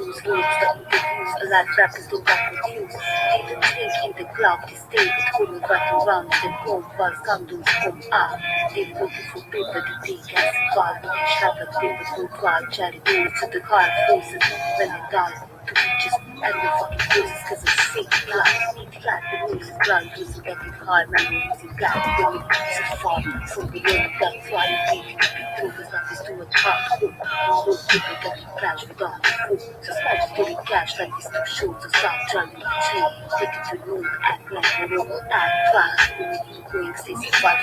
use words that we confuse. A lot of rappers don't got confused. Didn't think the cloud is stay. It couldn't right around the home while candles come out. They looking for paper to take as a car. Shut up, paper to crowd. Charity goes to the hard forces. When they die, to just and the fucking forces cause it's sick. Flat, the music blind, using every hard memories you got. Going so far from the end, that's why you need to be through. Cause nothing's too hard. No people that can crash without the food. So smash to the cash like it's too short. So stop trying to cheat. Take it to the moon, act like a robot, act fast. Going 65.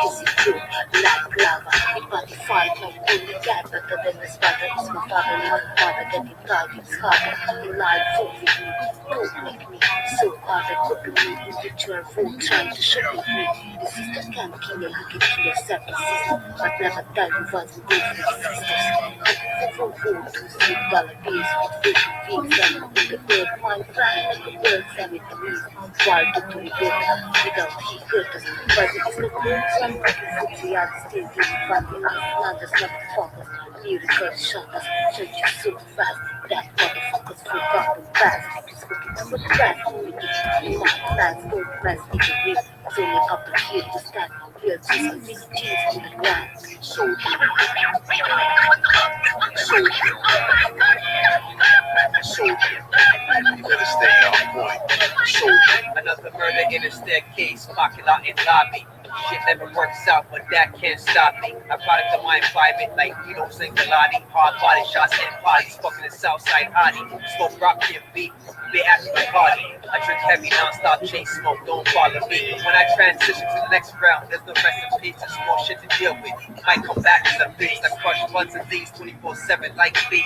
Kiss it through, like lava. It body fight like only God. Better than the spider. It's my father, my father. Getting tired, it's harder. Life for me. Don't make me so hard. I could be in picture full trying to show me. The sister can't kill you, you can kill yourself, the sister. But never die before we go for the sisters. From food to sleep, dollar days with fake things. And in the bed, my friend, like a bird, send it to me. Why do we go without he hurt us? But it's not good, so I'm looking for the other still getting funny. Not just motherfuckers. Lyrical shot us, shut you so fast. That motherfuckers forgot the past. Just looking for the past. We get my plans, go plans, take a risk. It's only up to here to stand. Real cheese and big cheese on the ground. Soldier. Soldier. Soldier. You better stay on point. Soldier. Another murder in a staircase, parking lot in lobby. Shit never works out, but that can't stop me. I product of my environment like you don't sing Galati. Hard body shots and bodies, fucking the Southside hottie. Smoke rock and beat, they ask me party. I drink heavy non-stop chain smoke, don't follow me. When I transition to the next round, there's no recipe, just more shit to deal with. Might come back to some things, I crush buns and things 24/7 like me.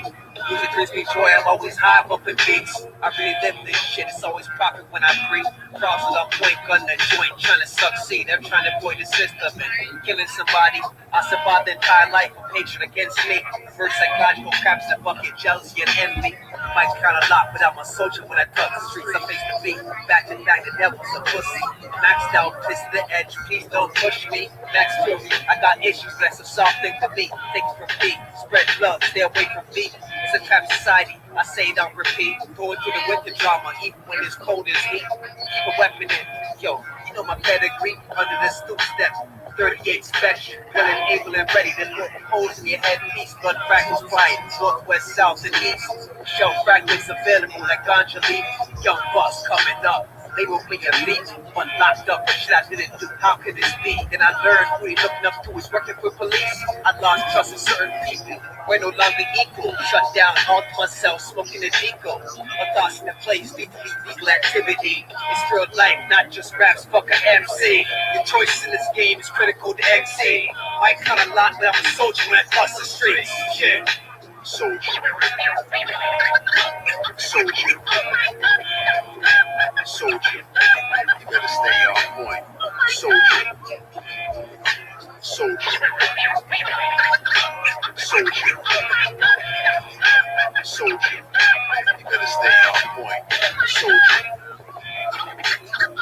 Music brings me joy, I'm always high up in beats. I really live this shit, it's always profit when I breathe. Crosses on point, gun the joint, trying to succeed. I'm trying to avoid the system and killing somebody. I survived the entire life of hatred against me. First psychological craps and bucket, jealousy and envy. Might count a lot, but I'm a soldier when I touch the streets. I face the beat, back to back, the devil's a pussy. Maxed out, this is the edge, please don't push me. Max Fury, I got issues, that's a soft thing to me. Take it from me, spread love, stay away from me. It's a trap society, I say it on repeat. Going through the winter drama, even when it's cold as heat. Keep a weapon in, yo, you know my pedigree. Under the stoop step, 38 special, well and able and ready to put holes in your head piece. Blood fragments flying, northwest, south, and east. Shell fragments available like ganja leaf. Young boss coming up. They will be a beat. One locked up, shit I didn't do. How could this be? Then I learned who he looking up to is working for police. I lost trust in certain people. We're no longer equal. Shut down all to myself, smoking a deco. My thoughts in the place need to be legal activity. It's real life, not just raps. Fuck a MC. Your choice in this game is critical to MC. Might cut a lot, but I'm a soldier when I cross the streets. Shit. Soldier. Soldier. Soldier. You better stay on point. Soldier. Soldier. Soldier. Soldier. You better stay on point. Soldier.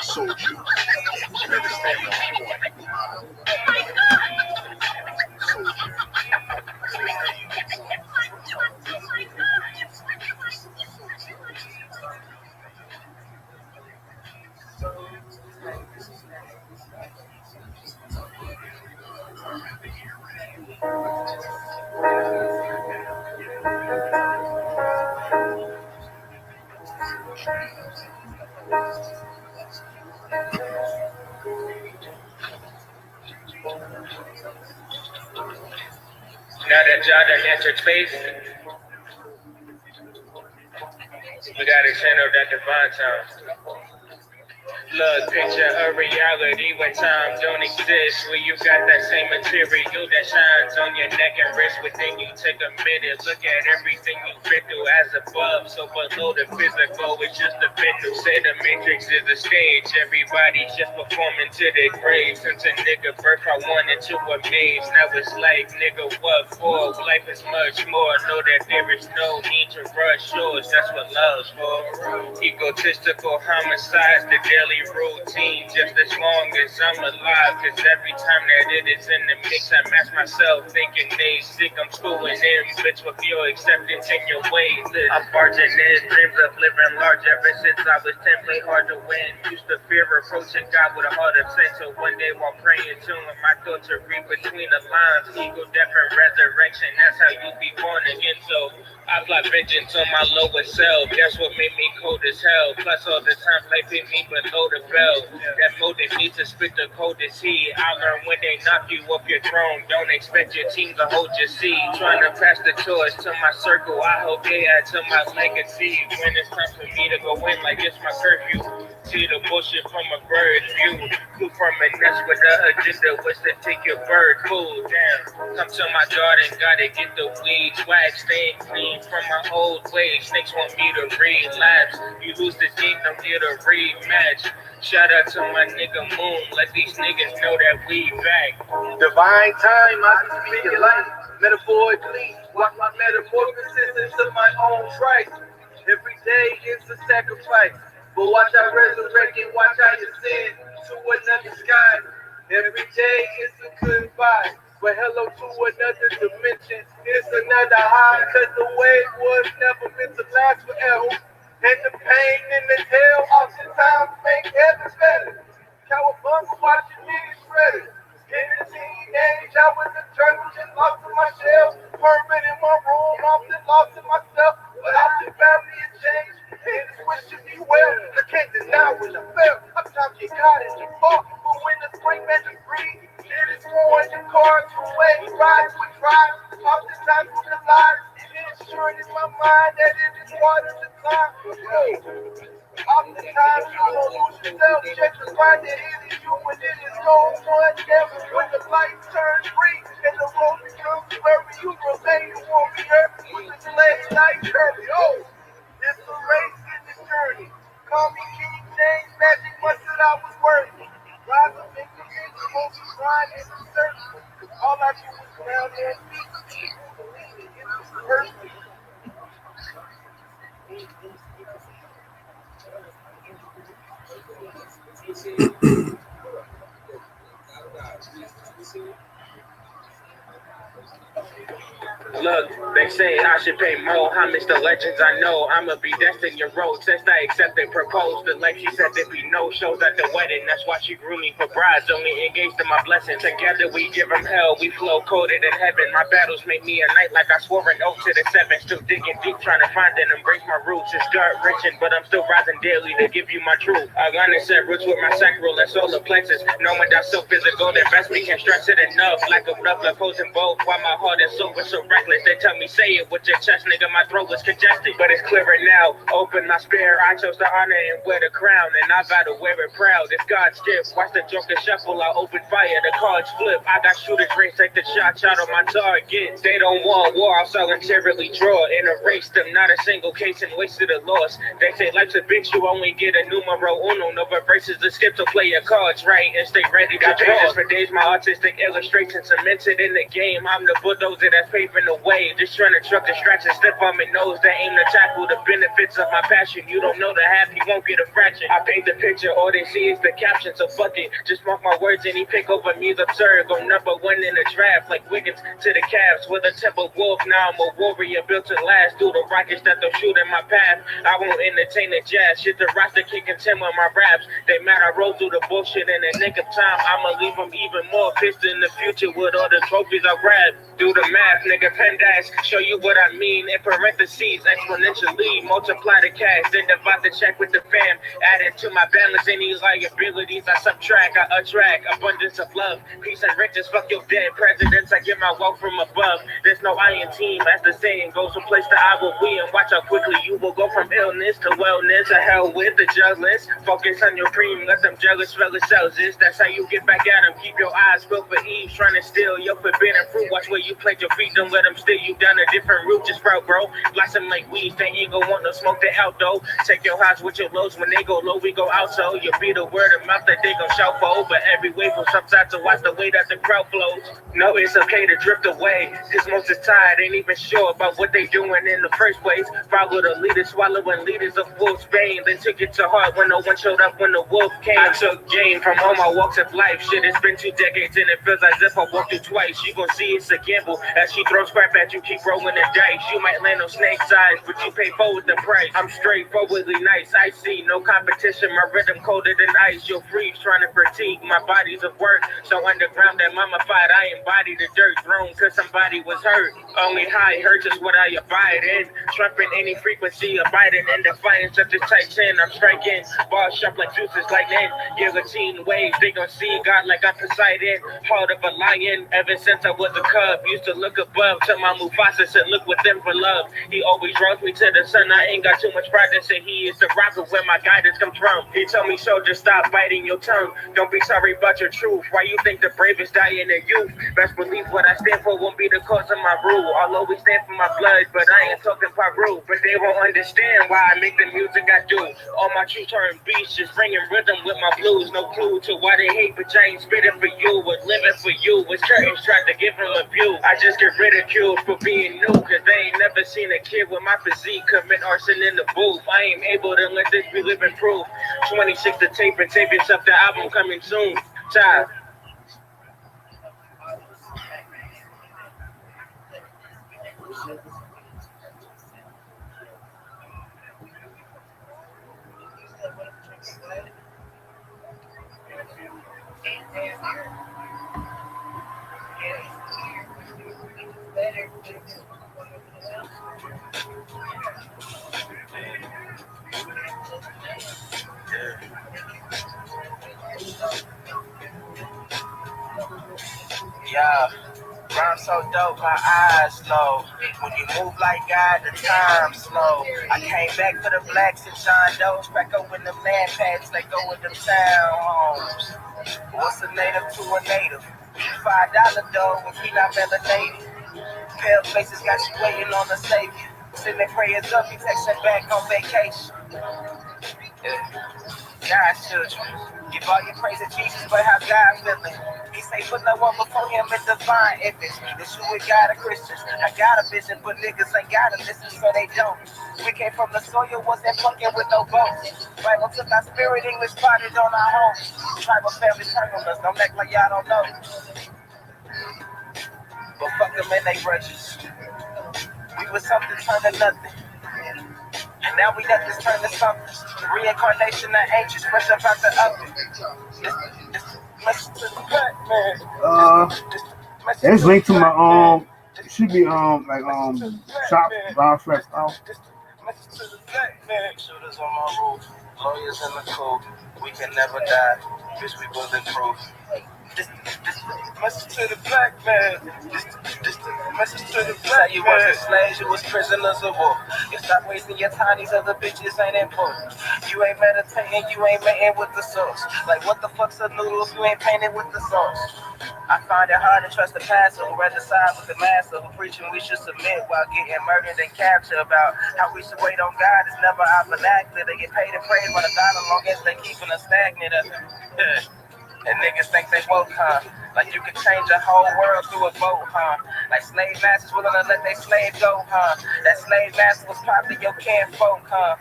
Soldier. You better stay on point. Soldier. Now that y'all done entered space, we got a channel that divine time. Look, picture a reality when time don't exist. Where you got that same material that shines on your neck and wrist. Within you take a minute, look at everything you've been through as above. So below the physical, it's just a mental. Say the matrix is the stage. Everybody's just performing to their grave. Since a nigga birth, I wanted to amaze. Now it's like, nigga, what for? Life is much more. Know that there is no need to rush yours. That's what love's for. Egotistical homicides, the daily routine just as long as I'm alive. Cause every time that it is in the mix, I match myself thinking they sick. I'm schooling in, bitch, with your acceptance in your ways. I'm barging in, dreams of living large ever since I was 10, play hard to win. Used to fear approaching God with a heart of sin. So one day while praying to him, I thought to read between the lines. Equal death and resurrection, that's how you be born again. So I fly vengeance on my lower self. That's what made me cold as hell. Plus all the time life hit me below the belt. That motive needs to spit the coldest heat. I learned when they knock you off your throne, don't expect your team to hold your seat. Trying to pass the torch to my circle, I hope they add to my legacy. When it's time for me to go in like it's my curfew. See the bullshit from a bird's view. Flew from a nest with the agenda was to take your bird food. Damn, come to my garden, gotta get the weed. Swag staying clean from my old ways. Snakes want me to relapse. You lose the game, don't get a rematch. Shout out to my nigga Moon. Let these niggas know that we back. Divine time, I can speak it life. Metaphorically, walk my metamorphosis into my own Christ. Every day is a sacrifice. But watch I resurrect and watch I ascend to another sky. Every day is a goodbye. But hello to another dimension. It's another high, cause the wave was never meant to last forever. And the pain and the hell oftentimes make heaven better. Cowabunga watching me shredded. In the teenage, I was a turtle, just lost in my shell. Permanent in my room, often lost in myself. But I should barely a change. And it's wishing me well. I can't deny when I fell. I'm trying to get God in the fall. But when the spring man is free, it is more in the cards from way rides with drive. Oftentimes with the lies. Ensuring in my mind that it is part of the time. Oftentimes you don't lose yourself. Check to find that it is you and it is gone. Never when the lights turn green and the road becomes blurry, you remain a warrior with the legs like curly. Oh, it's a race in the journey. Call me King James, magic much that I was worthy. Rise up in the vision, most grind in the search. All I do is round their feet. It's perfect. Look, they say I should pay more homage to legends I know. I'ma be destined your road since I accepted, proposed. The like she said there be no shows at the wedding. That's why she grew me for brides, only engaged in my blessing. Together we give them hell, we flow coded in heaven. My battles make me a knight like I swore an oath to the seven. Still digging deep, trying to find and embrace my roots. It's dirt richen, but I'm still rising daily to give you my truth. I learned to set roots with my sacral and solar plexus. Knowing that so physical, the investment can't stress it enough. Lack of love, opposing both. Why my heart is so reckless. They tell me say it with your chest, nigga, my throat was congested. But it's clearer now. Open my spirit, I chose to honor and wear the crown. And I vow to wear it proud. It's God's gift. Watch the joker shuffle, I open fire, the cards flip. I got shooters race, take the shot on my target. They don't want war, I'll voluntarily draw. And erase them, not a single case and wasted a loss. They say life's a bitch, you only get a numero uno. No reverses, the skip to play your cards right and stay ready to draw. For days, my artistic illustration cemented in the game. I'm the bulldozer that's paving the way. Just trying to truck distractions, step on my nose that aim to tackle the benefits of my passion. You don't know the half, you won't get a fraction. I paint the picture, all they see is the caption. So fuck it, just mark my words, any pick over me's absurd. Go number one in the draft, like Wiggins to the Cavs. With a temple wolf, now I'm a warrior built to last. Through the rockets that they'll shoot in my path, I won't entertain the jazz. Shit, the roster can contend with my raps. They mad I roll through the bullshit in the nick of time. I'ma leave them even more pissed in the future with all the trophies I grab. Do the math, nigga, pen dash. Show you what I mean in parentheses, exponentially multiply the cash, then divide the check with the fam. Add it to my balance, any liabilities I subtract, I attract abundance of love, peace and riches. Fuck your dead presidents, I get my wealth from above. There's no I in team, as the saying goes, from place to I will be, and watch how quickly you will go from illness to wellness. To hell with the jealous, focus on your cream, let them jealous fellas sell this. That's how you get back at them. Keep your eyes peeled for Eve, trying to steal your forbidden fruit. Watch where you plant your feet, don't let but I'm still you down a different route, just sprout, bro. Blossom like weed, they ain't gon' want no smoke they out though. Take your highs with your lows, when they go low, we go out so you'll be the word of mouth that they gon' shout for. But every wave will subside to watch the way that the crowd flows. No, it's okay to drift away, cause most is tired, ain't even sure about what they doing in the first place. Follow the leaders, swallowing leaders of wolf's bane. They took it to heart when no one showed up when the wolf came. I took game from all my walks of life. Shit, it's been 2 decades and it feels as if I walked through twice. You gon' see it's a gamble as she throws crap at you, keep rolling the dice. You might land on snake's eyes, but you pay forward the price. I'm straightforwardly nice, I see no competition. My rhythm colder than ice. You'll freeze trying to critique my body's of work. So underground and mummified, I embody the dirt thrown cause somebody was hurt. Only high hurts is what I abide in. Trumping any frequency, abiding in defiance of this tight sin. I'm striking, ball sharp like juices lightning. Guillotine waves, they gon' see God like I'm Poseidon. Heart of a lion, ever since I was a cub. Used to look above till my Mufasa said look within for love. He always draws me to the sun, I ain't got too much pride to say he is the rock of where my guidance comes from. He told me soldier stop biting your tongue. Don't be sorry about your truth. Why you think the bravest die in their youth? Best believe what I stand for won't be the cause of my rule. I'll always stand for my blood, but I ain't talking Peru. But they won't understand why I make the music I do. All my true turn beats, just bringing rhythm with my blues. No clue to why they hate, but I ain't spitting for you. Was living for you. Was curtains tried to give them a view. I just get ridiculed for being new, cause they ain't never seen a kid with my physique commit arson in the booth. I ain't able to let this be living proof. 26 to tape and tape yourself, the album coming soon. Child. Yeah, rhyme so dope, my eyes low. When you move like God, the time slow. I came back for the blacks and John Doe's. Back up with them land pads, they go with them town homes. What's a native to a native? $5 dough if we not melanated. Pale faces got you waiting on the savior. Sending prayers up, you texting back on vacation. Yeah. God's children. Give all your praise to Jesus, but how God feeling? He say put no one before him in divine image. It's you with God of Christians. I got a vision, but niggas ain't gotta listen, so they don't. We came from the soil, wasn't fucking with no boats. Bible took our spirit, English spotted on our homes. Tribal family turn on us, don't act like y'all don't know. But fuck them and they grudges. We was something turned to nothing. And now we let this turn to something. Reincarnation of ancients, fresh up out the oven. That's linked to my it should be shop Bob Strap off. Shooters on my roof, lawyers in the coop. We can never die, bitch, we bulletproof. This message to the black man. This message to the black man. You wasn't slaves, you was prisoners of war. You stop wasting your time, these other bitches ain't important. You ain't meditating, you ain't mating with the source. Like what the fuck's a noodle if you ain't painted with the sauce? I find it hard to trust the pastor who rather side with the master who preaching we should submit while getting murdered and captured. About how we should wait on God is never our vernacular. They get paid and praise by the dollar long as they keeping us stagnant. And niggas think they woke, huh? Like you can change a whole world through a vote, huh? Like slave masters willing to let their slave go, huh? That slave master was probably your kinfolk, huh?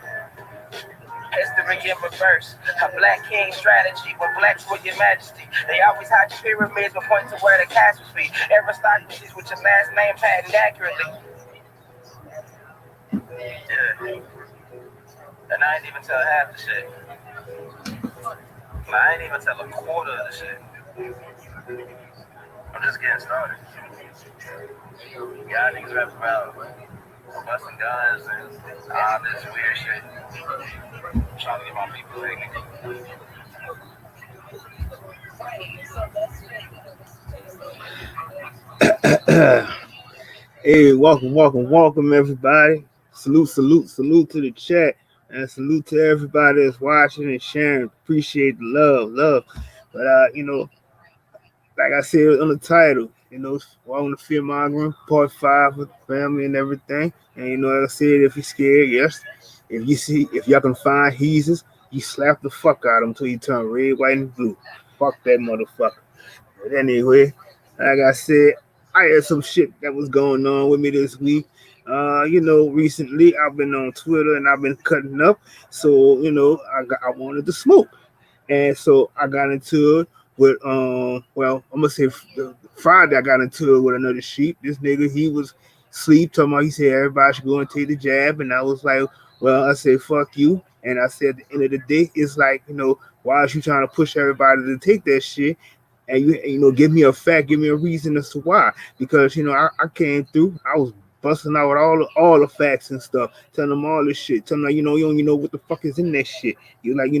History in reverse, a black king strategy. When blacks were your majesty, they always hide your pyramids but point to where the castles be. Aristocracies with your last name patent accurately. Yeah. And I ain't even tell half the shit. I ain't even tell a quarter of the shit. I'm just getting started. Y'all niggas rap about busting guns and all this weird shit. I'm trying to get my people ignorant. Hey, welcome, everybody. Salute to the chat. And salute to everybody that's watching and sharing. Appreciate the love. But like I said on the title, welcome to Fear Mongering, part five with the family and everything. And like I said, if you're scared, yes. If y'all can find Jesus, you slap the fuck out of him till he turn red, white, and blue. Fuck that motherfucker. But anyway, like I said, I had some shit that was going on with me this week. Recently I've been on Twitter and I've been cutting up. So, I wanted to smoke. And so I got into it with I'm gonna say Friday I got into it with another sheep. This nigga, he was sleep talking about, he said everybody should go and take the jab, and I was like, well, I said fuck you, and I said at the end of the day, it's like, why is you trying to push everybody to take that shit? And give me a fact, give me a reason as to why. Because I came through, I was busting out with all the facts and stuff, telling them all this shit, telling them like, you don't even know what the fuck is in that shit. You like,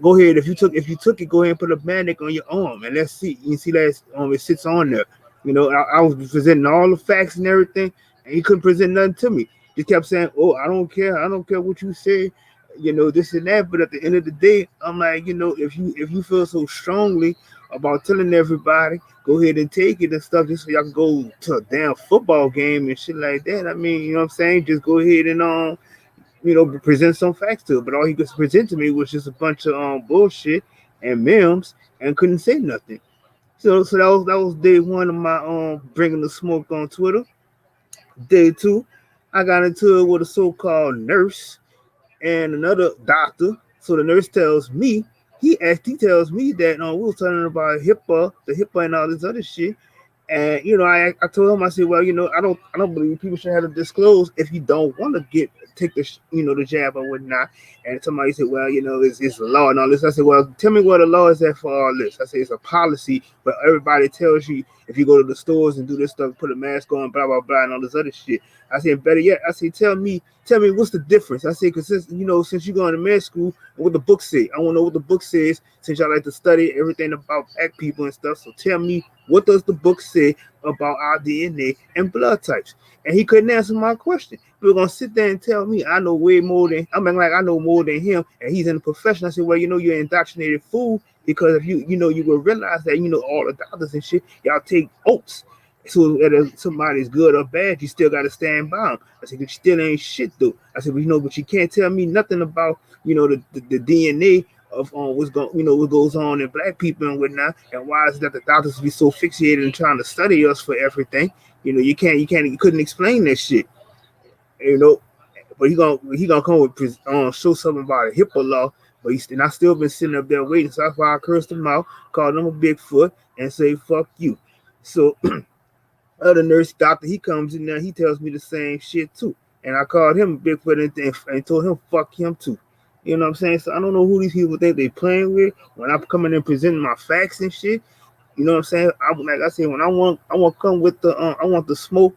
go ahead, if you took it, go ahead and put a bandage on your arm and let's see. You see that it sits on there. I was presenting all the facts and everything, and he couldn't present nothing to me. He kept saying, "Oh, I don't care what you say, this and that." But at the end of the day, I'm like, if you feel so strongly about telling everybody, go ahead and take it and stuff, just so y'all can go to a damn football game and shit like that. I mean, you know what I'm saying? Just go ahead and present some facts to it. But all he could present to me was just a bunch of bullshit and memes, and couldn't say nothing. So that was day one of my bringing the smoke on Twitter. Day two, I got into it with a so-called nurse and another doctor. So the nurse tells me, he tells me that we was talking about the HIPAA and all this other shit. And I told him, I said, well, I don't believe people should have to disclose if you don't want to take the jab or whatnot. And somebody said, well, it's the law and all this. I said, well, tell me what the law is at for all this. I said, it's a policy, but everybody tells you if you go to the stores and do this stuff, put a mask on, blah blah blah, and all this other shit. I said, better yet, I said, tell me what's the difference. I said, because since you go to med school, what the book say. I want to know what the book says, since y'all like to study everything about black people and stuff. So tell me, what does the book say about our DNA and blood types? And he couldn't answer my question. He was gonna sit there and tell me I know way more than I know more than him, and he's in the profession. I said, well, you're an indoctrinated fool, because if you will realize that all the doctors and shit, y'all take oaths. So whether somebody's good or bad, you still got to stand by them. I said, but you still ain't shit though. I said, but you can't tell me nothing about the DNA of what goes on in black people and whatnot, and why is it that the doctors be so fixated in trying to study us for everything? You couldn't explain that shit. You know, but he gonna come with show something about a HIPAA law. But and I still been sitting up there waiting. So that's why I cursed him out, called him a Bigfoot, and say fuck you. So other nurse doctor, he comes in there, he tells me the same shit too. And I called him Bigfoot and told him fuck him too. You know what I'm saying? So I don't know who these people think they playing with when I'm coming and presenting my facts and shit. You know what I'm saying? Like I said, when I want to come with I want the smoke,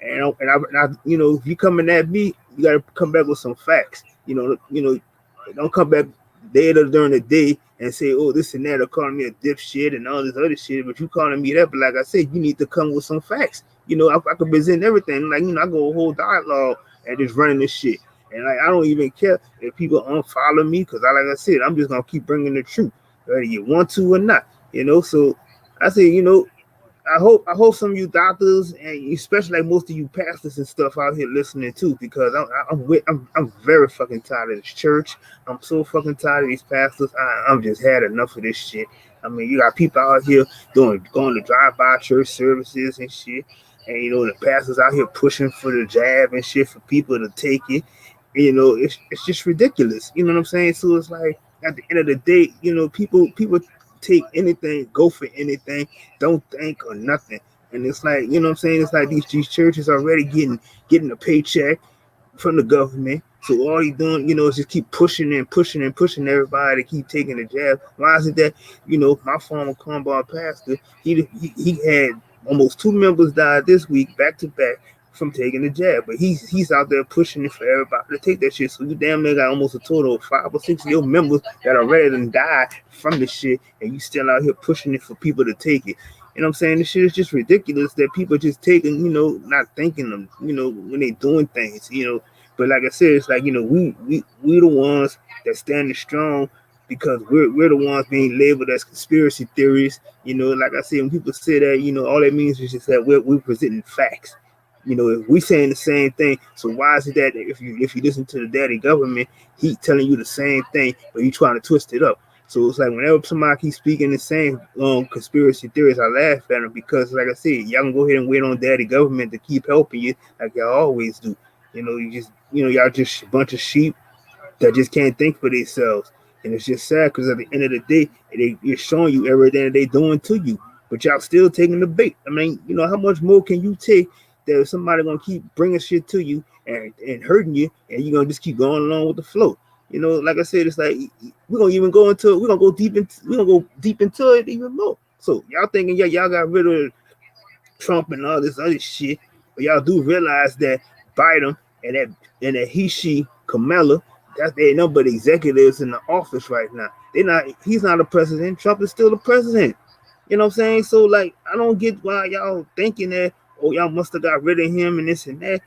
if you coming at me, you gotta come back with some facts. Don't come back later during the day and say, oh, this and that, or calling me a dipshit and all this other shit. But you calling me that, but like I said, you need to come with some facts. I could present everything. Like, I go a whole dialogue and just running this shit. And like, I don't even care if people unfollow me, because like I said, I'm just gonna keep bringing the truth, whether you want to or not. So I say, I hope some of you doctors, and especially like most of you pastors and stuff out here listening too, because I'm very fucking tired of this church. I'm so fucking tired of these pastors. I'm just had enough of this shit. I mean, you got people out here going to drive-by church services and shit, and the pastors out here pushing for the jab and shit for people to take it. It's just ridiculous. You know what I'm saying? So it's like, at the end of the day, people take anything, go for anything, don't think or nothing. And it's like, what I'm saying? It's like these churches already getting a paycheck from the government. So all he's doing, is just keep pushing and pushing and pushing everybody to keep taking the jab. Why is it that, my former cornball pastor, he had almost 2 members died this week back to back from taking the jab, but he's out there pushing it for everybody to take that shit. So you damn near got almost a total of 5 or 6 of your members that are ready to die from the shit, and you still out here pushing it for people to take it. You know what I'm saying? This shit is just ridiculous that people just taking, not thinking them, when they doing things. But like I said, it's like, we the ones that standing strong because we're the ones being labeled as conspiracy theories. Like I said, when people say that, all that means is just that we're presenting facts. If we saying the same thing, so why is it that if you listen to the daddy government, he telling you the same thing, but you trying to twist it up? So it's like whenever somebody keeps speaking the same conspiracy theories, I laugh at them because, like I said, y'all can go ahead and wait on daddy government to keep helping you like y'all always do. Y'all just a bunch of sheep that just can't think for themselves. And it's just sad because at the end of the day, it's showing you everything that they doing to you, but y'all still taking the bait. I mean, how much more can you take that if somebody gonna keep bringing shit to you and hurting you, and you're gonna just keep going along with the flow? Like I said, it's like we're gonna even go into it. We're gonna go deep into it even more. So y'all thinking, yeah, y'all got rid of Trump and all this other shit, but y'all do realize that Biden and that he, Kamala, that's they no but executives in the office right now. They're not. He's not a president. Trump is still the president. You know what I'm saying? So like, I don't get why y'all thinking that. Oh, y'all must have got rid of him and this and that.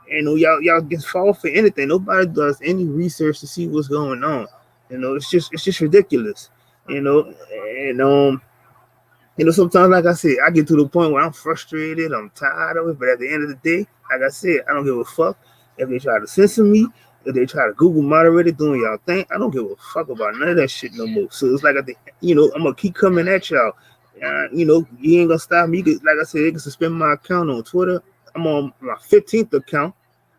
And y'all just fall for anything. Nobody does any research to see what's going on. It's just ridiculous. And sometimes, like I said, I get to the point where I'm frustrated, I'm tired of it, but at the end of the day, like I said, I don't give a fuck if they try to censor me, if they try to Google moderate it, doing y'all thing. I don't give a fuck about none of that shit no more. So it's like, I'm gonna keep coming at y'all. You ain't gonna stop me. Like I said, they can suspend my account on Twitter. I'm on my 15th account.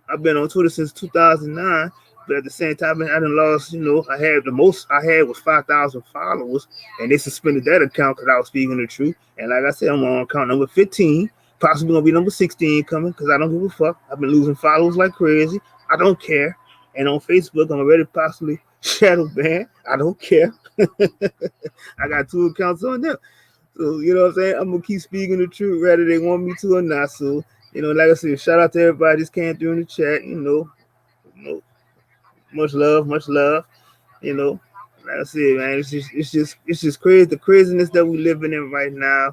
I've been on Twitter since 2009, but at the same time, I done lost. I had the most I had was 5,000 followers, and they suspended that account because I was speaking the truth. And like I said, I'm on account number 15, possibly gonna be number 16 coming because I don't give a fuck. I've been losing followers like crazy. I don't care. And on Facebook, I'm already possibly shadow banned. I don't care. I got 2 accounts on there. So, you know what I'm saying? I'm going to keep speaking the truth whether they want me to or not. So, like I said, shout out to everybody just came through in the chat. Much love, much love. You know, like I said, man, it's just crazy. The craziness that we living in right now.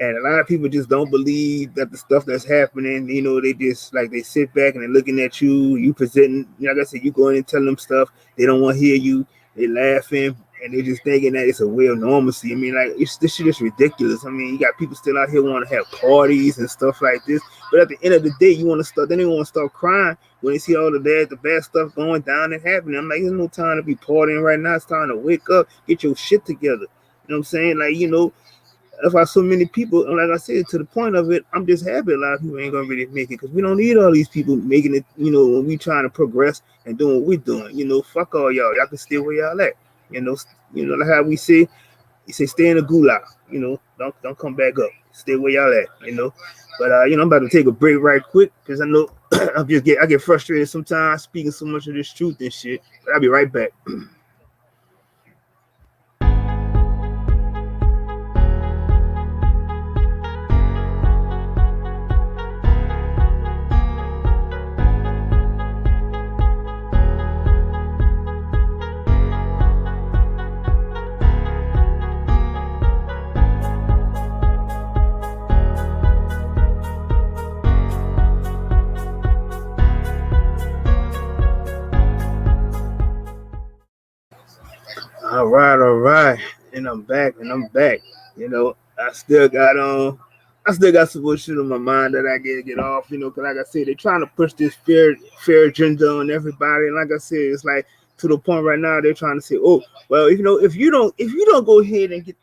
And a lot of people just don't believe that the stuff that's happening, they just like they sit back and they're looking at you presenting, like I said, you going and telling them stuff, they don't want to hear you, they laughing, and they just thinking that it's a way of normalcy. I mean, like this shit is ridiculous. I mean, you got people still out here want to have parties and stuff like this, but at the end of the day, then they want to start crying when they see all the bad stuff going down and happening. I'm like, there's no time to be partying right now. It's time to wake up, get your shit together. You know what I'm saying? Like, that's why so many people, and like I said, to the point of it, I'm just happy a lot of people ain't gonna really make it because we don't need all these people making it. When we trying to progress and doing what we're doing. Fuck all y'all. Y'all can stay where y'all at. Like how we say, you say stay in the gulag. Don't come back up. Stay where y'all at. But I'm about to take a break right quick because I know I get frustrated sometimes speaking so much of this truth and shit. But I'll be right back. All right, and I'm back. I still got some bullshit on my mind that I gotta get off. Because like I said, they're trying to push this fair agenda on everybody, and like I said, it's like to the point right now they're trying to say, oh, well, if you don't go ahead and get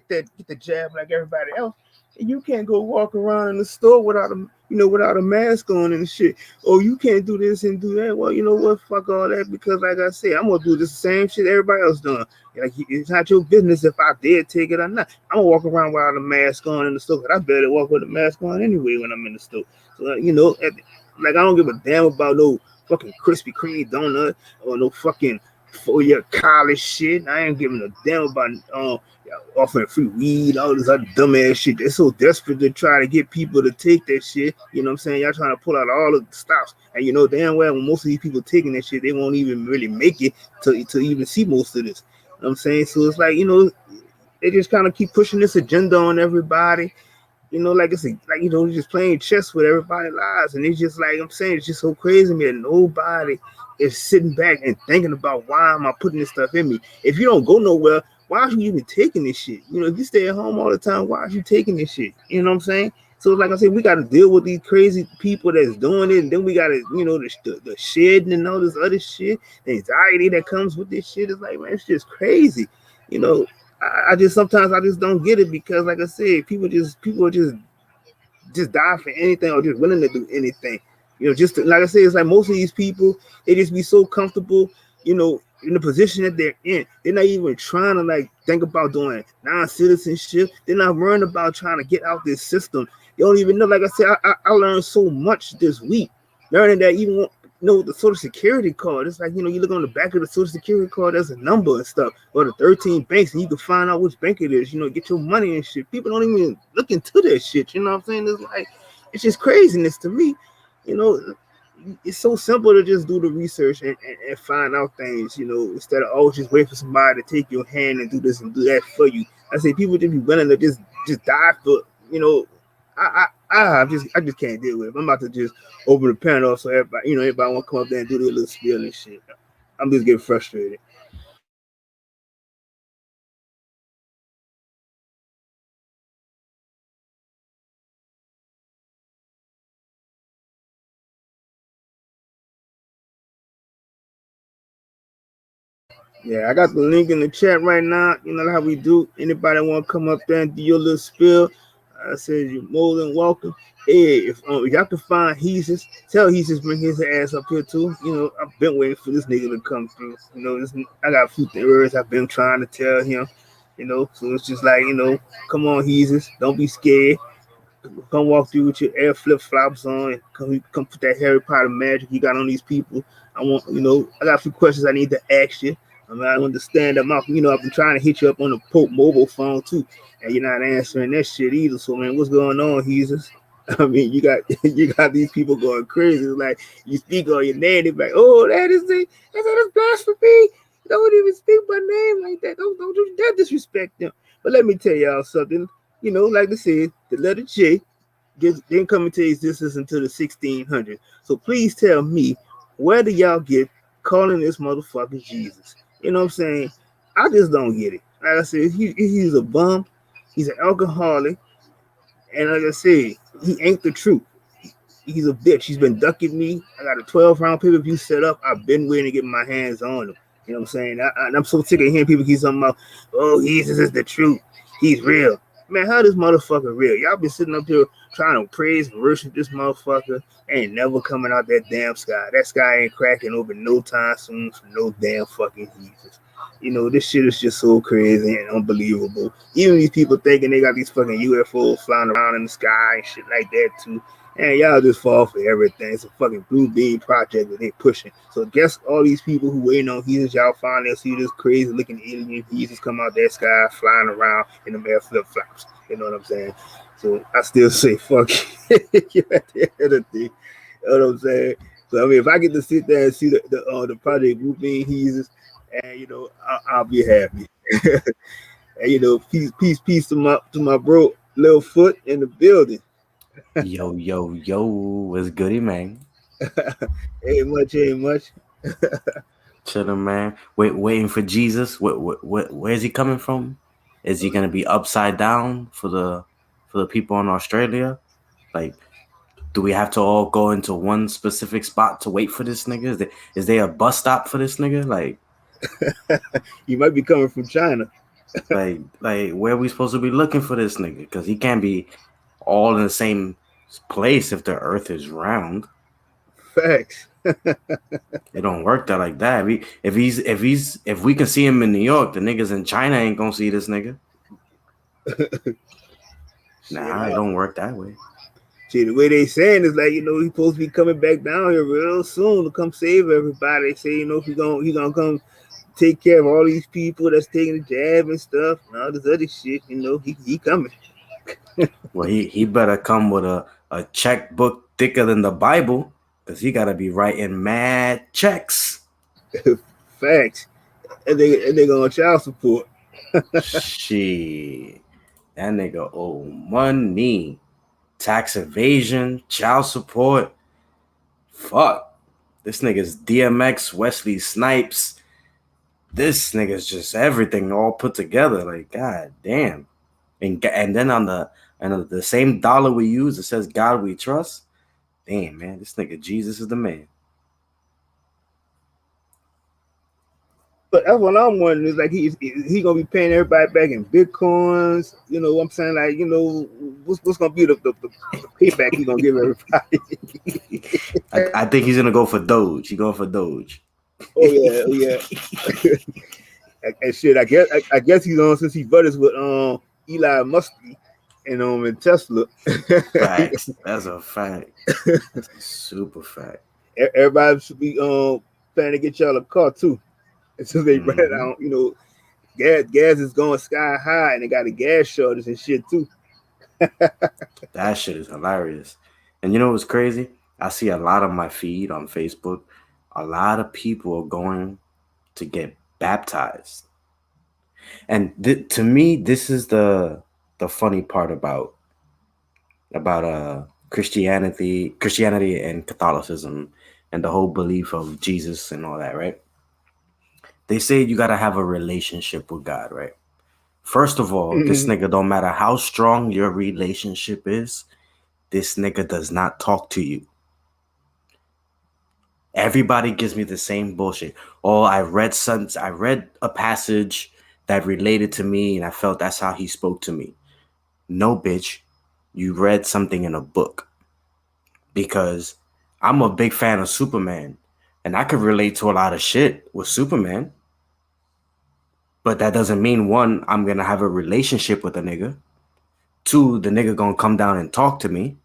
the jab like everybody else, you can't go walk around in the store without a mask on and shit. Oh, you can't do this and do that. Well, you know what? Fuck all that because, like I said, I'm gonna do the same shit everybody else doing. Like it's not your business if I dare take it or not. I'm gonna walk around without a mask on in the store. I better walk with a mask on anyway when I'm in the store. So like I don't give a damn about no fucking Krispy Kreme donut or no fucking 4-year college shit. I ain't giving a damn about offering free weed, all this other dumbass shit. They're so desperate to try to get people to take that shit. You know what I'm saying? Y'all trying to pull out all of the stops. And damn well when most of these people taking that shit, they won't even really make it to even see most of this. You know what I'm saying? So it's like, they just kind of keep pushing this agenda on everybody. Like it's just playing chess with everybody's lives. And it's just like I'm saying, it's just so crazy, man. Nobody is sitting back and thinking about why am I putting this stuff in me. If you don't go nowhere, why are you even taking this shit? If you stay at home all the time, why are you taking this shit? You know what I'm saying? So like I said, we got to deal with these crazy people that's doing it, and then we got to, the shedding and all this other shit, the anxiety that comes with this shit. Is like, man, it's just crazy. You know, I just sometimes I just don't get it because, like I said, people are just die for anything or just willing to do anything. Just like I said, it's like most of these people, they just be so comfortable, in the position that they're in. They're not even trying to like think about doing non-citizenship. They're not worrying about trying to get out this system. They don't even know. Like I said, I learned so much this week, learning that even the social security card. It's like, you look on the back of the social security card, there's a number and stuff, or the 13 banks, and you can find out which bank it is, get your money and shit. People don't even look into that shit, you know what I'm saying? It's like, it's just craziness to me. You know, it's so simple to just do the research and find out things, instead of always just wait for somebody to take your hand and do this and do that for you. I say people just be willing to just die for, I just can't deal with it. I'm about to just open the panel so everybody want to come up there and do their little spiel and shit. I'm just getting frustrated. Yeah, I got the link in the chat right now. You know how we do. Anybody want to come up there and do your little spill? I said you're more than welcome. Hey, if y'all can find Jesus, tell Jesus bring his ass up here too. I've been waiting for this nigga to come through. I got a few words I've been trying to tell him. So it's just like, come on, Jesus, don't be scared. Come walk through with your air flip flops on. Come put that Harry Potter magic you got on these people. I got a few questions I need to ask you. I understand them out. I've been trying to hit you up on the Pope mobile phone too, and you're not answering that shit either. So man, what's going on, Jesus? I mean, you got these people going crazy. It's like you speak on your name, they're like, oh, that's blasphemy. Don't even speak my name like that. Don't do that, disrespect them. But let me tell y'all something. Like I said, the letter J didn't come into existence until the 1600s. So please tell me, where do y'all get calling this motherfucker Jesus? You know what I'm saying? I just don't get it. Like I said, he's a bum. He's an alcoholic. And like I said, he ain't the truth. He's a bitch. He's been ducking me. I got a 12-round pay-per-view set up. I've been waiting to get my hands on him. You know what I'm saying? And I'm so sick of hearing people keep talking about, oh, Jesus is the truth. He's real. Man, how this motherfucker real? Y'all been sitting up here trying to praise and worship this motherfucker. Ain't never coming out that damn sky. That sky ain't cracking over no time soon for no damn fucking Jesus. This shit is just so crazy and unbelievable. Even these people thinking they got these fucking UFOs flying around in the sky and shit like that too. And y'all just fall for everything. It's a fucking blue beam project that they pushing. So guess all these people who waiting on Jesus, y'all finally see this crazy looking alien Jesus come out that sky flying around in the air flip flops. You know what I'm saying? So I still say fuck you at the end of the day. You know what I'm saying? So I mean, if I get to sit there and see the project blue beam Jesus, and I'll be happy. And peace to my bro Lil Foot in the building. Yo, yo, yo, what's goody, man? Ain't much. Chilling, man. Waiting for Jesus. Where's he coming from? Is he gonna be upside down for the people in Australia? Like, do we have to all go into one specific spot to wait for this nigga? Is there a bus stop for this nigga? You might be coming from China. Like where are we supposed to be looking for this nigga? Because he can't be all in the same place if the Earth is round. Facts. It don't work that like that. If we can see him in New York, the niggas in China ain't gonna see this nigga. Shit, Nah, it don't work that way. the way they saying is like, he's supposed to be coming back down here real soon to come save everybody. They say, he gonna come take care of all these people that's taking the jab and stuff and all this other shit. He coming. Well, he better come with a checkbook thicker than the Bible, because he gotta be writing mad checks. Facts. And they going child support. Shit. That nigga owe money. Tax evasion, child support. Fuck. This nigga's DMX, Wesley Snipes. This nigga's just everything all put together. Like, god damn. And then on the same dollar we use, it says God we trust. Damn, man, this nigga Jesus is the man. But that's what I'm wondering is like he gonna be paying everybody back in bitcoins. You know what I'm saying? Like, you know, what's gonna be the payback he gonna give everybody? I think he's gonna go for Doge. He going for Doge. Oh yeah, oh yeah. And shit, I guess he's on since he brothers with Elon Musk and Tesla. Facts. That's a fact. That's a super fact. Everybody should be planning to get y'all a car too. Until they run Mhm. out, you know, gas is going sky high and they got a gas shortage and shit too. That shit is hilarious. And you know what's crazy? I see a lot of my feed on Facebook. A lot of people are going to get baptized. And to me, this is the funny part about Christianity and Catholicism and the whole belief of Jesus and all that, right? They say you got to have a relationship with God, right? First of all, this nigga, don't matter how strong your relationship is, this nigga does not talk to you. Everybody gives me the same bullshit. Oh, I read a passage that related to me and I felt that's how he spoke to me. No, bitch. You read something in a book. Because I'm a big fan of Superman and I could relate to a lot of shit with Superman. But that doesn't mean one, I'm gonna have a relationship with a nigga. Two, the nigga gonna come down and talk to me.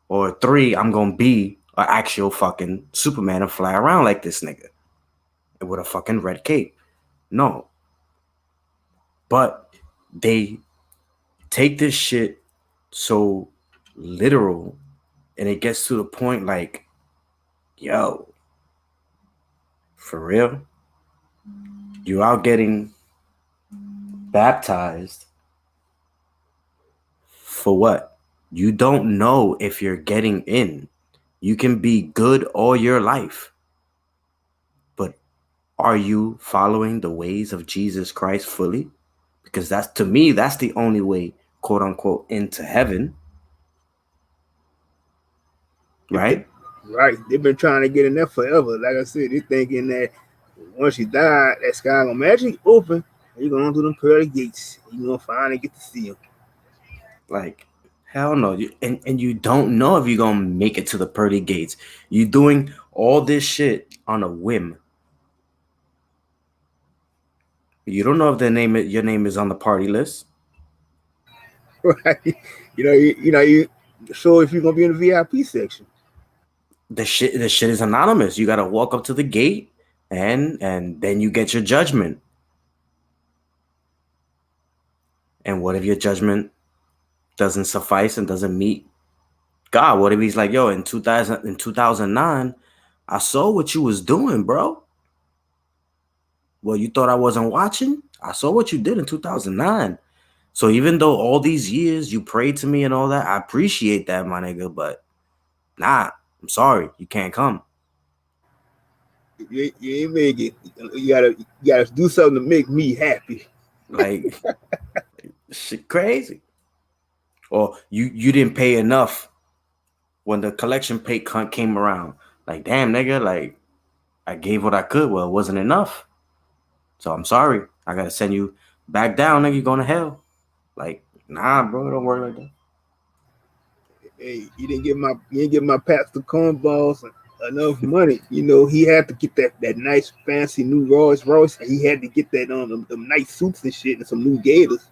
Or three, I'm gonna be an actual fucking Superman and fly around like this nigga with a fucking red cape. No. But they take this shit so literal and it gets to the point like, yo, for real? You out getting baptized for what? You don't know if you're getting in. You can be good all your life, but are you following the ways of Jesus Christ fully? Because that's, to me, that's the only way, quote unquote, into heaven, right? Right. They've been trying to get in there forever. Like I said, they thinking that once you die, that sky gonna magically open and you're going through them pearly gates. You're gonna finally get to see them. Like, hell no. And you don't know if you're gonna make it to the pearly gates. You're doing all this shit on a whim. You don't know if your name is on the party list. Right. You so if you're gonna be in the VIP section. The shit is anonymous. You gotta walk up to the gate and then you get your judgment. And what if your judgment doesn't suffice and doesn't meet God? What if he's like, yo, in 2009, I saw what you was doing, bro. Well, you thought I wasn't watching? I saw what you did in 2009. So even though all these years you prayed to me and all that, I appreciate that, my nigga, but nah, I'm sorry, you can't come. You ain't make it. You gotta do something to make me happy. Like, shit crazy. Or you didn't pay enough when the collection pay came around. Like, damn, nigga, like, I gave what I could. Well, it wasn't enough. So I'm sorry. I gotta send you back down, nigga. You going to hell. Like, nah, bro, don't worry like that. Hey, you didn't give my pastor cornballs enough money. You know, he had to get that nice fancy new Rolls Royce, and he had to get that on them nice suits and shit and some new gators.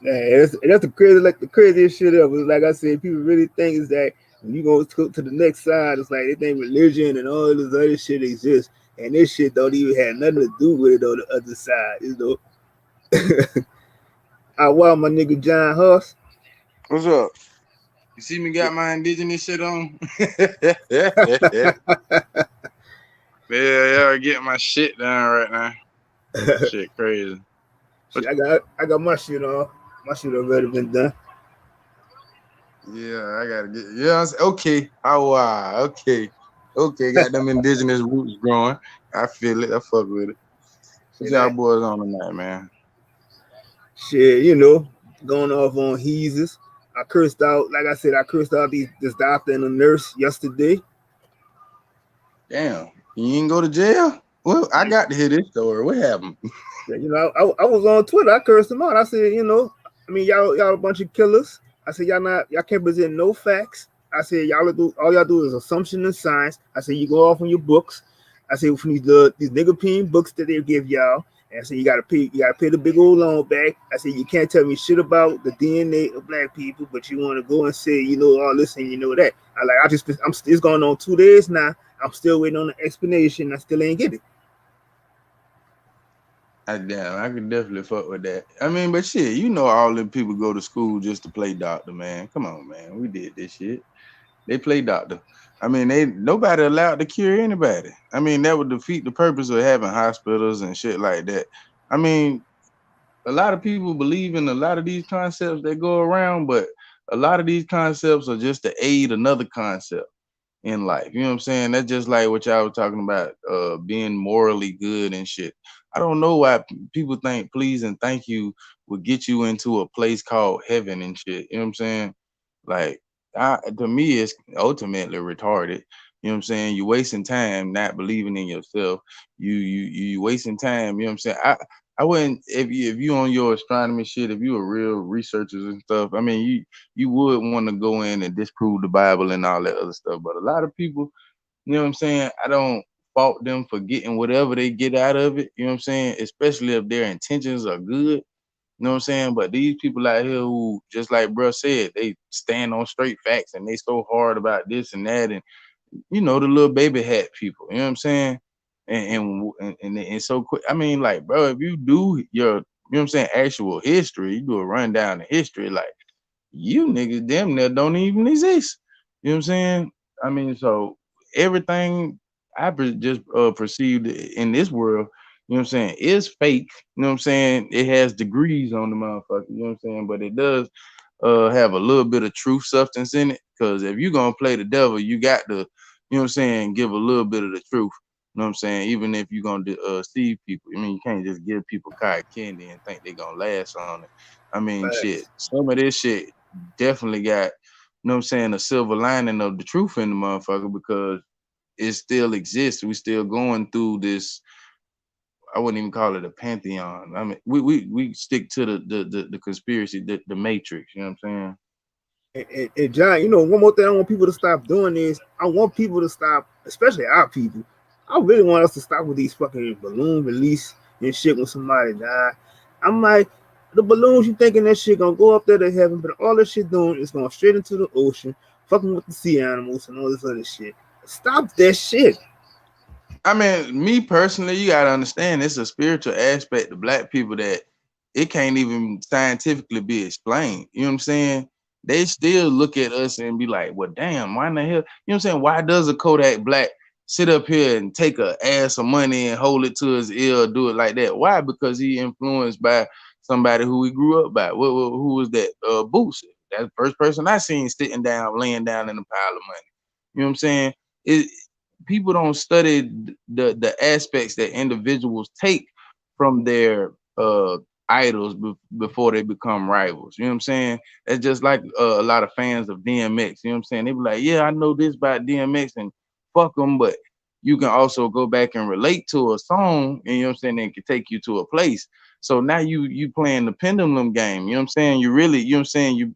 Yeah, that's the craziest shit ever. Like I said, people really think is that when you go to the next side, it's like they think religion and all this other shit exists, and this shit don't even have nothing to do with it on the other side. You know, I wow my nigga John Huss. What's up? You see me got my indigenous shit on? Yeah, get my shit down right now. Shit crazy. But Shit, I got my shit on. My shit already been done. yeah, I gotta get yeah. Okay. Oh wow. Okay. Okay. Got them indigenous roots growing. I feel it. I fuck with it. What Shit, y'all boys on tonight, man? shit, going off on heeses. I cursed out, like I said, I cursed out this doctor and a nurse yesterday. Damn. You ain't go to jail? Well, I got to hear this story. What happened? Yeah, I was on Twitter. I cursed them out. I said, I mean, y'all a bunch of killers. I said, y'all can't present no facts. I said, all y'all do is assumption and science. I said, you go off on your books. I said, from these nigga peen books that they give y'all. And I said, you gotta pay the big old loan back. I said, you can't tell me shit about the DNA of black people, but you want to go and say, all this and that. It's going on 2 days now. I'm still waiting on the explanation. I still ain't get it. Damn, I could definitely fuck with that. I mean, but shit, all them people go to school just to play doctor, man. Come on, man. We did this shit. They play doctor. I mean, nobody allowed to cure anybody. I mean, that would defeat the purpose of having hospitals and shit like that. I mean, a lot of people believe in a lot of these concepts that go around, but a lot of these concepts are just to aid another concept in life. You know what I'm saying? That's just like what y'all was talking about, being morally good and shit. I don't know why people think please and thank you will get you into a place called heaven and shit. You know what I'm saying? Like, to me, it's ultimately retarded. You know what I'm saying? You're wasting time not believing in yourself. You wasting time. You know what I'm saying? I wouldn't if you on your astronomy shit. If you a real researchers and stuff, I mean, you would want to go in and disprove the Bible and all that other stuff. But a lot of people, you know what I'm saying? I don't fault them for getting whatever they get out of it. You know what I'm saying? Especially if their intentions are good. You know what I'm saying? But these people out here who, just like bruh said, they stand on straight facts and they so hard about this and that, and the little baby hat people. You know what I'm saying? And so quick. I mean, like, bro, if you do your, what I'm saying, actual history, you do a rundown of history, like, you niggas damn near don't even exist. You know what I'm saying? I mean, so everything just perceived in this world, you know what I'm saying, is fake. You know what I'm saying? It has degrees on the motherfucker, you know what I'm saying? But it does have a little bit of truth substance in it. Because if you're gonna play the devil, you got to, what I'm saying, give a little bit of the truth. You know what I'm saying? Even if you're gonna deceive people. I mean, you can't just give people cotton candy and think they're gonna last on it. I mean, shit, Facts. some of this shit definitely got, what I'm saying, a silver lining of the truth in the motherfucker, because it still exists. We still going through this. I wouldn't even call it a pantheon. I mean, we stick to the conspiracy, the matrix. You know what I'm saying? And John, one more thing I want people to stop doing is I want people to stop, especially our people. I really want us to stop with these fucking balloon release and shit when somebody die. I'm like, the balloons, you thinking that shit gonna go up there to heaven, but all this shit doing is going straight into the ocean, fucking with the sea animals and all this other shit. Stop that shit. I mean, me personally, you gotta understand it's a spiritual aspect to black people that it can't even scientifically be explained. You know what I'm saying? They still look at us and be like, well, damn, why in the hell? You know what I'm saying? Why does a Kodak Black sit up here and take a ass of money and hold it to his ear or do it like that? Why? Because he influenced by somebody who he grew up by. Who was that? Boosie. That's the first person I seen sitting down, laying down in a pile of money. You know what I'm saying? It, People don't study the aspects that individuals take from their idols before they become rivals. You know what I'm saying? It's just like a lot of fans of DMX. You know what I'm saying? They be like, yeah, I know this about DMX and fuck them, but you can also go back and relate to a song, and you know what I'm saying, it can take you to a place. So now you playing the pendulum game. You know what I'm saying? You really, you know what I'm saying,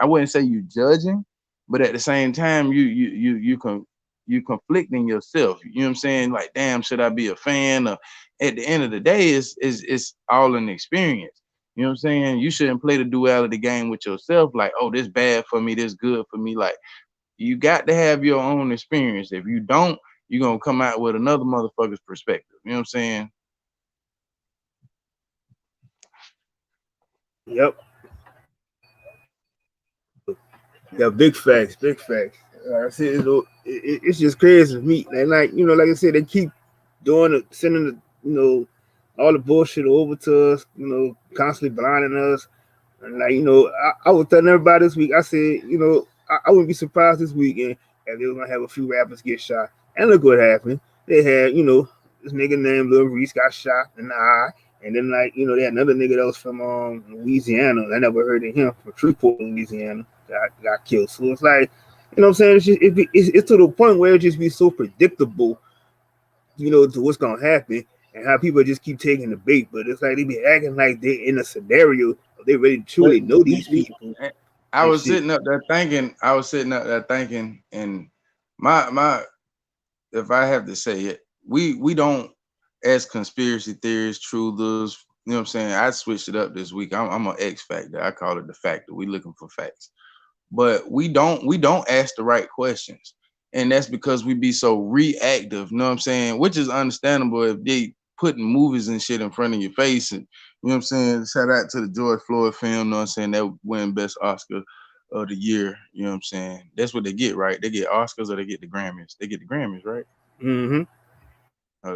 I wouldn't say you judging, but at the same time, you conflicting yourself. You know what I'm saying? Like, damn, should I be a fan? Or at the end of the day, it's all an experience. You know what I'm saying? You shouldn't play the duality game with yourself. Like, oh, this bad for me, this good for me. Like, you got to have your own experience. If you don't, you're gonna come out with another motherfucker's perspective. You know what I'm saying? Yep. Yeah, big facts, big facts. I see, it's just crazy to me. And like I said, they keep doing it, sending the all the bullshit over to us, constantly blinding us. And like, I was telling everybody this week, I said, I wouldn't be surprised this weekend if they were gonna have a few rappers get shot. And look what happened. They had, this nigga named Lil Reese got shot in the eye. And then like, they had another nigga that was from Louisiana. I never heard of him from Shreveport, Louisiana. Got killed. So it's like, what I'm saying? It's to the point where it just be so predictable, to what's gonna happen and how people just keep taking the bait. But it's like they be acting like they in a scenario. They really But truly know these people I and was shit. sitting up there thinking, and my if I have to say it, we don't, as conspiracy theorists, truthers, you know what I'm saying? I switched it up this week. I'm an X factor. I call it the factor. We looking for facts. But we don't ask the right questions. And that's because we be so reactive, you know what I'm saying? Which is understandable if they putting movies and shit in front of your face. And you know what I'm saying? Shout out to the George Floyd film, you know what I'm saying? That win best Oscar of the year, you know what I'm saying? That's what they get, right? They get Oscars or they get the Grammys. They get the Grammys, right? Mm-hmm.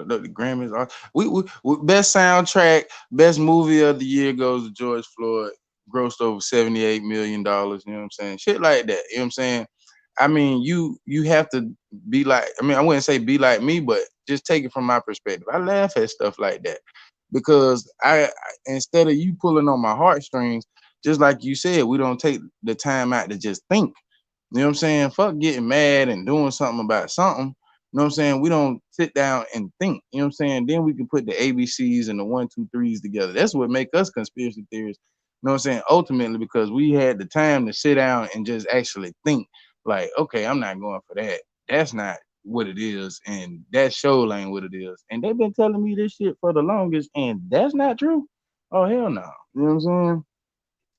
Look, the Grammys are we best soundtrack, best movie of the year goes to George Floyd, grossed over $78 million. You know what I'm saying? Shit like that. You know what I'm saying? I mean, you have to be like. I mean, I wouldn't say be like me, but just take it from my perspective. I laugh at stuff like that because instead of you pulling on my heartstrings, just like you said, we don't take the time out to just think. You know what I'm saying? Fuck getting mad and doing something about something. You know what I'm saying? We don't sit down and think. You know what I'm saying? Then we can put the ABCs and the one, two, threes together. That's what make us conspiracy theorists. You know what I'm saying? Ultimately, because we had the time to sit down and just actually think, like, okay, I'm not going for that. That's not what it is, and that show ain't what it is. And they've been telling me this shit for the longest, and that's not true. Oh hell no. You know what I'm saying?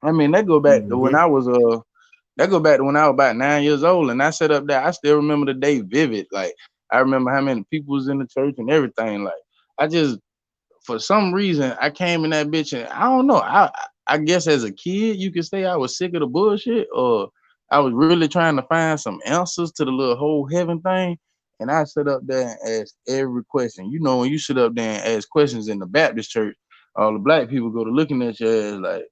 I mean, Mm-hmm. that go back to when I was about 9 years old, and I sat up there. I still remember the day vivid. Like I remember how many people was in the church and everything. Like I just, for some reason, I came in that bitch, and I don't know. I guess as a kid, you could say I was sick of the bullshit, or I was really trying to find some answers to the little whole heaven thing. And I sit up there and ask every question. You know, when you sit up there and ask questions in the Baptist church, all the black people go to looking at you as like,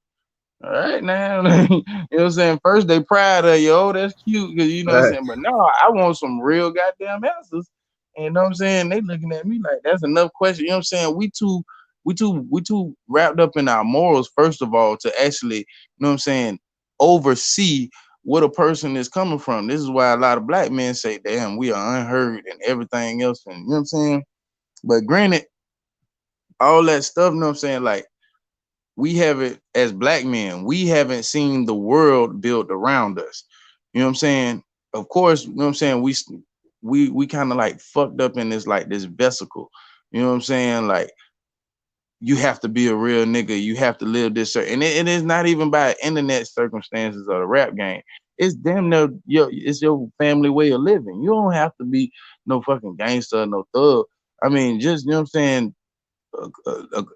all right now. You know what I'm saying? First they proud of you, oh, that's cute, because you know what I'm Right. saying. But no, I want some real goddamn answers. And you know what I'm saying? They looking at me like that's enough question. You know what I'm saying? We too wrapped up in our morals, first of all, to actually, you know what I'm saying, oversee what a person is coming from. This is why a lot of black men say, damn, we are unheard and everything else. And you know what I'm saying? But granted, all that stuff, you know what I'm saying, like we haven't, as black men, we haven't seen the world built around us. You know what I'm saying? Of course, you know what I'm saying, we kind of like fucked up in this, like this vesicle. You know what I'm saying? Like you have to be a real nigga, you have to live this certain, and it is not even by internet circumstances or the rap game. It's damn near it's your family way of living. You don't have to be no fucking gangster, no thug. I mean, just, you know what I'm saying,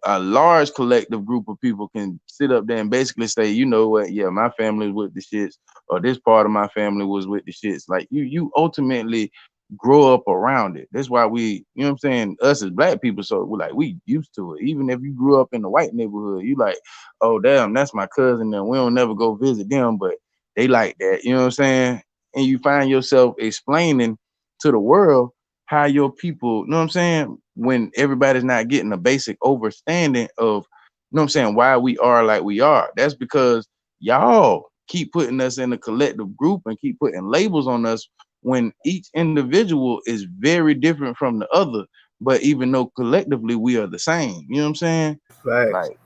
a large collective group of people can sit up there and basically say, you know what, yeah, my family was with the shits, or this part of my family was with the shits. Like you ultimately grow up around it. That's why we, you know what I'm saying, us as black people, so we're like, we used to it. Even if you grew up in the white neighborhood, you like, oh damn, that's my cousin, and we don't never go visit them, but they like that, you know what I'm saying? And you find yourself explaining to the world how your people, you know what I'm saying, when everybody's not getting a basic understanding of, you know what I'm saying, why we are like we are. That's because y'all keep putting us in a collective group and keep putting labels on us when each individual is very different from the other. But even though collectively we are the same, you know what I'm saying? Facts. Like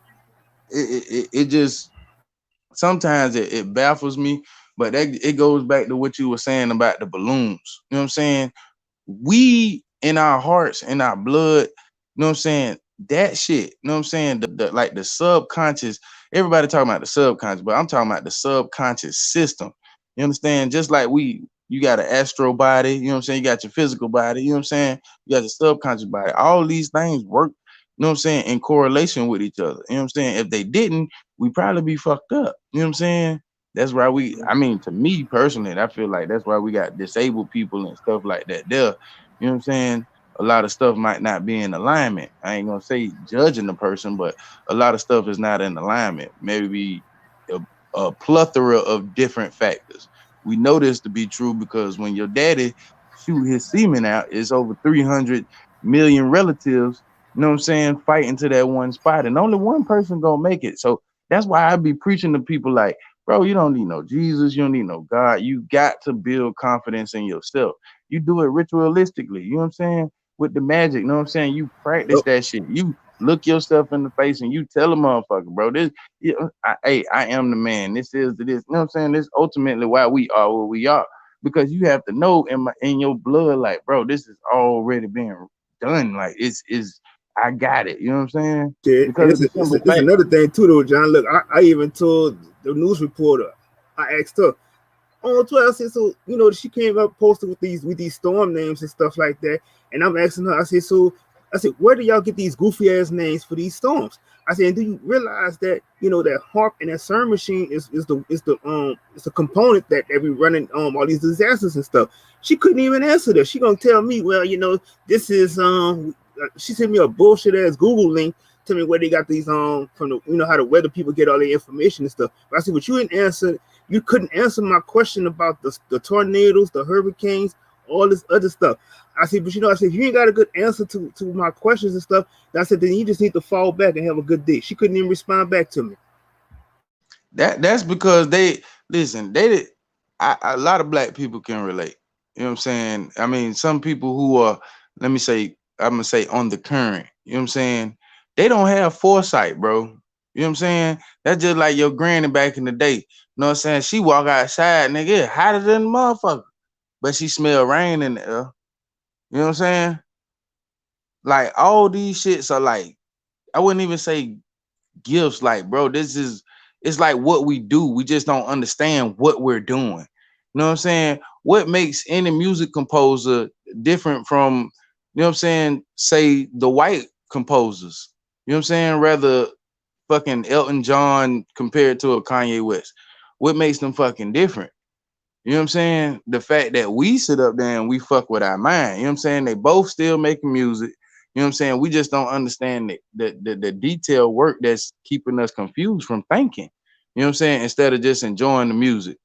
it just sometimes it baffles me, but that it goes back to what you were saying about the balloons. You know what I'm saying? We in our hearts, in our blood, you know what I'm saying? That shit, you know what I'm saying? The like the subconscious, everybody talking about the subconscious, but I'm talking about the subconscious system. You understand? Just like you got an astro body, you know what I'm saying? You got your physical body, you know what I'm saying? You got your subconscious body. All these things work, you know what I'm saying, in correlation with each other. You know what I'm saying? If they didn't, we probably be fucked up. You know what I'm saying? That's why I mean, to me personally, I feel like that's why we got disabled people and stuff like that there. You know what I'm saying? a lot of stuff might not be in alignment. I ain't gonna say judging the person, but a lot of stuff is not in alignment. Maybe a, a plethora of different factors. We know this to be true because when your daddy shoot his semen out, it's over 300 million relatives, you know what I'm saying, fighting to that one spot, and only one person gonna make it. So that's why I be preaching to people like, bro, you don't need no Jesus, you don't need no God. You got to build confidence in yourself. You do it ritualistically, you know what I'm saying? With the magic, you know what I'm saying? You practice Yep. that shit. You look yourself in the face and you tell a motherfucker, bro, this, hey, I am the man. This is this. You know what I'm saying? This ultimately why we are where we are. Because you have to know in your blood, like, bro, this is already being done. Like, it's I got it. You know what I'm saying? Yeah, and Because of the simple it's fact. another thing too, though, John. Look, I even told the news reporter. I asked her on Twitter. I said, so she came up posted with these storm names and stuff like that. And I'm asking her. I said, so I said, where do y'all get these goofy ass names for these storms? I said, and do you realize that that harp and that CERN machine is the component that we running all these disasters and stuff. She couldn't even answer that. She gonna tell me, well, this is she sent me a bullshit ass Google link. Tell me where they got these from the how the weather people get all their information and stuff. But I said, but you didn't answer. You couldn't answer my question about the tornadoes, the hurricanes, all this other stuff. I said, but I said, if you ain't got a good answer to my questions and stuff, then I said, then you just need to fall back and have a good day. She couldn't even respond back to me. That's because they listen. A lot of black people can relate. You know what I'm saying? I mean, some people who are, let me say, I'm gonna say on the current. You know what I'm saying? They don't have foresight, bro. You know what I'm saying? That's just like your granny back in the day. You know what I'm saying? She walk outside, nigga, it hotter than a motherfucker, but she smell rain in the air. You know what I'm saying? Like all these shits are like, I wouldn't even say gifts. Like, bro, this is it's like what we do. We just don't understand what we're doing. You know what I'm saying? What makes any music composer different from, you know what I'm saying, say the white composers? You know what I'm saying? Rather fucking Elton John compared to a Kanye West. What makes them fucking different? You know what I'm saying? The fact that we sit up there and we fuck with our mind. You know what I'm saying? They both still making music. You know what I'm saying? We just don't understand the detailed work that's keeping us confused from thinking. You know what I'm saying? Instead of just enjoying the music.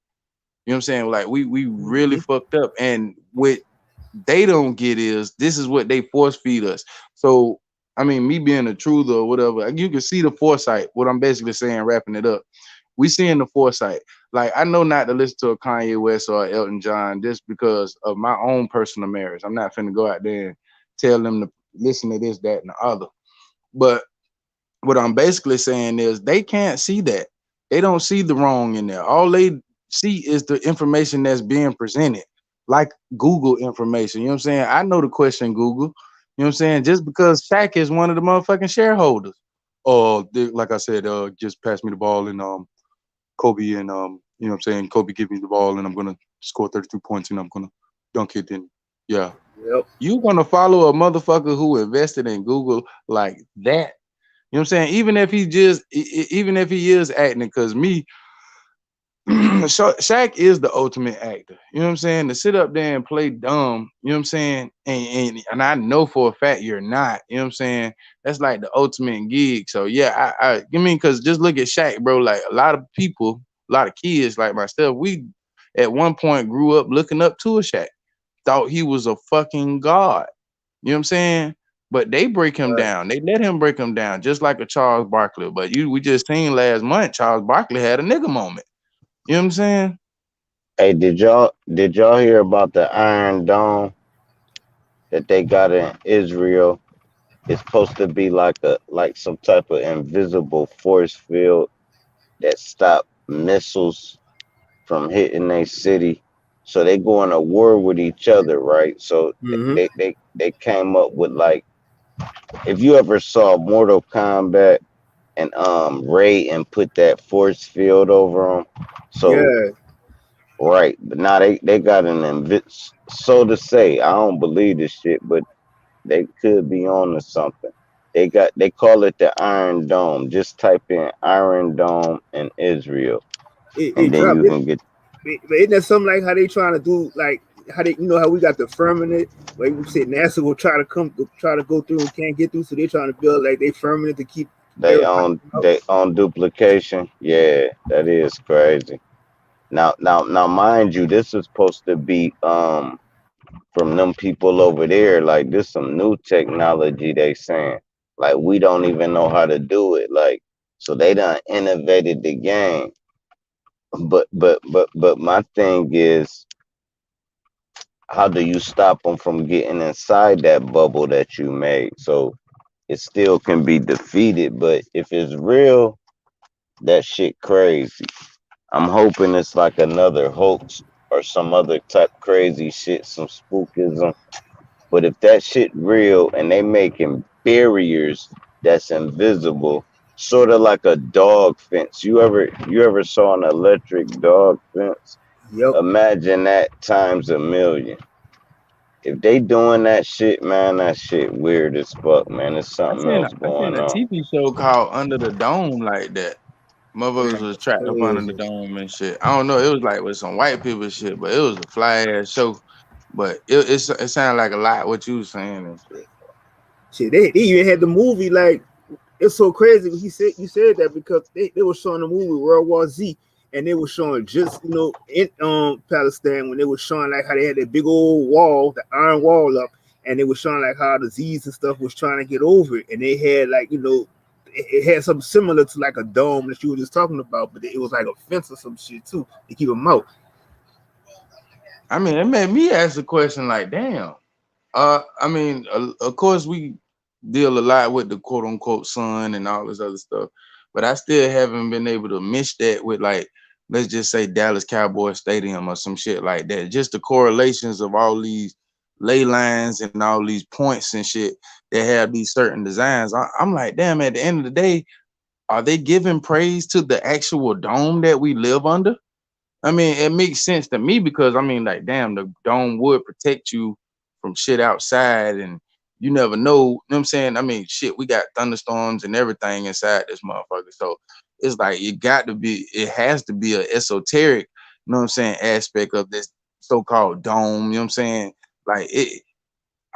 You know what I'm saying? Like we really Mm-hmm. fucked up. And what they don't get is this is what they force feed us. So I mean, me being a truther or whatever, you can see the foresight. What I'm basically saying, wrapping it up, we seeing the foresight. Like I know not to listen to a Kanye West or Elton John just because of my own personal marriage. I'm not finna go out there and tell them to listen to this, that, and the other. But what I'm basically saying is they can't see that. They don't see the wrong in there. All they see is the information that's being presented, like Google information. You know what I'm saying? I know the question Google. You know what I'm saying? Just because Shaq is one of the motherfucking shareholders. Like I said, just pass me the ball and Kobe and you know what I'm saying, Kobe give me the ball and I'm gonna score 32 points and I'm gonna dunk it and yeah. Yep. You gonna follow a motherfucker who invested in Google like that? You know what I'm saying? Even if he just even if he is acting, because me, Shaq is the ultimate actor. You know what I'm saying? To sit up there and play dumb, you know what I'm saying? And I know for a fact you're not, you know what I'm saying? That's like the ultimate gig. So yeah, I mean, because just look at Shaq, bro. Like a lot of people, a lot of kids like myself, we at one point grew up looking up to a Shaq, thought he was a fucking god. You know what I'm saying? But they break him Right. down. They let him break him down, just like a Charles Barkley. But we just seen last month Charles Barkley had a nigga moment. You know what I'm saying? Hey, did y'all hear about the Iron Dome that they got in Israel? It's supposed to be like some type of invisible force field that stop missiles from hitting their city. So they go in a war with each other, right? So Mm-hmm. they came up with like, if you ever saw Mortal Kombat and Ray and put that force field over them. So Yeah. right, but now they got an so to say. I don't believe this shit, but they could be on to something. They call it the Iron Dome. Just type in Iron Dome in Israel, It and then dropped you it. can get. But isn't that something like how they trying to do like how they, how we got the firmament. Like we said, NASA will try to go through and can't get through, so they're trying to build like they firmament to keep everybody out. They own duplication. Yeah, that is crazy. Now, mind you, this is supposed to be from them people over there. Like this, some new technology they saying. Like we don't even know how to do it. Like so, they done innovated the game. But my thing is, how do you stop them from getting inside that bubble that you made? So it still can be defeated. But if it's real, that shit crazy. I'm hoping it's like another hoax or some other type crazy shit, some spookism. But if that shit real and they making barriers that's invisible, sort of like a dog fence. You ever saw an electric dog fence? Yep. Imagine that times a million. If they doing that shit, man, that shit weird as fuck, man. There's something else I seen going a on. TV show called Under the Dome like that. Motherfuckers Man, was trapped up under the crazy. dome and shit. I don't know. It was like with some white people shit, but it was a fly ass show. But it sounded like a lot what you was saying and shit. Shit, they even had the movie like it's so crazy. He said you said that because they were showing the movie World War Z, and they were showing just in Palestine when they were showing like how they had that big old wall, the iron wall up, and they were showing like how the Z's and stuff was trying to get over it, and they had like it had something similar to like a dome that you were just talking about, but it was like a fence or some shit too to keep them out. I mean, it made me ask the question like, damn. I mean, of course we deal a lot with the quote unquote sun and all this other stuff, but I still haven't been able to mix that with like, let's just say Dallas Cowboy Stadium or some shit like that. Just the correlations of all these ley lines and all these points and shit that have these certain designs. I'm like, damn, at the end of the day, are they giving praise to the actual dome that we live under? I mean, it makes sense to me because I mean, like, damn, the dome would protect you from shit outside, and you never know. You know what I'm saying? I mean, shit, we got thunderstorms and everything inside this motherfucker. So it's like it has to be a esoteric, you know what I'm saying, aspect of this so-called dome. You know what I'm saying? Like it,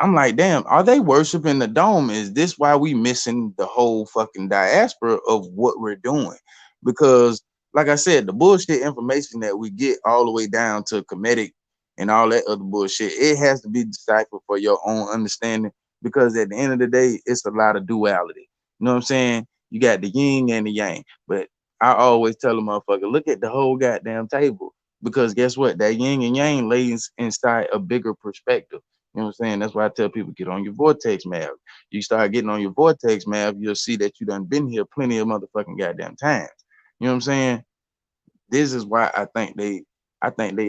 I'm like, damn, are they worshiping the dome? Is this why we missing the whole fucking diaspora of what we're doing? Because, like I said, the bullshit information that we get all the way down to comedic and all that other bullshit, it has to be deciphered for your own understanding. Because at the end of the day, it's a lot of duality. You know what I'm saying? You got the yin and the yang. But I always tell a motherfucker, look at the whole goddamn table. Because guess what? That yin and yang lays inside a bigger perspective. You know what I'm saying? That's why I tell people get on your vortex map. You start getting on your vortex map, you'll see that you done been here plenty of motherfucking goddamn times. You know what I'm saying? This is why I think they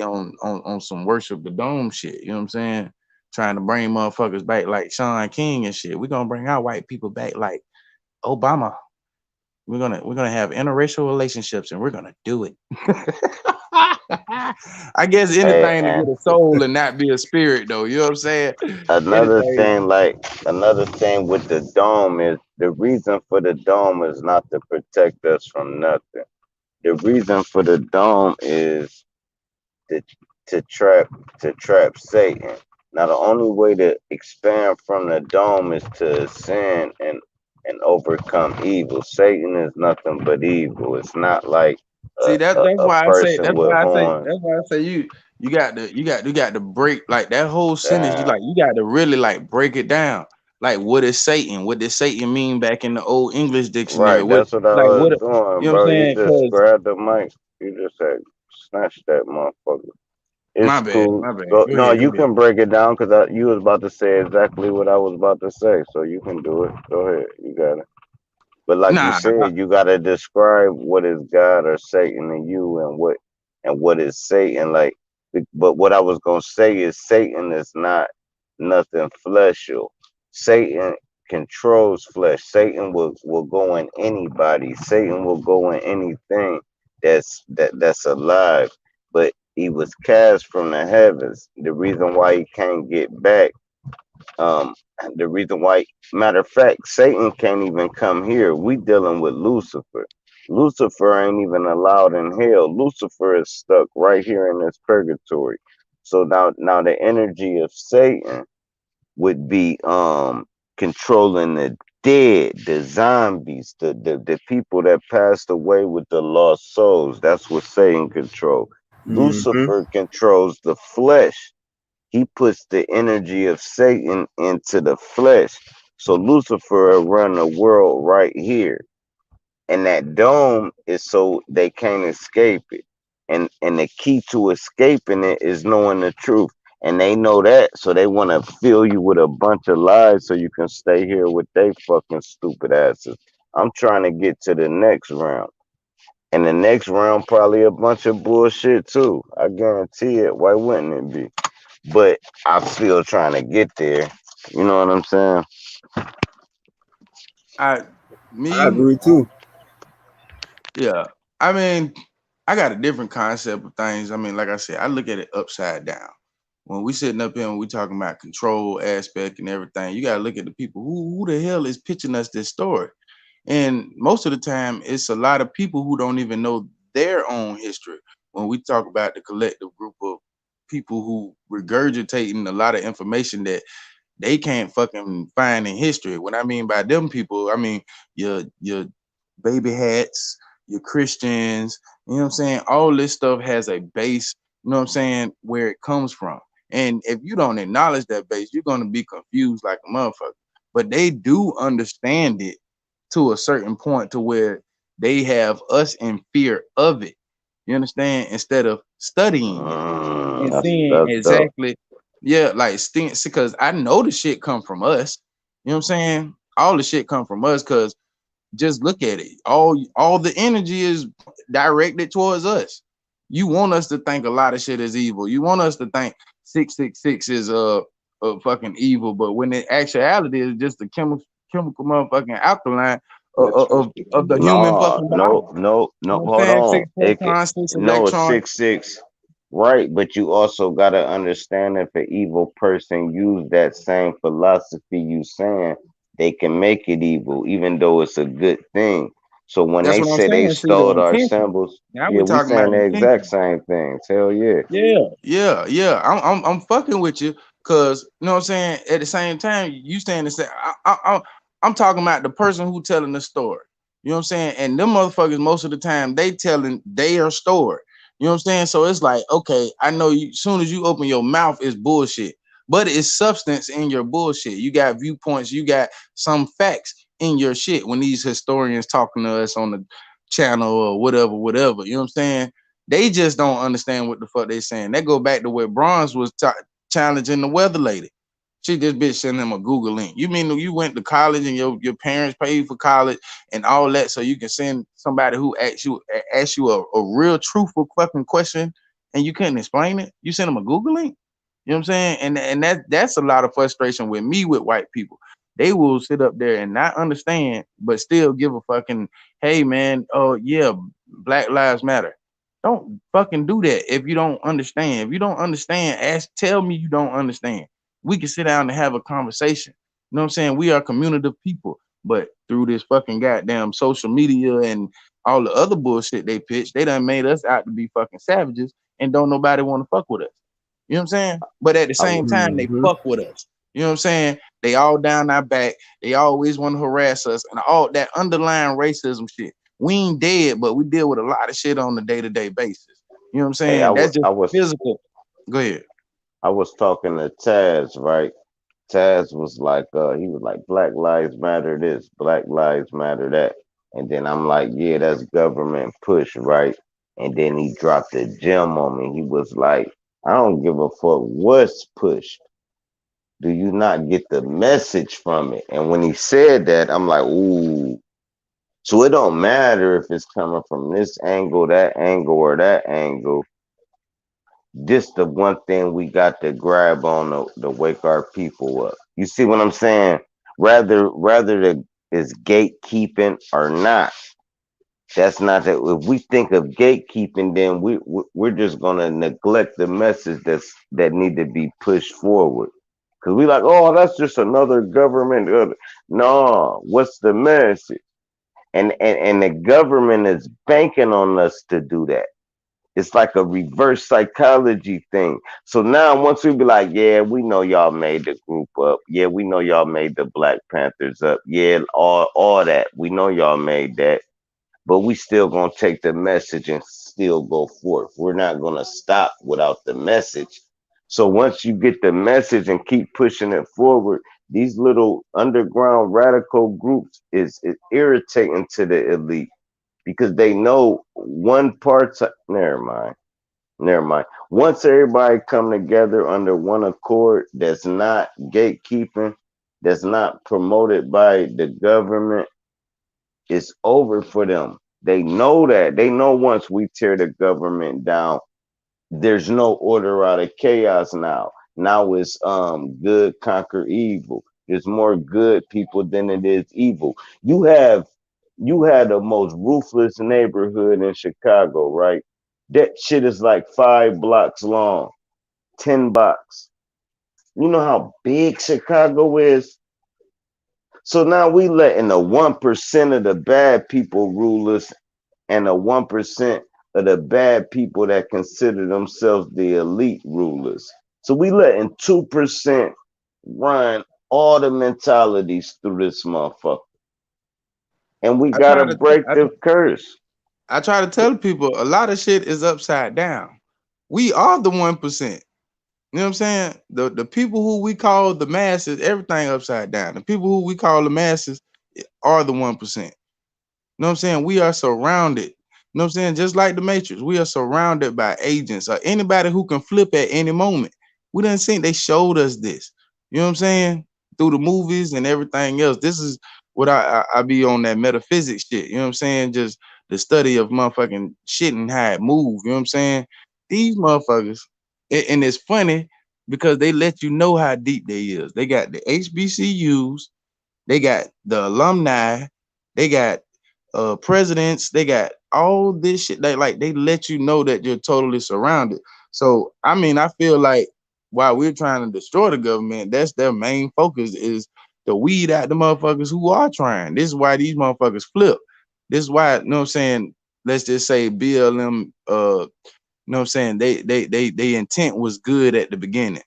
on some worship the dome shit. You know what I'm saying? Trying to bring motherfuckers back like Sean King and shit. We're gonna bring our white people back like Obama. We're gonna have interracial relationships and we're gonna do it. I guess Hey, anything to and get a soul and not be a spirit though. You know what I'm saying? another Anything. thing, like another thing with the dome is the reason for the dome is not to protect us from nothing. The reason for the dome is to to trap to trap Satan. Now the only way to expand from the dome is to ascend and overcome evil. Satan is nothing but evil. It's not like See that's a why I say person with horns. you got to break like that whole sentence. Damn. You got to really like break it down. Like what is Satan? What did Satan mean back in the old English dictionary? Right, What that's what I like was what you doing, know what I'm bro. You saying? just Cause grabbed the mic. You just said snatch that motherfucker. It's cool. my bad. Go, Go no, ahead, go you ahead. can break it down because you was about to say exactly what I was about to say, so you can do it. Go ahead, you got it. But like you Nah, said, you gotta describe what is God or Satan to you, and what is Satan like. But what I was gonna say is Satan is not nothing fleshly. Satan controls flesh. Satan will go in anybody. Satan will go in anything that's alive. But he was cast from the heavens. The reason why he can't get back, um, the reason why, matter of fact, Satan can't even come here. We dealing with Lucifer. Lucifer ain't even allowed in hell. Lucifer is stuck right here in this purgatory. So now the energy of Satan would be controlling the dead, the zombies, the people that passed away with the lost souls. That's what Satan control. Mm-hmm. Lucifer controls the flesh. He puts the energy of Satan into the flesh. So Lucifer will run the world right here. And that dome is so they can't escape it. And the key to escaping it is knowing the truth. And they know that, so they want to fill you with a bunch of lies so you can stay here with they fucking stupid asses. I'm trying to get to the next round. And the next round probably a bunch of bullshit too. I guarantee it. Why wouldn't it be? But I'm still trying to get there. You know what I'm saying? I I me, agree too. yeah. I mean, I got a different concept of things. I mean, like I said, I look at it upside down. When we sitting up here and we talking about control aspect and everything, you gotta look at the people who the hell is pitching us this story. And most of the time, it's a lot of people who don't even know their own history. When we talk about the collective group of people who regurgitating a lot of information that they can't fucking find in history. What I mean by them people, I mean your baby hats, your Christians, you know what I'm saying? All this stuff has a base, you know what I'm saying, where it comes from. And if you don't acknowledge that base, you're gonna be confused like a motherfucker. But they do understand it to a certain point to where they have us in fear of it. You understand? Instead of studying it and seeing That's dope. exactly, yeah, like because I know the shit come from us. You know what I'm saying? All the shit come from us because just look at it. All the energy is directed towards us. You want us to think a lot of shit is evil. You want us to think 666 is fucking evil, but when in actuality is just a chemical motherfucking alkaline of the human No, fucking body. no, no, You no. know what I'm Hold saying? on. Six It could, protons, six no, it's electrons. 6-6. Right, but you also gotta understand if an evil person use that same philosophy you saying, they can make it evil, even though it's a good thing. So when That's they what I'm say they saying. See the stole our intention. symbols, Now yeah, we're we talking about saying the exact intention. same things. Hell yeah. Yeah. I'm fucking with you because you know what I'm saying. At the same time, you saying the same. I'm talking about the person who telling the story. You know what I'm saying. And them motherfuckers, most of the time, they telling their story. You know what I'm saying. So it's like, okay, I know you. Soon as you open your mouth, it's bullshit. But it's substance in your bullshit. You got viewpoints. You got some facts in your shit. When these historians talking to us on the channel or whatever. You know what I'm saying they just don't understand what the fuck they saying. They go back to where Bronze was challenging the weather lady. She this bitch sent him a Google link. You mean you went to college and your parents paid for college and all that so you can send somebody who asks you a real truthful fucking question and you couldn't explain it? You send them a Google link? You know what I'm saying? And that's a lot of frustration with me with white people. They will sit up there and not understand, but still give a fucking, hey man, oh yeah, Black Lives Matter. Don't fucking do that if you don't understand. If you don't understand, tell me you don't understand. We can sit down and have a conversation. You know what I'm saying? We are communicative people, but through this fucking goddamn social media and all the other bullshit they pitch, they done made us out to be fucking savages and don't nobody want to fuck with us. You know what I'm saying? But at the I same time, they Mm-hmm. fuck with us. You know what I'm saying? They all down our back. They always want to harass us and all that underlying racism shit. We ain't dead, but we deal with a lot of shit on a day-to-day basis. You know what I'm hey, saying? That's just physical. Go ahead. I was talking to Taz, right? Taz was like, he was like, Black Lives Matter this, Black Lives Matter that. And then I'm like, yeah, that's government push, right? And then he dropped a gem on me. He was like, I don't give a fuck what's pushed. Do you not get the message from it? And when he said that, I'm like, ooh. So it don't matter if it's coming from this angle, or that angle. This the one thing we got to grab on to wake our people up. You see what I'm saying? Rather the is gatekeeping or not. That's not that. If we think of gatekeeping, then we're just gonna neglect the message that need to be pushed forward. Cause we like, oh, that's just another government. No, what's the message? And the government is banking on us to do that. It's like a reverse psychology thing. So now once we be like, yeah, we know y'all made the group up. Yeah, we know y'all made the Black Panthers up. Yeah, all that. We know y'all made that. But we still gonna take the message and still go forth. We're not gonna stop without the message. So once you get the message and keep pushing it forward, these little underground radical groups is irritating to the elite because they know one part. Never mind. Never mind. Once everybody come together under one accord, that's not gatekeeping, that's not promoted by the government, it's over for them. They know that. They know once we tear the government down, there's no order out of chaos now. Now it's good conquer evil. There's more good people than it is evil. You had the most ruthless neighborhood in Chicago, right? That shit is like 5 blocks long, 10 blocks. You know how big Chicago is? So now we letting the 1% of the bad people rule us and the 1% of the bad people that consider themselves the elite rulers. So we letting 2% run all the mentalities through this motherfucker. And we I gotta try to break I, the curse. I try to tell people a lot of shit is upside down. We are the 1%. You know what I'm saying? The people who we call the masses, everything upside down. The people who we call the masses are the 1%. You know what I'm saying? We are surrounded. You know what I'm saying? Just like the Matrix, we are surrounded by agents or anybody who can flip at any moment. We didn't see they showed us this. You know what I'm saying? Through the movies and everything else. This is what I be on that metaphysics shit. You know what I'm saying? Just the study of motherfucking shit and how it move. You know what I'm saying? These motherfuckers, and it's funny because they let you know how deep they is. They got the HBCUs, they got the alumni, they got presidents, they got all this shit. They let you know that you're totally surrounded. So I mean, I feel like while we're trying to destroy the government, that's their main focus is to weed out the motherfuckers who are trying. This is why these motherfuckers flip. This is why, you know what I'm saying? Let's just say BLM you know what I'm saying? They intent was good at the beginning,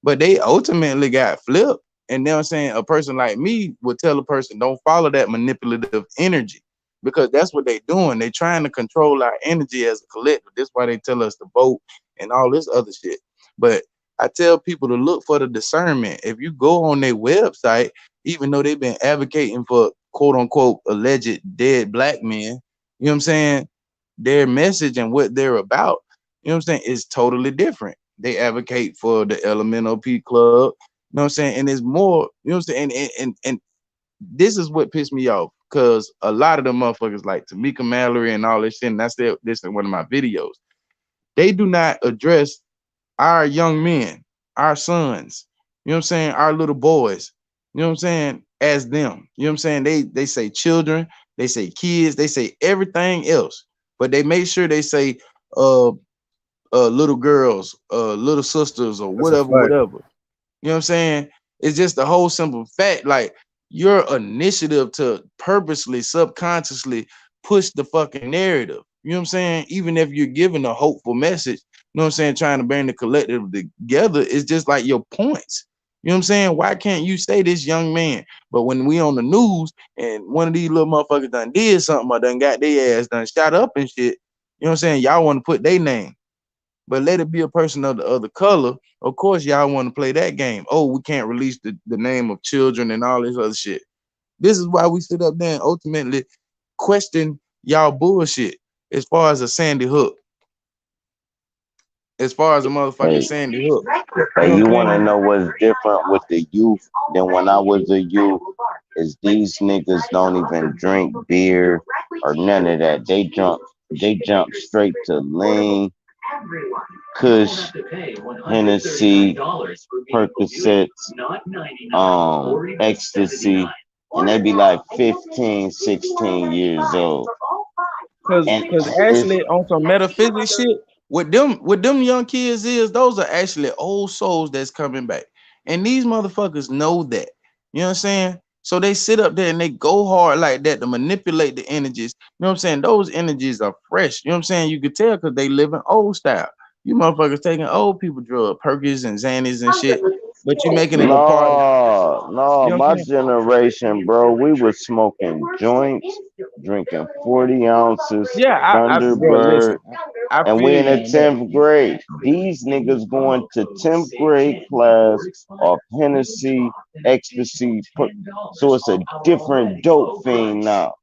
but they ultimately got flipped. And you know what I'm saying? A person like me would tell a person, don't follow that manipulative energy because that's what they doing. They trying to control our energy as a collective. That's why they tell us to vote and all this other shit. But I tell people to look for the discernment. If you go on their website, even though they've been advocating for quote unquote alleged dead black men, you know what I'm saying? Their message and what they're about, you know what I'm saying, is totally different. They advocate for the LMNOP club, you know what I'm saying, and it's more, you know what I'm saying, and this is what pissed me off because a lot of them motherfuckers like Tamika Mallory and all this shit, and I said this in one of my videos. They do not address our young men, our sons, you know what I'm saying, our little boys, you know what I'm saying, as them. You know what I'm saying? They say children, they say kids, they say everything else, but they make sure they say uh little girls, little sisters, or That's a whatever, fact. whatever. You know what I'm saying? It's just the whole simple fact, like your initiative to purposely, subconsciously push the fucking narrative. You know what I'm saying? Even if you're giving a hopeful message, you know what I'm saying, trying to bring the collective together, it's just like your points. You know what I'm saying? Why can't you say this young man? But when we on the news and one of these little motherfuckers done did something or done got their ass done shot up and shit, you know what I'm saying? Y'all want to put their name. But let it be a person of the other color. Of course, y'all want to play that game. Oh, we can't release the name of children and all this other shit. This is why we sit up there and ultimately question y'all bullshit as far as a Sandy Hook, as far as a motherfucking Hey, Sandy Hook. You hey, know you what I'm want to saying? know what's different with the youth than when I was a youth? Is these niggas don't even drink beer or none of that. They jump straight to lean, Kush, Hennessy, Percocets, ecstasy, and they be like 15, 16 years old. And Cause it's actually on some metaphysics shit, what them young kids is, those are actually old souls that's coming back. And these motherfuckers know that. You know what I'm saying? So they sit up there and they go hard like that to manipulate the energies. You know what I'm saying? Those energies are fresh. You know what I'm saying? You could tell because they live in old style. You motherfuckers taking old people drug, Perkins and Xannies and shit, but you making it a part of, No, no, you know what my I'm saying? generation, bro, we was smoking joints, drinking 40 ounces, Yeah, bro, listen, Thunderbird, I and we feel in you the on that. 10th grade. These niggas going to 10th grade class of Hennessy, ecstasy. So it's a different dope fiend now.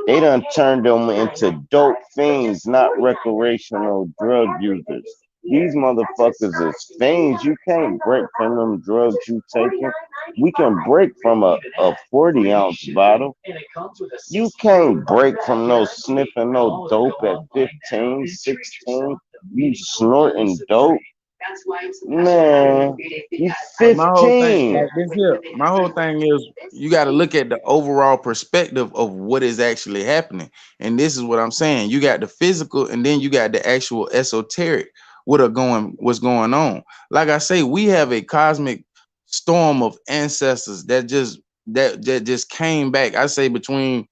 They done turned them into dope fiends, not recreational drug users. These motherfuckers is fiends. You can't break from them drugs you taking. We can break from a 40-ounce bottle. You can't break from no sniffing no dope at 15, 16. You snorting dope. Man, you But my whole thing, 15. like this here, my whole thing is you got to look at the overall perspective of what is actually happening. And this is what I'm saying. You got the physical and then you got the actual esoteric. What's going on? Like I say, we have a cosmic storm of ancestors that just came back. I say between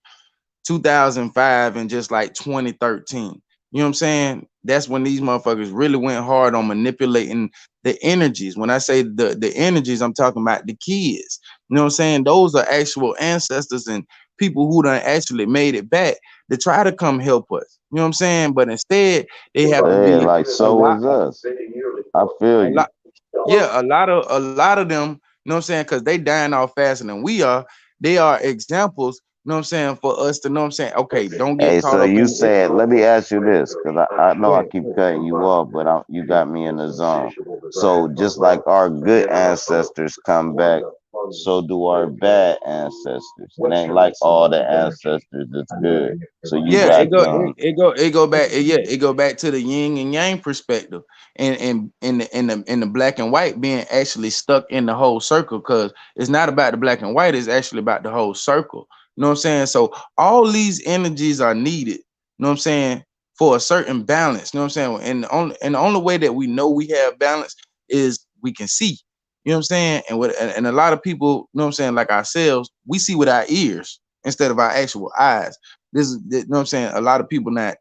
2005 and just like 2013. You know what I'm saying? That's when these motherfuckers really went hard on manipulating the energies. When I say the energies, I'm talking about the kids. You know what I'm saying? Those are actual ancestors and people who done actually made it back to try to come help us. You know what I'm saying? But instead, they have to Yeah, be like a so lot, was us. I feel a you. lot, yeah, a lot of them, you know what I'm saying? Because they dying off faster than we are. They are examples, you know what I'm saying, for us to know what I'm saying. Okay, don't get Hey, caught so up you in it. said, let me ask you this, because I know Go I ahead, keep go ahead. cutting you off, but you got me in the zone. So just like our good ancestors come back, so do our bad ancestors. It ain't like all the ancestors is good. So you Yeah, got them. it go back. Yeah, it go back to the yin and yang perspective, and the black and white being actually stuck in the whole circle because it's not about the black and white. It's actually about the whole circle. You know what I'm saying? So all these energies are needed. You know what I'm saying, for a certain balance. You know what I'm saying? And the only way that we know we have balance is we can see. You know what I'm saying? And a lot of people, you know what I'm saying, like ourselves, we see with our ears instead of our actual eyes. You know what I'm saying? A lot of people not,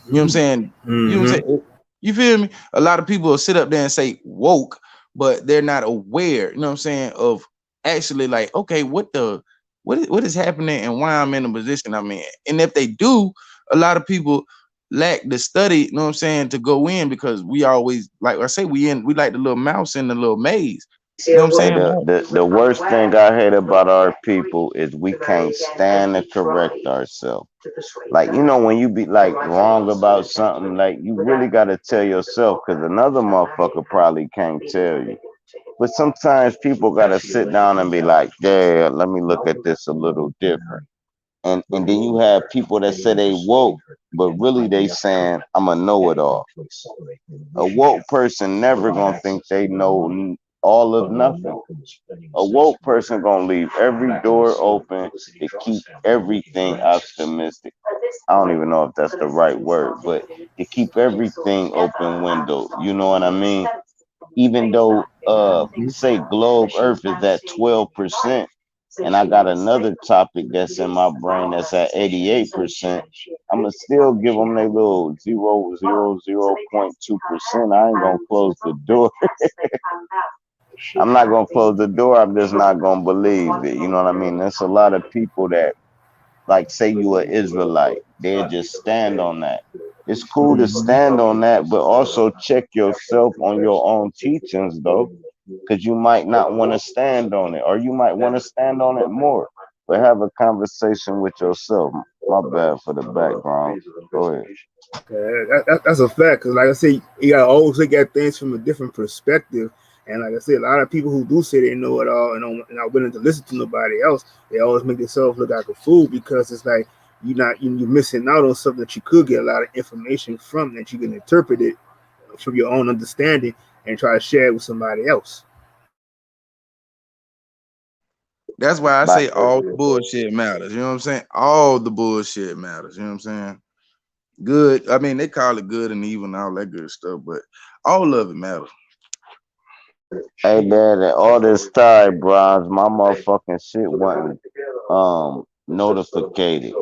you know what I'm saying? You know what I'm Mm-hmm. saying? You feel me? A lot of people will sit up there and say woke, but they're not aware, you know what I'm saying, of actually like, okay, what is happening and why I'm in the position I'm in. And if they do, a lot of people lack the study, you know what I'm saying, to go in because we always, like I say, we like the little mouse in the little maze. You know what I'm Hey, saying? the worst thing I hate about our people is we can't stand to correct ourselves. Like, when you be like wrong about something, like you really got to tell yourself because another motherfucker probably can't tell you. But sometimes people got to sit down and be like, yeah, let me look at this a little different. And then you have people that say they woke, but really they saying, I'm a know-it-all. A woke person never gonna think they know all of nothing. A woke person gonna leave every door open to keep everything optimistic. I don't even know if that's the right word, but to keep everything open window. You know what I mean? Even though say globe earth is at 12%, and I got another topic that's in my brain that's at 88%, I'ma still give them their little 0.2%. I ain't gonna close the door. I'm not gonna close the door. I'm just not gonna believe it. You know what I mean? There's a lot of people that, like, say you an Israelite, they just stand on that. It's cool to Mm-hmm. stand on that, but also check yourself on your own teachings, though, because you might not want to stand on it, or you might want to stand on it more. But have a conversation with yourself. My bad for the background. Go ahead. Yeah, that's a fact. Cause like I said, you gotta always look at things from a different perspective. And like I said, a lot of people who do say they know it all and are willing to listen to nobody else, they always make themselves look like a fool because it's like you're missing out on something that you could get a lot of information from that you can interpret it from your own understanding and try to share it with somebody else. That's why I Like, say all the bullshit matters. You know what I'm saying? All the bullshit matters. You know what I'm saying? Good. I mean, they call it good and evil and all that good stuff, but all of it matters. Hey man, and all this time, bronze, my motherfucking shit wasn't notificated.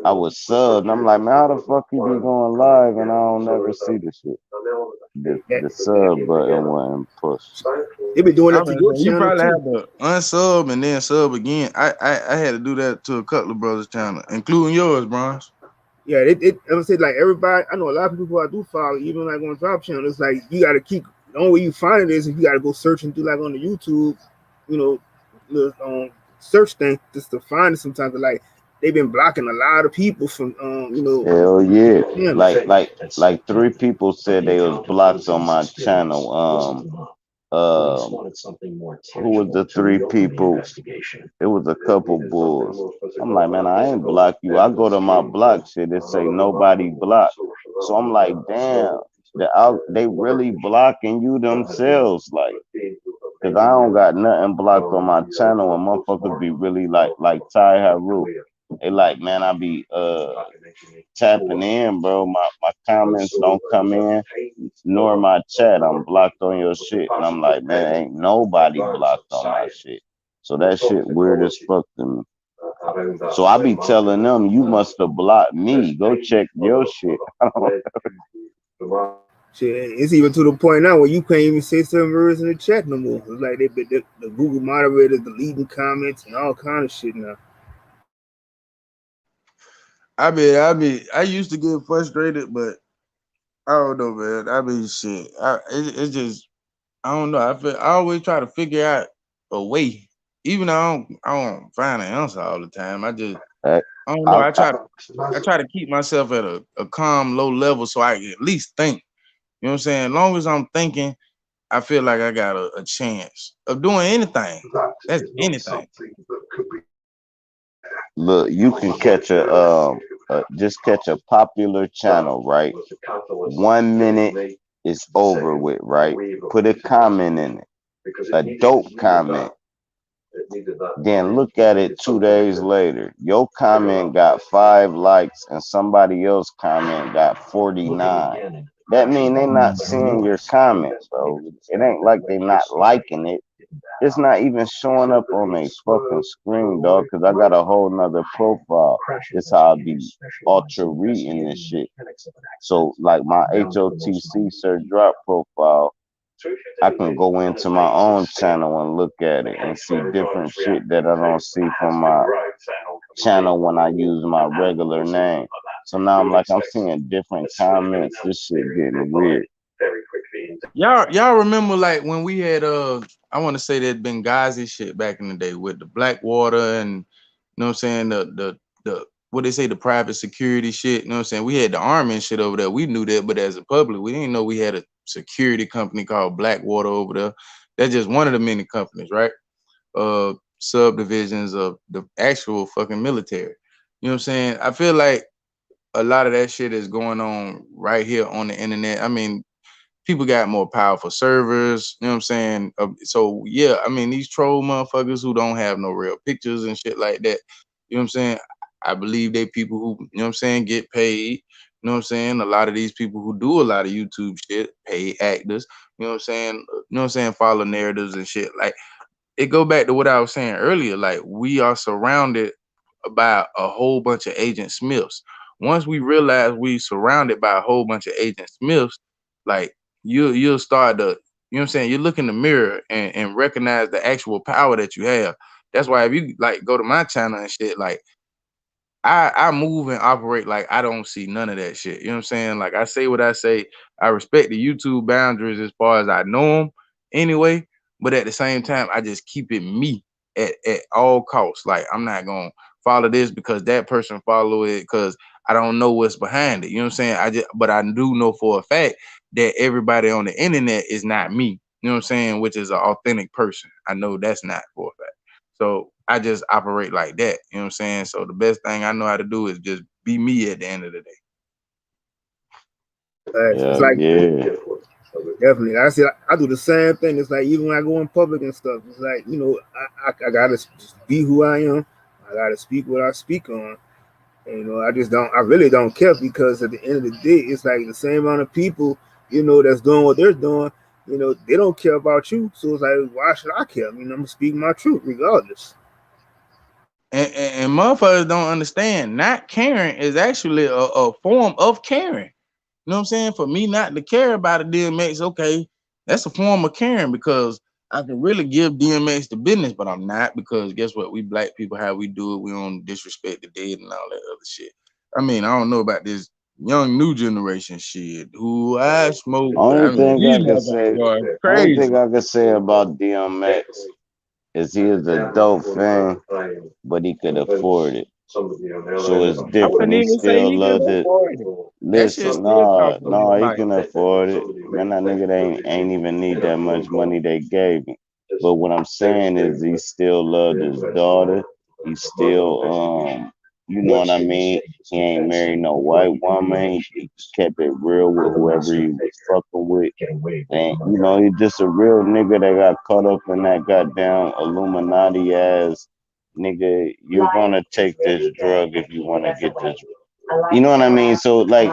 I was subbed, and I'm like, man, how the fuck you be going live and I don't never see the shit? That The sub button wasn't pushed. they been doing I that to mean, your you channel probably too. have to unsub and then sub again. I had to do that to a couple of brothers' channel, including yours, Bronze. Yeah, I would say like everybody. I know a lot of people who I do follow, even like on drop channel. It's like you got to keep. The only way you find it is if you got to go searching through like on the YouTube, you know, the search thing just to find it. Sometimes like they've been blocking a lot of people from Hell yeah. channels. Like three people said they was blocked on my channel. Who was the three people? It was a couple bulls. I'm like, man, I ain't block you. I go to my block shit. It say nobody blocked. So I'm like, damn, they really blocking you themselves, like, cause I don't got nothing blocked on my channel, and motherfuckers be really like Ty Haru. They like, man, I be tapping in, bro. My comments don't come in, nor my chat. I'm blocked on your shit, and I'm like, man, ain't nobody blocked on my shit. So that shit weird as fuck to me. So I be telling them, you must have blocked me. Go check your shit. Shit, it's even to the point now where you can't even say certain words in the chat no more. It's like the Google moderators deleting comments and all kind of shit now. I used to get frustrated, but I don't know, man. I mean, shit. It's just, I don't know. I always try to figure out a way, even though I don't find an answer all the time. I I, don't know. I, I try to keep myself at a calm, low level so I can at least think. You know what I'm saying? As long as I'm thinking, I feel like I got a chance of doing anything. That's anything. look, you can catch just catch a popular channel, right? 1 minute is over with, right? Put a comment in it, a dope comment. Then look at it 2 days later. Your comment got 5 likes and somebody else comment got 49. That mean they not seeing your comments, bro. It ain't like they not liking it. It's not even showing up on a fucking screen, dog, because I got a whole nother profile. This how I be ultra reading this shit. So like my HOTC Sir Drop profile, I can go into my own channel and look at it and see different shit that I don't see from my channel when I use my regular name. So now I'm like, I'm seeing different comments. This shit getting weird. Y'all remember like when we had I want to say that Benghazi shit back in the day with the Blackwater and you know what I'm saying the what they say the private security shit, you know what I'm saying? We had the army and shit over there. We knew that, but as a public, we didn't know we had a security company called Blackwater over there. That's just one of the many companies, right? Subdivisions of the actual fucking military. You know what I'm saying? I feel like a lot of that shit is going on right here on the internet. I mean, people got more powerful servers, you know what I'm saying? So yeah, I mean these troll motherfuckers who don't have no real pictures and shit like that, you know what I'm saying? I believe they people who, you know what I'm saying, get paid. You know what I'm saying? A lot of these people who do a lot of YouTube shit, paid actors, you know what I'm saying? You know what I'm saying? Follow narratives and shit. Like it go back to what I was saying earlier. Like we are surrounded by a whole bunch of Agent Smiths. Once we realize we surrounded by a whole bunch of Agent Smiths, like you'll start to, you know what I'm saying, you look in the mirror and recognize the actual power that you have. That's why if you like go to my channel and shit, like I move and operate like I don't see none of that shit. You know what I'm saying? Like I say what I say. I respect the YouTube boundaries as far as I know them anyway. But at the same time, I just keep it me at all costs. Like I'm not gonna follow this because that person follow it because I don't know what's behind it. You know what I'm saying? But I do know for a fact that everybody on the internet is not me. You know what I'm saying? Which is an authentic person. I know that's not for a fact. So I just operate like that. You know what I'm saying? So the best thing I know how to do is just be me at the end of the day. It's Yeah, like yeah. definitely. I see. I do the same thing. It's like even when I go in public and stuff. It's like I gotta just be who I am. I gotta speak what I speak on. And, I just don't. I really don't care because at the end of the day, it's like the same amount of people, that's doing what they're doing. They don't care about you. So it's like, why should I care? I'm gonna speak my truth regardless. And motherfuckers don't understand. Not caring is actually a form of caring. You know what I'm saying? For me not to care about a DMX, okay, that's a form of caring because I can really give DMX the business, but I'm not because guess what? We black people, how we do it, we don't disrespect the dead and all that other shit. I mean, I don't know about this young new generation shit. Who I smoke, I Only mean, thing I these can motherfuckers say, are only crazy. thing I can say about DMX is he is a dope fan, but he could afford it. So it's I different. wouldn't He even say still he could loved it. afford it. That shit Listen, still nah, cost a nah, lot. he Like, can afford it. Man, that nigga ain't even need that much money they gave him. But what I'm saying is he still loved his daughter. He still you know what I mean? He ain't married no white woman. He kept it real with whoever he was fucking with. And he's just a real nigga that got caught up in that goddamn Illuminati ass nigga. You're gonna take this drug if you wanna get this. You know what I mean? So like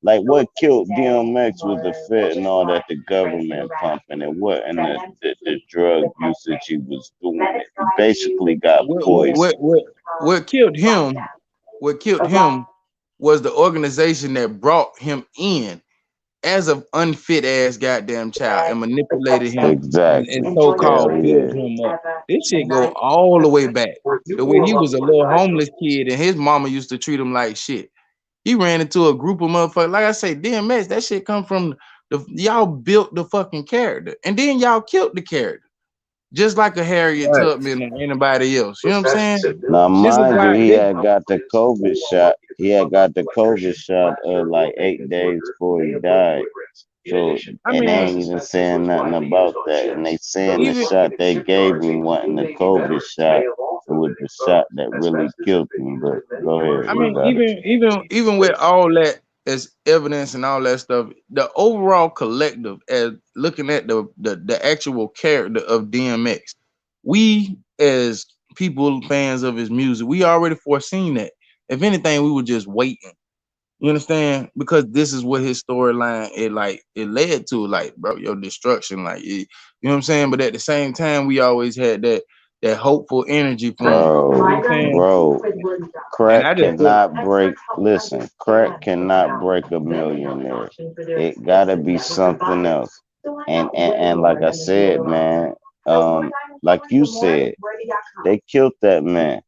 what killed DMX was the fentanyl that the government pumping and the drug usage he was doing. He basically got what what poisoned. what what what killed him? What killed him was the organization that brought him in as an unfit ass goddamn child and manipulated him and Exactly. so-called Hell built yeah. him up. This shit go all the way back. The way he was a little homeless kid and his mama used to treat him like shit. He ran into a group of motherfuckers. Like I say, DMX, that shit come from y'all built the fucking character. And then y'all killed the character. Just like a Harriet Right. Tubman or anybody else. You know what I'm saying? Now, This is mind you, why he this, had got the COVID shot. He had got the COVID shot like 8 days before he died. So, I and they mean, ain't even saying nothing about that. And they saying the even shot they gave him wasn't the COVID shot. It was the shot that really killed him. But go ahead, I you mean, got it. even with all that as evidence and all that stuff, the overall collective as looking at the actual character of DMX, we as people fans of his music, we already foreseen that. If anything, we were just waiting. You understand? Because this is what his storyline it led to, like, bro, your destruction, like you know what I'm saying? But at the same time, we always had that hopeful energy for him. You know what I'm saying? Bro, And crack I just feel cannot break. Listen, crack cannot break a millionaire. It gotta be something else. And like I said, man, like you said, they killed that man.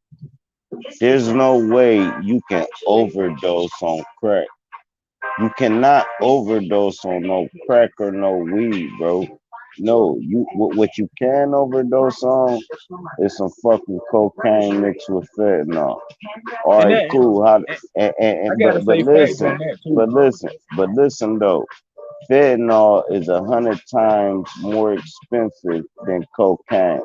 There's no way you can overdose on crack. You cannot overdose on no crack or no weed, bro. No, what you can overdose on is some fucking cocaine mixed with fentanyl. All and right, that cool. How and I and gotta but say facts on listen, that but too. listen, but listen though. Fentanyl is 100 times more expensive than cocaine.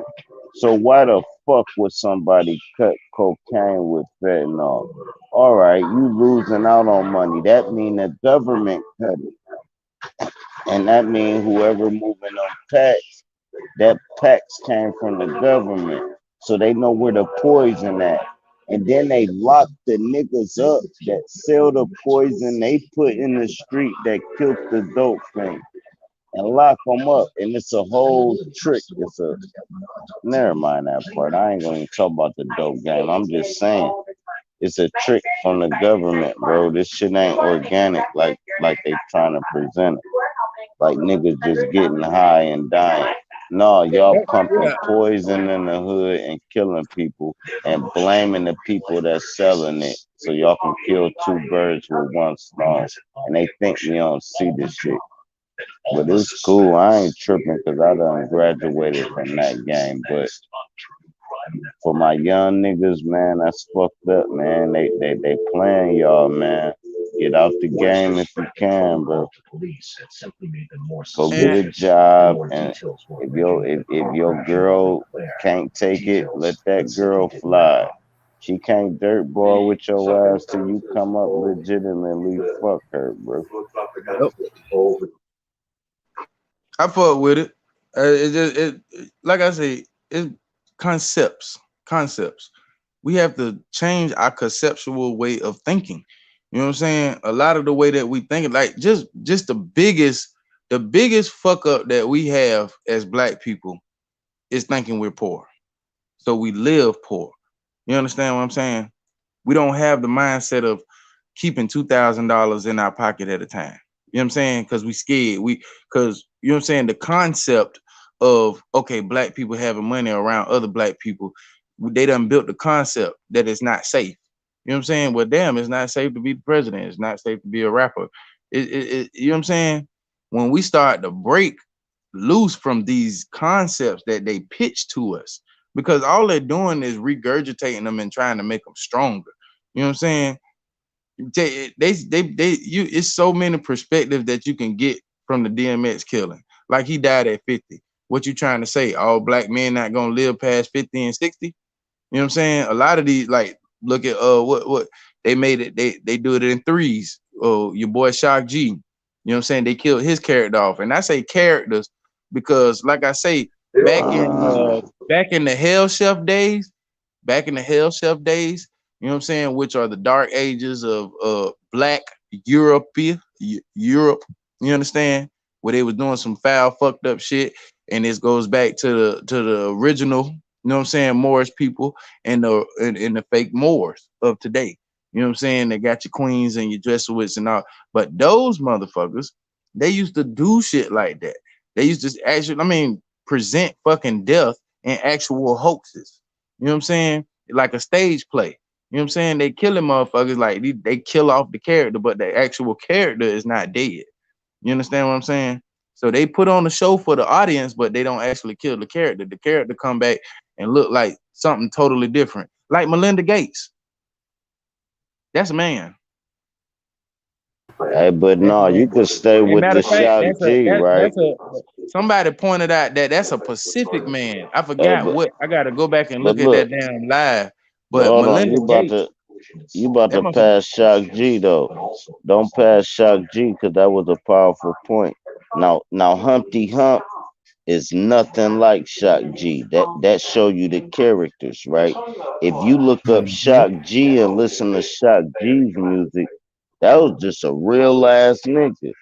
So why the fuck would somebody cut cocaine with fentanyl? All right, you losing out on money. That mean the government cut it, and that mean whoever moving on tax, that tax came from the government, so they know where the poison at. And then they lock the niggas up that sell the poison they put in the street that killed the dope thing and lock them up. And it's a whole trick. Never mind that part. I ain't gonna even talk about the dope game. I'm just saying it's a trick from the government, bro. This shit ain't organic like they trying to present it. Like niggas just getting high and dying. No, y'all pumping Yeah, poison in the hood and killing people and blaming the people that's selling it. So y'all can kill two birds with one stone. And they think we don't see this shit. But it's cool. I ain't tripping because I done graduated from that game. But for my young niggas, man, that's fucked up, man. They playing y'all, man. Get out the game if you can, bro. Go get and a job, and if your girl can't take it, let that girl fly. She can't dirt ball with your ass till you come up legitimately. Fuck her, bro. Yep. I fuck with it. It just like I say, it concepts. We have to change our conceptual way of thinking. You know what I'm saying? A lot of the way that we think, like just the biggest The biggest fuck up that we have as black people is thinking we're poor. So we live poor. You understand what I'm saying? We don't have the mindset of keeping $2,000 in our pocket at a time. You know what I'm saying? Because we scared. Because you know what I'm saying. The concept of okay, black people having money around other black people, they done built the concept that it's not safe. You know what I'm saying? Well, damn, it's not safe to be the president. It's not safe to be a rapper. You know what I'm saying? When we start to break loose from these concepts that they pitch to us, because all they're doing is regurgitating them and trying to make them stronger. You know what I'm saying? You it's so many perspectives that you can get from the DMX killing. Like he died at 50. What you trying to say? All black men not gonna live past 50 and 60? You know what I'm saying? A lot of these, like, look at what they made it, they do it in threes. Oh, your boy Shock G. You know what I'm saying? They killed his character off. And I say characters because like I say, back in the Hell Chef days, back in the Hell Chef days, you know what I'm saying, which are the dark ages of black Europe, Europe, you understand, where they was doing some foul, fucked up shit, and this goes back to the original, you know what I'm saying, Moorish people and the fake Moors of today. You know what I'm saying? They got your queens and your Jesuits and all, but those motherfuckers, they used to do shit like that. They used to actually, I mean, present fucking death and actual hoaxes. You know what I'm saying? Like a stage play. You know what I'm saying? They killing motherfuckers like they kill off the character, but the actual character is not dead. You understand what I'm saying? So they put on the show for the audience, but they don't actually kill the character. The character come back and look like something totally different. Like Melinda Gates. That's a man. Hey, but That's a no, you man. could stay And with matter the of fact, Shock G, right? that's a somebody pointed out that that's a Pacific man. I Hey, forgot what, I gotta go back and but look at look, that damn live. but But hold on, Melinda Gates, you about that to motherfucker. pass Shock G though. Don't pass Shock G because that was a powerful point. Now Humpty Hump is nothing like Shock G. That show you the characters, right? If you look up Mhm. Shock G and listen to Shock G's music, that was just a real ass nigga.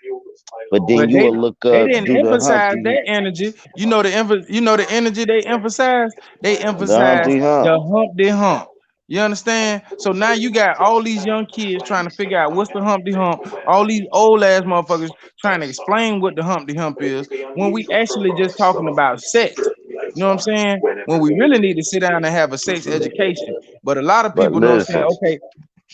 But then But you will look they up didn't do the emphasize Humpty that energy. You know the energy they emphasize. They the emphasize Humpty Hump. the Humpty Hump. You understand? So now you got all these young kids trying to figure out what's the Humpty Hump. All these old ass motherfuckers trying to explain what the Humpty Hump is when we actually just talking about sex. You know what I'm saying? When we really need to sit down and have a sex education. But a lot of But people don't saying, listen, okay,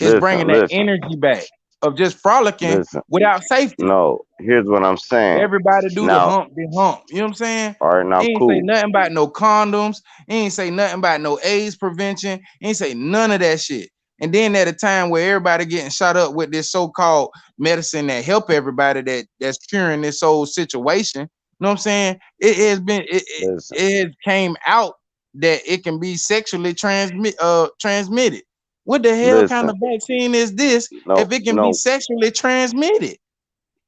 it's bringing listen, that listen, energy back of just frolicking listen. without safety. No, here's what I'm saying. Everybody do the Now, hump, the hump. You know what I'm saying? all right, now He ain't say cool. nothing about no condoms. He ain't say nothing about no AIDS prevention. He ain't say none of that shit. And then at a time where everybody getting shot up with this so-called medicine that help everybody that's curing this whole situation. You know what I'm saying? It has been Listen, it has came out that it can be sexually transmitted. What the hell kind listen. of vaccine is this No, if it can be no. sexually transmitted?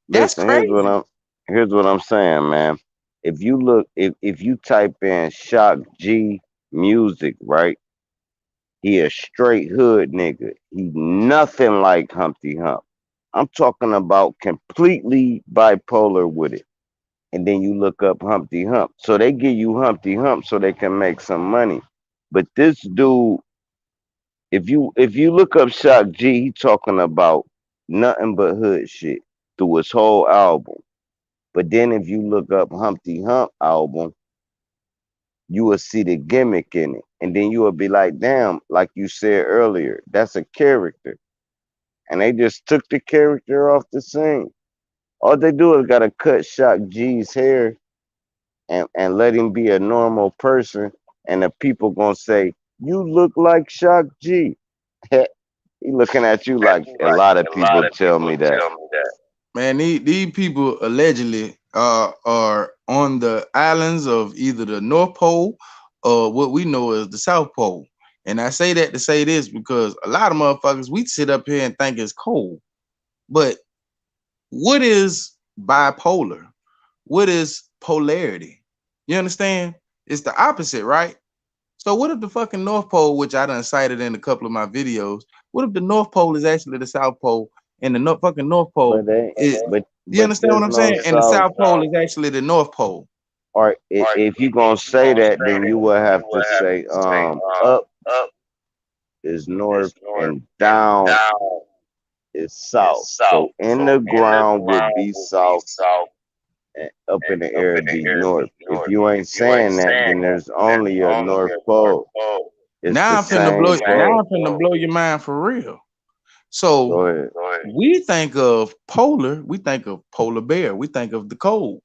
That's Listen, crazy. here's what I'm saying, man. If you look if you type in Shock G music, right? He a straight hood nigga. He nothing like Humpty Hump. I'm talking about completely bipolar with it. And then you look up Humpty Hump. So they give you Humpty Hump so they can make some money. But this dude, if you look up Shock G, he talking about nothing but hood shit through his whole album. But then if you look up Humpty Hump album, you will see the gimmick in it. And then you will be like, damn, like you said earlier, that's a character. And they just took the character off the scene. All they do is gotta cut Shock G's hair and let him be a normal person, and the people gonna say, you look like Shock G. He looking at you like a lot of people tell me that. Man, these people allegedly are on the islands of either the North Pole or what we know as the South Pole. And I say that to say this because a lot of motherfuckers, we sit up here and think it's cold. But what is bipolar? What is polarity? You understand? It's the opposite, right? So what if the fucking North Pole, which I done cited in a couple of my videos, what if the North Pole is actually the South Pole and the fucking North Pole But they, is. You but understand what there's I'm no saying? And the south. South Pole is actually the North Pole. Or if you gonna say that, then you will have to say up is north and down is south. So in the ground would be south, and up in the air would be north. If you ain't saying that, then there's only a North Pole. It's the same Now thing. I'm finna blow your mind for real. So Go ahead. we think of polar, we think of polar bear, we think of the cold.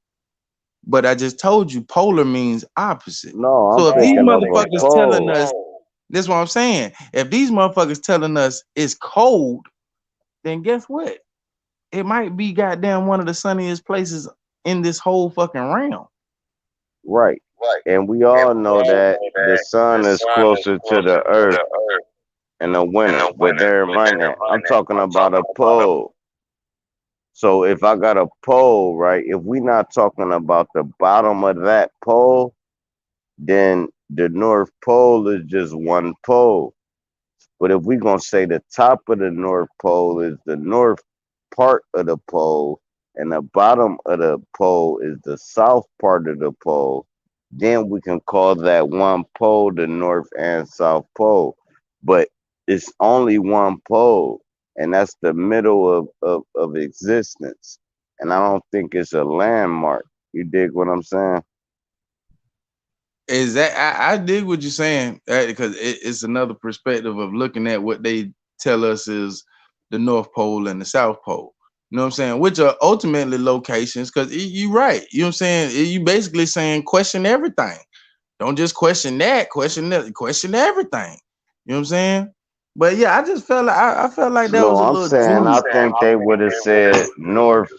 But I just told you polar means opposite. No, I'm So if these thinking of a motherfuckers telling pole. us, this is what I'm saying. If these motherfuckers telling us it's cold, then guess what? It might be goddamn one of the sunniest places in this whole fucking realm. Right. And we all know that the sun is closer to the earth in the winter. But bear in mind that I'm talking about a pole. So if I got a pole, right, if we not talking about the bottom of that pole, then the North Pole is just one pole. But if we gonna say the top of the North Pole is the north part of the pole and the bottom of the pole is the south part of the pole, then we can call that one pole the North and South Pole. But it's only one pole, and that's the middle of existence. And I don't think it's a landmark. You dig what I'm saying? Is that I dig what you're saying because it's another perspective of looking at what they tell us is the North Pole and the South Pole. You know what I'm saying? Which are ultimately locations because you're right. You know what I'm saying? You basically saying question everything. Don't just question that, question everything. You know what I'm saying? But yeah, I just felt like I felt like that No, was a I'm little saying juice. I think they would have said North.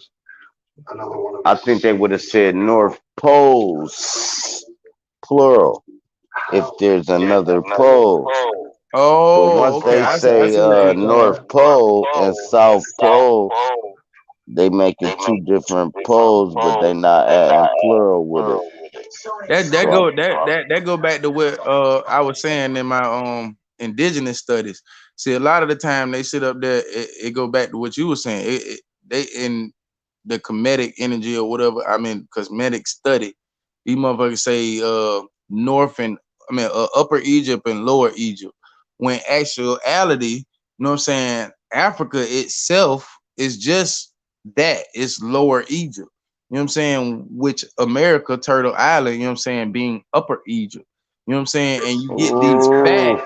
I think they would have said North Poles, plural, if there's another pole. But Oh, once okay. they I say see what you're saying. North Pole and South Pole, they make it two different poles, but they not adding plural with it. That So I'm, go that go back to what I was saying in my indigenous studies. See, a lot of the time they sit up there. It go back to what you were saying. They in the comedic energy or whatever. I mean, cosmetic study. These motherfuckers say north and upper Egypt and lower Egypt. When actuality, you know what I'm saying, Africa itself is just that. It's lower Egypt. You know what I'm saying? Which America, Turtle Island, you know what I'm saying, being upper Egypt. You know what I'm saying? And ooh,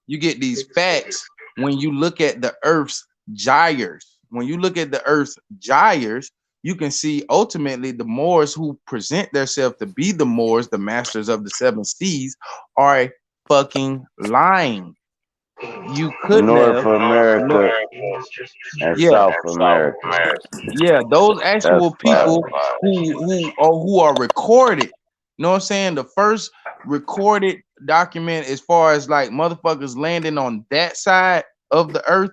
you get these facts when you look at the Earth's gyres. When you look at the Earth's gyres, you can see ultimately the Moors who present themselves to be the Moors, the masters of the seven seas, are fucking lying. You couldn't North have. No, America and yeah, South America. yeah, those That's actual fire. people who are recorded. You know what I'm saying? The first recorded document as far as like motherfuckers landing on that side of the earth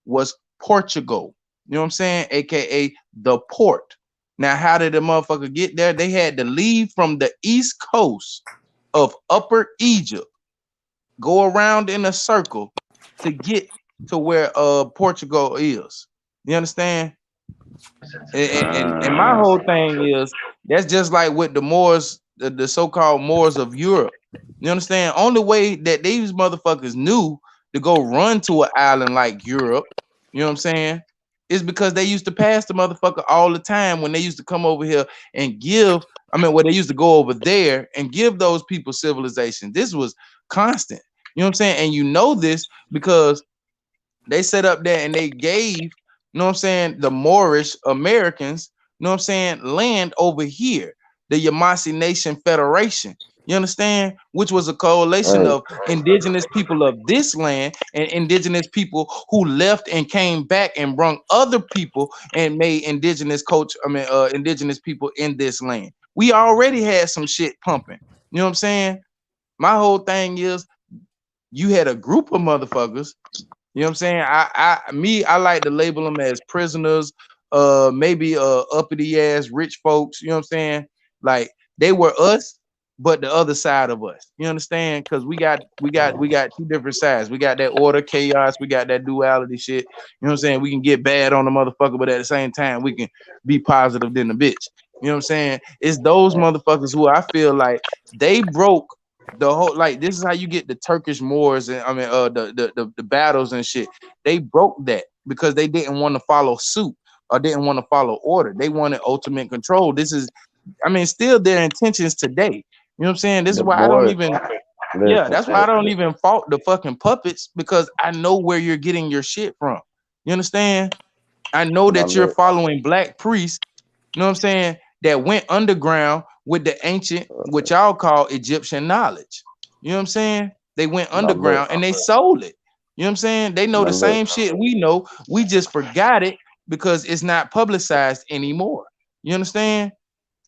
was Portugal. You know what I'm saying? AKA the port. Now, how did the motherfucker get there? They had to leave from the east coast of Upper Egypt, go around in a circle to get to where Portugal is. You understand? And my Mm, whole thing is that's just like with the Moors, the so-called Moors of Europe. You understand? Only way that these motherfuckers knew to go run to an island like Europe, you know what I'm saying, is because they used to pass the motherfucker all the time when they used to come over here and give. I mean, when they used to go over there and give those people civilization. This was constant. You know what I'm saying? And you know this because they set up there and they gave, you know what I'm saying, the Moorish Americans, you know what I'm saying, land over here, the Yamasi Nation Federation. You understand? Which was a coalition right. of indigenous people of this land and indigenous people who left and came back and brought other people and made indigenous indigenous people in this land. We already had some shit pumping. You know what I'm saying? My whole thing is you had a group of motherfuckers, you know what I'm saying? I like to label them as prisoners, maybe uppity ass rich folks, you know what I'm saying? Like they were us, but the other side of us. You understand? Because we got two different sides. We got that order chaos. We got that duality shit. You know what I'm saying? We can get bad on the motherfucker, but at the same time, we can be positive than the bitch. You know what I'm saying? It's those motherfuckers who I feel like they broke the whole, like, this is how you get the Turkish Moors and I mean the battles and shit. They broke that because they didn't want to follow suit or didn't want to follow order. They wanted ultimate control. This is, I mean, still their intentions today. You know what I'm saying? This is The why I don't more even, yeah, listen, that's why I don't even fault the fucking puppets because I know where you're getting your shit from. You understand? I know no, that you're following black priests, you know what I'm saying, that went underground with the ancient, what y'all call Egyptian knowledge. You know what I'm saying? They went no, look, underground and they sold it. You know what I'm saying? They know no, the look. same shit we know. We just forgot it because it's not publicized anymore. You understand?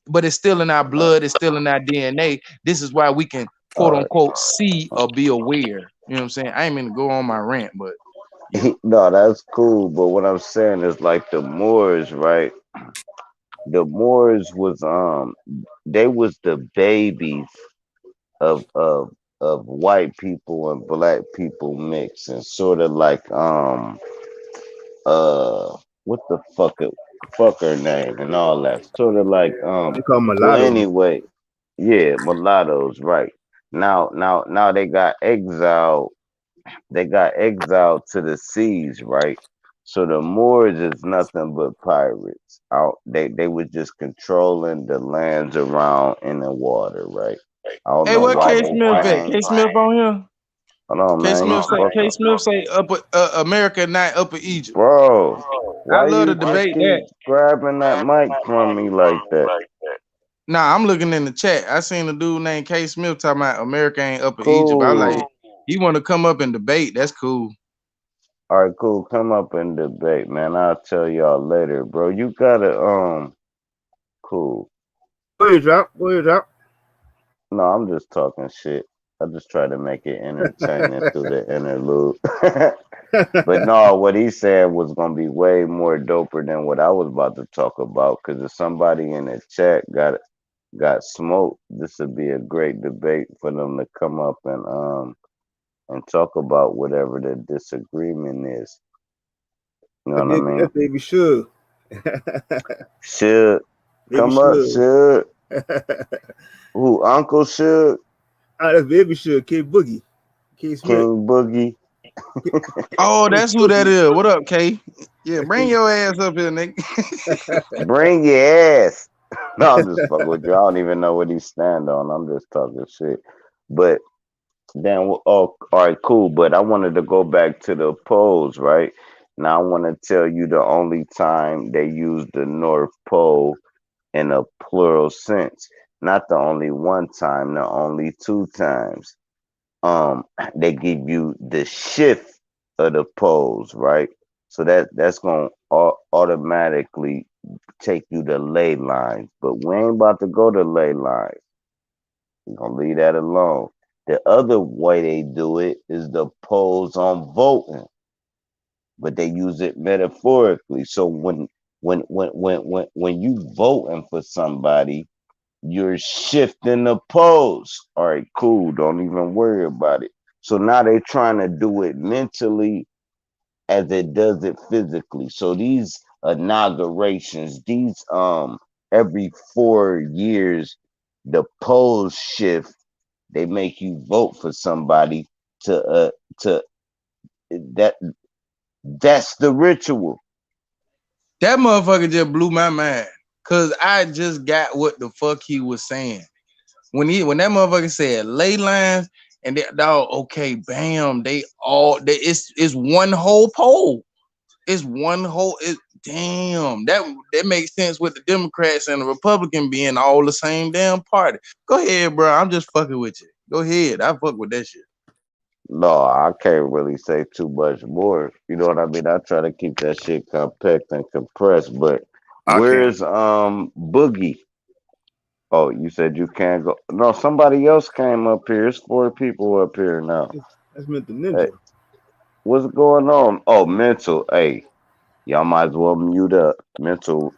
But it's still in our blood, it's still in our DNA. This is why we can quote All right. unquote see or be aware. You know what I'm saying? I ain't mean to go on my rant, but yeah. No, that's cool. But what I'm saying is like the Moors, right? The Moors was they was the babies of white people and black people mix and sort of like what the fuck her name and all that. Sort of like They call well mulattoes. anyway, yeah, mulattoes, right. Now they got exiled to the seas, right? So the Moors is nothing but pirates. Out they was just controlling the lands around in the water, right? I don't Hey, know what why K they Smith at? claim. K Smith on here? Hold on, K man. You Smith say K fucking Smith say upper America, not Upper Egypt. bro. I Why love to you just debate keep that. grabbing that mic from me like that? Nah, I'm looking in the chat. I seen a dude named K Smith talking about America ain't Upper Egypt. I like, Cool. he want to come up and debate. That's cool. All right, cool. Come up and debate, man. I'll tell y'all later, bro. You gotta cool. Go ahead, drop. Go ahead, drop. No, I'm just talking shit. I just try to make it entertaining through the interlude. But no, what he said was gonna be way more doper than what I was about to talk about. Cause if somebody in the chat got smoked, this would be a great debate for them to come up and talk about whatever the disagreement is. You know what I mean? That baby should. Should Baby come up, should. should who Uncle should That's baby should. K Boogie. K Smith. King Boogie. Oh, K that's who that Boogie. is. What up, K? Yeah, bring your ass up here, nigga. Bring your ass. No, I'm just fucking with you. I don't even know what he stand on. I'm just talking shit. But then, oh, all right, cool. But I wanted to go back to the polls, right? Now I want to tell you the only time they use the North Pole in a plural sense. Not the only one time, the only two times. They give you the shift of the poles, right? So that's gonna automatically take you to ley lines, but we ain't about to go to ley lines. We're gonna leave that alone. The other way they do it is the polls on voting, but they use it metaphorically. So when you voting for somebody, you're shifting the poles. All right, cool. Don't even worry about it. So now they're trying to do it mentally as it does it physically. So these inaugurations, these every 4 years, the polls shift. They make you vote for somebody to that that's the ritual. That motherfucker just blew my mind. Cause I just got what the fuck he was saying. When that motherfucker said ley lines and they dog, okay, bam, it's one whole pole. It's one whole it damn. That makes sense with the Democrats and the Republican being all the same damn party. Go ahead, bro. I'm just fucking with you. Go ahead. I fuck with that shit. No, I can't really say too much more. You know what I mean? I try to keep that shit compact and compressed. But I can't. where's Boogie? Oh, you said you can't go. No, somebody else came up here. It's 4 people up here now. That's meant the Hey, ninja. what's going on? Oh, mental. Hey, Y'all might as well mute up. Mental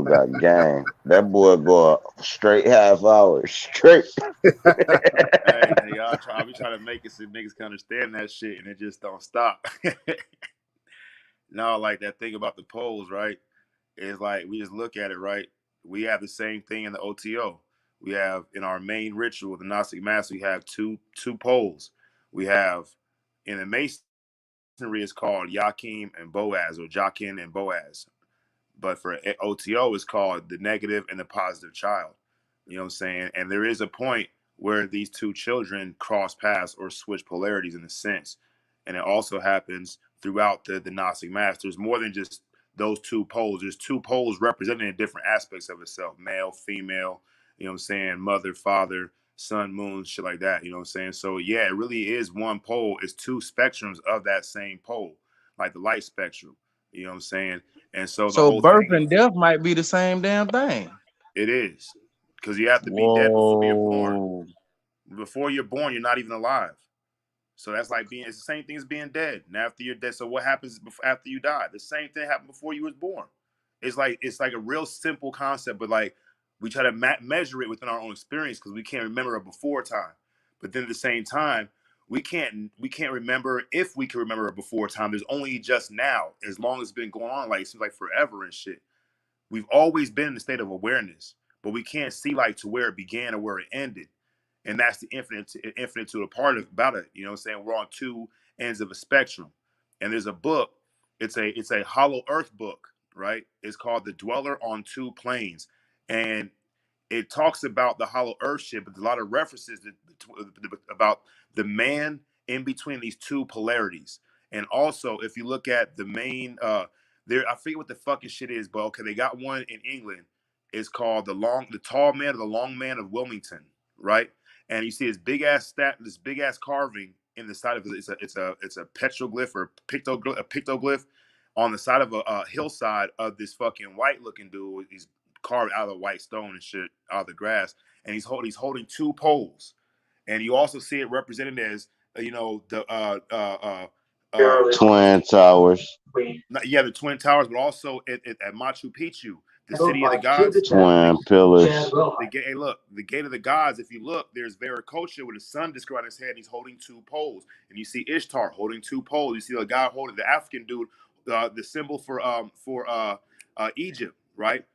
got game. That boy go a straight half hour straight. Hey, man, y'all try. I be trying to make it so niggas can understand that shit, and it just don't stop. No, like that thing about the polls, right? Is like we just look at it, right? We have the same thing in the OTO. We have in our main ritual, the Gnostic Mass, we have two poles. We have in the Masonry, it's called Yakim and Boaz, or Jachin and Boaz. But for OTO, it's called the negative and the positive child. You know what I'm saying? And there is a point where these two children cross paths or switch polarities in a sense. And it also happens throughout the Gnostic Mass. There's more than just those two poles. There's two poles representing different aspects of itself, male, female, you know what I'm saying, mother, father, sun, moon, shit like that. You know what I'm saying? So yeah, it really is one pole. It's two spectrums of that same pole, like the light spectrum. You know what I'm saying? And so the So whole birth thing and is, death might be the same damn thing. it is, because you have to be dead before you're born. Whoa. Before you're born, you're not even alive. So that's like being, it's the same thing as being dead. And after you're dead, so what happens after you die? The same thing happened before you was born. It's like a real simple concept, but like we try to measure it within our own experience because we can't remember a before time. But then at the same time, we can't remember if we can remember a before time. There's only just now, as long as it's been going on, like it seems like forever and shit. We've always been in a state of awareness, but we can't see like to where it began or where it ended. And that's the infinite to a part of about it. You know what I'm saying? We're on two ends of a spectrum. And there's a book, it's a hollow earth book, right? It's called The Dweller on Two Planes. And it talks about the hollow earth shit, but there's a lot of references about the man in between these two polarities. And also, if you look at the main, there, I forget what the fucking shit is, but okay, they got one in England. It's called the tall man or the long man of Wilmington, right? And you see this big ass carving in the side of it. It's a petroglyph or a pictoglyph on the side of a hillside of this fucking white looking dude. He's carved out of white stone and shit out of the grass, and he's holding two poles, and you also see it represented as the Twin towers, yeah, the twin towers, but also at Machu Picchu, the city of the gods. twin pillars. Hey, look, the gate of the gods. If you look, there's Viracocha with the sun just around his head, and he's holding two poles. And you see Ishtar holding two poles. You see the guy holding the African dude, the symbol for Egypt, right?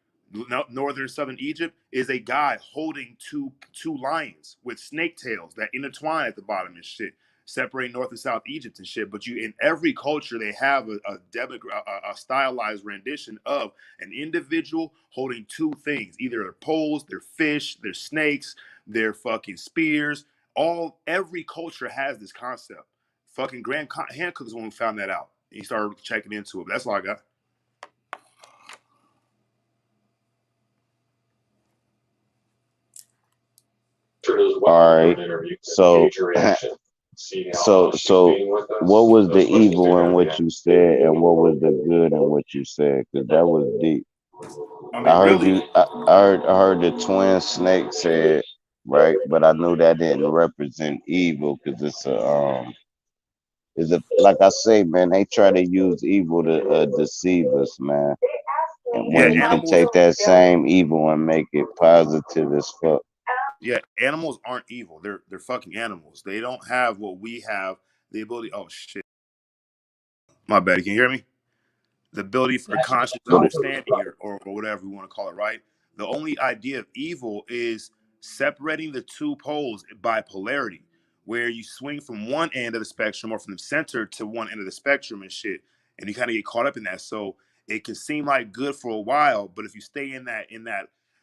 Northern southern Egypt is a guy holding two lions with snake tails that intertwine at the bottom and shit, separating North and South Egypt and shit. But you in every culture they have a stylized rendition of an individual holding two things, either their poles, their fish, their snakes, their fucking spears. Every culture has this concept. Fucking Graham Hancock is the one who found that out. He started checking into it. But that's all I got. All right. So, so what was the evil in what you said, and what was the good in what you said? Because that was deep. I I mean, heard really, you. I heard the twin snake said right, but I knew that didn't represent evil because it's a like I say, man. They try to use evil to deceive us, man. And yeah, when you can animals. take that same evil and make it positive as fuck. Yeah, animals aren't evil. They're fucking animals. They don't have what we have. The ability. Oh shit, my bad. Can you hear me? The ability for conscious But understanding or whatever we want to call it, right? The only idea of evil is separating the two poles by polarity, where you swing from one end of the spectrum or from the center to one end of the spectrum and shit, and you kind of get caught up in that. So it can seem like good for a while, but if you stay in that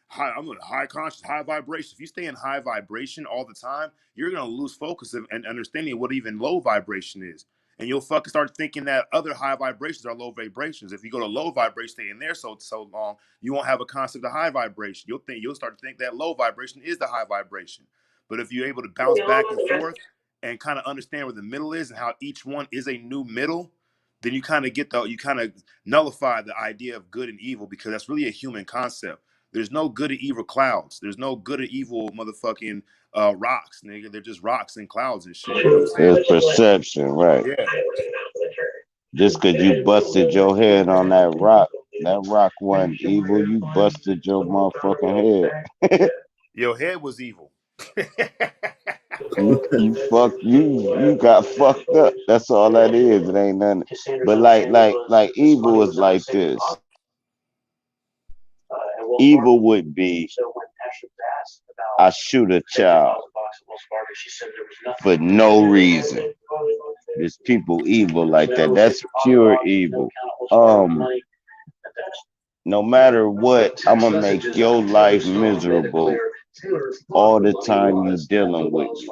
high, I'm going to high conscious, high vibration. If you stay in high vibration all the time, you're going to lose focus and understanding what even low vibration is, and you'll fucking start thinking that other high vibrations are low vibrations. If you go to low vibration, stay in there so long, you won't have a concept of high vibration. You'll start to think that low vibration is the high vibration. But if you're able to bounce back and forth and kind of understand where the middle is and how each one is a new middle, then you kind of nullify the idea of good and evil, because that's really a human concept. There's no good or evil clouds. There's no good or evil motherfucking rocks, nigga. They're just rocks and clouds and shit. You know what I'm saying? it's perception, right? Yeah. Just cause you busted your head on that rock wasn't evil. You busted your motherfucking head. Your head was evil. You got fucked up. That's all that is. It ain't nothing. But like evil is like this. Evil would be I shoot a child for no reason. There's people evil like that. That's pure evil. No matter what, I'm gonna make your life miserable all the time you dealing with me.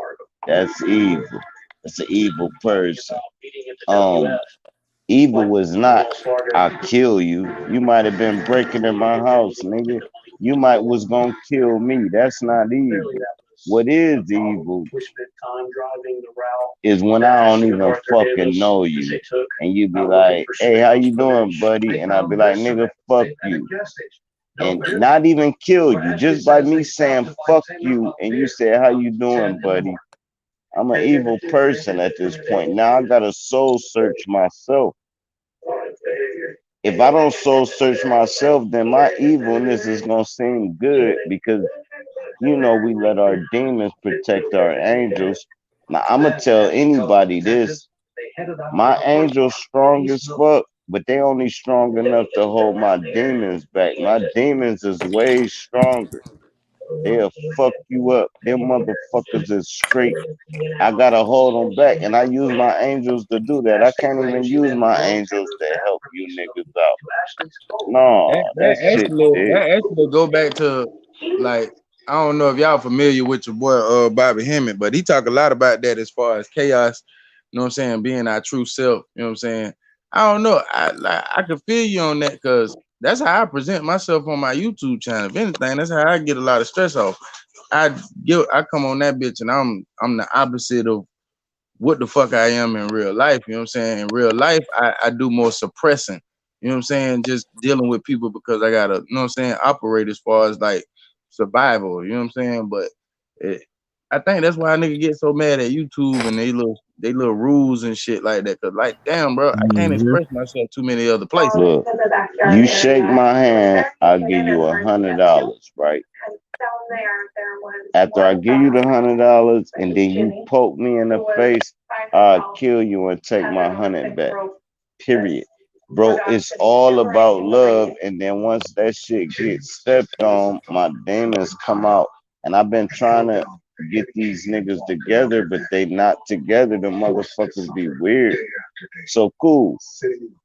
That's evil. That's an evil person. Um, Evil was not I kill you. You might have been breaking in my house, nigga. You might was gonna kill me. That's not evil. What is evil is when I don't even fucking know you. And you be like, hey, how you doing, buddy? And I'll be like, nigga, fuck you. And not even kill you. Just by me saying fuck you and you say, how you doing, buddy? I'm an evil person at this point. Now I gotta soul search myself. If I don't soul search myself, then my evilness is gonna seem good because we let our demons protect our angels. Now I'm gonna tell anybody this: my angels strong as fuck, but they only strong enough to hold my demons back. My demons is way stronger. They'll fuck you up. Them motherfuckers is straight. I gotta hold them back, and I use my angels to do that. I can't even use my angels to help you niggas out. No, that shit dead. That actually go back to like I don't know if y'all familiar with your boy Bobby Hemmett, but he talk a lot about that as far as chaos. You know what I'm saying? Being our true self. You know what I'm saying? I don't know. I can feel you on that because that's how I present myself on my YouTube channel. If anything, that's how I get a lot of stress off. I come on that bitch and I'm the opposite of what the fuck I am in real life. You know what I'm saying? In real life, I do more suppressing. You know what I'm saying? Just dealing with people because I gotta, you know what I'm saying, operate as far as like survival. You know what I'm saying? But it, I think that's why a nigga get so mad at YouTube and they little rules and shit like that. Cause like, damn, bro, I can't Mm-hmm. express myself too many other places. Look, you shake my hand, I'll give you $100, right? After I give you the $100 and then you poke me in the face, I'll kill you and take my 100 back. Period. Bro, it's all about love. And then once that shit gets stepped on, my demons come out. And I've been trying to get these niggas together, but they not together. The motherfuckers be weird. So cool.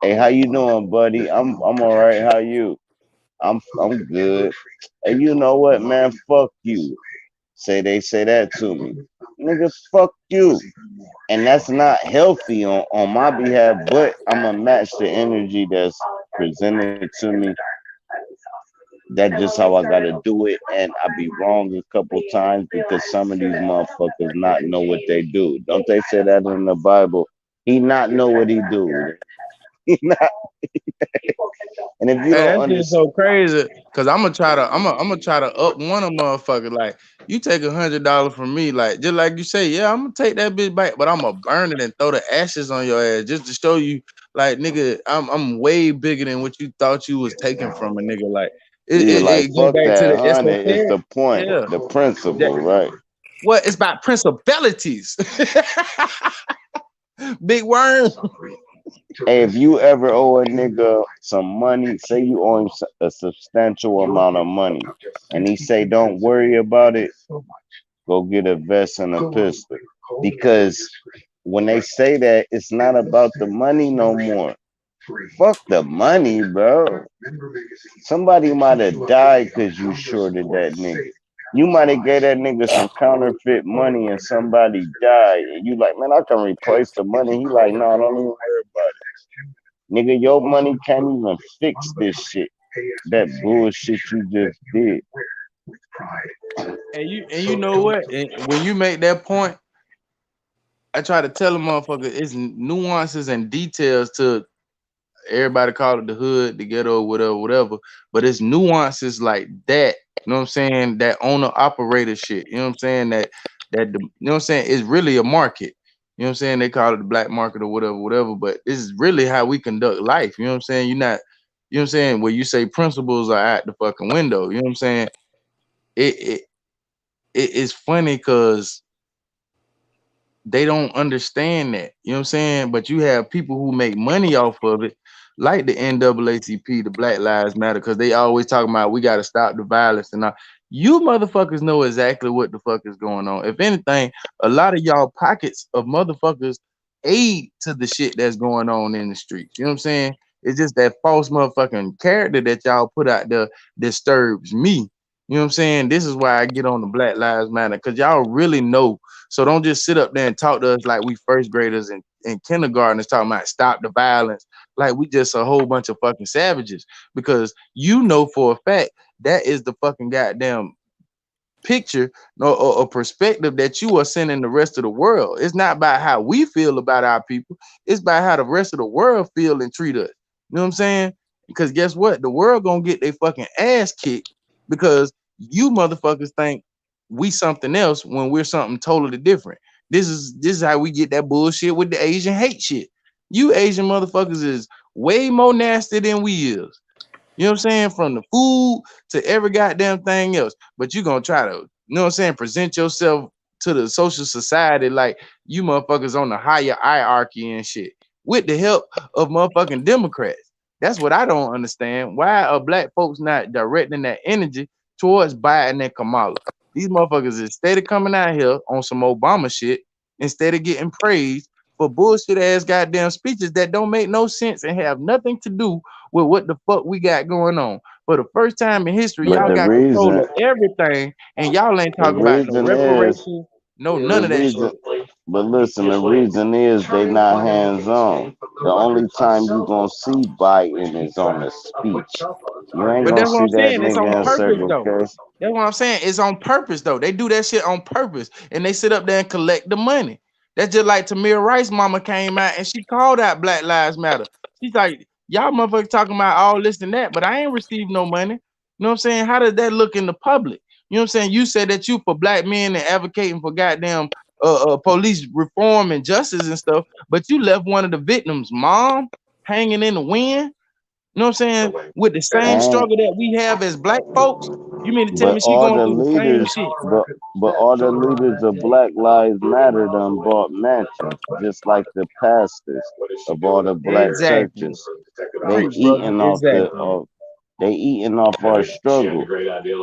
Hey, how you doing, buddy? I'm all right. How you? I'm good. And you know what, man? Fuck you. They say that to me. Nigga, fuck you. And that's not healthy on my behalf, but I'm gonna match the energy that's presented to me. That's just how I gotta do it. And I be wrong a couple times because some of these motherfuckers not know what they do. Don't they say that in the Bible? He not know what he do. He not, and if you Hey, don't that shit's understand, so crazy. Cause I'm gonna try to up one of motherfuckers. Like you take $100 from me, like just like you say, yeah, I'm gonna take that bitch back, but I'm gonna burn it and throw the ashes on your ass just to show you, like nigga, I'm way bigger than what you thought you was taking from a nigga. Like it, you it, like it go fuck back to that the hundred. It's esoteric. the point, Yeah, the that principle, right? what it's about principalities. Big worm. Hey, if you ever owe a nigga some money, say you owe him a substantial amount of money, and he say, "Don't worry about it. Go get a vest and a pistol," because when they say that, it's not about the money no more. Fuck the money, bro. Somebody might have died because you shorted that nigga. You might have gave that nigga some counterfeit money and somebody died. And you like, man, I can replace the money. He like, no, don't even worry about it. Nigga, your money can't even fix this shit. That bullshit you just did. And you know what? And when you make that point, I try to tell a motherfucker it's nuances and details to everybody call it the hood, the ghetto, whatever, whatever. But it's nuances like that. You know what I'm saying? That owner operator shit. You know what I'm saying? You know what I'm saying? It's really a market. You know what I'm saying? They call it the black market or whatever, whatever. But this is really how we conduct life. You know what I'm saying? You're not, you know what I'm saying? Where you say principles are out the fucking window. You know what I'm saying? It it, it's funny because they don't understand that. You know what I'm saying? But you have people who make money off of it, like the NAACP, the Black Lives Matter, because they always talking about we got to stop the violence and all. You motherfuckers know exactly what the fuck is going on. If anything, a lot of y'all pockets of motherfuckers aid to the shit that's going on in the streets. You know what I'm saying? It's just that false motherfucking character that y'all put out there disturbs me. You know what I'm saying? This is why I get on the Black Lives Matter, because y'all really know. So don't just sit up there and talk to us like we first graders and kindergartners talking about stop the violence, like we just a whole bunch of fucking savages. Because you know for a fact that is the fucking goddamn picture or perspective that you are sending the rest of the world. It's not about how we feel about our people. It's about how the rest of the world feel and treat us. You know what I'm saying? Because guess what? The world gonna get their fucking ass kicked because you motherfuckers think we something else when we're something totally different. This is how we get that bullshit with the Asian hate shit. You Asian motherfuckers is way more nasty than we is. You know what I'm saying? From the food to every goddamn thing else. But you gonna try to, you know what I'm saying, present yourself to the social society like you motherfuckers on the higher hierarchy and shit with the help of motherfucking Democrats. That's what I don't understand. Why are black folks not directing that energy towards Biden and Kamala? These motherfuckers instead of coming out here on some Obama shit, instead of getting praised for bullshit ass goddamn speeches that don't make no sense and have nothing to do with what the fuck we got going on. For the first time in history, But y'all the got control reason of everything, and y'all ain't the talking about no reason is reparations, no the none of that reason shit. but listen, the reason is they not hands on. The only time you gonna see Biden is on the speech. You ain't But gonna that's what see I'm that saying. It's on nigga in purpose Circle though. K. That's what I'm saying. It's on purpose though. They do that shit on purpose, and they sit up there and collect the money. That's just like Tamir Rice mama came out and she called out Black Lives Matter. She's like, y'all motherfuckers talking about all this and that, but I ain't received no money. You know what I'm saying? How does that look in the public? You know what I'm saying? You said that you for black men and advocating for goddamn police reform and justice and stuff, but you left one of the victims' mom hanging in the wind. You know what I'm saying? With the same And struggle that we have as black folks, you mean to tell but me she all going the through the same leaders shit? but all the leaders of Black Lives Matter done bought mansions, just like the pastors of all the black Exactly. churches. They Preach, brother. eating off Exactly. they eating off our struggle.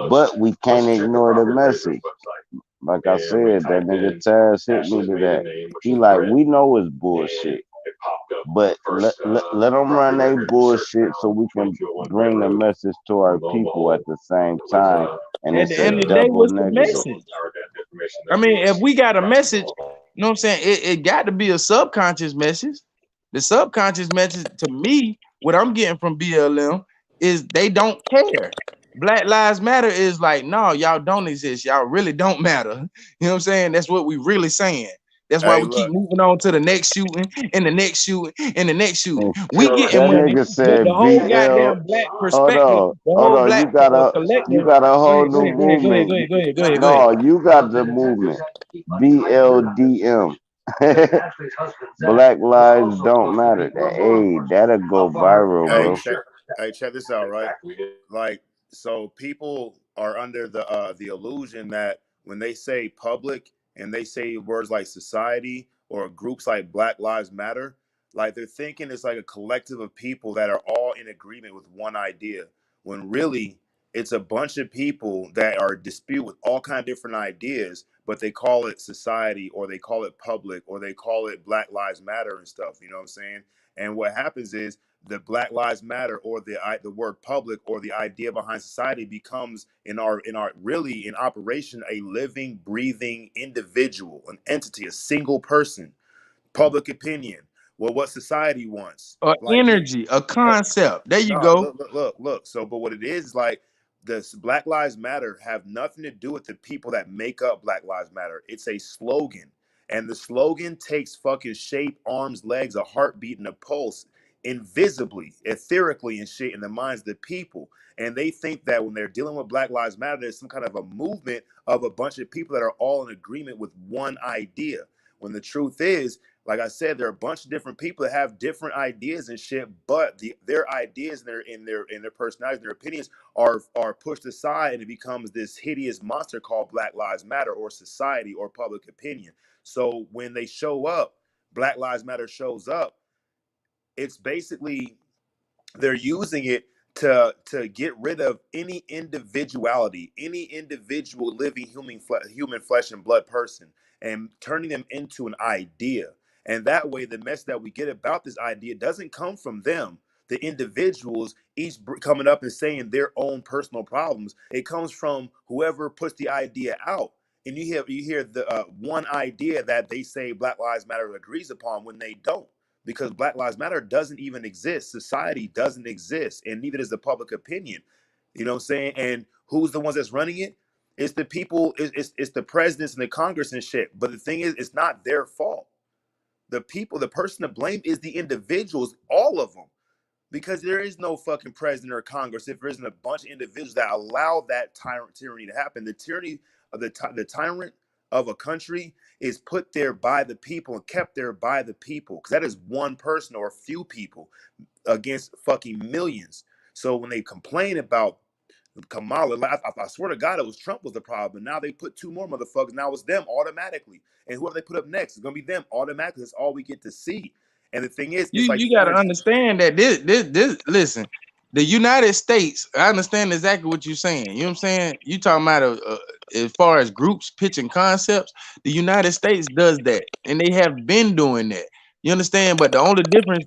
But we can't ignore the message. Like I said, that nigga Taz hit me to that. He like, we know it's bullshit, but let them run their bullshit so we can bring the message to our people at the same time. And At the it's a end of the day, double what's the negative. message? I mean, if we got a message, you know what I'm saying? It got to be a subconscious message. The subconscious message to me, what I'm getting from BLM is they don't care. Black Lives Matter is like, no, y'all don't exist. Y'all really don't matter. You know what I'm saying? That's what we really saying. That's why Hey, we keep look. moving on to the next shooting and the next shooting and the next shooting. And We getting that money, nigga but the said whole BL. goddamn black Hold perspective, on, the hold whole on. black You collective. got a Go whole ahead, go new ahead, go ahead, go ahead, go movement. ahead, go ahead, go ahead, go ahead. No, you got the movement. BLDM. Black lives don't matter. Hey, that'll go viral, Hey, bro. check this out, right? Like, so people are under the illusion that when they say public and they say words like society or groups like Black Lives Matter, like they're thinking it's like a collective of people that are all in agreement with one idea. When really it's a bunch of people that are dispute with all kind of different ideas, but they call it society or they call it public or they call it Black Lives Matter and stuff. You know what I'm saying? And what happens is the Black Lives Matter or the word public or the idea behind society becomes in our really in operation a living, breathing individual, an entity, a single person. Public opinion. Well, what society wants, like you. Energy, a concept. There you No, go. look. So, but what it is like, this Black Lives Matter have nothing to do with the people that make up Black Lives Matter. It's a slogan, and the slogan takes fucking shape, arms, legs, a heartbeat, and a pulse, invisibly, etherically, and shit in the minds of the people. And they think that when they're dealing with Black Lives Matter, there's some kind of a movement of a bunch of people that are all in agreement with one idea. When the truth is, like I said, there are a bunch of different people that have different ideas and shit, but their ideas and their personalities and their opinions are pushed aside, and it becomes this hideous monster called Black Lives Matter or society or public opinion. So when they show up, Black Lives Matter shows up, it's basically they're using it to get rid of any individuality, any individual living human flesh and blood person, and turning them into an idea. And that way, the message that we get about this idea doesn't come from them, the individuals, each coming up and saying their own personal problems. It comes from whoever puts the idea out. And you hear the one idea that they say Black Lives Matter agrees upon when they don't, because Black Lives Matter doesn't even exist. Society doesn't exist, and neither does the public opinion. You know what I'm saying? And who's the ones that's running it? It's the people, it's the presidents and the Congress and shit. But the thing is, it's not their fault. The people, the person to blame is the individuals, all of them. Because there is no fucking president or Congress if there isn't a bunch of individuals that allow that tyranny to happen. The tyranny of the tyrant of a country is put there by the people and kept there by the people, because that is one person or a few people against fucking millions. So when they complain about Kamala, I swear to God, it was Trump was the problem. Now they put two more motherfuckers. Now it's them automatically, and whoever they put up next is gonna be them automatically. That's all we get to see. And the thing is, it's like You got to energy. understand that this listen, the United States. I understand exactly what you're saying. You know what I'm saying? You talking about as far as groups pitching concepts, the United States does that, and they have been doing that. You understand? But the only difference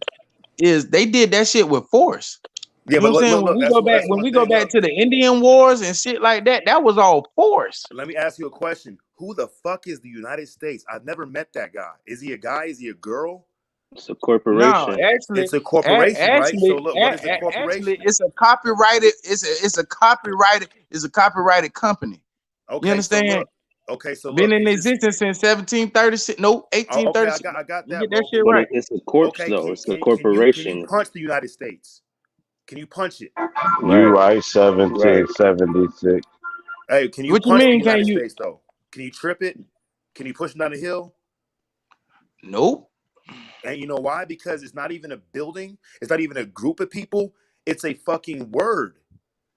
is they did that shit with force. Yeah, You know but what I'm look, saying? look, When look. we go back, That's when one we go thing. back Look, to the Indian Wars and shit like that, that was all force. let me ask you a question. Who the fuck is the United States? I've never met that guy. Is he a guy? Is he a girl? It's a No, corporation. actually, It's a corporation, right? So look, what is a actually, corporation? it's a copyrighted. It's a copyrighted company. You Okay, so understand? look. Okay, so Been look. in Is this existence since 1736. No, okay? I 1836. got I got You that, get that bro. shit But right. it's a corpse Okay, though. can It's a can can you can you corporation. punch the United States? Can you punch it? You Right. right, Right. 1776. Hey, can you What you punch the mean? Can United you? States though? Can you trip it? Can you push it down the hill? Nope. And you know why? Because it's not even a building. It's not even a group of people. It's a fucking word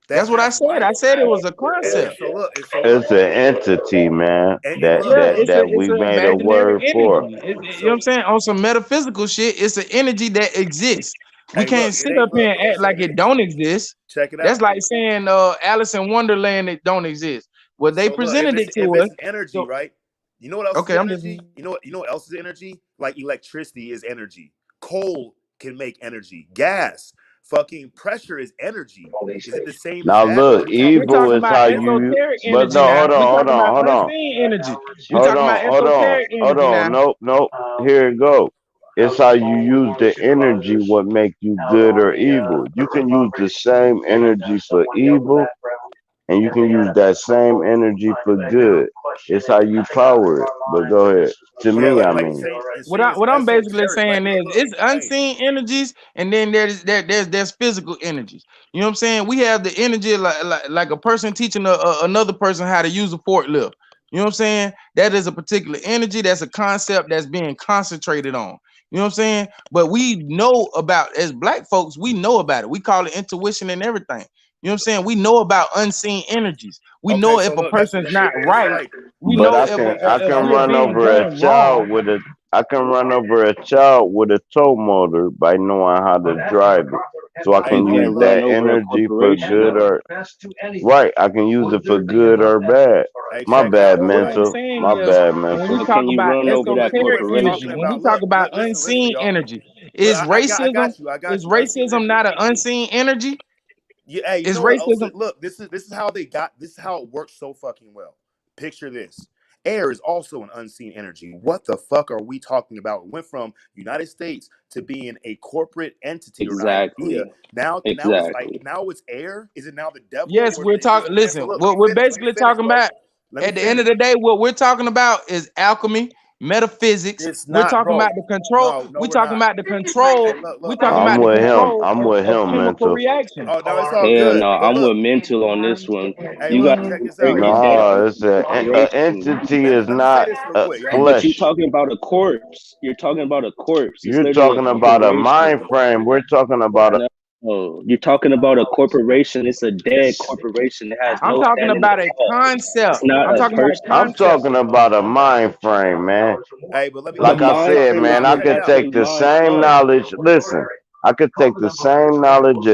that That's what I has said. life. I said it was a And concept. so look. And so look. It's an entity, man. And That look. Yeah, And that look. that it's we an made a imaginary word for. energy. You know what I'm So saying? On some metaphysical shit, it's an energy that exists. We hey, can't look. It sit ain't up here look. and act So like it don't exist. check it That's out. like saying Alice in Wonderland it don't exist. Well, they So look. If presented it's it if to us. it's an energy, So right? You know what else is okay, I'm just energy? You know what else is energy? Like electricity is energy. Coal can make energy. Gas, fucking pressure is energy. Is it the same as Now that, or are look, we talking we're about evil talking is about how you. esoteric But energy no, now. hold We're on, hold talking on, about hold on, unseen energy. We're hold talking about on, hold on, esoteric hold energy on. now. Nope, nope. Here it go. It's how you use the energy. What make you good or evil? You can use the same energy for evil, and you can use that same energy for good. It's how you power it. But go ahead. To yeah, me, I like mean. saying and What saying I it's what I'm basically esoteric, right? saying Look, is look. it's Hey, unseen energies, and then there's physical energies. You know what I'm saying? We have the energy like a person teaching another person how to use a forklift. You know what I'm saying? That is a particular energy. That's a concept that's being concentrated on. You know what I'm saying? But we know about as black folks, we know about it. We call it intuition and everything. You know what I'm saying? We know about unseen energies. We okay, know so if a look, that's person's not it's right. like We But know I if can I if can we're run being over a done child wrong. with a I can run over a child with a tow motor by knowing how to drive it. So I You hey, can hey, can't use look, run that over a energy for corporation good though. or right. I can use it for good or bad. hey, My check bad out, Well, what I'm right? mental. saying My is, bad when we mental. How talk can you about run over that Look, esoteric if we're energy, talking corporation? when we about talk about listen, unseen y'all. energy, Look, is I racism got you. I got is you. Unseen racism energy. not an unseen energy? Yeah, hey, you Is know what else? racism Look, this is how they got. This is how it works so fucking well. Picture this: air is also an unseen energy. What the fuck are we talking about? It went from United States to being a corporate entity or an idea. Exactly. Now it's like Exactly. now it's air. Is it now the devil yes, or we're is this? talking. And so Listen, look, let me what we're finish. Let me basically finish, talking bro. about Let me at the end of finish. the day, what we're talking about is alchemy. metaphysics. It's We're not, talking bro. about the control. No, We're we're talking not. about the control. Hey, look, We're look, talking look. I'm about the with him. control I'm with of him, chemical mental. reaction. Oh no, it's all Hell good. no, But I'm look, with mental on this one. hey, You look, got to check this break out, it right? down. No, it's an Creation. entity Let me is let me say not this real a quick, y'all. But you're flesh. talking about a corpse. You're talking about a corpse. It's You're literally a talking about a corporation. mind frame. We're talking about a. No, you're talking about a corporation. It's a dead corporation. It has I'm no talking standing about in a law. concept. It's not I'm a talking about a person. I'm concept. talking about a mind frame, man. Hey, but let me The let Like me I mind said, frame is man, nah, I check it could out. reflecting take the mind same thought. knowledge. Listen, I could take the same knowledge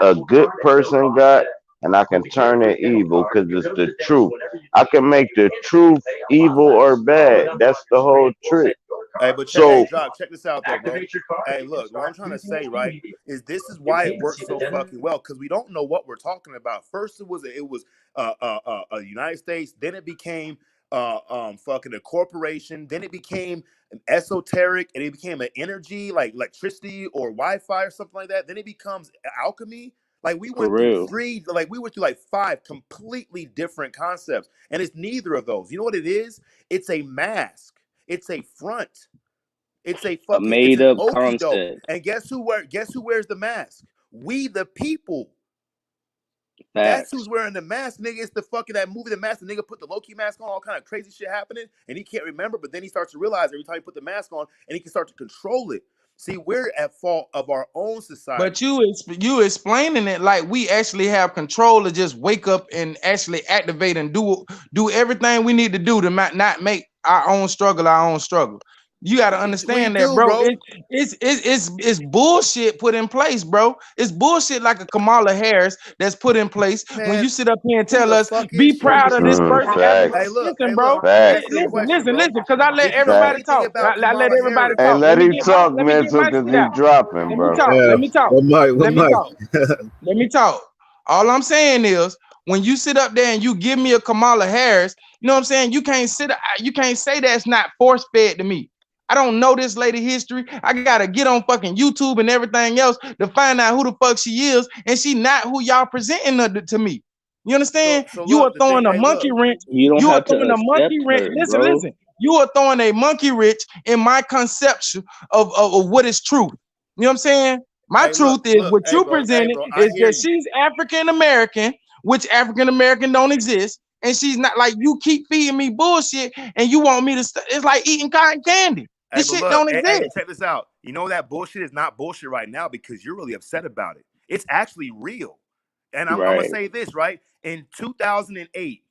a good person got, and I can turn it evil because it's the truth. I can make the truth evil or bad. That's the whole trick. Hey, but So Jock, check this out though, bro. Hey, look, what I'm trying to say, right, is this is why it works so fucking well because we don't know what we're talking about. First, it was United States, then it became fucking a corporation, then it became an esoteric, and it became an energy like electricity or Wi-Fi or something like that. Then it becomes alchemy. Like For real. we went through like five completely different concepts, and it's neither of those. You know what it is? It's a mask. It's a front. A It's made an up okey doke. concept. And guess who wears the mask? We the people. That's Facts. who's wearing the mask, nigga. It's the fucking that movie, The Mask. The nigga put the Loki mask on, all kind of crazy shit happening, and he can't remember. But then he starts to realize every time he put the mask on, and he can start to control it. See, we're at fault of our own But society. you explaining it like we actually have control to just wake up and actually activate and do everything we need to do to not make our own struggle our own struggle. You got to We understand that, do, bro. bro. It's bullshit put in place, bro. It's bullshit like a Kamala Harris that's put in place when Man, you sit up here and who tell the us fuck be is she? proud of this person. Hey, facts, look, Listen, bro. ask me a facts, question, Listen, bro. because I let Did you know everybody facts. anything talk. about I let Kamala everybody Harris? Hey, talk. let him talk, Let me get mental, my cause shit he out. dropping, Let me bro. talk. Yeah. Let me talk. What Let me Mike? talk. Let me talk. All I'm saying is when you sit up there and you give me a Kamala Harris, you know what I'm saying? You can't say that's not force fed to me. I don't know this lady history. I gotta get on fucking YouTube and everything else to find out who the fuck she is, and she not who y'all presenting her to me. You understand? So You are look, the throwing thing. a Hey, monkey look. wrench. You don't You are have to throwing a monkey accept wrench. her, Listen, bro. listen. You are throwing a monkey wrench in my conception of what is truth. You know what I'm saying? My Hey, truth is look. what you Hey, presented bro. I is hear that you. she's African American, which African American don't exist, and she's not like you keep feeding me bullshit, and you want me to. It's like eating cotton candy. Hey, This but shit look. don't Hey, exist. check this out. You know that bullshit is not bullshit right now because you're really upset about it. It's actually real. And I'm gonna Right. say this right. In 2008,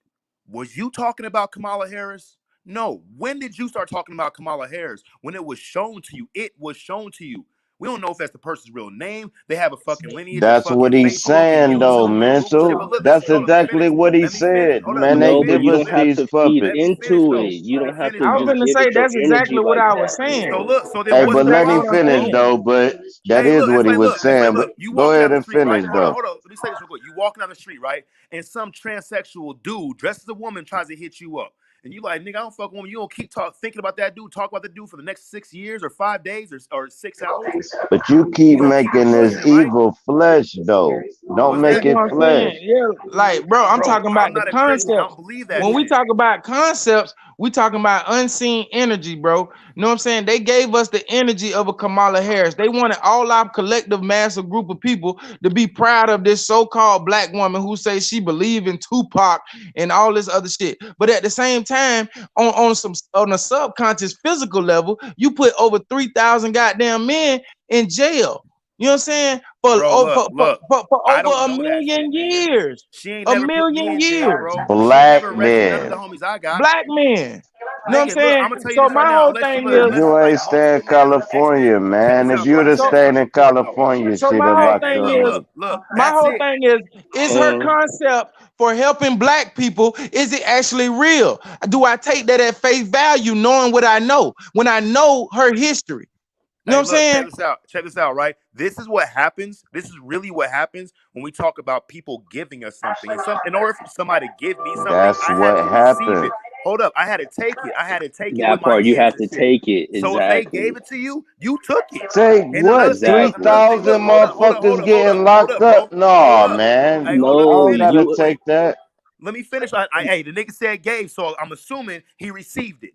was you talking about Kamala Harris? No. When did you start talking about Kamala Harris? When it was shown to you. It was shown to you. We don't know if that's the person's real name. They have a fucking lineage of That's what fucking he's Facebook and saying, though, YouTube and Google shit. mental. But look, That's listen, hold on, let me exactly finish. what he Let me finish. said, Hold up, man. let me They No, but finish. you give us don't have these to feed Let puppets. me finish into though. it. You Let me don't have finish, to I was bro. just gonna give say it your that's energy exactly what like I was that, saying. So bro. look, so then Hey, what's That's but the let exactly him what I was problem finish, though? saying. though. But that Hey, is look, what he was it's like, saying. But look, you go walking ahead down the and street, right? finish, though. Hold on. Let me say this real quick. You walking down the street, right? And some transsexual dude dressed as a woman tries to hit you up. And you like, nigga, I don't fuck woman. You don't keep thinking about that dude, talk about the dude for the next 6 years or 5 days or 6 hours. But you You keep don't keep it making this pushing, right? evil flesh, though. Don't What's make That's that? it what I'm flesh. saying. Yeah, like, bro, I'm Bro, talking about I'm the not a Christian. I concepts. don't believe that When we shit. talk about concepts, we talking about unseen energy, bro. You know what I'm saying? They gave us the energy of a Kamala Harris. They wanted all our collective massive group of people to be proud of this so-called black woman who says she believe in Tupac and all this other shit. But at the same time, on a subconscious physical level, you put over 3,000 goddamn men in jail. You know what I'm saying? For, Bro, oh, look. for I over don't a know that million shit, nigga. years. She ain't A never put me million in jail, years. bro. She ain't Black never arrested none of the men. homies I got. Black men. You know what I'm Nigga, look, saying? I'm gonna tell you So this right my now. whole Unless you thing live in is You ain't stay in multiple marriages, California, check this man. If out, you bro. would have This so shit is stayed in important though. California, so she'd my have whole locked Hey, thing up is niggas. my that's whole it. thing is her concept for helping black people, is it actually real? Do I take that at face value knowing what I know when I know her history? You know what Hey, I'm look, saying? check this out. Check this out, right? This is what happens. This is really what happens when we talk about people giving us something. In order for somebody to give me something, That's I had what to receive happened. it. Hold up, I had to take it. I had to take it with That my part you hands have and to shit. take it. So if they Exactly. gave it to you, you took it. Take And what? another thing, 3,000 Exactly. look, motherfuckers getting hold locked up, up? bro. Hold No, up. man. Hey, hold up. I Let me No, don't finish gotta real you quick. take that. Let me finish. Hey, the nigga said gave, so I'm assuming he received it.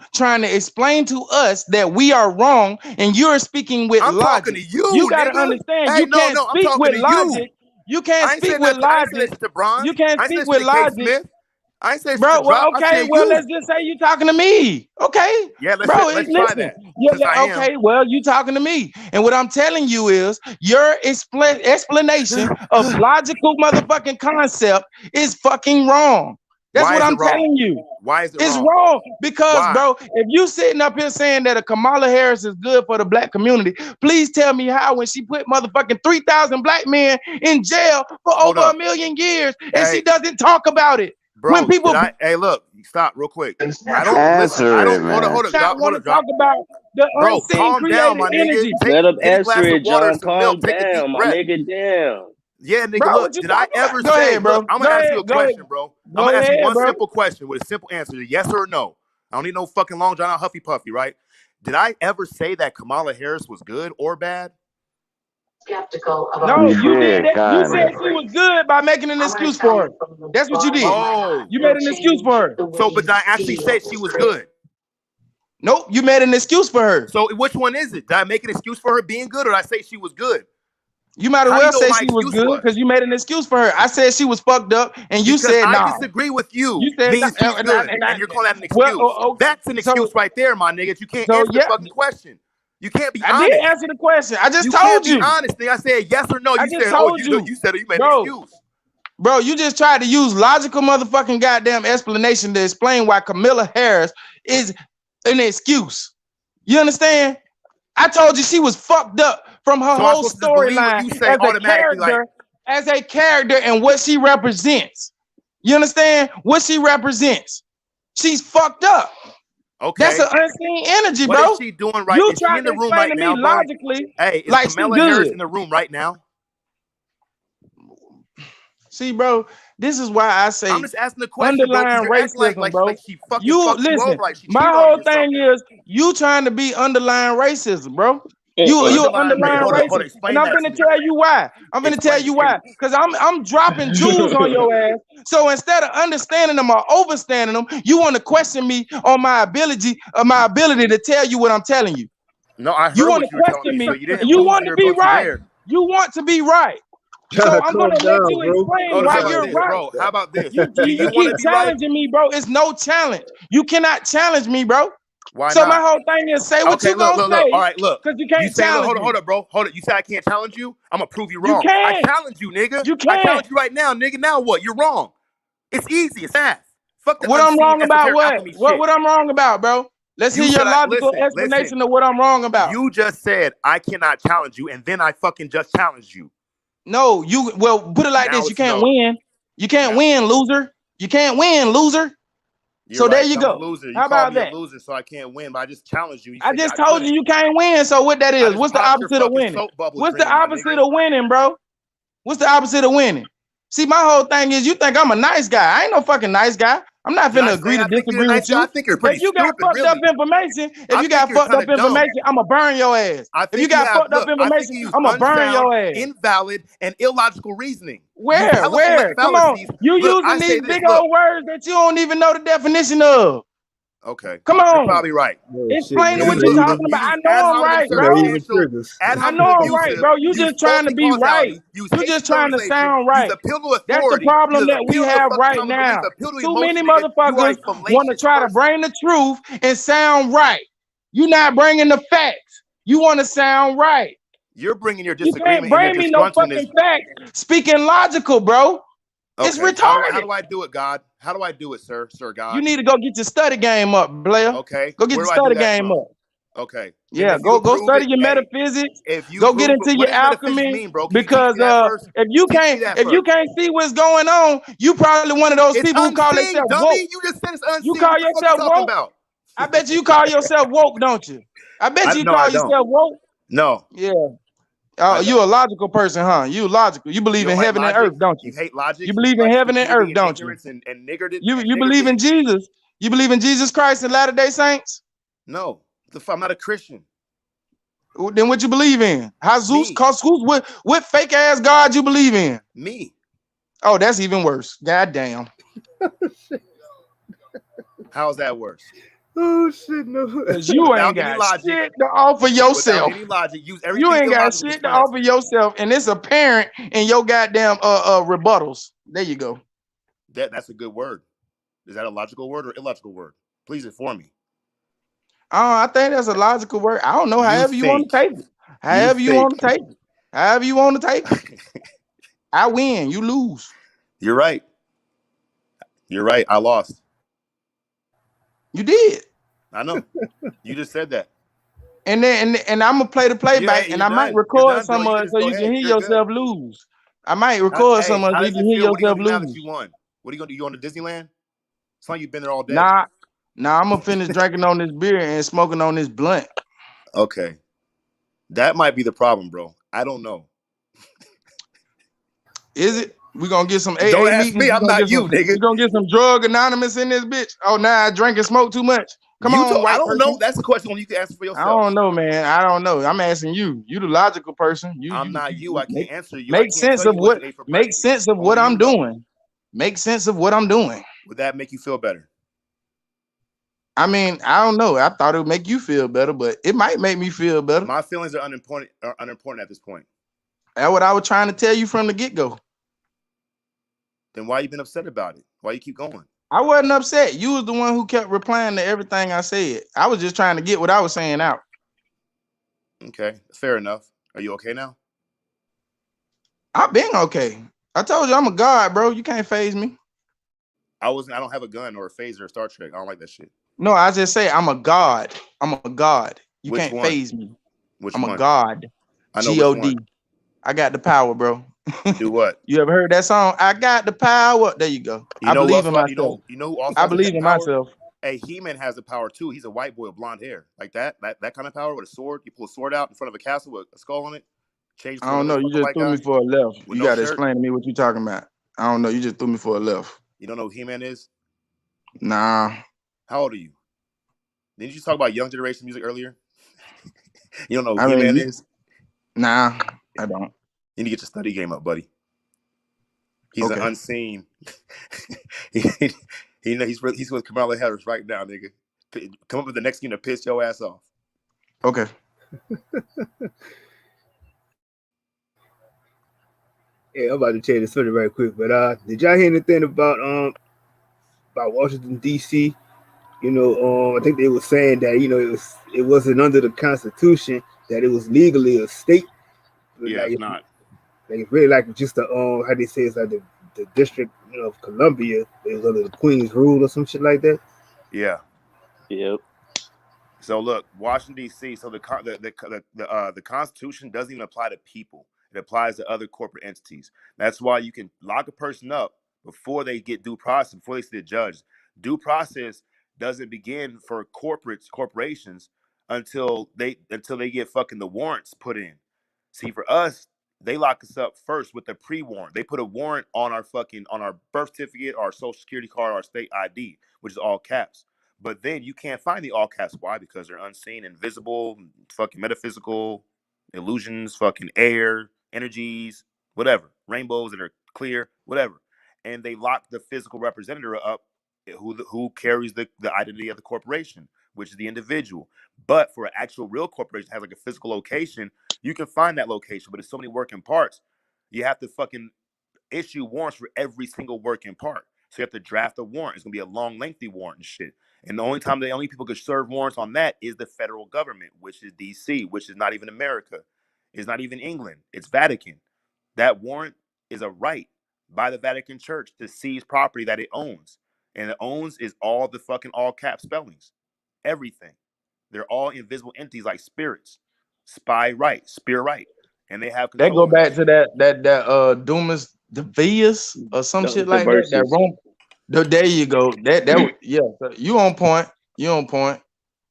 you trying to explain to us that we are wrong and you're speaking with I'm talking logic. to you, You got to nigga. understand, Hey, you no, can't no, I'm speak talking with to you. logic. You can't I ain't speak saying with nothing. I ain't saying logic. this to Bronze. You can't I ain't saying speak this to with the K logic. Smith. I ain't saying this to Bro, well, Drop. I'm okay, saying well, you. let's just say you talking to me. Okay, Yeah, bro, let's try listen. that since I am. Okay, well, you talking to me. And what I'm telling you is your explanation of logical motherfucking concept is fucking wrong. That's Why what is it I'm wrong? telling you. Why is it It's wrong? wrong because, Why? bro, if you sitting up here saying that a Kamala Harris is good for the black community, please tell me how when she put motherfucking 3,000 black men in jail for Hold over up. 1,000,000 years and she Hey, doesn't talk about it. When Bro, people hey, look, stop real quick. I don't listen. Answer I it, don't man. not hold want up, to talk about the Bro, unseen calm down, created my nigga. energy. Let him Get a answer glass of it, water or John. some milk. Calm Take a deep down, my breath. nigga. Damn. Yeah, nigga, Bro, look, what you did I talking ever about? Go say, ahead, bro. look, I'm gonna ask you a question, bro. I'm Go gonna ask you ahead, one bro. simple question with a simple answer, yes or no. I don't need no fucking long John out Huffy Puffy, right? Did I ever say that Kamala Harris was good or bad? No, You you did did, that. You kind said of. she was good by making an excuse for her. That's what you did. Oh, You made an excuse for her. so but did I actually say she was good? Nope, you made an excuse for her. So which one is it? Did I make an excuse for her being good, or did I say she was good? You might as How do well you know what say my she was excuse good was? because you made an excuse for her. I said she was fucked up, and you Because said I nah. disagree with you, You said means she's good, and you're calling that an well, excuse. That's an excuse right there, my nigga. You can't so answer the yeah, fucking question. You can't be I did honest. answer the question. I just You can't told be you. honest, nigga. I said yes or no. I You just said, oh, told you. you said you made an Bro, excuse. Bro, you just tried to use logical motherfucking goddamn explanation to explain why Kamala Harris is an excuse. You understand? I told you she was fucked up from her So I'm whole supposed to just believe what storyline you say automatically, as a character and what she represents. You understand? What she represents. She's fucked up. okay. That's an unseen energy, What bro. is she doing right? You Is she tried in to the room explain right to now, me bro? logically. Hey, is like Kamala Harris in the room right now? See, bro, this is why I say I'm just asking the question, bro, because underlying you're acting racism, bro. like she fucking You fucked you listen. over, like she My cheated on you whole or thing something. is you trying to be underlying racism, bro. You underlying Hold up, racist, explain and I'm that gonna to me. tell you why. I'm gonna tell you why, because I'm dropping jewels on your ass. So instead of understanding them or overstanding them, you want to question me on my ability to tell you what I'm telling you. No, I heard You want what to you were telling question me, me. so you didn't You lose want to your be ability right. there. You want to be right. So I'm Calm gonna let down, you bro. explain Oh, why how about you're this, right. bro? How about this? You want keep to be challenging me, bro. It's no challenge. You cannot challenge me, bro. Why so not? my whole thing is say what Okay, you gonna say. All right, look. Because you can't say, challenge hold me. up, bro. Hold it. You said I can't challenge you? I'm gonna prove you You wrong. I can't. challenge you, nigga. You I can't. challenge you right now, nigga. Now what? You're wrong. It's easy. It's fast. Fuck the What I'm unseen wrong about esoteric what? alchemy shit. What I'm wrong about, bro? Let's hear your logical explanation of what I'm wrong about. You just said I cannot challenge you, and then I fucking just challenged you. No, put it like Now this. You it's can't no. win. You can't win, loser. You can't win, loser. You're right. there you I'm go. a loser. You How call about me that? a loser, so I can't win. But I just challenged you. I just told you can't win. So what that is? What's the opposite of winning? What's the opposite of winning, bro? What's the opposite of winning? See, my whole thing is you think I'm a nice guy. I ain't no fucking nice guy. I'm not finna agree to disagree with you. I think you're pretty If you got stupid, fucked up information, I'm gonna burn your ass. If you got fucked up information, I'm gonna burn your ass. Invalid, and illogical reasoning. Where? Come on. You using these big old words that you don't even know the definition of. Okay. Come on. You're probably right. Explain what you're talking about. I know I'm right, bro. I know I'm right, bro. You just trying to be right. You just trying to sound right. That's the problem that we have right now. Too many motherfuckers want to try to bring the truth and sound right. You're not bringing the facts. You want to sound right. You're bringing your disagreement. You can't bring me no fucking facts. Speaking logical, bro. Okay. It's retarded. How do I do it, God? How do I do it, sir God? You need to go get your study game up, Blair. Okay. Go get your study game up. Okay. Yeah, go study your metaphysics. Go get into your alchemy, mean, bro? Because if you can't see what's going on, you probably one of those people who call themselves woke. You just said it's unseen. You call yourself woke? I bet you call yourself woke, don't you? I bet you call yourself woke. No. Yeah. Oh, you a logical person, huh? You logical. You believe in heaven and earth, don't you? You hate logic. You believe in heaven and earth, don't you? You believe in Jesus. You believe in Jesus Christ and Latter-day Saints? No. I'm not a Christian. Then what you believe in? Jesus? What fake ass God you believe in? Me. Oh, that's even worse. God damn. How's that worse? Oh shit, no. Because you ain't got shit to offer yourself. Without any logic, use everything. You ain't got shit to offer yourself, and it's apparent in your goddamn rebuttals. There you go. That's a good word. Is that a logical word or illogical word? Please inform me. I think that's a logical word. I don't know. However you want to take it. However you want to take it. However you want to take it. I win. You lose. You're right. You're right. I lost. You did. I know. You just said that. And I'm gonna play the playback, and I might record some of it so you can hear yourself lose. I might record some of it so you can hear yourself lose. You won. What are you gonna do? You going to Disneyland? It's like you've been there all day. Nah, I'm gonna finish drinking on this beer and smoking on this blunt. Okay, that might be the problem, bro. I don't know. Is it? We gonna get some AA Don't ask meetings. me. I'm not you, nigga. We gonna get some drug anonymous in this bitch. Oh, now I drink and smoke too much. Come You on, I white don't person. know. That's a question only you can answer for I yourself. don't know, man. I don't know. I'm asking you. You the logical person. I'm not you. I can't answer you. I Make can't sense tell of you what what. you ate for Make breakfast. sense of what Only I'm you know. doing. Make sense of what I'm doing. Would that make you feel better? I mean, I don't know. I thought it would make you feel better, but it might make me feel better. My feelings are unimportant at this point. That's what I was trying to tell you from the get-go. Then why you been upset about it? Why you keep going? I wasn't upset. You was the one who kept replying to everything I said. I was just trying to get what I was saying out. Okay, fair enough. Are you okay now? I've been okay. I told you I'm a god, bro. You can't phase me. I don't have a gun or a phaser or Star Trek. I don't like that shit. No, I just say I'm a god. I'm a god. You Which can't one? phase me. Which I'm one? a god. I know which God. one. I got the power, bro. To do what? You ever heard that song? I got the power. There you go. You I know who believe also in myself. you know who also I has believe in power? myself. Hey, He-Man has the power too. He's a white boy with blonde hair. Like that kind of power with a sword. You pull a sword out in front of a castle with a skull on it. Change to I don't know. You just threw me for a left. You got to explain to me what you're talking about. I don't know. You just threw me for a left. You don't know who He-Man is? Nah. How old are you? Didn't you just talk about young generation music earlier? You don't know who He-Man is? Nah, I don't. You need to get your study game up, buddy. He's an unseen. He's with Kamala Harris right now, nigga. Come up with the next game to piss your ass off. Okay. Yeah, I'm about to change the subject right quick, but did y'all hear anything about Washington D.C.? You know, I think they were saying that it wasn't under the Constitution, that it was legally a state. Yeah, like, it's not. Like it's really like just the how they say it's like the District of Columbia. It was under the Queen's rule or some shit like that. Yeah. Yep. So look, Washington D.C. So the Constitution doesn't even apply to people. It applies to other corporate entities. That's why you can lock a person up before they get due process, before they see the judge. Due process doesn't begin for corporations until they get fucking the warrants put in. See, for us, they lock us up first with the pre-warrant. They put a warrant on our birth certificate, our social security card, our state ID, which is all caps. But then you can't find the all caps. Why? Because they're unseen, invisible, fucking metaphysical illusions, fucking air, energies, whatever, rainbows that are clear, whatever. And they lock the physical representative up, who carries the identity of the corporation, which is the individual. But for an actual real corporation that has like a physical location, you can find that location, but it's so many working parts. You have to fucking issue warrants for every single working part. So you have to draft a warrant. It's gonna be a long, lengthy warrant and shit. And the only people could serve warrants on that is the federal government, which is DC, which is not even America. It's not even England. It's Vatican. That warrant is a right by the Vatican Church to seize property that it owns. And it owns is all the fucking all cap spellings. Everything. They're all invisible entities like spirits. Spy right, spear right. And they have control. That go back to that Dumas the Vias or some shit The like verses. that. Rome. There you go. That yeah. You on point. You on point.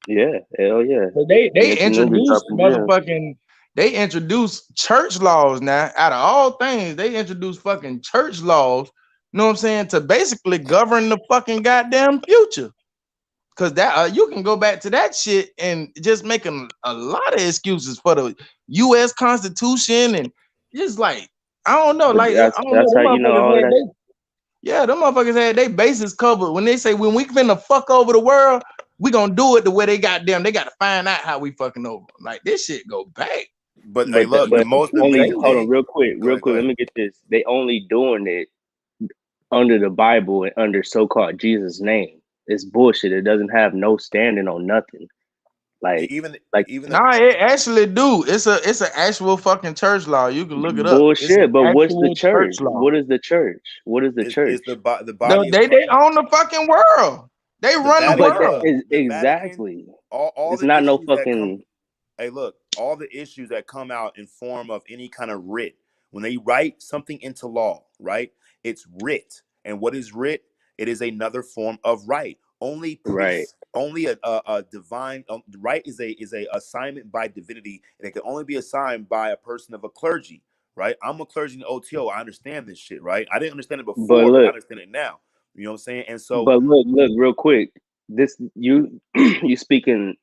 Yeah, hell yeah. But they introduced dropping gems. motherfucking. They introduced church laws now. Out of all things, they introduced fucking church laws. You know what I'm saying? To basically govern the fucking goddamn future. Cause that you can go back to that shit and just making a lot of excuses for the U.S. Constitution and just like I don't know, But like that's I don't know, how you know all that. Them motherfuckers had their bases covered when they say when we finna fuck over the world, we gonna do it the way they got to find out how we fucking over. Like this shit go back. But hey, look, but only main hold on thing. real quick. Let me get this. They only doing it under the Bible and under so-called Jesus' name. It's bullshit. It doesn't have no standing on nothing. It actually do. It's an actual fucking church law. You can look it up. Bullshit. But what's the church? Law. What is the church? What is the church? It's the body. They own the fucking world. They run the world. Exactly. All it's the not no issues that fucking. Hey, look, all the issues that come out in form of any kind of writ, when they write something into law, right? It's writ. And what is writ? It is another form of right. Only Right. priests, only a divine right is a assignment by divinity, and it can only be assigned by a person of a clergy. Right? I'm a clergy in OTO. I understand this shit. Right? I didn't understand it But before, but I look, understand it now. You know what I'm saying? And so look, real quick. This you you speaking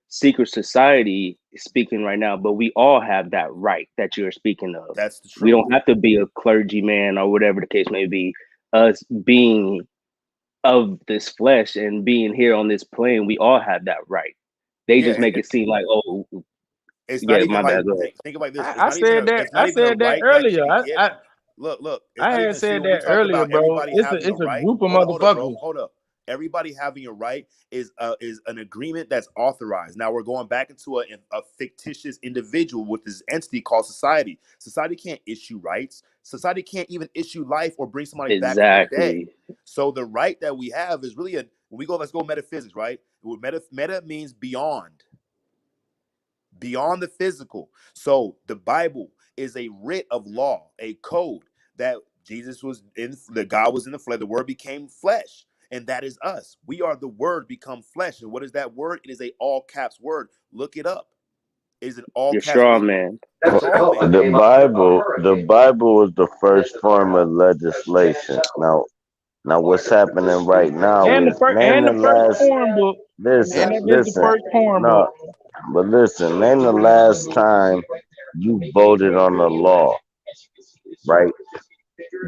secret society speaking right now, but we all have that right that you're speaking of. that's the We truth. don't have to be a clergyman or whatever the case may be. Us being of this flesh and being here on this plane, we all have that right. They Yeah, just make it seem like, oh, it's not yeah, even my bad. like Go ahead. think about this. It's I not even said a that. it's not I even a said that right that can earlier. be given. Look, it's I not even had a see said when we that talk earlier, about bro. everybody It's a having a it's a right. group of Hold up, bro. motherfuckers. Hold up. Everybody having a right is an agreement that's authorized. Now we're going back into a fictitious individual with this entity called society. Society can't issue rights. Society can't even issue life or bring somebody back from the dead. Exactly. So the right that we have is really when we go, let's go metaphysics, right? Meta means beyond the physical. So the Bible is a writ of law, a code that Jesus was in, that God was in the flesh, the word became flesh. And that is us. We are the word become flesh. And what is that word? It is a all caps word. Look it up. It is an all You're caps. strong, man. Straw man. The Bible was the first form of legislation. Now what's happening right now And the is first name and the the first last. porn book. Listen, And that is the listen. first porn book. No, but listen. Name the last time you voted on a law, right?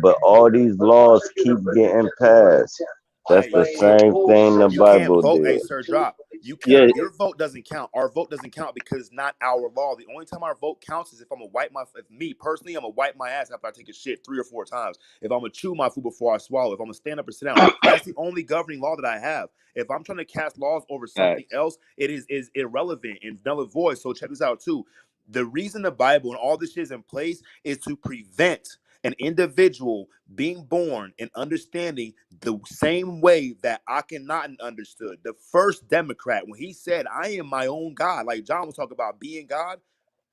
But all these laws keep getting passed. That's the You can't same thing the you can't Bible vote. Hey, did. sir, drop. You can't. Yeah, Your vote doesn't count. Our vote doesn't count because it's not our law. The only time our vote counts is if I'm gonna wipe my. If me personally, I'm gonna wipe my ass after I take a shit 3 or 4 times. If I'm gonna chew my food before I swallow. If I'm gonna stand up or sit down. That's the only governing law that I have. If I'm trying to cast laws over something facts. else, it is irrelevant and null and void. So check this out too. The reason the Bible and all this shit is in place is to prevent an individual being born and understanding the same way that Akhenaten understood. The first Democrat, when he said, I am my own God, like John was talking about being God,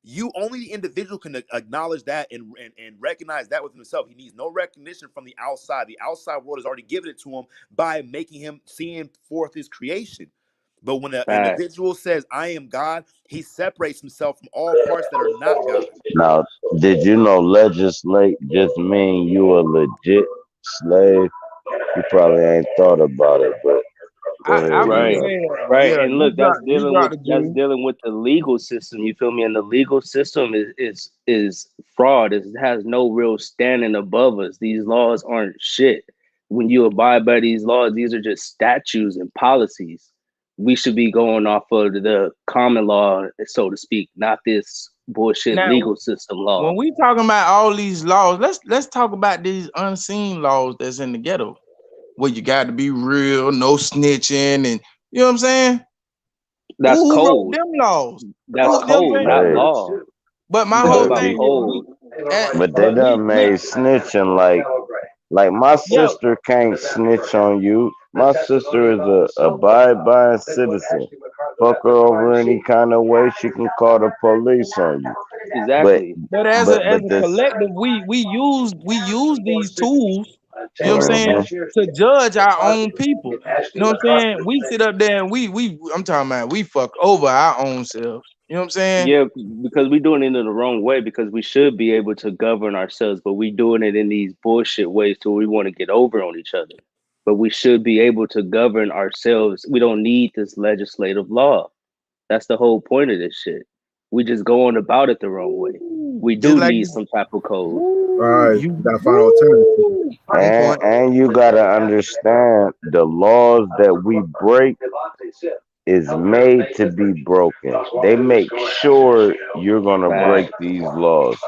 you only the individual can acknowledge that and recognize that within himself. He needs no recognition from the outside. The outside world has already given it to him by making him seeing forth his creation. But when an Facts. individual says, I am God, he separates himself from all parts that are not God. Now, did you know legislate just mean you a legit slave? You probably ain't thought about it, but go I ahead, was Right. gonna bro. say, Right. yeah, And look, you dropped the jewel. that's dealing with the legal system. You feel me? And the legal system is fraud. It has no real standing above us. These laws aren't shit. When you abide by these laws, these are just statutes and policies. We should be going off of the common law, so to speak, not this bullshit Now, legal system law. when we talking about all these laws, let's talk about these unseen laws that's in the ghetto, where you got to be real, no snitching, and you know what I'm saying. That's Who wrote code. them laws? That's Who, you know what I'm code, saying? not Hey, law. But my I'm talking whole but about thing be, is code. but they but done we made snitching like my yeah, sister can't snitch on you. My sister is a abide by citizen. Fuck her over any kind of way, she can call the police on you. But Exactly. but as but a this. collective, we use these tools, you know what I'm saying, Mhm. to judge our own people. You know what I'm saying? We sit up there and we I'm talking about we fuck over our own selves. You know what I'm saying? Yeah, because we doing it in the wrong way because we should be able to govern ourselves, but we doing it in these bullshit ways to we want to get over on each other. But we should be able to govern ourselves. We don't need this legislative law. That's the whole point of this shit. We just going about it the wrong way. We Just do like need this. some type of code. All right, You you gotta find alternative. on point. And you gotta understand the laws that we break is made to be broken. They make sure you're gonna break Fact. these laws.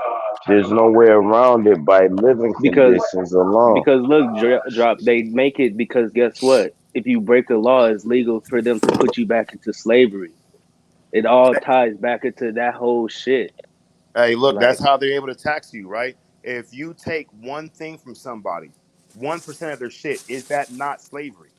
There's no way around it by living Because conditions alone. look, drop, they make it because guess what? If you break the law, it's legal for them to put you back into slavery. It all ties back into that whole shit. Hey, look, that's Like, how they're able to tax you, right? If you take one thing from somebody, 1% of their shit, is that not slavery?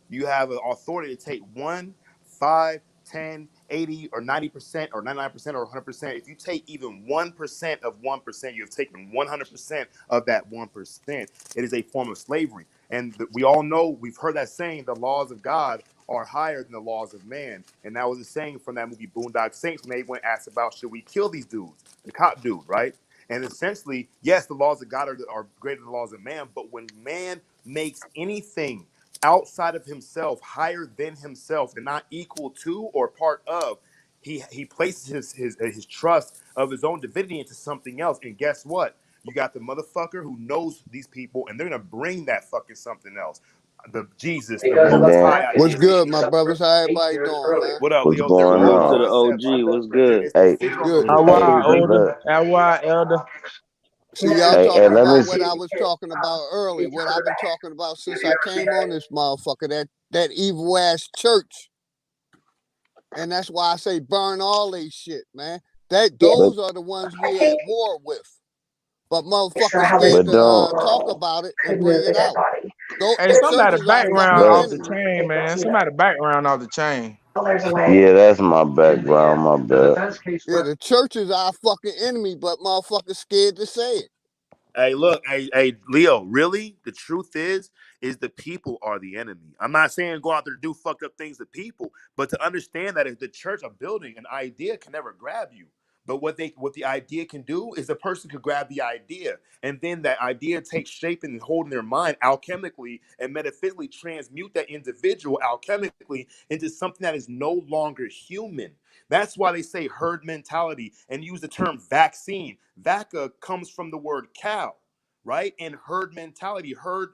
You have an authority to take 1, 5, 10, 80 or 90% or 99% or 100%, if you take even 1% of 1%, you have taken 100% of that 1%. It is a form of slavery. And we all know, we've heard that saying, the laws of God are higher than the laws of man. And that was a saying from that movie Boondock Saints when they went asked about, should we kill these dudes? The cop dude, right? And essentially, yes, the laws of God are greater than the laws of man, but when man makes anything outside of himself higher than himself and not equal to or part of, he places his trust of his own divinity into something else. And guess what? You got the motherfucker who knows these people, and they're gonna bring that fucking something else. The Jesus, the And Most then High What's identity. good, my brothers? How everybody doing, man? What up, what's Leo? They're going one Salute to on? the concept. OG. What's good? It's the Hey, figure of Good. the How one. hey, why, elder? look, How why, elder? See, y'all hey, talking let me about see. what I was talking about early, what I've been talking about since I came on this motherfucker, that evil ass church. And that's why I say burn all they shit, man. But Those are the ones we at war with. But motherfuckers scared but to don't. talk about it and bring it out. Hey, The somebody churches are fucking background But off the enemy. chain, man. Somebody background off the chain. yeah, that's my background. My bad. Yeah, the churches are fucking enemy, but motherfuckers scared to say it. Hey, look, hey, Leo, really? The truth is the people are the enemy. I'm not saying go out there and do fucked up things to people, but to understand that if the church, a building, an idea can never grab you. But what the idea can do is the person could grab the idea, and then that idea takes shape and hold in their mind alchemically and metaphysically transmute that individual alchemically into something that is no longer human. That's why they say herd mentality and use the term vaccine. Vaca comes from the word cow, right? And herd mentality, herd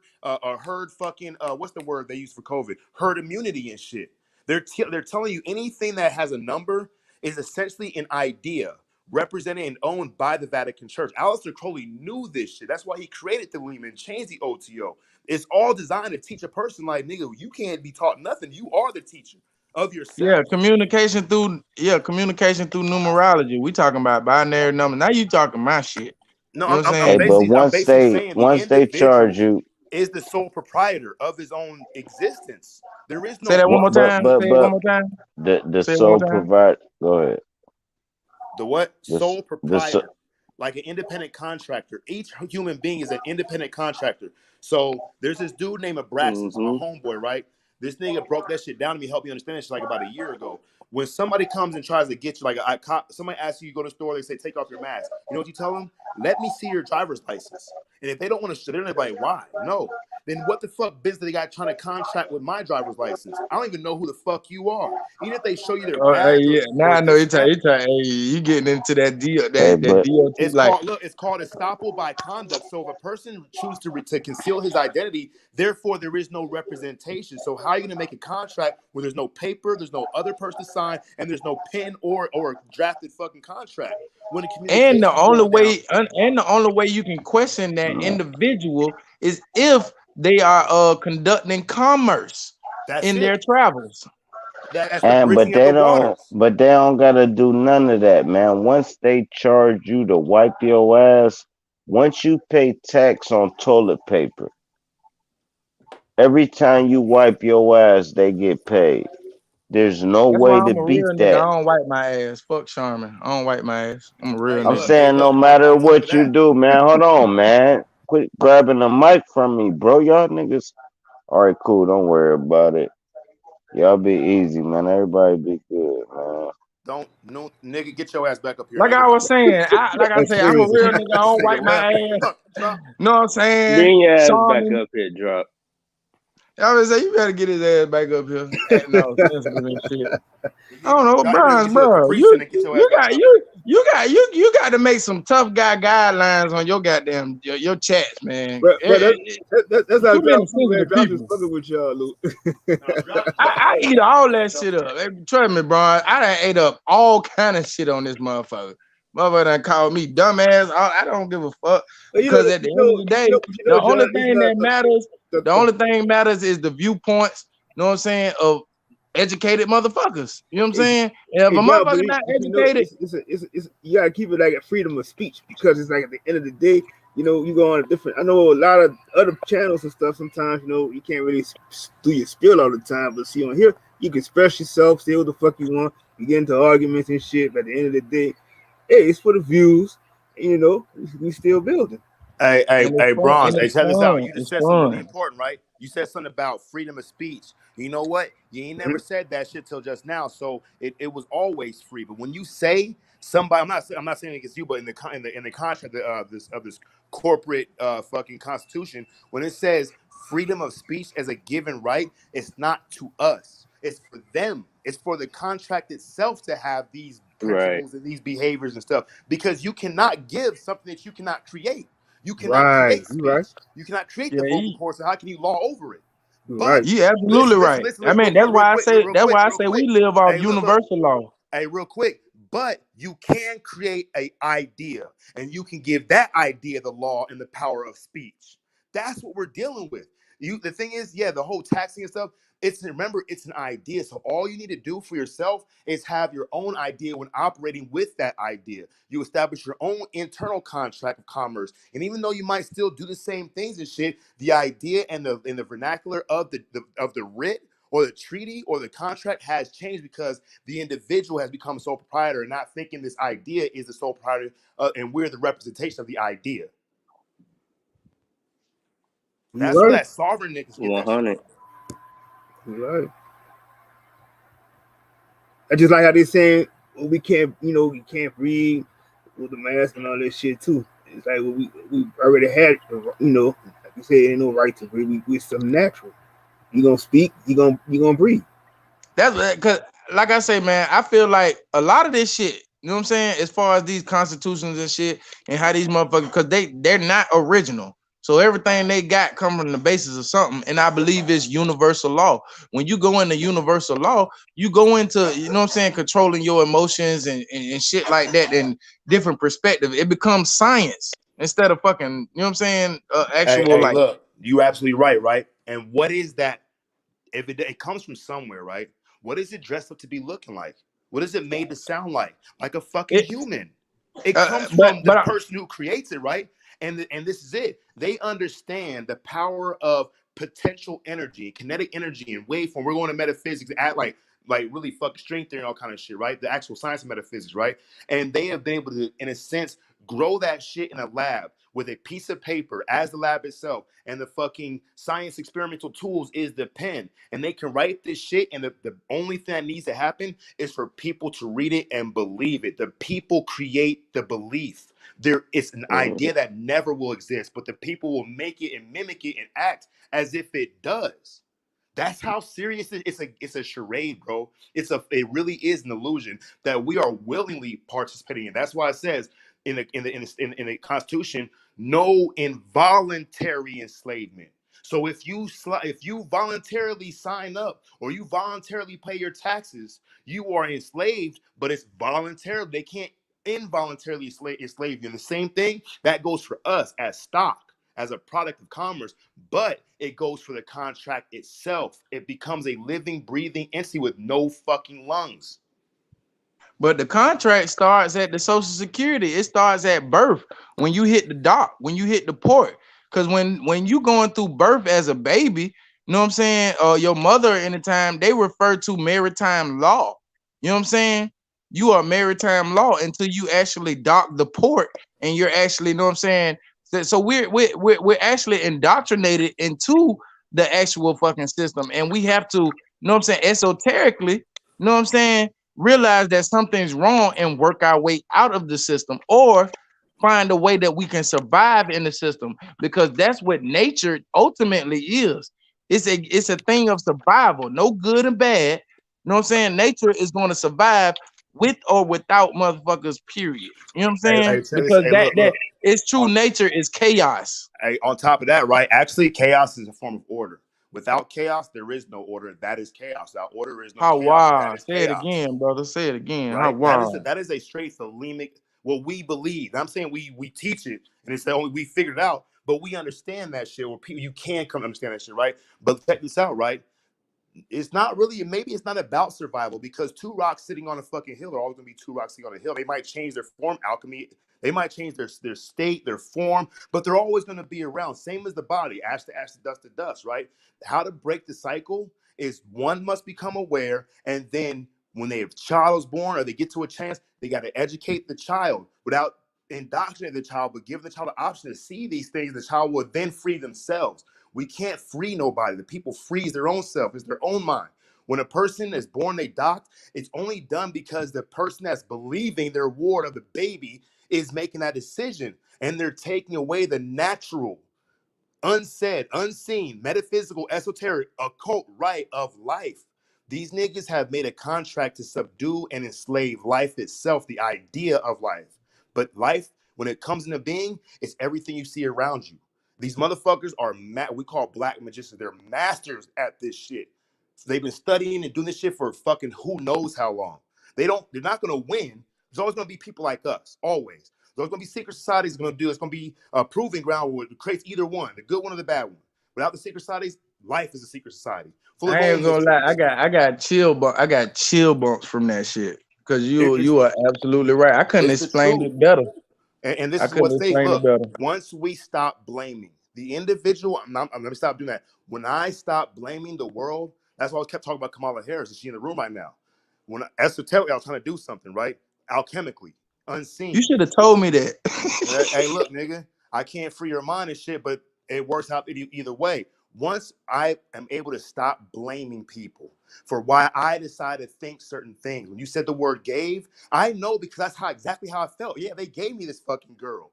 fucking, what's the word they use for COVID? Herd immunity and shit. They're telling you anything that has a number is essentially an idea represented and owned by the Vatican Church. Aleister Crowley knew this shit. That's why he created the Lehman, changed the OTO. It's all designed to teach a person like, nigga, you can't be taught nothing. You are the teacher of Yeah, yourself. communication through numerology. We talking about binary numbers. Now you talking my shit. No, You know what I'm Hey, saying? but I'm once basically they saying the once they charge individual you, is the sole proprietor of his own existence. There is Say no that one more government. time. Say it one more time. the Say it one more sole time. provide. Go ahead. The what? Sole The proprietor. Like an independent contractor. Each human being is an independent contractor. So there's this dude named Abraxas, my Mm-hmm. homeboy, right? This nigga broke that shit down to me, helped me understand that shit like about a year ago. When somebody comes and tries to get you, like somebody asks you, you go to the store, they say, take off your mask. You know what you tell them? Let me see your driver's license. And if they don't want to, they're like, why? No. Then what the fuck business they got trying to contract with my driver's license? I don't even know who the fuck you are. Even if they show you their Oh, hey, badge yeah. Now or I know this it's and that, hey, you getting into that deal, hey, that but DOT like. it's called estoppel by conduct. So if a person chooses to conceal his identity, therefore there is no representation. So how are you going to make a contract where there's no paper, there's no other person to sign, and there's no pen or drafted fucking contract? When the And the communication's only going down, way you can question that individual is if they are conducting commerce that's in it. their travels. That's the and bridging of the waters. but they don't gotta do none of that, man. Once they charge you to wipe your ass, once you pay tax on toilet paper, every time you wipe your ass, they get paid. There's no That's why way I'm to a beat real nigga. that. I don't wipe my ass. Fuck Charmin. I don't wipe my ass. I'm a real Hey, I'm look, nigga. hey, saying no look. matter On top of what you that, do, man. Hold on, man. Quit grabbing the mic from me, bro. Y'all niggas. All right, cool. Don't worry about it. Y'all be easy, man. Everybody be good, man. don't no nigga, get your ass back up here, Like nigga. I was saying, That's I'm a crazy. real nigga. I This don't nigga wipe my left. ass. Drop. Know what I'm saying? Bring your ass back Charmin. up here, drop. I was say you better get his ass back up here. Acting all sensitive and shit. I don't know, Drop. You better Bronze, get to a bro. Capri Sun and get your ass back up here. You got to make some tough guy guidelines on your goddamn your chats, man. But that's how Too many drop too, man. sensitive Drop just people. fucking with y'all, Luke. No, drop. I eat all that shit up. Trust me, bro. I done ate up all kind of shit on this motherfucker. Motherfucker done called me dumbass. I don't give a fuck But because at the end of the day, the only John, thing that matters, the only thing matters is the viewpoints. You know what I'm saying? Of educated motherfuckers. You know what I'm saying? And if Hey, a John, motherfucker not but you know, educated, you gotta keep it like a freedom of speech because it's like at the end of the day, You go on a different. I know a lot of other channels and stuff. Sometimes you can't really do your spiel all the time, but see on here you can express yourself, say what the fuck you want. You get into arguments and shit. But at the end of the day, hey, it's for the views. And, we still building. Hey, hey, And it's hey, fun. Bronze. And Hey, it's check this out. fun. You just It's said something really fun. important, right? You said something about freedom of speech. You know what? You ain't never Mhm. said that shit till just now. So it was always free. But when you say somebody, I'm not saying against you, but in the contract of this corporate fucking constitution, when it says freedom of speech as a given right, it's not to us. It's for them. It's for the contract itself to have these Right. principles and these behaviors and stuff. Because you cannot give something that you cannot create. You cannot Right. create You right. speech. You cannot create Yeah, the vocal cords. So how can you law over it? You But right. you absolutely listen, listen, right. listen, I listen, mean, real, that's real, real why I quick, say real that's quick, why I real say we quick. live off Hey, look. universal law. Hey, real quick. But you can create a idea, and you can give that idea the law and the power of speech. That's what we're dealing with. The thing is, yeah, the whole taxing and stuff. Remember, it's an idea. So all you need to do for yourself is have your own idea when operating with that idea. You establish your own internal contract of commerce, and even though you might still do the same things and shit, the idea and the vernacular of the writ or the treaty or the contract has changed because the individual has become a sole proprietor and not thinking this idea is the sole proprietor, and we're the representation of the idea. You That's where right. that sovereign niggas get that shit 100. from. You right. I just like how they saying we can't, we can't breathe with the mask and all that shit too. It's like we already had, like you said, ain't no right to breathe. We something natural. You gonna speak, you gonna breathe. That's because, like I say, man, I feel like a lot of this shit. You know what I'm saying? As far as these constitutions and shit, and how these motherfuckers, because they're not original. So everything they got come from the basis of something, and I believe it's universal law. When you go into universal law, you go into, you know what I'm saying, controlling your emotions and shit like that, and different perspective. It becomes science instead of fucking, you know what I'm saying, Hey, actual hey, like. look, you absolutely right, right? And what is that? If it comes from somewhere, right? What is it dressed up to be looking like? What is it made to sound like? Like a fucking It, human. It uh, comes but from the but person who creates it, right? And this is it. They understand the power of potential energy, kinetic energy, and waveform. We're going to metaphysics, at like really fucking string theory and all kind of shit, right? The actual science of metaphysics, right? And they have been able to, in a sense, grow that shit in a lab with a piece of paper as the lab itself, and the fucking science experimental tools is the pen, and they can write this shit, and the only thing that needs to happen is for people to read it and believe it. The people create the belief. There, it's an idea that never will exist, but the people will make it and mimic it and act as if it does. That's how serious it's a charade, bro. It really is an illusion that we are willingly participating in. That's why it says in the Constitution, no involuntary enslavement. So if you voluntarily sign up or you voluntarily pay your taxes, you are enslaved, but it's voluntarily. They can't involuntarily enslave you. And the same thing that goes for us as stock, as a product of commerce, but it goes for the contract itself. It becomes a living, breathing entity with no fucking lungs. But the contract starts at the Social Security. It starts at birth when you hit the dock, when you hit the port. Because when you going through birth as a baby, you know what I'm saying? Your mother anytime they refer to maritime law. You know what I'm saying? You are maritime law until you actually dock the port, and you're actually, you know what I'm saying? So we're actually indoctrinated into the actual fucking system, and we have to, you know what I'm saying, esoterically, you know what I'm saying, realize that something's wrong and work our way out of the system, or find a way that we can survive in the system, because that's what nature ultimately is. It's a thing of survival, no good and bad. You know what I'm saying? Nature is going to survive with or without motherfuckers, period. You know what I'm Hey, saying? hey, check this. Because Hey, that look, that look. its true On, nature is chaos. hey, on top of that, right? Actually, chaos is a form of order. Without chaos, there is no order. That is chaos. Without order is no How chaos. That wild. is Say it chaos. again, brother. Say it again. How Right? That is a, wild. that is a straight Thelemic. What we believe. I'm saying we teach it, and it's the only we figured it out. But we understand that shit. Where people you can come to understand that shit, right? But check this out, right? It's not really, maybe it's not about survival, because two rocks sitting on a fucking hill are always gonna be two rocks sitting on a hill. They might change their form, alchemy. They might change their state, their form, but they're always going to be around. Same as the body, ash to ash, to dust, right? How to break the cycle is one must become aware, and then when their child is born or they get to a chance, they got to educate the child without indoctrinating the child, but give the child the option to see these things. The child will then free themselves. We can't free nobody. The people freeze their own self. It's their own mind. When a person is born, they docked. It's only done because the person that's believing their ward of the baby is making that decision, and they're taking away the natural, unsaid, unseen, metaphysical, esoteric, occult right of life. These niggas have made a contract to subdue and enslave life itself, the idea of life. But life, when it comes into being, it's everything you see around you. These motherfuckers are we call black magicians. They're masters at this shit. So they've been studying and doing this shit for fucking who knows how long. They're not gonna win. There's always gonna be people like us, always. There's going to be secret societies going to do. It's going to be a proving ground where it creates either one, the good one or the bad one. Without the secret societies, life is a secret society full of I ain't only gonna lie. secrets. I got chill bumps from that shit. Cause It's you are absolutely right. I couldn't it's the explain truth. it better. And this I is what couldn't they explain it look. better. Once we stop blaming the individual, let me stop doing that. When I stop blaming the world, that's why I kept talking about Kamala Harris. Is she in the room right now? When esoterically, I was trying to do something, right? Alchemically, You unseen. should have told me that. Hey, look, nigga, I can't free your mind and shit, but it works out either way. Once I am able to stop blaming people for why I decided to think certain things. When you said the word gave, I know because that's exactly how I felt. Yeah, they gave me this fucking girl.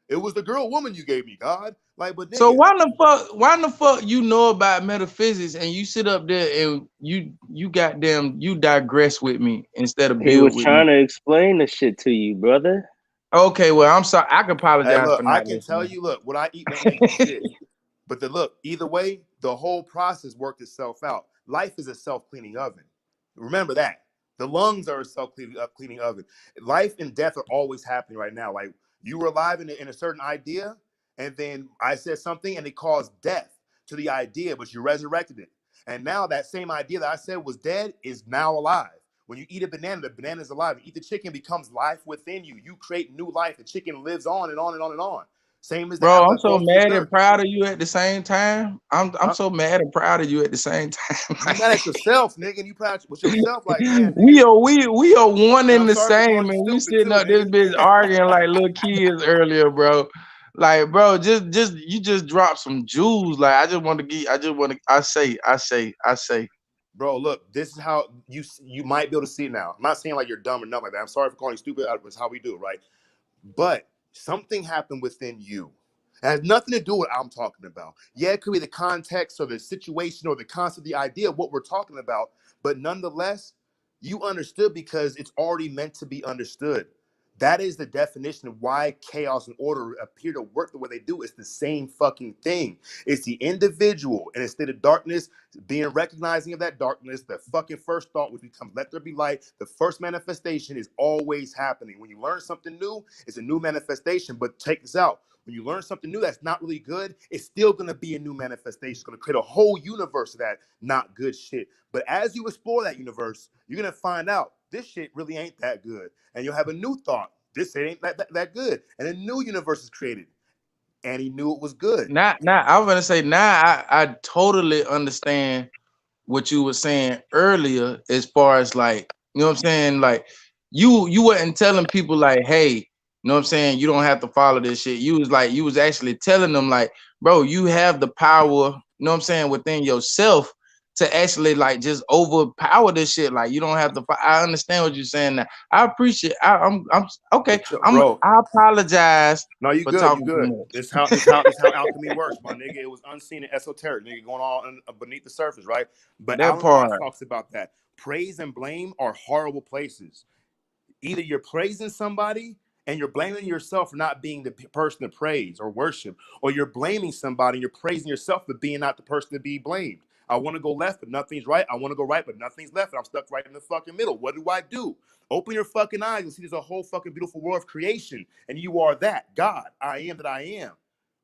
It was the girl woman you gave me, God. Like, but So nigga, why in the fuck you know about metaphysics and you sit up there and you goddamn you digress with me instead of He build was with me? trying to explain the shit to you, brother. Okay, well I'm sorry. I can hey, apologize look, for I not can tell listening. you, look, what I eat won't make you shit. But look, either way, the whole process worked itself out. Life is a self-cleaning oven. Remember that. The lungs are a self-cleaning oven. Life and death are always happening right now. Like you were alive in a certain idea, and then I said something and it caused death to the idea, but you resurrected it. And now that same idea that I said was dead is now alive. When you eat a banana, the banana is alive. You eat the chicken, becomes life within you. You create new life. The chicken lives on and on and on and on. Same as the Bro, apple I'm that so falls to the mad and dirt. proud of you at the same time. I'm Huh? so mad and proud of you at the same time. You mad at yourself, nigga, and you proud with yourself, like, damn, we nigga. are we are one And in I'm the sorry for same, calling you and we stupid sitting too, up this nigga. bitch arguing like little kids earlier, bro. Like, bro, just you just dropped some jewels. Like, I just want to get, I just want to, I say. Bro, look, this is how you might be able to see it now. I'm not saying like you're dumb or nothing like that. I'm sorry for calling you stupid. It's how we do it, right? But something happened within you. It has nothing to do with what I'm talking about. Yeah, it could be the context or the situation or the concept, the idea of what we're talking about. But nonetheless, you understood because it's already meant to be understood. That is the definition of why chaos and order appear to work the way they do. It's the same fucking thing. It's the individual in a state of darkness being recognizing of that darkness. The fucking first thought, which becomes let there be light. The first manifestation is always happening. When you learn something new, it's a new manifestation. But check this out. When you learn something new that's not really good, it's still going to be a new manifestation. It's going to create a whole universe of that not good shit. But as you explore that universe, you're going to find out this shit really ain't that good. And you'll have a new thought. This shit ain't that good. And a new universe is created. And he knew it was good. Now, I was gonna say, now I totally understand what you were saying earlier, as far as like, you know what I'm saying? Like, you wasn't telling people like, hey, you know what I'm saying, you don't have to follow this shit. You was actually telling them like, bro, you have the power, you know what I'm saying, within yourself to actually like just overpower this shit. Like, you don't have to. I understand what you're saying now. I appreciate. I'm okay. But bro, I apologize no, you for good. You talking too good. much. This how alchemy works, my nigga. It was unseen and esoteric, nigga, going on beneath the surface, right? But That Alan Watts part. talks about that. Praise and blame are horrible places. Either you're praising somebody and you're blaming yourself for not being the person to praise or worship, or you're blaming somebody and you're praising yourself for being not the person to be blamed. I want to go left, but nothing's right. I want to go right, but nothing's left. And I'm stuck right in the fucking middle. What do I do? Open your fucking eyes and see there's a whole fucking beautiful world of creation. And you are that God. I am that I am.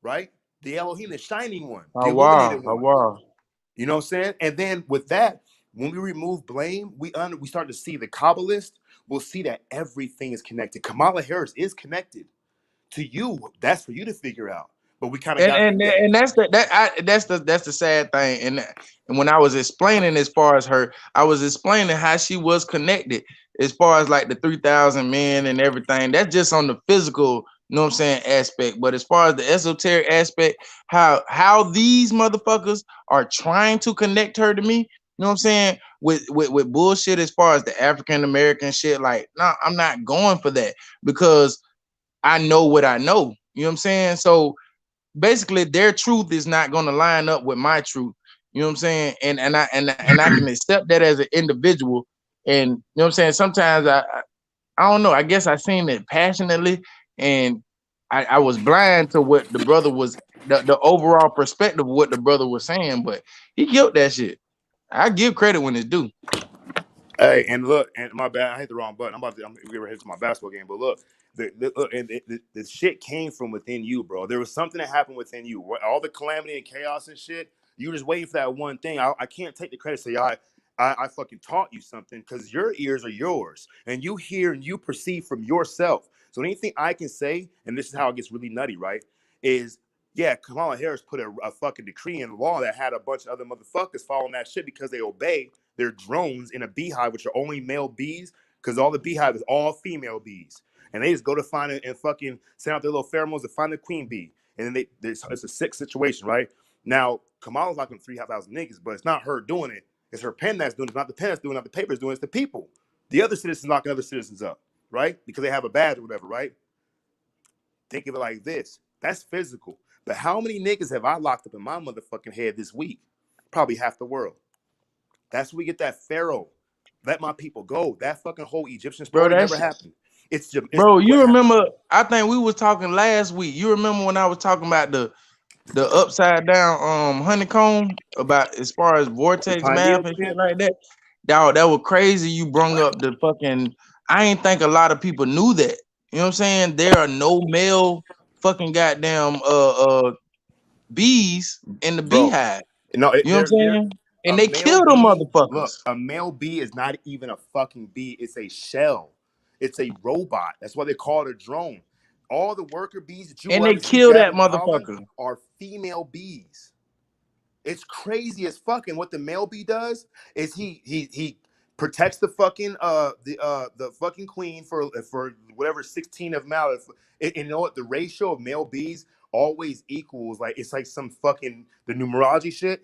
Right? The Elohim, the shining one, the illuminated one. Wow. You know what I'm saying? And then with that, when we remove blame, we start to see the Kabbalist. We'll see that everything is connected. Kamala Harris is connected. To you, that's for you to figure out. But we kind of got And that's the sad thing. And when I was explaining as far as her, I was explaining how she was connected as far as like the 3,000 men and everything. That's just on the physical, you know what I'm saying, aspect. But as far as the esoteric aspect, how these motherfuckers are trying to connect her to me, you know what I'm saying, with bullshit as far as the African American shit. Like, no, I'm not going for that because I know what I know. You know what I'm saying? So basically their truth is not going to line up with my truth. You know what I'm saying? And I can accept that as an individual. And you know what I'm saying? Sometimes I don't know. I guess I seen it passionately, and I was blind to what the brother was the overall perspective of what the brother was saying. But he killed that shit. I give credit when it's due. Hey, and look, and my bad, I hit the wrong button. I'm we were to my basketball game, but look, the shit came from within you, bro. There was something that happened within you. All the calamity and chaos and shit. You were just waiting for that one thing. I can't take the credit. Say I fucking taught you something because your ears are yours, and you hear and you perceive from yourself. So anything I can say, and this is how it gets really nutty, right? Is yeah, Kamala Harris put a fucking decree in law that had a bunch of other motherfuckers following that shit because they obey their drones in a beehive, which are only male bees, because all the beehive is all female bees. And they just go to find it and fucking send out their little pheromones to find the queen bee. And then it's a sick situation, right? Now, Kamala's locking 3,500 niggas, but it's not her doing it. It's her pen that's doing it. It's not the pen that's doing it, not the paper that's doing it. It's the people. The other citizens locking other citizens up, right? Because they have a badge or whatever, right? Think of it like this. That's physical. But how many niggas have I locked up in my motherfucking head this week? Probably half the world. That's where we get that Pharaoh. Let my people go. That fucking whole Egyptian Bro, story never that's happened. It's bro, you what happened. remember I think we was talking last week. You remember when I was talking about the upside down honeycomb about as far as The vortex pineal math and shit plant? like that. Dog, that was crazy. You brung up the fucking. I ain't think a lot of people knew that. You know what I'm saying? There are no male fucking goddamn bees in the Bro. beehive. No, You know what I'm they're saying? And a they male kill them bee. motherfuckers. Look, a male bee is not even a fucking bee. It's a shell. It's a robot. That's why they call it a drone. All the worker bees that you And will they ever see kill that gathering pollen motherfucker. are female bees. It's crazy as fucking. What the male bee does is he protects the fucking the fucking queen for whatever 16 of male. And you know what? The ratio of male bees always equals like it's like some fucking the numerology shit.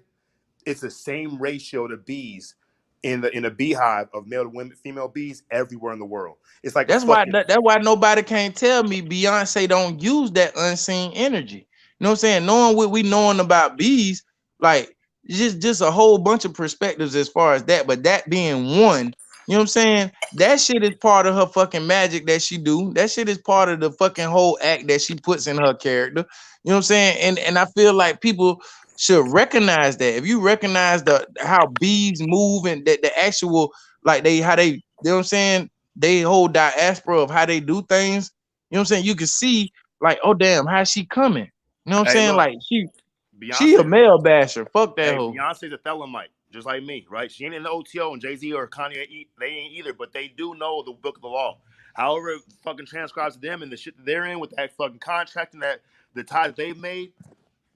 It's the same ratio to bees in a beehive of male to women, female bees everywhere in the world. It's like a fucking That's why nobody can't tell me Beyonce don't use that unseen energy. You know what I'm saying? Knowing what we knowing about bees, like just a whole bunch of perspectives as far as that. But that being one, you know what I'm saying? That shit is part of her fucking magic that she do. That shit is part of the fucking whole act that she puts in her character. You know what I'm saying? And I feel like people should recognize that. If you recognize the how bees move and that the actual like they how they you know what I'm saying, they whole diaspora of how they do things, you know what I'm saying? You can see like, oh damn, how's she coming? You know what I'm hey saying? look, Like she a Beyonce. male basher. Fuck that Hey, hoe. Beyonce's a Thelemite, just like me, right? She ain't in the OTO, and Jay Z or Kanye, they ain't either, but they do know the book of the law. However, it fucking transcribes to them and the shit that they're in with that fucking contract and that the ties they've made,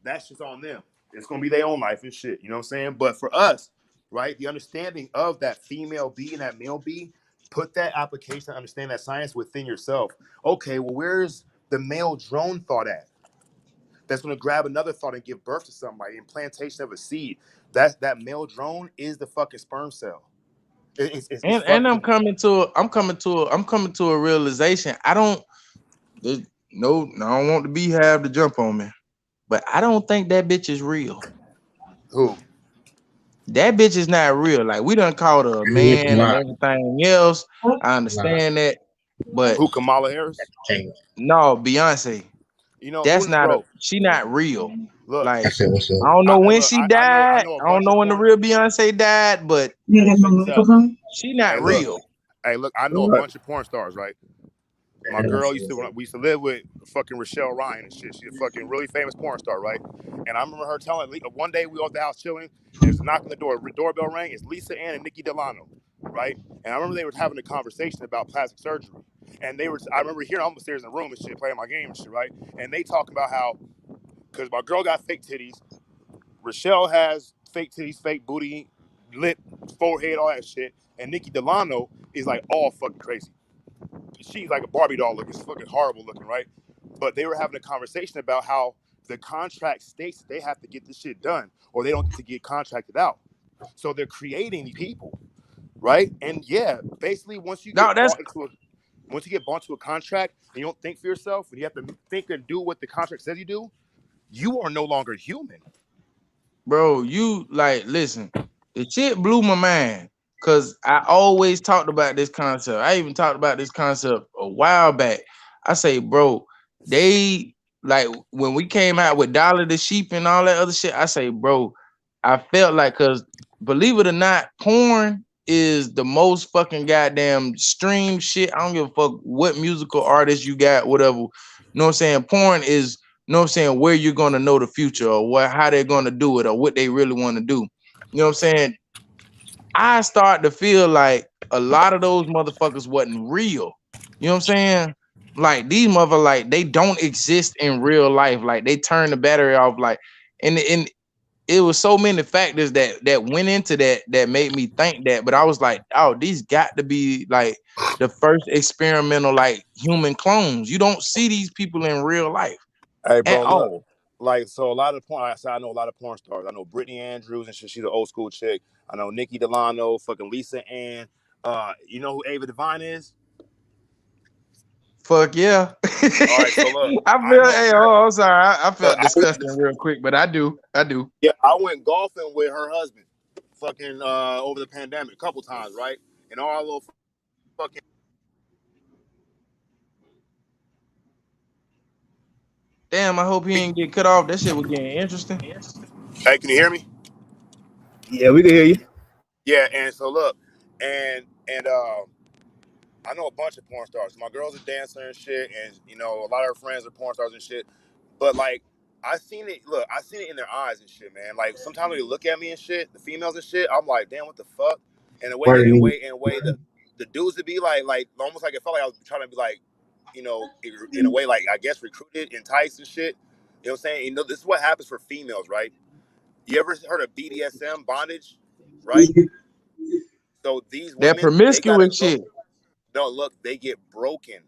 that's just on them. It's gonna be their own life and shit, you know what I'm saying? But for us, right, the understanding of that female bee and that male bee, put that application, understand that science within yourself. Okay, well, where's the male drone thought at? That's going to grab another thought and give birth to somebody. Implantation of a seed. That male drone is the fucking sperm cell. It's And fucking I'm coming to a realization. I don't no, I don't want the beehive to jump on me. But I don't think that bitch is real. who? That bitch is not real. Like we done called her a It's man and not. everything else. I Nah, understand that. But Who? Kamala Harris? can't. no, Beyonce. You know That's who? not a Bro, she not real. look. I Like said, what's up? I don't know when Look. she I died. know a I don't bunch know of when the porn. real Beyonce died, but You Hey, got my check this out. microphone? she not Hey, look. real. Hey, look. I know a What? bunch of porn stars, right? My And I girl said, used to we used to live with fucking Rochelle Ryan and shit. She's a fucking really famous porn star, right? And I remember her telling one day we were at the house chilling, and there's a knock on the door. Doorbell rang. It's Lisa Ann and Nikki Delano. right? And I remember they were having a conversation about plastic surgery, and I remember hearing them upstairs in the room and shit, playing my game and shit, right? And they talking about how, because my girl got fake titties, Rochelle has fake titties, fake booty, lip, forehead, all that shit, and Nikki Delano is like all fucking crazy. She's like a Barbie doll looking, fucking horrible looking, right? But they were having a conversation about how the contract states that they have to get this shit done, or they don't get to get contracted out. So they're creating these people, right? And yeah, basically once you No, get that's bought into a contract and you don't think for yourself, and you have to think and do what the contract says you do, you are no longer human. bro. You like listen. The shit blew my mind because I always talked about this concept. I even talked about this concept a while back. I say, bro, they like when we came out with Dollar the Sheep and all that other shit. I say, bro, I felt like because believe it or not, porn is the most fucking goddamn stream shit. I don't give a fuck what musical artist you got, whatever. You know what I'm saying? Porn is, you know what I'm saying, where you're gonna know the future or what how they're gonna do it or what they really want to do. You know what I'm saying? I start to feel like a lot of those motherfuckers wasn't real. You know what I'm saying? Like these mother like they don't exist in real life. Like they turn the battery off. Like and it was so many factors that went into that made me think that. But I was like, oh, these got to be like the first experimental like human clones. You don't see these people in real life Hey, at bro, look, all. like, so a lot of porn, I know a lot of porn stars. I know Brittany Andrews and shit. She's an old school chick. I know Nikki Delano, fucking Lisa Ann. You know who Ava Devine is? Fuck yeah. All right, so look, I I feel know. hey, oh, I'm sorry. I Look, felt disgusting real quick, but I do. I do. yeah, I went golfing with her husband, fucking over the pandemic a couple times, right? And all our little fucking. Damn, I hope he didn't get cut off. That shit was getting interesting. Hey, can you hear me? Yeah, we can hear you. Yeah, and so look, and I know a bunch of porn stars. My girl's a dancer and shit, and you know a lot of her friends are porn stars and shit. But like, I seen it. Look, I seen it in their eyes and shit, man. Like sometimes when they look at me and shit, the females and shit, I'm like, damn, what the fuck? And the way that, the dudes to be like almost like it felt like I was trying to be like, you know, in a way like I guess recruited, enticed and shit. You know what I'm saying? You know, this is what happens for females, right? You ever heard of BDSM bondage, right? So these That women, they gotta promiscuous go. shit. No, look, they get broken.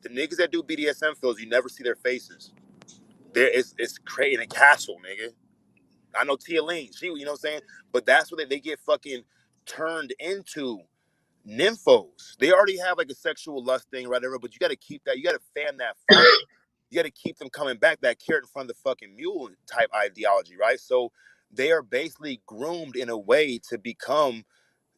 The niggas that do BDSM films, you never see their faces. It's creating a castle, nigga. I know Tia Lee, she, you know what I'm saying? But that's what they get fucking turned into nymphos. They already have like a sexual lust thing, whatever, but you gotta keep that, you gotta fan that fire. You gotta keep them coming back, that carrot in front of the fucking mule type ideology, right? So they are basically groomed in a way to become,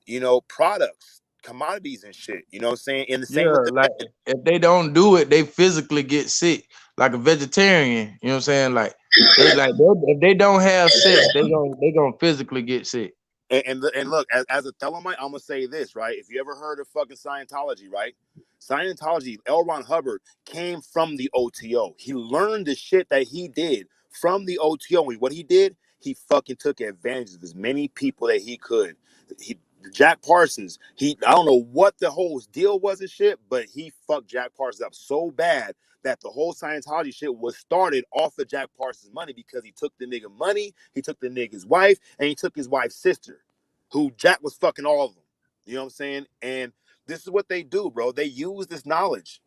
you know, products, commodities and shit. You know what I'm saying? And the same with Yeah, the like men. if they don't do it, they physically get sick. Like a vegetarian, you know what I'm saying? Like if they don't have sex, they gonna physically get sick. And look, as a Thelemite, I'm gonna say this, right? If you ever heard of fucking Scientology, right? Scientology, L. Ron Hubbard came from the OTO. He learned the shit that he did from the OTO. And what he did, he fucking took advantage of as many people that he could. He Jack Parsons, I don't know what the whole deal was and shit, but he fucked Jack Parsons up so bad that the whole Scientology shit was started off of Jack Parsons' money because he took the nigga money, he took the nigga's wife, and he took his wife's sister, who Jack was fucking all of them. You know what I'm saying? And this is what they do, bro. They use this knowledge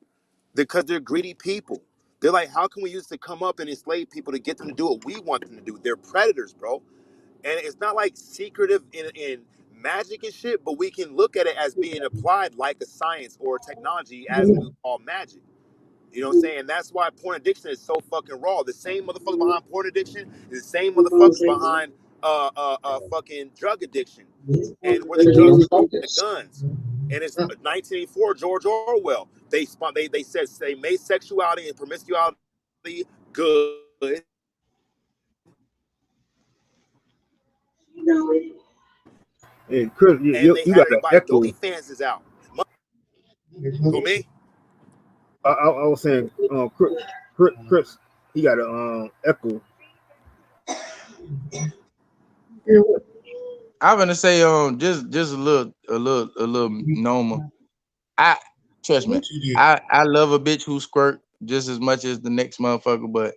because they're greedy people. They're like, how can we use it to come up and enslave people to get them to do what we want them to do? They're predators, bro. And it's not like secretive in magic and shit, but we can look at it as being applied like a science or a technology as we call magic. You know what I'm saying? And that's why porn addiction is so fucking raw. The same motherfuckers behind porn addiction is the same motherfuckers behind fucking drug addiction. And where the drugs come from, the guns. And it's 1984, George Orwell. They said they made sexuality and promiscuity good, Hey, Chris, and they you had got an everybody. Adobe echo. fans is out. Who, me? I was saying, Chris, he got a echo. I'm gonna say just a little normal. I trust me. I love a bitch who squirt just as much as the next motherfucker, but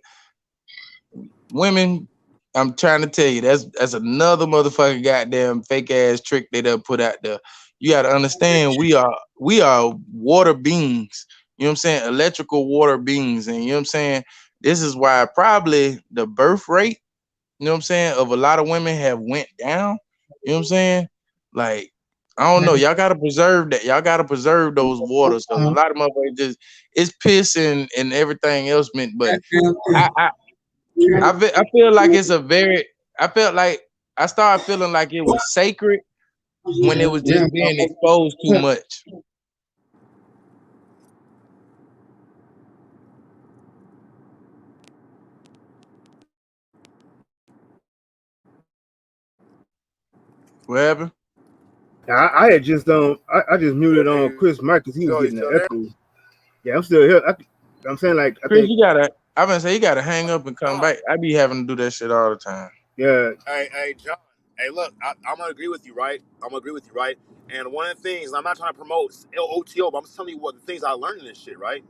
women, I'm trying to tell you, that's another motherfucking goddamn fake ass trick they done put out there. You gotta understand we are water beings. You know what I'm saying? Electrical water beings. And you know what I'm saying? This is why probably the birth rate, you know what I'm saying, of a lot of women have went down. You know what I'm saying? Like, I don't know. Y'all gotta preserve that. Y'all gotta preserve those waters because a lot of motherfuckers just it's piss and everything else meant. But I I I feel like it's a very I felt like I started feeling like it was sacred when it was just being exposed too much. Whatever. I had just I just muted on Hey, Chris Mike because he was Joe, you getting still the there? echo. Yeah, I'm still here. I'm saying like I Chris, think I'm gonna say you gotta hang up and come John. back. I be having to do that shit all the time. yeah. Hey, John. Hey, look, I'm gonna agree with you, right? I'm gonna agree with you, right? And one of the things, I'm not trying to promote OTO, but I'm just telling you what the things I learned in this shit, right?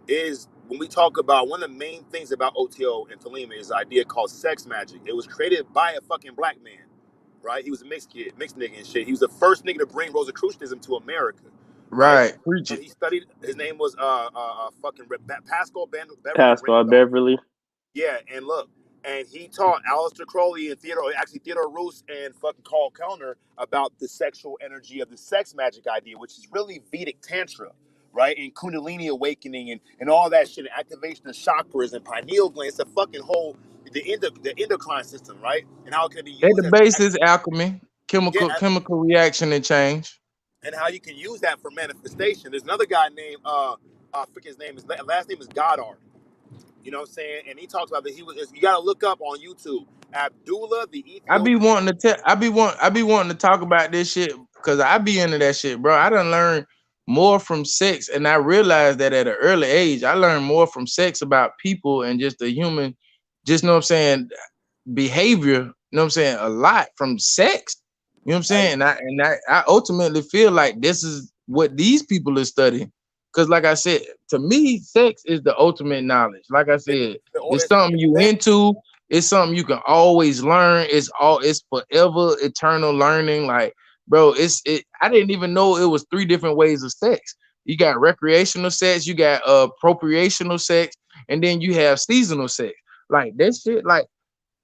Is when we talk about one of the main things about OTO and Talima is an idea called sex magic. It was created by a fucking black man, right? He was a mixed kid, mixed nigga and shit. He was the first nigga to bring Rosicrucianism to America, right? Right. Preach And it. he studied. His name was fucking Pascal Beverly Pascal Randolph. Beverly. Yeah, and look, and he taught Aleister Crowley and Theodore Roos and fucking Carl Kellner about the sexual energy of the sex magic idea, which is really Vedic Tantra, right? And Kundalini awakening and all that shit, and activation of chakras and pineal glands, the fucking whole the endocrine system, right? And how it can be At the used as base is alchemy, yeah, chemical reaction and change. and how you can use that for manifestation. There's another guy named I forget his name. His last name is Goddard. You know what I'm saying? And he talks about that he was. You got to look up on YouTube Abdullah the Ethiopian. I be wanting to talk about this shit because I be into that shit, bro. I done learned more from sex, and I realized that at an early age, I learned more from sex about people and just the human, just know what I'm saying, behavior, you know what I'm saying, a lot from sex. You know what I'm Hey, saying? And I ultimately feel like this is what these people are studying. Cause like I said, to me, sex is the ultimate knowledge. Like I it, said, it's it's, something it's you been into, it's something you can always learn. It's forever eternal learning. Like, bro, I didn't even know it was three different ways of sex. You got recreational sex, you got procreational sex, and then you have seasonal sex. Like that shit, like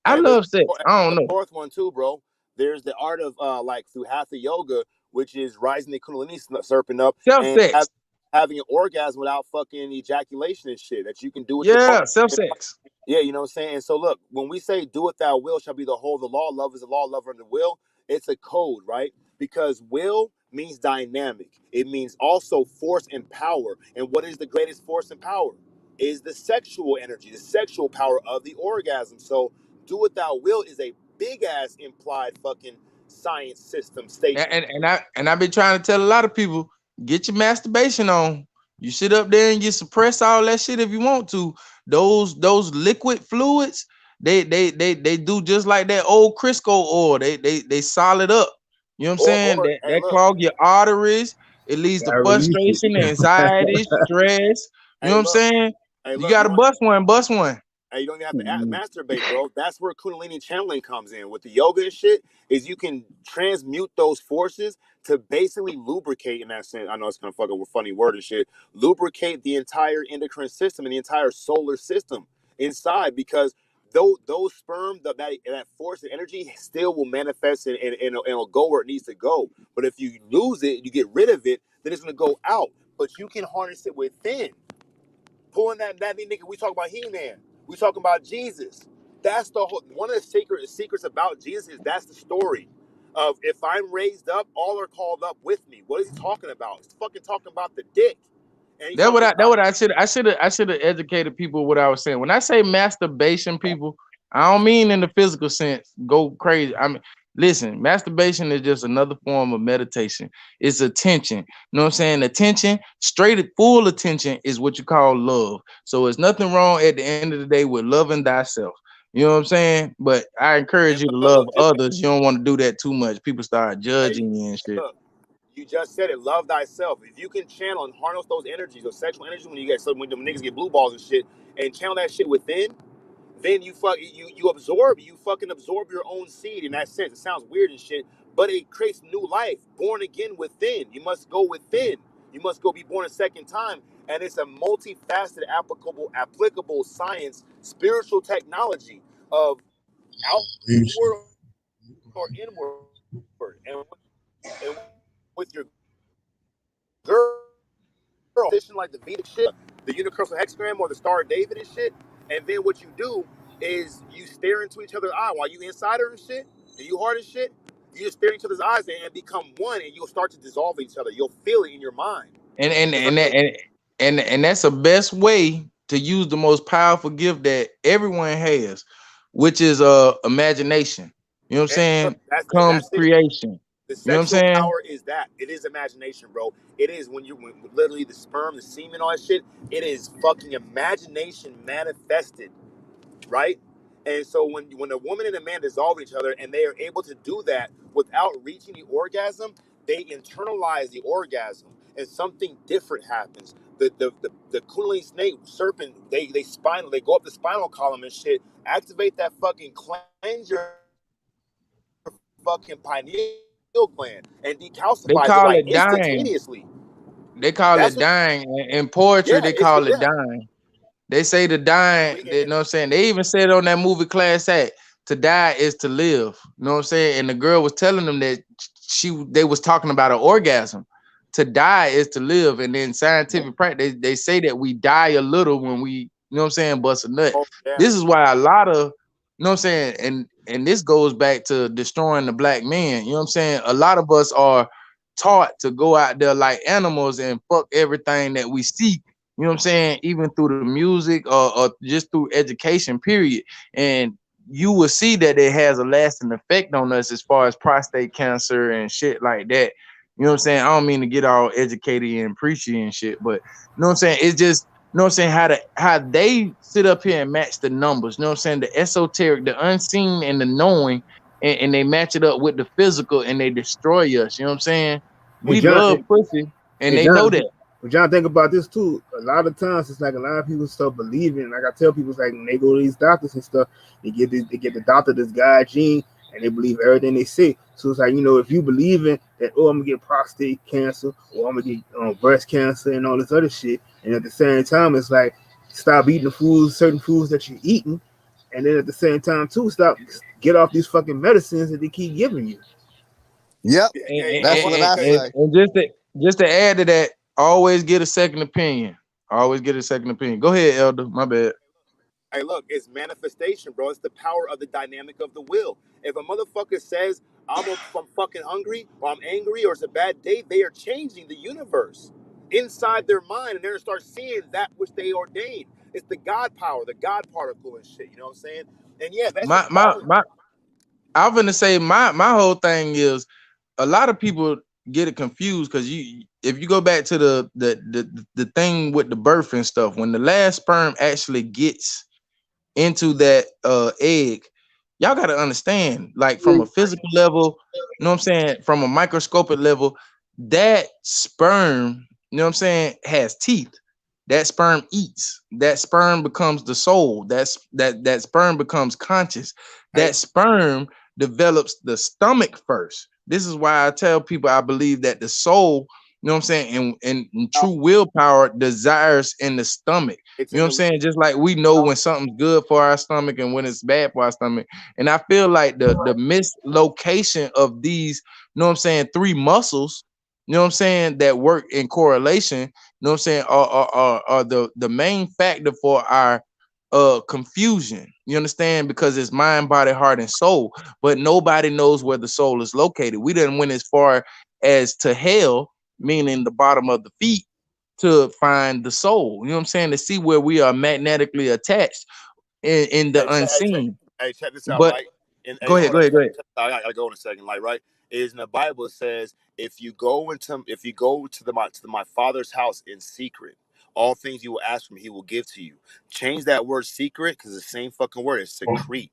I and there's love sex. I a don't know. fourth one too, bro. There's the art of like through hatha yoga, which is rising the kundalini serpent up Self and sex. having an orgasm without fucking ejaculation and shit that you can do with your Yeah, self partner. sex. Yeah, you know what I'm saying? And so look, when we say do what thou will shall be the whole, the law, love is the law, love under will, it's a code, right? Because will means dynamic. It means also force and power. And what is the greatest force and power? Is the sexual energy, the sexual power of the orgasm. So do what thou will is a big ass implied fucking science system And, statement. and, and I've been trying to tell a lot of people, get your masturbation on. You sit up there and you suppress all that shit if you want to. Those liquid fluids, they do just like that old Crisco oil. They solid up. You know what I'm saying? Or hey That look, clog your arteries. It leads to Gotta release frustration, it. anxiety, stress. You know hey what I'm look, saying? hey You look, gotta bust one, bust one. and you don't even have to masturbate, bro. That's where Kundalini channeling comes in with the yoga and shit. Is you can transmute those forces to basically lubricate. In that sense, I know it's kind of fucking a funny word and shit. Lubricate the entire endocrine system and the entire solar system inside because those sperm, that force and energy still will manifest and it'll go where it needs to go. But if you lose it, you get rid of it, then it's gonna go out. But you can harness it within. Pulling that nigga, we talk about He-Man. We talking about Jesus. That's the whole one of the secrets about Jesus is that's the story of if I'm raised up, all are called up with me. What is he talking about? He's fucking talking about the dick. And he talking That about what I should have educated people what I was saying. When I say masturbation, people, I don't mean in the physical sense. Go crazy. I mean, listen, masturbation is just another form of meditation. It's attention. You know what I'm saying? Attention, straight full attention is what you call love. So it's nothing wrong at the end of the day with loving thyself. You know what I'm saying? But I encourage And you to look, love just others. You don't want to do that too much. People start hey, judging you and shit. look, you just said it. Love thyself. If you can channel and harness those energies, those sexual energies, when you get when them niggas get blue balls and shit, and channel that shit within, then you absorb, you fucking absorb your own seed in that sense. It sounds weird and shit, but it creates new life, born again within. You must go within. You must go be born a second time, and it's a multifaceted, applicable science, spiritual technology of outward or inward, and with your girl, position like the Vedic shit, the universal hexagram or the Star of David and shit. And then what you do is you stare into each other's eye while you inside her and shit, and you hard as shit. You just stare into each other's eyes and become one, and you'll start to dissolve each other. You'll feel it in your mind. And and It's and like that, and that's the best way to use the most powerful gift that everyone has, which is imagination. You know what I'm and look, saying? and Comes that's it. creation. The You know what I'm sexual saying? power is that. It is imagination, bro. It is when literally the sperm, the semen, all that shit. It is fucking imagination manifested, right? And so when a woman and a man dissolve each other and they are able to do that without reaching the orgasm, they internalize the orgasm and something different happens. The Kundalini snake serpent, they go up the spinal column and shit, activate that fucking cleanse your fucking pineal gland and They decalcifies it call like it dying. instantaneously. They call That's it what dying. In poetry, yeah, they it's call it yeah. dying. They say to die, When you you know what I'm saying? They even said on that movie Class Act, to die is to live. You know what I'm saying? And the girl was telling them that they was talking about an orgasm. To die is to live. And then scientific practice, they say that we die a little when we, you know what I'm saying, bust a nut. oh yeah, This is why a lot of, you know what I'm saying, and this goes back to destroying the black man. You know what I'm saying? A lot of us are taught to go out there like animals and fuck everything that we see, you know what I'm saying, even through the music or just through education, period. And you will see that it has a lasting effect on us as far as prostate cancer and shit like that. You know what I'm saying? I don't mean to get all educated and preachy and shit, but you know what I'm saying? It's just, you know what I'm saying, how they sit up here and match the numbers, you know what I'm saying? The esoteric, the unseen, and the knowing, and they match it up with the physical and they destroy us. You know what I'm saying? Hey We John, love hey, pussy and hey, they know John, that. but John, think about this too. A lot of times, it's like a lot of people start believing. Like I tell people, it's like when they go to these doctors and stuff, they get the doctor this guy gene, and they believe everything they say. So it's like, if you believe in that, oh, I'm gonna get prostate cancer, or I'm gonna get breast cancer, and all this other shit, and at the same time, it's like stop eating the foods, certain foods that you're eating, and then at the same time too, get off these fucking medicines that they keep giving you. Yep, yeah, and, yeah, that's what I and, say. and just to add to that, always get a second opinion. Always get a second opinion. Go ahead, Elder. My bad. hey, look, it's manifestation, bro. It's the power of the dynamic of the will. If a motherfucker says I'm fucking hungry or I'm angry or it's a bad day, they are changing the universe inside their mind, and they're gonna start seeing that which they ordained. It's the God power, the God particle and shit. You know what I'm saying? And yeah, that's My just my all. my. I'm gonna say my whole thing is a lot of people get it confused because if you go back to the thing with the birth and stuff, when the last sperm actually gets into that egg, y'all got to understand, like from a physical level, you know what I'm saying, from a microscopic level, that sperm, you know what I'm saying, has teeth. That sperm eats. That sperm becomes the soul. That sperm becomes conscious. Hey, That sperm develops the stomach first. This is why I tell people I believe that the soul, you know what I'm saying, and now true willpower desires in the stomach. it's You know in what I'm the saying? Just like we know when something's good for our stomach and when it's bad for our stomach. And I feel like the mislocation of these, you know what I'm saying, three muscles, you know what I'm saying, that work in correlation, you know what I'm saying, are the main factor for our confusion. You understand? Because it's mind, body, heart, and soul. But nobody knows where the soul is located. We didn't went as far as to hell, meaning the bottom of the feet, to find the soul. You know what I'm saying? To see where we are magnetically attached in the hey, unseen. check this out, But right? And go hey, ahead, hold go up, ahead, go ahead. I gotta go in a second, like, right? Is in the Bible it says if you go to my father's house in secret, All things you will ask from, he will give to you. Change that word secret because it's the same fucking word. It's secrete.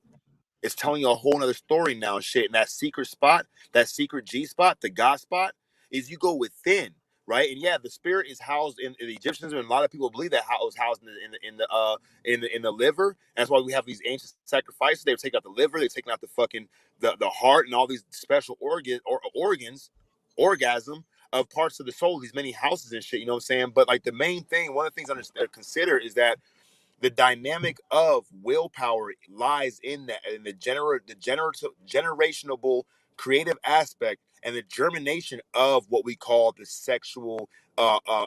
It's telling you a whole nother story now and shit. And that secret spot, that secret G spot, the God spot, is you go within, right? And yeah, the spirit is housed in the Egyptians, and a lot of people believe that it was housed in the liver. That's why we have these ancient sacrifices. They would take out the liver, they're taking out the fucking the heart and all these special organs, orgasm of parts of the soul, these many houses and shit. You know what I'm saying? But like the main thing, one of the things I consider is that the dynamic of willpower lies in that, in generational creative aspect and the germination of what we call the sexual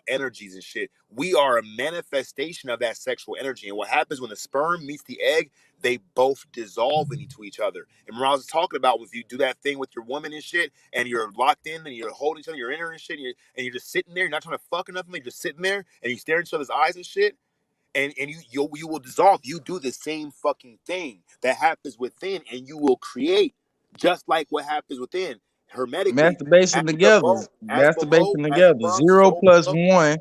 energies and shit. We are a manifestation of that sexual energy, and what happens when the sperm meets the egg, they both dissolve into each other. And when I was talking about, if you do that thing with your woman and shit, and you're locked in and you're holding each other, you're in her and shit, and you're just sitting there, you're not trying to fuck or nothing, you're just sitting there and you stare in each other's eyes and shit, and you will dissolve. You do the same fucking thing that happens within, and you will create just like what happens within hermetically. Masturbation together. As below, Masturbation as together. above, Zero so plus below one.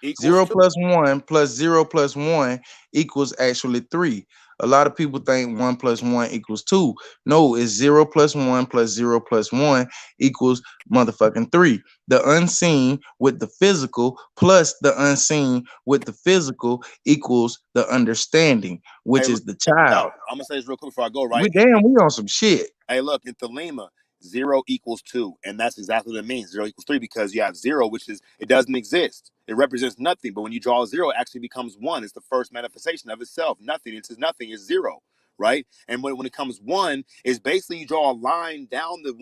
equals Zero two. plus one plus zero plus one equals actually three. A lot of people think one plus one equals two. No, it's zero plus one plus zero plus one equals motherfucking three. The unseen with the physical plus the unseen with the physical equals the understanding, Hey, which look, is the check this child. out. I'm gonna say this real quick before I go. We Right. damn, we on some shit. Hey, look, in Thelema, 0 equals 2. And that's exactly what it means. 0 equals 3, because you have 0, which is, it doesn't exist. It represents nothing. But when you draw a 0, it actually becomes 1. It's the first manifestation of itself. Nothing. It says nothing is 0. Right? And when it comes 1, it's basically you draw a line down the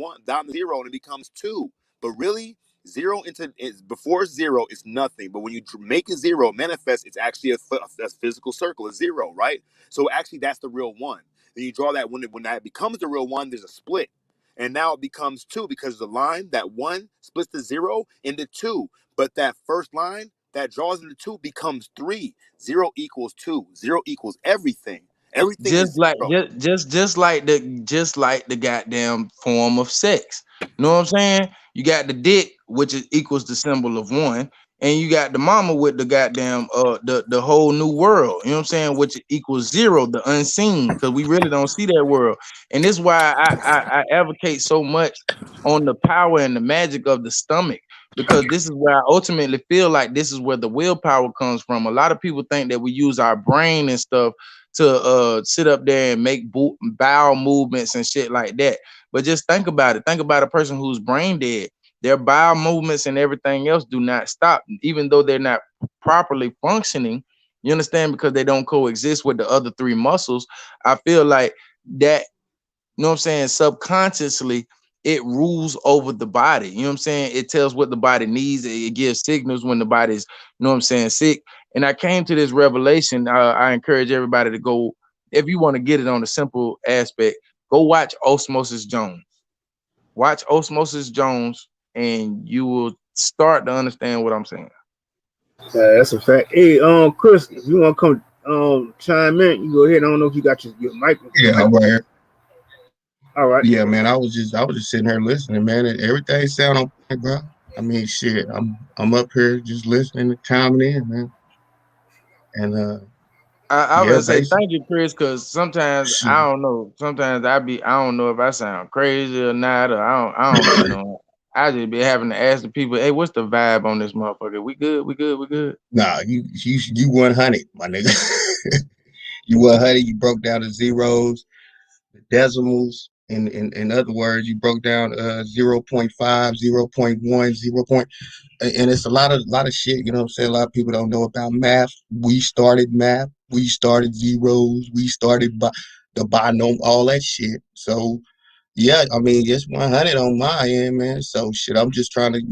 0, and it becomes 2. But really, 0 into is before 0 is nothing. But when you make a 0 manifest, it's actually a physical circle, a 0, right? So actually, that's the real 1. Then you draw that, when that becomes the real 1, there's a split. And now it becomes 2 because the line, that 1 splits the 0 into 2. But that first line that draws into 2 becomes 3. 0 equals 2. 0 equals everything. Everything Just is like 0. just like the goddamn form of sex. You know what I'm saying? You got the dick, which is equals the symbol of one, and you got the mama with the goddamn the whole new world. You know what I'm saying? Which equals zero, the unseen, because we really don't see that world. And this is why I advocate so much on the power and the magic of the stomach. Because this is where I ultimately feel like this is where the willpower comes from. A lot of people think that we use our brain and stuff to sit up there and make bowel movements and shit like that. But just think about it. Think about a person who's brain dead. Their bowel movements and everything else do not stop, even though they're not properly functioning. You understand? Because they don't coexist with the other three muscles. I feel like that, you know what I'm saying, subconsciously it rules over the body. You know what I'm saying? It tells what the body needs. It gives signals when the body's, you know what I'm saying, sick. And I came to this revelation. I encourage everybody to go, if you want to get it on a simple aspect, go watch Osmosis Jones. Watch Osmosis Jones, and you will start to understand what I'm saying. Yeah, that's a fact. Hey, Chris, if you want to come chime in, you go ahead. I don't know if you got your mic. Yeah, I'm right here. All right. Yeah, man. I was just sitting here listening, man. And everything sound on point, bro. I mean, shit. I'm up here just listening and chiming in, man. And I yeah, would say basically, thank you, Chris, because sometimes I shoot. don't know. Sometimes I don't know if I sound crazy or not, or I don't be knowing. I just be having to ask the people, hey, what's the vibe on this motherfucker? We good? We good? We good? Nah, you 100, my nigga. You 100. You broke down the zeros, the decimals. In other words, you broke down 0. 0.5, 0.1, 0. And it's a lot of shit, you know what I'm saying? A lot of people don't know about math. We started math, we started zeros, we started the binomial, all that shit. So yeah, I mean it's 100 on my end, man. So shit, I'm just trying to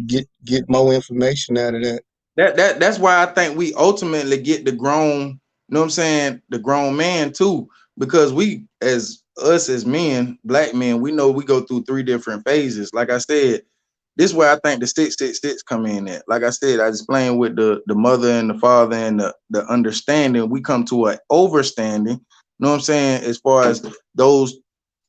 get more information out of that. That's why I think we ultimately get the grown, you know what I'm saying, the grown man too, because we as us as men, black men, we know we go through three different phases. Like I said, this is where I think the sticks come in at. Like I said, I explained with the mother and the father and the understanding, we come to an overstanding, you know what I'm saying, as far as those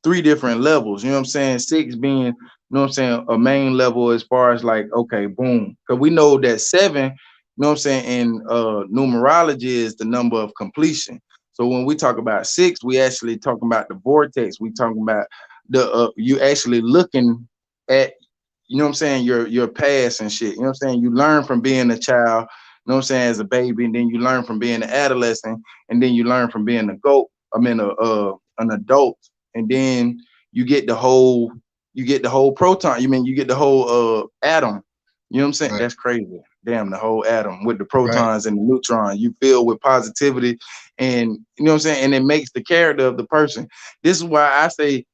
three different levels, you know what I'm saying? Six being, you know what I'm saying, a main level as far as like, okay, boom. Because we know that seven, you know what I'm saying? And numerology is the number of completion. So when we talk about six, we actually talking about the vortex. We talking about the you actually looking at, you know what I'm saying, your past and shit. You know what I'm saying? You learn from being a child, you know what I'm saying, as a baby, and then you learn from being an adolescent, and then you learn from being a goat. I mean, an adult, and then you get the whole, proton. You mean you get the whole atom. You know what I'm saying? Right, That's crazy. Damn, the whole atom with the right, protons and the neutrons. You fill with positivity, and you know what I'm saying. And it makes the character of the person. This is why I say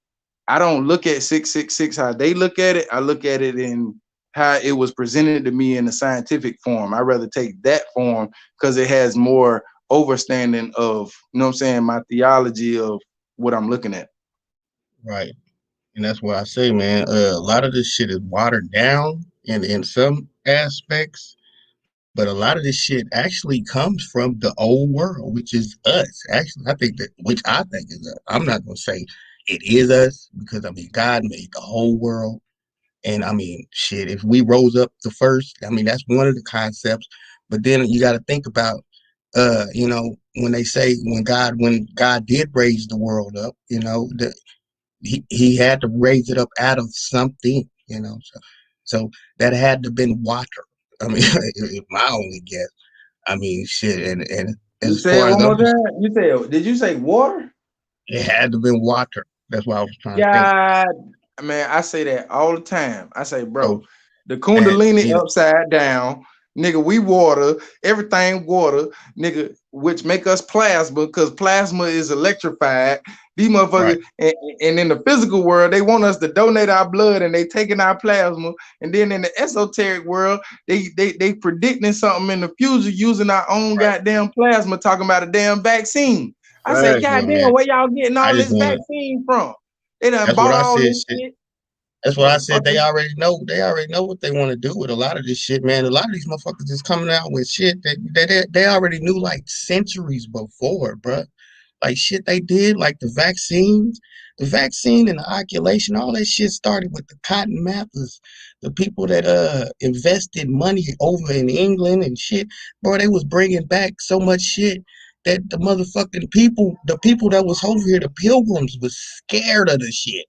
I don't look at 666 how they look at it. I look at it in how it was presented to me in a scientific form. I rather take that form because it has more overstanding of, you know what I'm saying, my theology of what I'm looking at. right. And that's why I say, man, a lot of this shit is watered down in some aspects, but a lot of this shit actually comes from the old world, which is us. Actually, I think that, which I think is us. I'm not gonna say it is us because I mean God made the whole world. And I mean, shit, if we rose up the first, I mean, that's one of the concepts. But then you got to think about, when they say when God did raise the world up, he had to raise it up out of something. So that had to been water. I mean, my only guess. I mean, shit, and You as say it far as one more other, time. You said, did you say water? it had to been water. That's what I was trying to think. God, man, I say that all the time. I say, So bro, the that Kundalini either upside down, nigga. We water, everything water, nigga, which make us plasma because plasma is electrified. These right, motherfuckers, and in the physical world, they want us to donate our blood and they taking our plasma. And then in the esoteric world, they predicting something in the future using our own right. goddamn plasma, talking about a damn vaccine. I say, Facts, God my damn, man. where y'all getting I all just this want to. vaccine from? They done That's what bought I all said. this Shit. shit, That's what I said. They motherfucker. already know. They already know what they want to do with a lot of this shit, man. A lot of these motherfuckers is coming out with shit that they already knew like centuries before, bruh. Like shit they did, like the vaccine and the inoculation, all that shit started with the cotton mappers, the people that invested money over in England and shit. Bro, they was bringing back so much shit that the motherfucking people, the people that was over here, the pilgrims, was scared of the shit.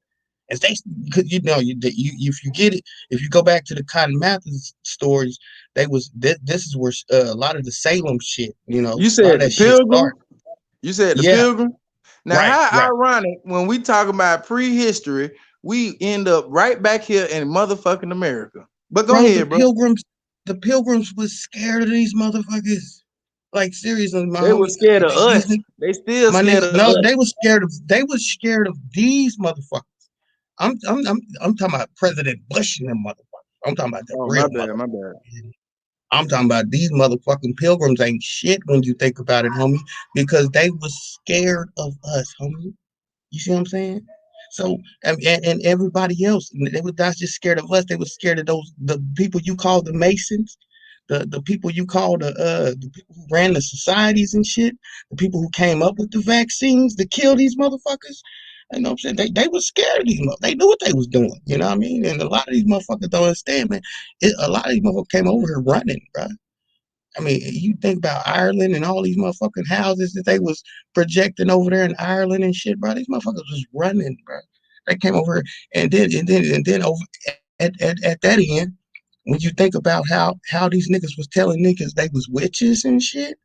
And they, because if you get it, if you go back to the Cotton Mather's stories, this is where a lot of the Salem shit, You a lot of said the that shit pilgrim. started. You said the Yeah, pilgrim. Now, right, how right. ironic when we talk about prehistory, we end up right back here in motherfucking America. But go Bro, ahead, bro. the pilgrims was scared of these motherfuckers. Like seriously, my They were homie, scared of these us. niggas, They still my scared niggas, of no, us. they was scared of these motherfuckers. I'm talking about President Bush and them motherfuckers. I'm talking about the Oh, my real bad, my bad. motherfuckers. I'm talking about these motherfucking pilgrims ain't shit when you think about it, homie, because they was scared of us, homie. You see what I'm saying? So and everybody else, they were not just scared of us. They were scared of the people you call the Masons, the people you call the people who ran the societies and shit, the people who came up with the vaccines to kill these motherfuckers. You know what I'm saying? They were scared of these motherfuckers. They knew what they was doing. You know what I mean? And a lot of these motherfuckers don't understand, man. A lot of these motherfuckers came over here running, bro. I mean, you think about Ireland and all these motherfucking houses that they was projecting over there in Ireland and shit, bro. These motherfuckers was running, bro. They came over here and then over at that end, when you think about how these niggas was telling niggas they was witches and shit,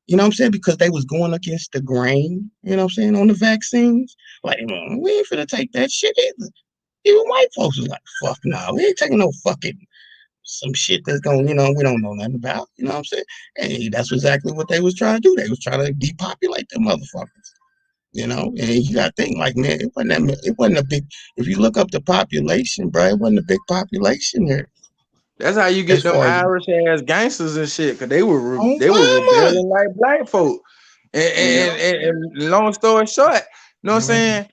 you know what I'm saying? Because they was going against the grain, you know what I'm saying, on the vaccines. Like, we ain't finna take that shit either. Even white folks was like, fuck no, we ain't taking no fucking some shit that's going, we don't know nothing about. You know what I'm saying? Hey, that's exactly what they was trying to do. They was trying to depopulate them motherfuckers. And you got to think like, man, it wasn't a big. If you look up the population, bro, it wasn't a big population here That's how you as get them far as Irish ass gangsters and shit, cause oh they were mama, rebelling like black folk. And, you and, and, and long story short, you know what I'm know, saying?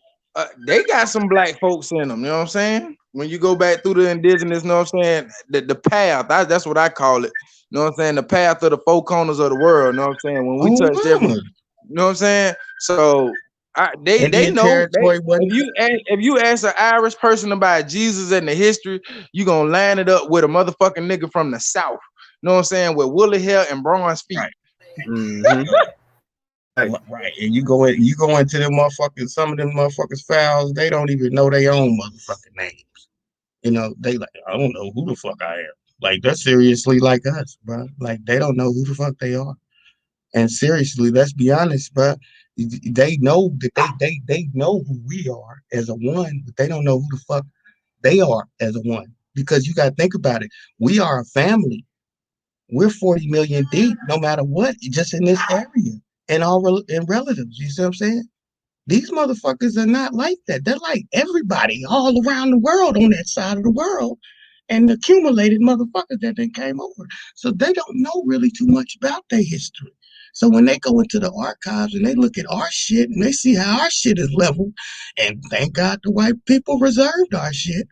They got some black folks in them. You know what I'm saying? When you go back through the indigenous, you know what I'm saying? The path, that's what I call it. You know what I'm saying? The path of the four corners of the world. You know what I'm saying? When we oh touch every, mama, you know what I'm saying? So they Indian know they territory wasn't. if you ask an Irish person about Jesus and the history, you gonna line it up with a motherfucking nigga from the South. know what I'm saying, with woolly hair and bronze feet. Right. Mm-hmm. Right. And you go into them motherfuckers, some of them motherfuckers fouls, they don't even know their own motherfucking names. You know, they like, I don't know who the fuck I am. Like, they're seriously like us, bro. Like, they don't know who the fuck they are. And seriously, let's be honest, bro. They know that they know who we are as a one, but they don't know who the fuck they are as a one. Because you gotta think about it. We are a family. We're 40 million deep, no matter what, just in this area and and relatives. You see what I'm saying? These motherfuckers are not like that. They're like everybody all around the world on that side of the world and the accumulated motherfuckers that they came over. So they don't know really too much about their history. So when they go into the archives and they look at our shit and they see how our shit is leveled, and thank God the white people reserved our shit.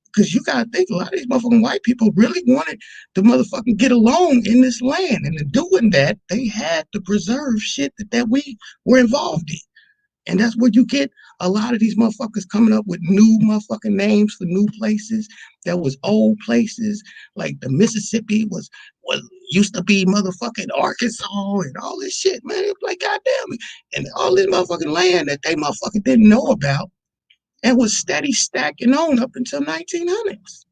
Because you gotta think, a lot of these motherfucking white people really wanted to motherfucking get along in this land. And in doing that, they had to preserve shit that we were involved in. And that's where you get a lot of these motherfuckers coming up with new motherfucking names for new places. That was old places, like the Mississippi was used to be motherfucking Arkansas and all this shit, man. It was like, goddamn it. And all this motherfucking land that they motherfucking didn't know about and was steady stacking on up until 1900s.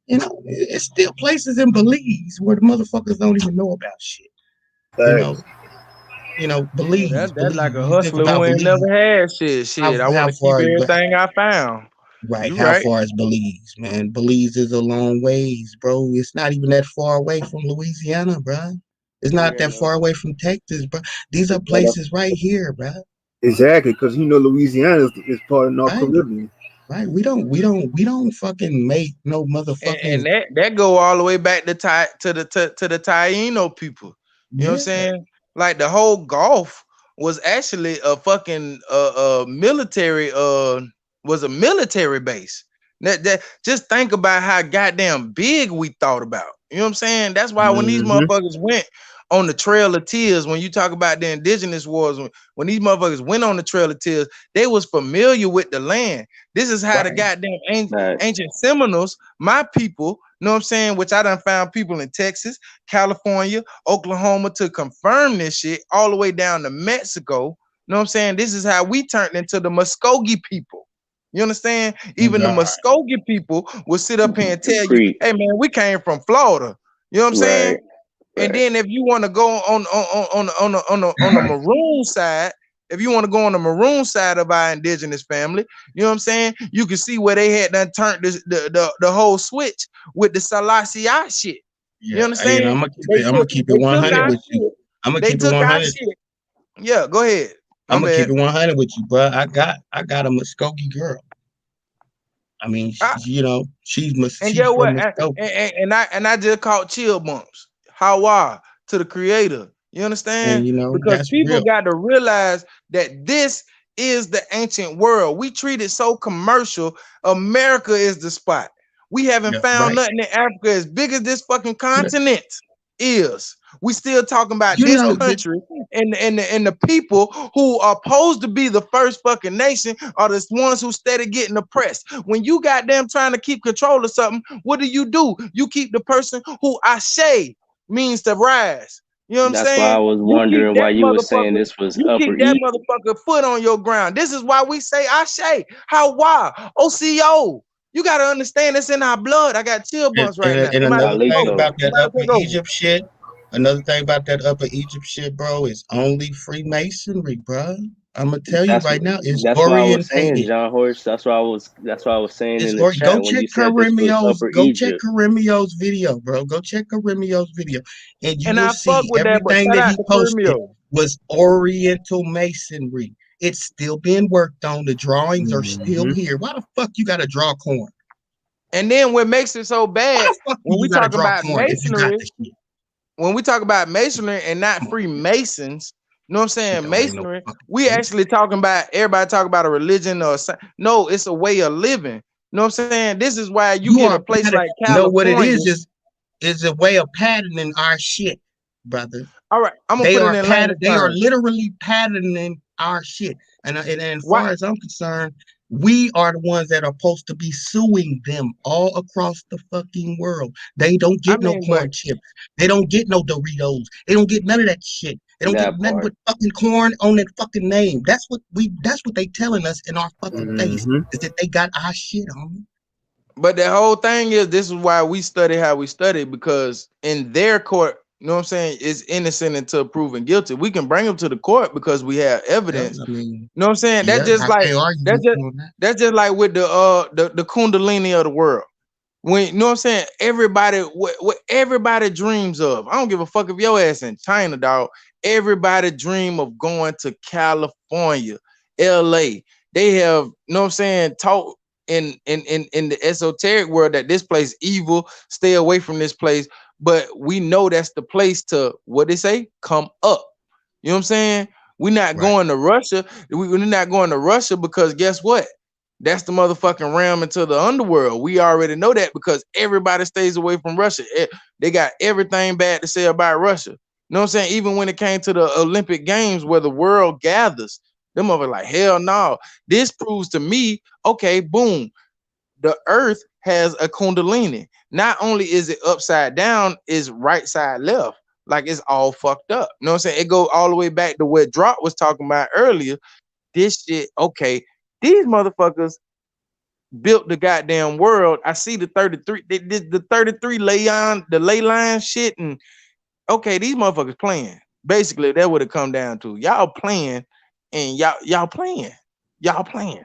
You know, it's still places in Belize where the motherfuckers don't even know about shit. You know, Thanks. Yeah, Belize. that's like a You think hustler about who ain't Belize. never had shit. Shit, I How want to keep far? everything I found. Right. You How right. far is Belize, man? Belize is a long ways, bro. It's not even that far away from Louisiana, bro. It's not Yeah, that no. far away from Texas, bro. These are It's right up. places right here, bro. Exactly, because you know Louisiana is part of North Right, Caribbean. right. We don't fucking make no And motherfucking that go all the way back to the Taino people. You know what I'm yeah, saying? Like the whole Gulf was actually a fucking military was a military base. That just think about how goddamn big we thought about. You know what I'm saying? That's why when these Mm-hmm. motherfuckers went on the Trail of Tears, when you talk about the indigenous wars, when these motherfuckers went on the Trail of Tears, they was familiar with the land. This is how the right. goddamn Facts. ancient Seminoles, my people, know what I'm saying, which I done found people in Texas, California, Oklahoma to confirm this shit all the way down to Mexico. Know what I'm saying? This is how we turned into the Muskogee people. You understand? Oh Even the God. Muskogee people will sit up here and tell you, Preach. hey man, we came from Florida. You know what I'm saying? Right. And Right. then if you want to go on the maroon side, if you want to go on the maroon side of our indigenous family, you know what I'm saying? You can see where they had done turned the whole switch with the Selassie shit. You Yeah, and understand? They I'm gonna took keep it they took 100 our Yeah. with you. shit. I'm gonna They keep it took our 100. shit. Yeah, go ahead. I'm I'm gonna keep bad. it 100 with you, bro. I got a Muskogee girl. I mean, And she's get what? from Muskogee, And I just caught chill bumps. How are to the creator? You and understand? Because that's people real. got to realize that this is the ancient world. We treat it so commercial. America is the spot. We haven't Yeah, found right. nothing in Africa as big as this fucking You know, continent is. We still talking about you this know that. country and the people who are supposed to be the first fucking nation are the ones who steady getting oppressed. When you goddamn trying to keep control of something, what do? You keep the person who Ashe means to rise. You know what I'm That's why I saying? was You keep wondering why that you were saying motherfucker, this was you Upper keep that East. motherfucker foot on your ground. This is why we say Ashe. How why? OCO. You gotta understand it's in our blood. I got chill And, bumps right and, now. and Somebody another take thing over. Carlito. about that Somebody Upper take over. Egypt shit. Another thing about that Upper Egypt shit, bro, is only Freemasonry, bro. I'm gonna tell you That's right now, it's that's why I was saying, orientated. John Horst. That's why I was saying It's in the or go chat when check you said this was Upper Egypt. Karimio's video, bro. Go check Karimio's video, and you And will I fuck see with that, but everything shout that out he to posted Firmio. was Oriental Masonry. It's still being worked on. The drawings are still Mm-hmm. here. Why the fuck you gotta draw corn? And then what makes it so Why bad the fuck do when we you gotta talk draw about corn if you got masonry, the shit? when we talk about masonry and not Come on, man. Freemasons, you know what I'm saying? There ain't no Masonry, fucking we sense. actually talking about everybody talk about a religion or no, it's a way of living. You know what I'm saying? This is why you You get a are place pattern. like No, what it California. is a way of patterning our shit, brother. All right, I'm gonna They put it are in layman's They are terms. literally patterning our shit. And as Why? far as I'm concerned, We are the ones that are supposed to be suing them all across the fucking world. They don't I get no mean, but corn chips. They don't get no Doritos. They don't get none of that shit. They don't get That nothing part. but fucking corn on that fucking name. That's what they telling us in our fucking face Mm-hmm. is that they got our shit on. But the whole thing is, this is why we study how we study, because in their court, you know what I'm saying, is innocent until proven guilty. We can bring them to the court because we have Well, evidence. I mean, You know what I'm saying? yeah, That's just I like can't argue that's with just you on that. that's just like with the Kundalini of the world. When you know what I'm saying, everybody what everybody dreams of. I don't give a fuck if your ass in China, dog. Everybody dream of going to California, LA. They have, you know what I'm saying, taught in the esoteric world that this place evil, stay away from this place. But we know that's the place to, what they say, come up. You know what I'm saying? We're not Right. going to Russia. We're not going to Russia because guess what? That's the motherfucking realm into the underworld. We already know that because everybody stays away from Russia. They got everything bad to say about Russia. You know what I'm saying? Even when it came to the Olympic Games where the world gathers, them over like, hell no. This proves to me, okay, boom, the earth has a kundalini. Not only is it upside down, it's right side left. Like it's all fucked up. You know what I'm saying? It goes all the way back to what Drop was talking about earlier. This shit, okay, these motherfuckers built the goddamn world. I see the 33, the 33 the ley line shit, and okay, these motherfuckers playing. Basically, that would have come down to. Y'all playing, and y'all playing. Y'all playing.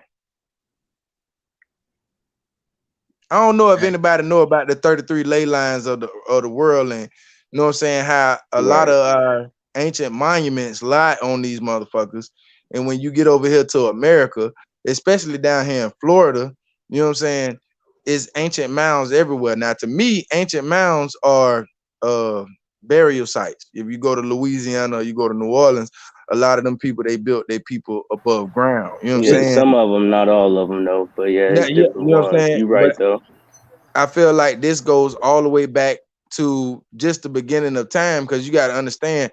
I don't know if Hey, anybody know about the 33 ley lines of the world, and you know what I'm saying, how a lot Right. of our ancient monuments lie on these motherfuckers. And when you get over here to America, especially down here in Florida, you know what I'm saying, it's ancient mounds everywhere. Now, to me, ancient mounds are uh burial sites. If you go to Louisiana or you go to New Orleans, a lot of them people, they built their people above ground. You know what I'm Yeah, saying? some of them, not all of them, though. But yeah, Yeah, it's you different know what I'm ones. saying? You right But though. I feel like this goes all the way back to just the beginning of time, because you got to understand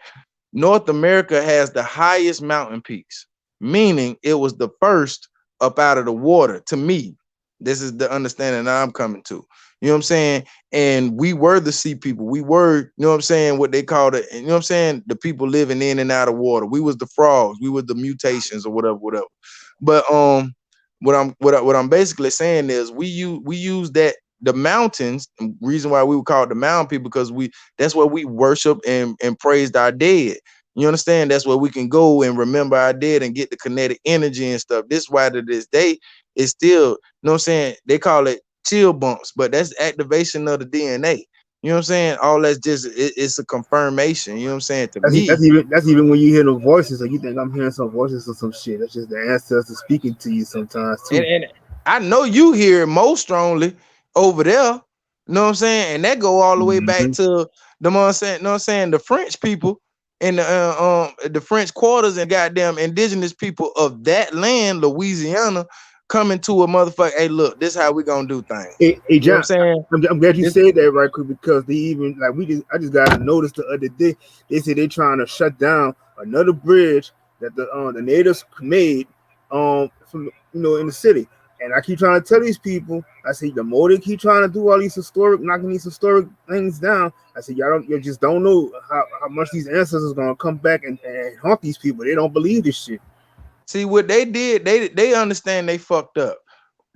North America has the highest mountain peaks, meaning it was the first up out of the water. To me, this is the understanding I'm coming to. You know what I'm saying? And we were the sea people. We were, you know what I'm saying, what they called it, you know what I'm saying, the people living in and out of water. We was the frogs. We were the mutations or whatever, whatever. But what I'm basically saying is we use that the mountains. Reason why we would call it the mountain people, because that's where we worship and praised our dead. You understand? That's where we can go and remember our dead and get the kinetic energy and stuff. This is why to this day it's still, you know what I'm saying? They call it chill bumps, but that's activation of the DNA. You know what I'm saying? All that's just it's a confirmation. You know what I'm saying? To me, That's even when you hear the voices, or you think I'm hearing some voices or some shit. That's just the ancestors speaking to you sometimes too. and I know you hear it most strongly over there. You know what I'm saying? And that go all the way back Mm-hmm. to the you know what I'm saying, the French people in the French quarters and goddamn indigenous people of that land, Louisiana, coming to a motherfucker. Hey, look, this is how we gonna do things. Hey You know what I'm John, saying? I'm glad you This said that right quick because they even like I just got a notice the other day. They said they're trying to shut down another bridge that the natives made from in the city. And I keep trying to tell these people, I say the more they keep trying to do all these knocking these historic things down, I said you just don't know how much these ancestors gonna come back and haunt these people. They don't believe this shit. See what they did, they understand they fucked up.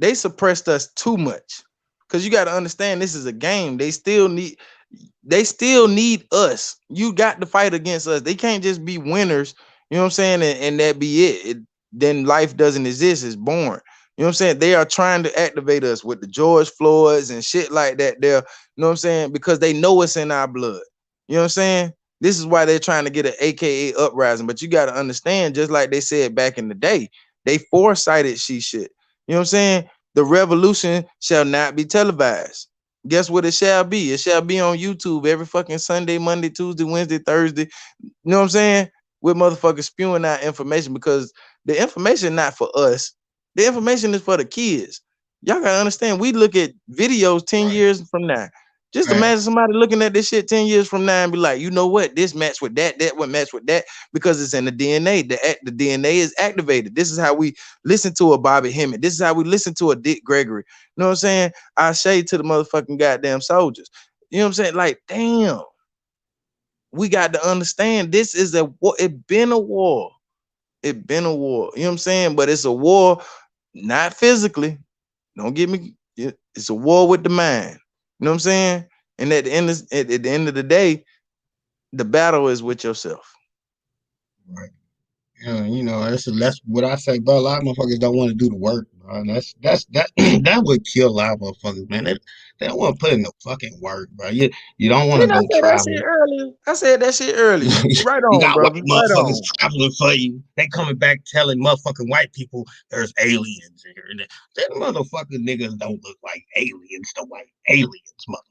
They suppressed us too much. Cause you gotta understand this is a game. They still need us. You got to fight against us. They can't just be winners, you know what I'm saying, and that be then life doesn't exist, it's born. You know what I'm saying? They are trying to activate us with the George Floyds and shit like that there, you know what I'm saying? Because they know it's in our blood. You know what I'm saying? This is why they're trying to get an AKA uprising. But you got to understand, just like they said back in the day, they foresighted shit. You know what I'm saying? The revolution shall not be televised. Guess what it shall be? It shall be on YouTube every fucking Sunday, Monday, Tuesday, Wednesday, Thursday. You know what I'm saying? With motherfuckers spewing out information, because the information not for us. The information is for the kids. Y'all gotta understand. We look at videos 10 Right. years from now. Just Right. imagine somebody looking at this shit 10 years from now and be like, you know what? This match with that, that would match with that because it's in the DNA. The DNA is activated. This is how we listen to a Bobby Hemmett. This is how we listen to a Dick Gregory. You know what I'm saying? I shade to the motherfucking goddamn soldiers. You know what I'm saying? Like, damn, we got to understand this is a war. It been a war. It been a war. You know what I'm saying? But it's a war, not physically. Don't get me. It's a war with the mind. You know what I'm saying? And at the end of the day, the battle is with yourself. Right. Yeah, you know, that's what I say, bro. A lot of motherfuckers don't want to do the work, bro. And that that would kill a lot of motherfuckers, man. They don't want to put in the fucking work, bro. You don't want to Didn't I go say that shit travel. earlier? I said that shit earlier. Right You on, got white brother. Right motherfuckers on. traveling for you. They coming back telling motherfucking white people there's aliens here. And them motherfucking niggas don't look like aliens to white aliens, motherfucker.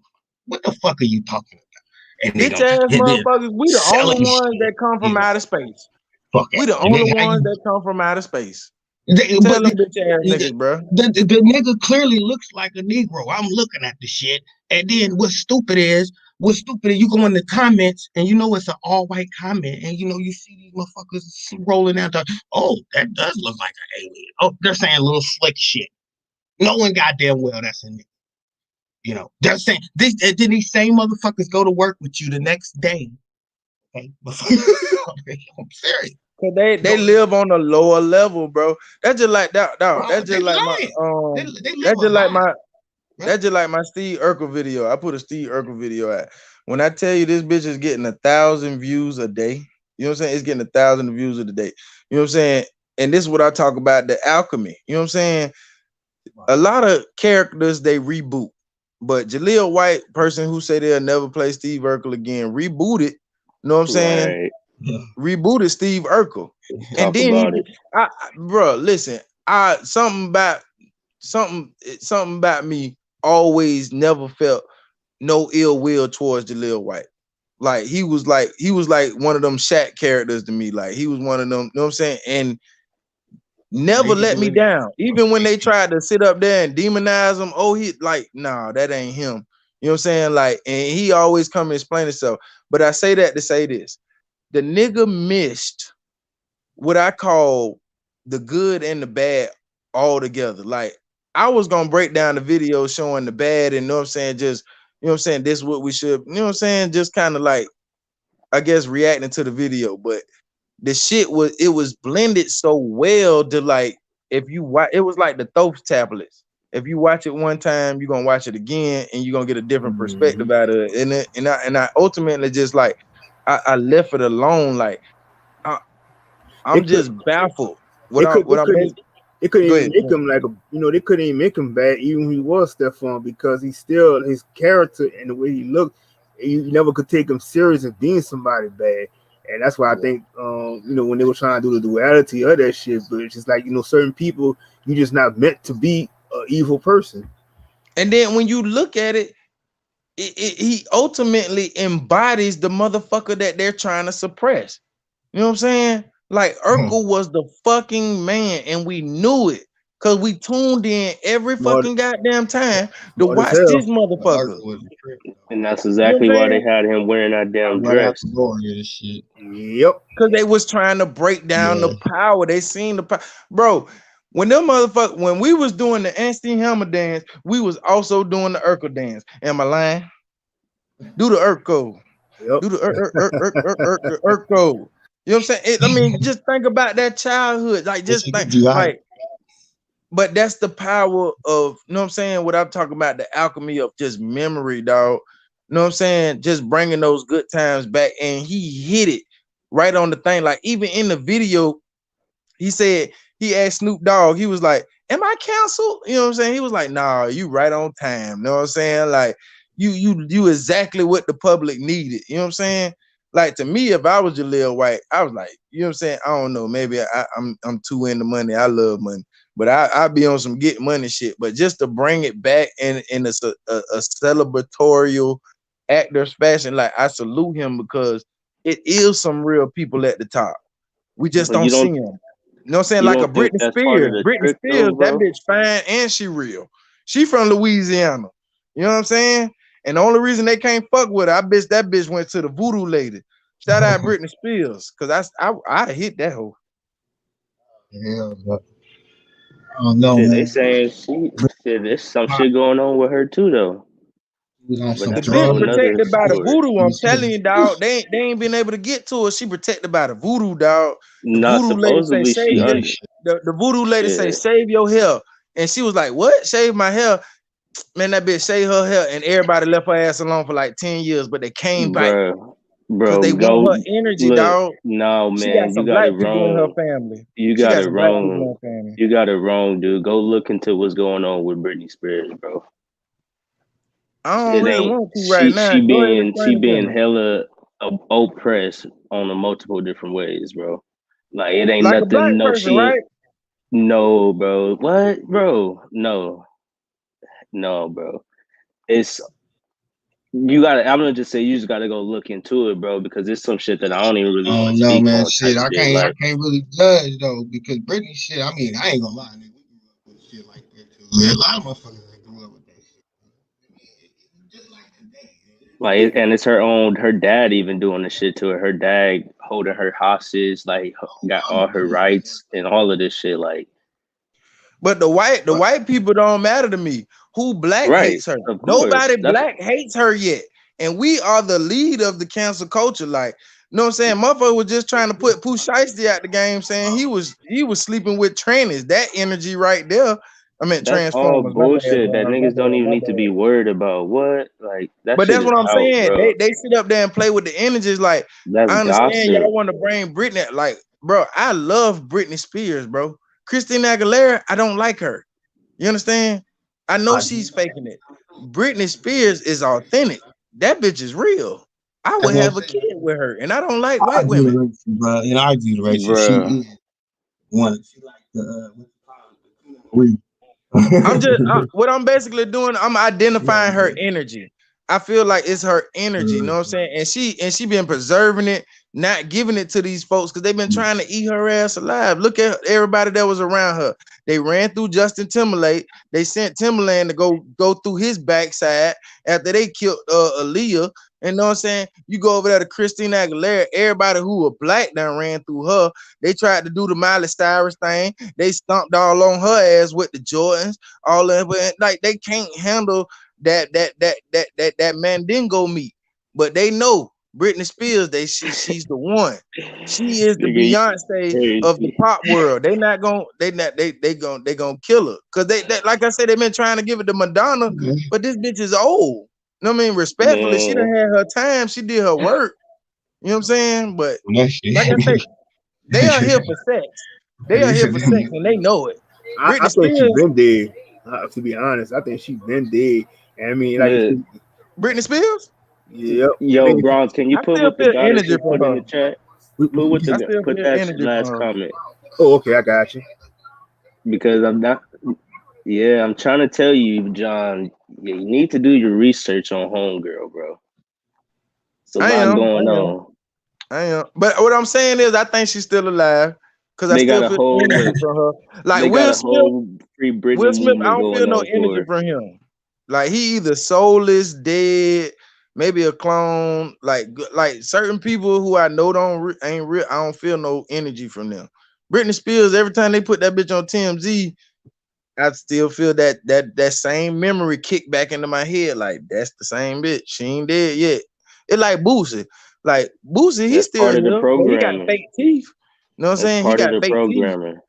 What the fuck are you talking about? And Bitch ass they're motherfuckers, we the only selling ones shit, that come you from know. outer space. Fuck We out the of here. only How ones you that come from outer space. but Tell them bitch ass niggas, bro. the nigga clearly looks like a Negro. I'm looking at the shit. And then what's stupid is you go in the comments and you know it's an all white comment. And you know, you see these motherfuckers rolling out oh, that does look like an alien. Oh, they're saying little slick shit. Knowing goddamn well that's a nigga. You know, they're saying this, and then these same motherfuckers go to work with you the next day. Okay? I'm serious. Cause they live on a lower level, bro. That's just like that. Bro, That's they just like my lying. They live That's a just like lie. my Bro. That's just like my Steve Urkel video. I put a Steve Urkel video out. When I tell you this bitch is getting 1,000 views a day, you know what I'm saying? It's getting 1,000 views a day. You know what I'm saying? And this is what I talk about, the alchemy. You know what I'm saying? A lot of characters they reboot, but Jaleel White, person who say they'll never play Steve Urkel again, rebooted. You know what I'm saying? Right. Rebooted Steve Urkel, and Talk then about it. bro, listen, something about me always never felt no ill will towards Jaleel White. Like he was like one of them Shaq characters to me. Like he was one of them, you know what I'm saying? And never They let do me anything. down. Even when they tried to sit up there and demonize him, oh, he like, nah, that ain't him. You know what I'm saying? Like, and he always come and explain himself. But I say that to say this. The nigga missed what I call the good and the bad all together. Like I was gonna break down the video showing the bad and you know what I'm saying, just you know what I'm saying, this is what we should, you know what I'm saying, just kind of like I guess reacting to the video, but the shit was blended so well to like if you watch it was like the Thoth tablets. If you watch it one time, you're gonna watch it again and you're gonna get a different perspective out of it. And I ultimately just like I left it alone. Like I'm It could just baffled. it could What it I couldn't mean, it couldn't go even ahead. make him like a they couldn't even make him bad even when he was Stephon because he still his character and the way he looked, you never could take him serious as being somebody bad. And that's why I think when they were trying to do the duality of that shit, but it's just like, certain people you just not meant to be an evil person. And then when you look at it, he ultimately embodies the motherfucker that they're trying to suppress. You know what I'm saying? Like Urkel was the fucking man, and we knew it because we tuned in every Smart, fucking goddamn time to smart as watch hell. this motherfucker. Was a trip, And that's You know what I'm exactly why they saying? had him wearing that damn right out dress. the door here, this shit. Yep. Because they was trying to break down Yeah. the power. They seen the power. Bro, when we was doing the Einstein Hammer dance, we was also doing the Urkel dance. Am I lying? Do the Urkel. Yep. Do the Urkel. You know what I'm saying? I mean, just think about that childhood. Like, This just shit think, get you hype. like, but that's the power of, you know what I'm saying? What I'm talking about, the alchemy of just memory, dog. You know what I'm saying? Just bringing those good times back. And he hit it right on the thing. Like, even in the video, he said, he asked Snoop Dogg, he was like, am I canceled? You know what I'm saying? He was like, nah, you right on time. You know what I'm saying? Like, you exactly what the public needed. You know what I'm saying? Like, to me, if I was Jaleel White, I was like, you know what I'm saying? I don't know. Maybe I'm too into money. I love money. But I be on some get money shit. But just to bring it back in a celebratorial actor's fashion, like, I salute him because it is some real people at the top. We just But don't see them. You know what I'm saying? you Like a don't think Britney that's part of Spears. the Britney trick though, Spears, that bro? bitch fine and she real. She from Louisiana. You know what I'm saying? And the only reason they can't fuck with her, I bet that bitch went to the voodoo lady. Shout out Britney Spears, cause I hit that hoe. Yeah, but I don't know, Shit, they man. saying shit, there's some Pop shit going on with her too, though. was on But some The that's a bitch whole drugs. nother protected by the story. voodoo. I'm telling you, dog. They ain't been able to get to her. She protected by the voodoo, dog. The Nah, voodoo lady say supposedly she save your. under The voodoo lady say shit, save your hair, and she was like, "What? Shave my hair?" Man, that bitch shaved her hair, and everybody left her ass alone for like 10 years, but they came back bro. because Bro, they want go her energy, look. dog. No, She got man, you some got black it people in her wrong. family. You She got got it some black people in wrong. her family. You got it wrong, dude. Go look into what's going on with Britney Spears, bro. I don't It really ain't want to right now. Go ahead and she explain it to being me. hella oppressed on a multiple different ways, bro. Like it ain't Like a black nothing. No, person, she ain't. right? No, bro. What, bro? No, no, bro. It's you gotta. I'm gonna just say you just gotta go look into it, bro, because it's some shit that I don't even really I want to don't know, speak man. on. Shit, Type shit, I like can't really judge though because Britney shit. I mean, I ain't gonna lie, nigga. We grew up with shit like that too. Man. A lot of motherfuckers that grew up with that shit. Just like today. and it's her own. Her dad even doing the shit to her. Her dad holding her hostage, like got all her rights and all of this shit. Like But the white people don't matter to me. Who black right, hates her? of course. Nobody That's black hates her yet. And we are the lead of the cancel culture. Like, you know what I'm saying? Motherfucker was just trying to put Pooh Shiesty out the game, saying he was sleeping with trannies. That energy right there. I meant that's all Transformers. My bad, bullshit that bro. My niggas don't bad. even My need to be bad. worried about. What? Like that But shit that's is what I'm out, saying. bro. They sit up there and play with the energies. Like, That's I understand gossip. y'all want to bring Britney. Like, bro, I love Britney Spears, bro. Christina Aguilera, I don't like her. You understand? I know she's faking it. Britney Spears is authentic. That bitch is real. I That's would what I'm have a saying. kid with her, and I don't like Our white women. generation, bro. In our generation, she Bruh. is one. She like the we. What I'm basically doing, I'm Yeah, identifying her energy. I feel like it's her energy, you know what I'm saying? And she been preserving it, not giving it to these folks because they've been trying to eat her ass alive. Look at everybody that was around her. They ran through Justin Timberlake. They sent Timberland to go through his backside after they killed Aaliyah. And know what I'm saying? You go over there to Christina Aguilera, everybody who was black done ran through her. They tried to do the Miley Cyrus thing. They stomped all on her ass with the Jordans all that, but like they can't handle that Mandingo meat. But they know Britney Spears, she's the one. She is the Nigga, you Beyonce of the crazy. pop world. They gonna kill her. Cause they like I said, they've been trying to give it to Madonna, but this bitch is old. You know what I mean? Respectfully, she done Man, had her time, she did her work. You know what I'm saying? But that like I shit. say, they are here for sex. They are here for sex and they know it. I Britney think she Spears, been dead. To be honest, I think she been dead. And I mean, like, look, Britney Spears, yep. I yo, mean, Bronze, can you I put still what the feel goddess energy just from put in her. the chat? I still Put feel that energy from last her. comment oh, okay, I got you. because I'm not. Yeah, I'm trying to tell you, John. Yeah, you need to do your research on Homegirl, bro. It's a I lot am, I going am, on. I am. But what I'm saying is, I think she's still alive because I They got still a feel whole energy look. from her. Like They got Will a Smith, whole free Will Britney Smith, I movement don't feel going no on energy for her. from him. Like he either soulless, dead, maybe a clone. Like certain people who I know ain't real. I don't feel no energy from them. Britney Spears, every time they put that bitch on TMZ, I still feel that same memory kick back into my head. Like that's the same bitch. She ain't dead yet. It like Boosie. Like Boosie, he's That's still part of the here, but he got programming. fake teeth. You know what I'm That's saying? He part of got the fake teeth. programming.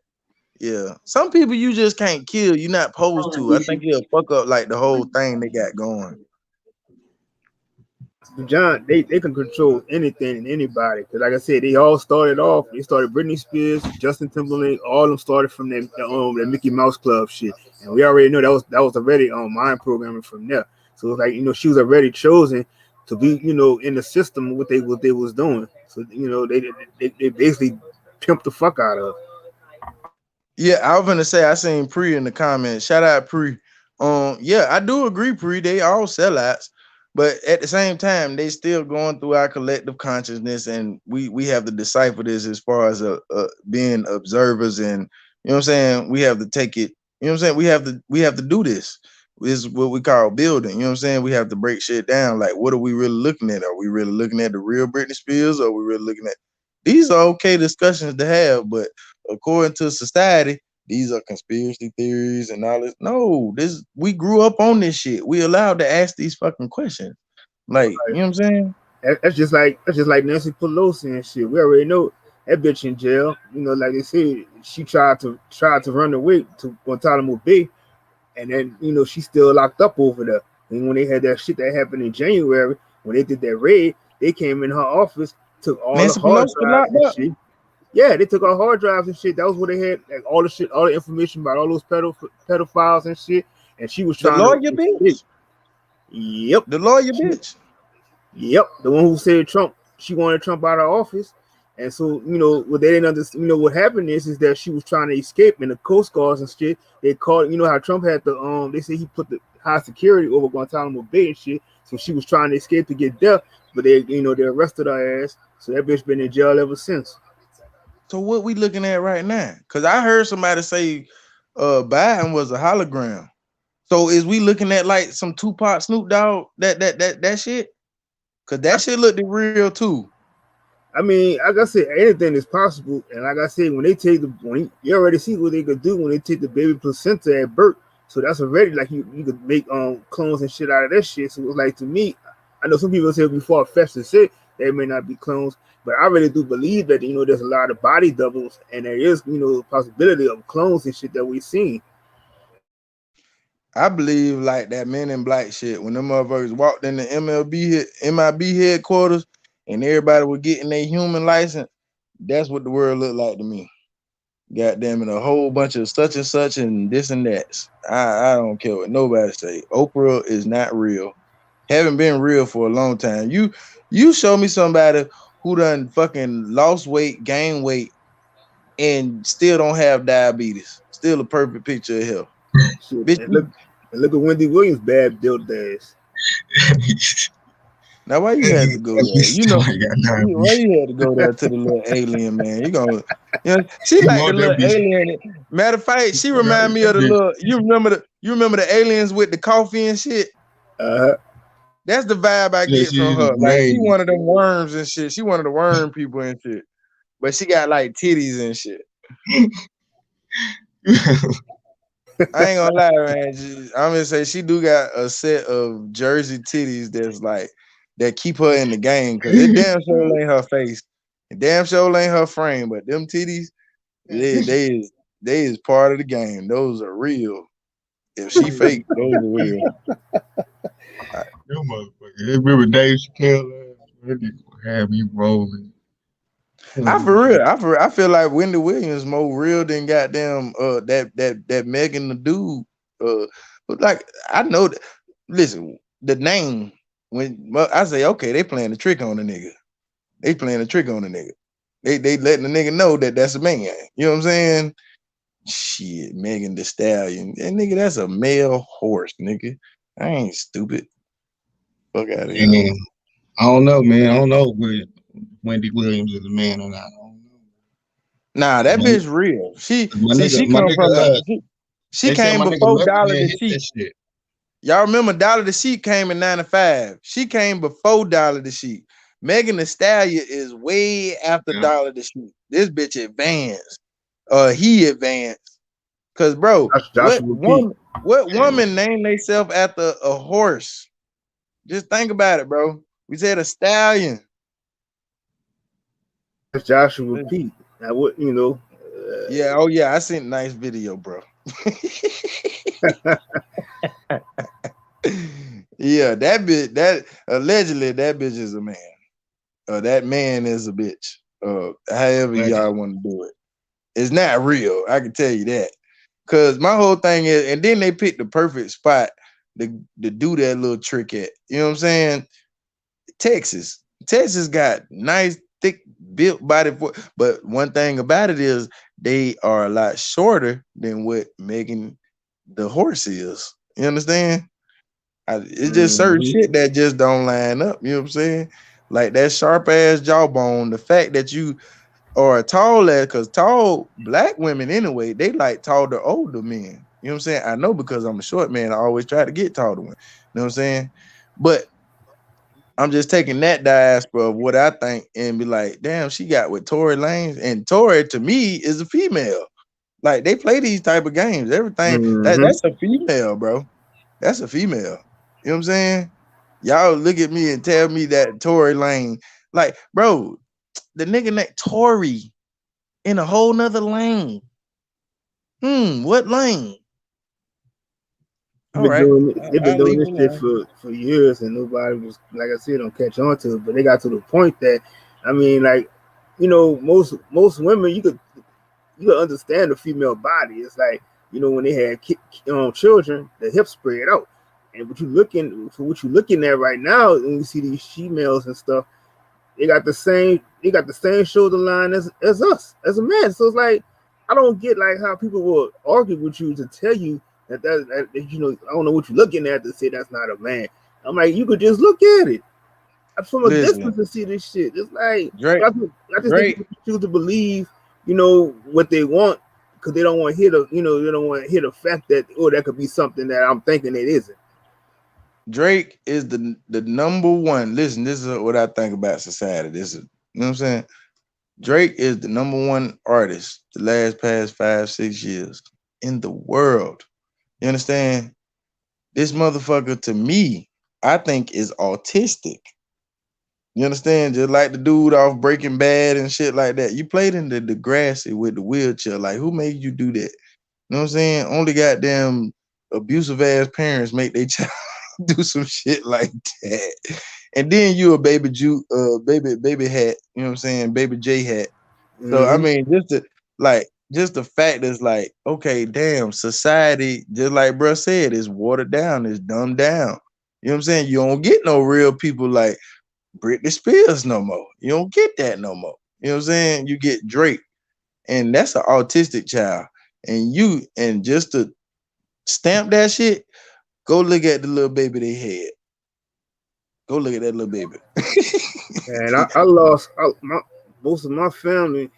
Yeah. Some people you just can't kill. You're not supposed to. I think he'll fuck up like the whole thing they got going. John, they can control anything and anybody. Cause like I said, they all started off. They started Britney Spears, Justin Timberlake. All of them started from that Mickey Mouse Club shit, and we already know that was already mind programming from there. So it's like she was already chosen to be in the system what they was doing. So they basically pimped the fuck out of her. Yeah, I was gonna say I seen Pre in the comments. Shout out Pre. Yeah, I do agree, Pre. They all sellouts, but at the same time, they still going through our collective consciousness, and we have to decipher this as far as being observers, and you know what I'm saying. We have to take it. You know what I'm saying. We have to do this. is what we call building. You know what I'm saying? We have to break shit down. Like, what are we really looking at? Are we really looking at the real Britney Spears? Or are we really looking at these are okay discussions to have, but according to society, these are conspiracy theories and all this. No, this we grew up on this shit. We allowed to ask these fucking questions. Like, you know what I'm saying? That's just like Nancy Pelosi and shit. We already know that bitch in jail. You know, like they said, she tried to run away to Guantanamo Bay, and then she's still locked up over there. And when they had that shit that happened in January, when they did that raid, they came in her office, took all the Nancy hard Pelosi drives locked and up. shit. Yeah, they took our hard drives and shit. That was where they had like all the shit, all the information about all those pedophiles and shit. And she was The trying to lawyer escape. bitch. Yep. The lawyer She, bitch. yep. The one who said Trump, she wanted Trump out of office. And so, what they didn't understand, what happened is that she was trying to escape, and the Coast Guards and shit, they called, how Trump had they said he put the high security over Guantanamo Bay and shit. So she was trying to escape to get there, but they arrested her ass. So that bitch been in jail ever since. So what we looking at right now? Because I heard somebody say Biden was a hologram. So is we looking at like some Tupac Snoop Dogg that shit? Cause that shit looked real too. I mean, like I said, anything is possible. And like I said, when they take you already see what they could do when they take the baby placenta at birth. So that's already like you could make clones and shit out of that shit. So it was like to me, I know some people say before fetched to say they may not be clones, but I really do believe that there's a lot of body doubles and there is a possibility of clones and shit that we've seen. I believe like that Men in Black shit when them motherfuckers walked in the MIB headquarters and everybody was getting their human license. That's what the world looked like to me. God damn it, a whole bunch of such and such and this and that. I don't care what nobody say. Oprah is not real. Haven't been real for a long time. You show me somebody who done fucking lost weight, gained weight, and still don't have diabetes. Still a perfect picture of health. Shit, Bitch, and look at Wendy Williams' bad built ass. now why you had to go Let me there? You know start. why you had to go there to the little alien man? She You like the want that little bitch? alien. Matter of fact, she remind me That of the bitch, little. You remember the aliens with the coffee and shit. Uh, That's the vibe I that get shit from is her. Like she amazing. one of them worms and shit. She one of the worm people and shit. But she got like titties and shit. I ain't gonna lie, man. I'm gonna say she do got a set of Jersey titties that's like that keep her in the game because it damn sure ain't her face. It damn sure ain't her frame, but them titties, they is part of the game. Those are real. If she fake, those are real. You motherfucker. Hey, remember Dave Chappelle? That nigga had me rolling. I for real, I feel like Wendy Williams more real than goddamn that Megan the dude. But like I know that, listen, the name when I say okay, they playing the trick on the nigga. They playing the trick on the nigga. They letting the nigga know that that's a man. You know what I'm saying? Shit, Megan the Stallion. That nigga, that's a male horse, nigga. I ain't stupid. Fuck out of here. And I don't know, man. I don't know whether Wendy Williams is a man or not. I don't know. Nah, that bitch real. She see she My come nigga, from the she they said came my nigga before Method Dollar Man the hit that Sheep. shit. Y'all remember Dollar the Sheep came in 95. She came before Dollar the Sheep. Megan the Stallion is way after Yeah. Dollar the Sheep. This bitch advanced. He advanced. Cause bro, that's Joshua P. what woman named themselves after a horse? Just think about it, bro. We said a stallion. That's Joshua P. Now what Yeah, oh yeah, I seen a nice video, bro. Yeah, that bitch, that allegedly that bitch is a man. That man is a bitch. However y'all want to do it. It's not real. I can tell you that. Cause my whole thing is, and then they picked the perfect spot to do that little trick at. You know what I'm saying? Texas. Texas got nice, thick built body but one thing about it is they are a lot shorter than what Megan the horse is. You understand? It's just certain Mhm. shit that just don't line up. You know what I'm saying? Like that sharp ass jawbone, the fact that you are tall as because tall black women anyway, they like taller older men. You know what I'm saying? I know because I'm a short man. I always try to get taller one. You know what I'm saying? But I'm just taking that diaspora of what I think and be like, damn, she got with Tory Lanez. And Tory to me is a female. Like they play these type of games. Everything Mm-hmm. that's a female, bro. That's a female. You know what I'm saying? Y'all look at me and tell me that Tory Lane, like, bro, the nigga named Tory in a whole nother lane. What lane? All right, They've been I'll doing leave this it shit alone. for years, and nobody was, like I said, don't catch on to it. But they got to the point that, I mean, like, most women, you could understand the female body. It's like, when they had children, the hips spread out. And what you looking at right now, when you see these females and stuff, they got the same shoulder line as us as a man. So it's like, I don't get like how people will argue with you to tell you that I don't know what you're looking at to say that's not a man. I'm like, you could just look at it from a Listen, distance and see this shit. It's like, Drake, I just think Drake, people choose to believe, what they want, because they don't want to they don't want to hear the fact that, oh, that could be something that I'm thinking it isn't. Drake is the number one. Listen, this is what I think about society. This is, you know what I'm saying? Drake is the number one artist the past 5, 6 years in the world. You understand? This motherfucker to me, I think is autistic. You understand? Just like the dude off Breaking Bad and shit like that. You played in the Degrassi with the wheelchair. Like, who made you do that? You know what I'm saying? Only goddamn abusive ass parents make their child do some shit like that. And then you a baby hat, you know what I'm saying? Baby J hat. So I Mm-hmm. mean, just the fact is like, okay, damn, society, just like bruh said, is watered down, is dumbed down. You know what I'm saying? You don't get no real people like Britney Spears no more. You don't get that no more. You know what I'm saying? You get Drake, and that's an autistic child. And just to stamp that shit, go look at the little baby they had. Go look at that little baby. And I lost most of my family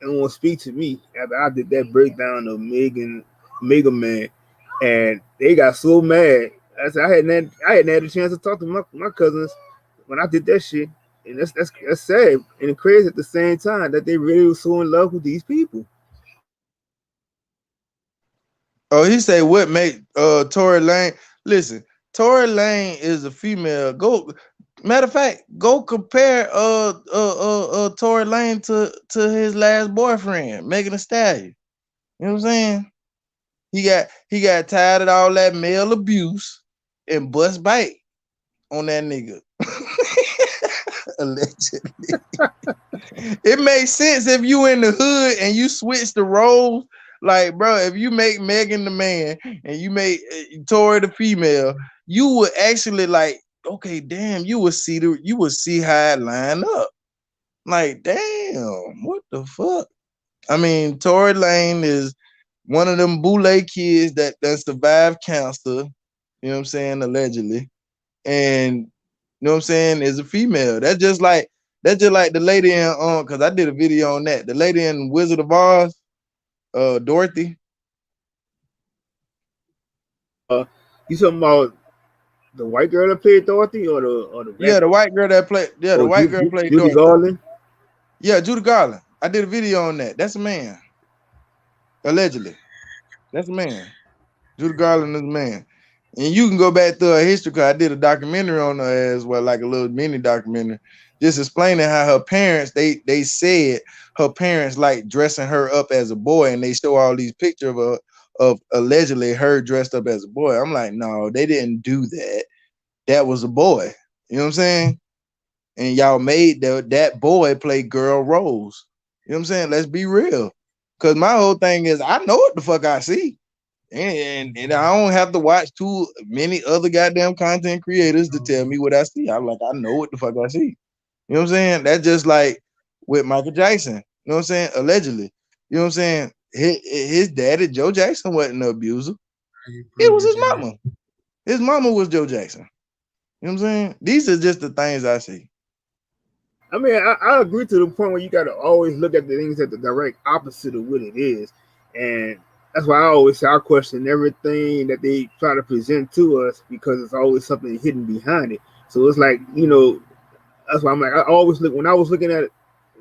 and want to speak to me after I did that breakdown of Mega Man, and they got so mad. I hadn't had a chance to talk to my cousins when I did that shit, and that's sad and crazy at the same time that they really was so in love with these people. Oh, he say what make Tory Lane? Listen, Tory Lane is a female. Go, matter of fact, go compare Tory Lane to his last boyfriend, Megan Thee Stallion. You know what I'm saying? He got tired of all that male abuse and bust bite on that nigga. Allegedly. It makes sense if you in the hood and you switch the roles. Like, bro, if you make Megan the man and you make Tori the female, you would actually like, okay, damn, you would see how it line up. Like, damn, what the fuck? I mean, Tory Lane is one of them boule kids that survived cancer. You know what I'm saying? Allegedly, and you know what I'm saying, is a female. That's just like the lady in because I did a video on that. The lady in Wizard of Oz, Dorothy. Uh, you talking about the white girl that played Dorothy, or the Yeah, black the girl? white girl that played. Yeah, the Oh, white girl played Judy Dorothy. Garland. Yeah, Judy Garland. I did a video on that. That's a man, allegedly. That's a man. Judy Garland is a man. And you can go back to her history because I did a documentary on her as well, like a little mini documentary, just explaining how her parents, they said her parents like dressing her up as a boy, and they show all these pictures of allegedly her dressed up as a boy. I'm like, no, they didn't do that. That was a boy. You know what I'm saying? And y'all made that boy play girl roles. You know what I'm saying? Let's be real. Cause my whole thing is I know what the fuck I see. And I don't have to watch too many other goddamn content creators to tell me what I see. I know what the fuck I see. You know what I'm saying? That's just like with Michael Jackson. You know what I'm saying? Allegedly. You know what I'm saying? His daddy, Joe Jackson, wasn't an abuser. It was his mama. His mama was Joe Jackson. You know what I'm saying? These are just the things I see. I mean, I agree to the point where you got to always look at the things at the direct opposite of what it is, and that's why I always say I question everything that they try to present to us because it's always something hidden behind it. So it's like, that's why I'm like, I always look, when I was looking at it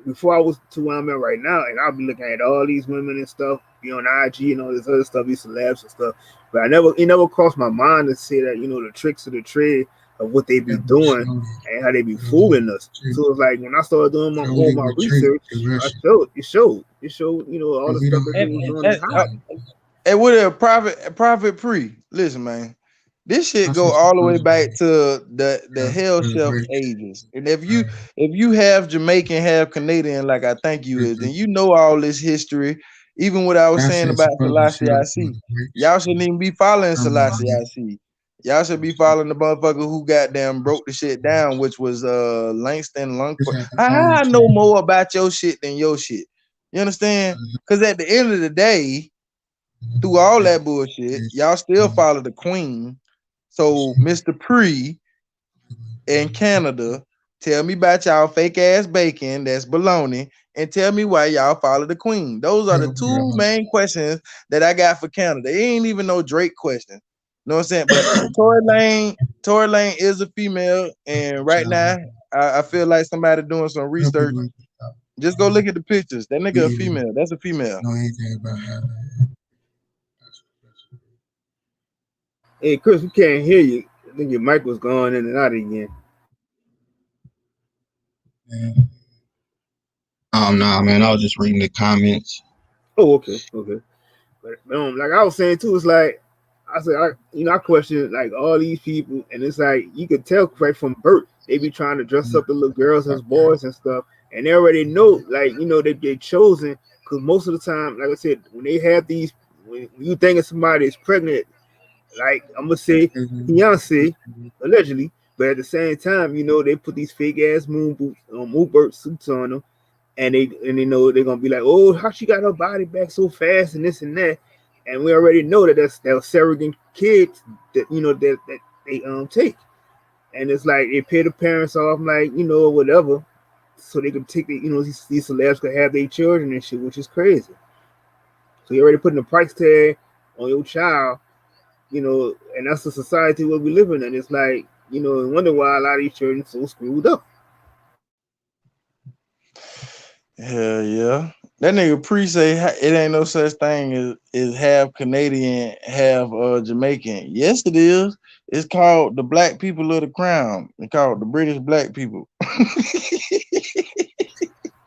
before I was to where I'm at right now, and I'll be looking at all these women and stuff, on IG and all this other stuff, these celebs and stuff. But it never crossed my mind to say that, the tricks of the trade of what they be doing and how they be fooling us. So it's like when I started doing all my research, it showed, all the stuff that they And, was doing is and, uh, hiding. and with a prophet pre, listen, man. This shit go all the way back to the hell chef ages. And if you have Jamaican, have Canadian, like I think you is, then you know all this history. Even what I was saying about Selassie I see. Y'all shouldn't even be following Selassie I see. Y'all should be following the motherfucker who goddamn broke the shit down, which was Langston Longford. How I know more about your shit than your shit? You understand? Because at the end of the day, through all that bullshit, y'all still follow the queen. So, Mr. Pre in Canada, tell me about y'all fake ass bacon that's baloney, and tell me why y'all follow the queen. Those are the two main questions that I got for Canada. It ain't even no Drake question. You know what I'm saying? But Tory Lane is a female, and right now, I feel like somebody doing some research. Just go look at the pictures. That nigga a female. That's a female. Hey, Chris, we can't hear you. I think your mic was going in and out again. Nah, man. I was just reading the comments. Oh, okay, okay. But like I was saying too, it's like I said, I question like all these people, and it's like you could tell right from birth they be trying to dress up the little girls as boys and stuff, and they already know, like they get chosen because most of the time, like I said, when they have these, when you think somebody is pregnant, like I'm gonna say Beyonce, allegedly, but at the same time, they put these fake ass moonbird suits on them, and they know they're gonna be like, oh, how she got her body back so fast and this and that, and we already know that that's surrogate kids that that they take, and it's like they pay the parents off, like whatever, so they can take the these celebs could have their children and shit, which is crazy. So you're already putting a price tag on your child, and that's the society where we live in, and it's like and wonder why a lot of these children so screwed up. Hell yeah. That nigga Pre say it ain't no such thing as half Canadian, half Jamaican. Yes, it is. It's called the Black People of the Crown. It's called the British Black People.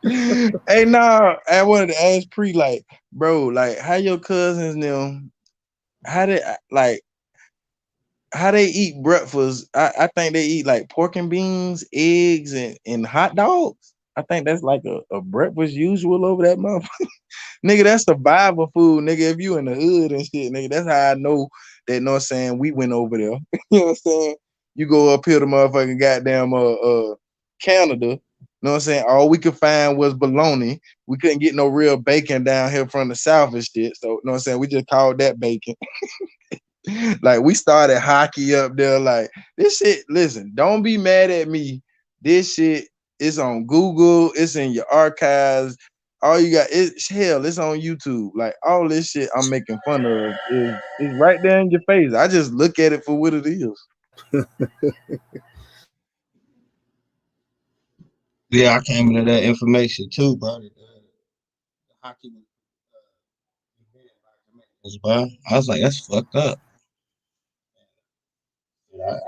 Hey, nah, I wanted to ask Pre, like, bro, like, how your cousins them? How they like? How they eat breakfast? I think they eat like pork and beans, eggs, and hot dogs. I think that's like a breakfast usual over that month. Nigga, that's survival food, nigga. If you in the hood and shit, nigga, that's how I know that, know what I'm saying, we went over there. You know what I'm saying? You go up here to motherfucking goddamn Canada, you know what I'm saying? All we could find was bologna. We couldn't get no real bacon down here from the south and shit. So, you know what I'm saying? We just called that bacon. Like we started hockey up there. Like this shit, listen, don't be mad at me. This shit is on Google, it's in your archives. All you got is hell, it's on YouTube. Like all this shit I'm making fun of is right there in your face. I just look at it for what it is. Yeah, I came into that information too, bro. The hockey was, bro. I was like, that's fucked up.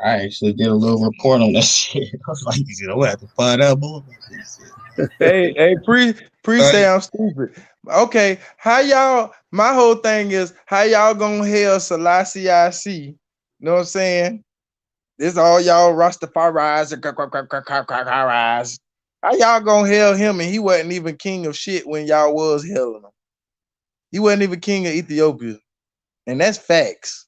I actually did a little report on that shit. I was like, you know, I have to find out more about this shit. Hey, pre say I'm stupid. Okay, how y'all? My whole thing is how y'all gonna hail Selassie I see? You know what I'm saying? This all y'all Rastafari's and how y'all gonna hail him and he wasn't even king of shit when y'all was hailing him? He wasn't even king of Ethiopia, and that's facts.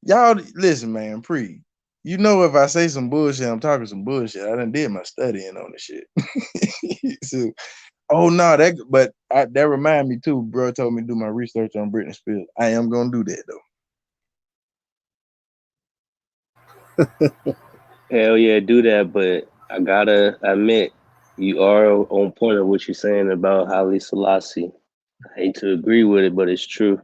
Y'all listen, man. Pre, you know if I say some bullshit, I'm talking some bullshit. I done did my studying on the shit. So, oh no, that remind me too. Bro told me to do my research on Britney Spears. I am gonna do that though. Hell yeah, do that. But I gotta admit, you are on point of what you're saying about Haile Selassie. I hate to agree with it, but it's true.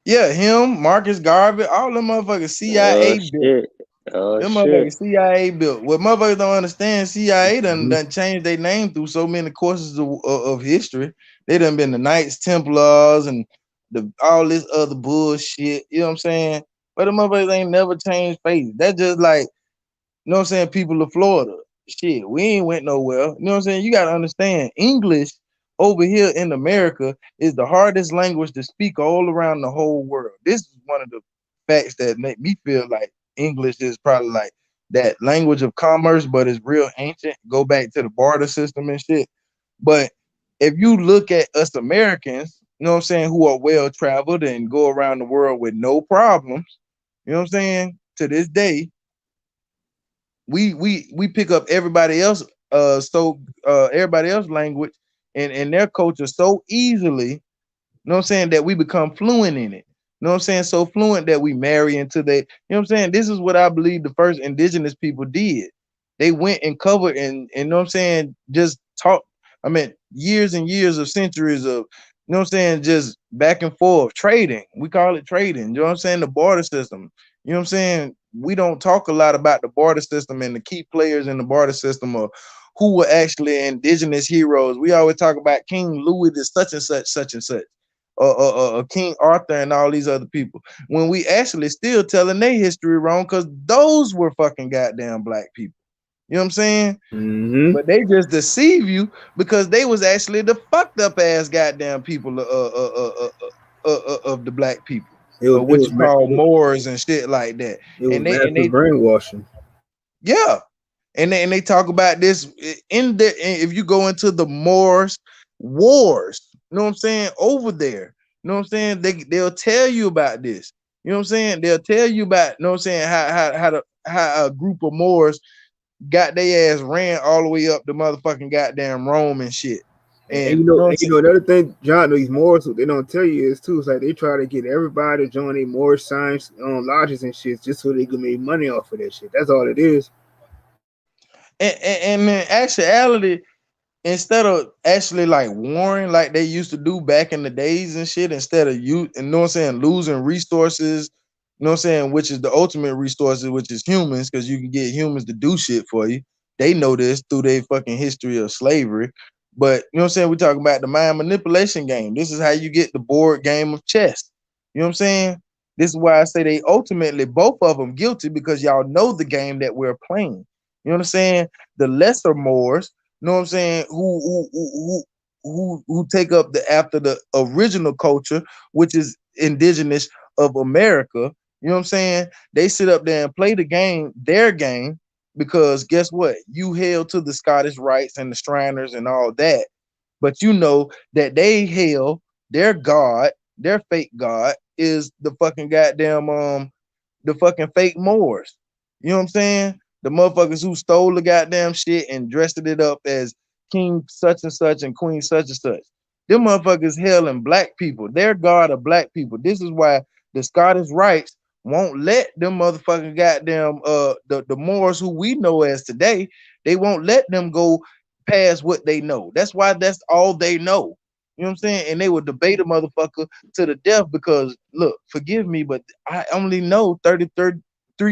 Yeah, him, Marcus Garvey, all them motherfuckers Oh CIA built. shit. Oh Them shit. motherfuckers CIA built. What motherfuckers don't understand, CIA done, Mhm. done changed their name through so many courses of history. They done been the Knights Templars and all this other bullshit. You know what I'm saying? But the motherfuckers ain't never changed face. That's just like, you know what I'm saying, people of Florida. Shit, we ain't went nowhere. You know what I'm saying? You gotta understand English over here in America is the hardest language to speak all around the whole world. This is one of the facts that make me feel like English is probably like that language of commerce, but it's real ancient. Go back to the barter system and shit. But if you look at us Americans, you know what I'm saying, who are well traveled and go around the world with no problems, you know what I'm saying, to this day, we pick up everybody else everybody else language and their culture so easily, you know what I'm saying, that we become fluent in it. You know what I'm saying? So fluent that we marry into the, you know what I'm saying? This is what I believe the first indigenous people did. They went and covered and you know what I'm saying, just taught, I mean, years and years of centuries of, you know what I'm saying, just back and forth trading. We call it trading. You know what I'm saying? The barter system. You know what I'm saying? We don't talk a lot about the barter system and the key players in the barter system or who were actually indigenous heroes. We always talk about King Louis, the such and such King Arthur and all these other people. When we actually still telling their history wrong, because those were fucking goddamn black people. You know what I'm saying? Mhm. But they just deceive you because they was actually the fucked up ass goddamn people of the black people, It was or it what was you call it, Moors and shit like that. it was And they massive brainwashing. yeah, and they talk about this in the, if you go into the Moors wars, you know what I'm saying, over there, you know what I'm saying, they'll tell you about this, you know what I'm saying, they'll tell you about, you know what I'm saying, how a group of Moors got their ass ran all the way up the motherfucking goddamn Rome and shit, And and you know what I'm and you saying. know another thing, John, these Moors, what they don't tell you is too. It's like they try to get everybody to join a Moorish science lodges and shit just so they can make money off of that shit. That's all it is. And in actuality, instead of actually like warring like they used to do back in the days and shit, instead of you, and you know what I'm saying, losing resources, you know what I'm saying, which is the ultimate resources, which is humans, because you can get humans to do shit for you. They know this through their fucking history of slavery. But you know what I'm saying, we talking about the mind manipulation game. This is how you get the board game of chess. You know what I'm saying? This is why I say they ultimately both of them guilty, because y'all know the game that we're playing. You know what I'm saying? The lesser Moors, you know what I'm saying, who take up the after the original culture, which is indigenous of America. You know what I'm saying? They sit up there and play the game, their game, because guess what? You held to the Scottish rites and the Shriners and all that, but you know that they hail their god, their fake god is the fucking goddamn the fucking fake Moors. You know what I'm saying? The motherfuckers who stole the goddamn shit and dressed it up as King such and such and Queen such and such. Them motherfuckers hailing black people. They're god of black people. This is why the Scottish rights won't let them motherfucking goddamn the Moors who we know as today, they won't let them go past what they know. That's why that's all they know. You know what I'm saying? And they would debate a motherfucker to the death because look, forgive me, but I only know 33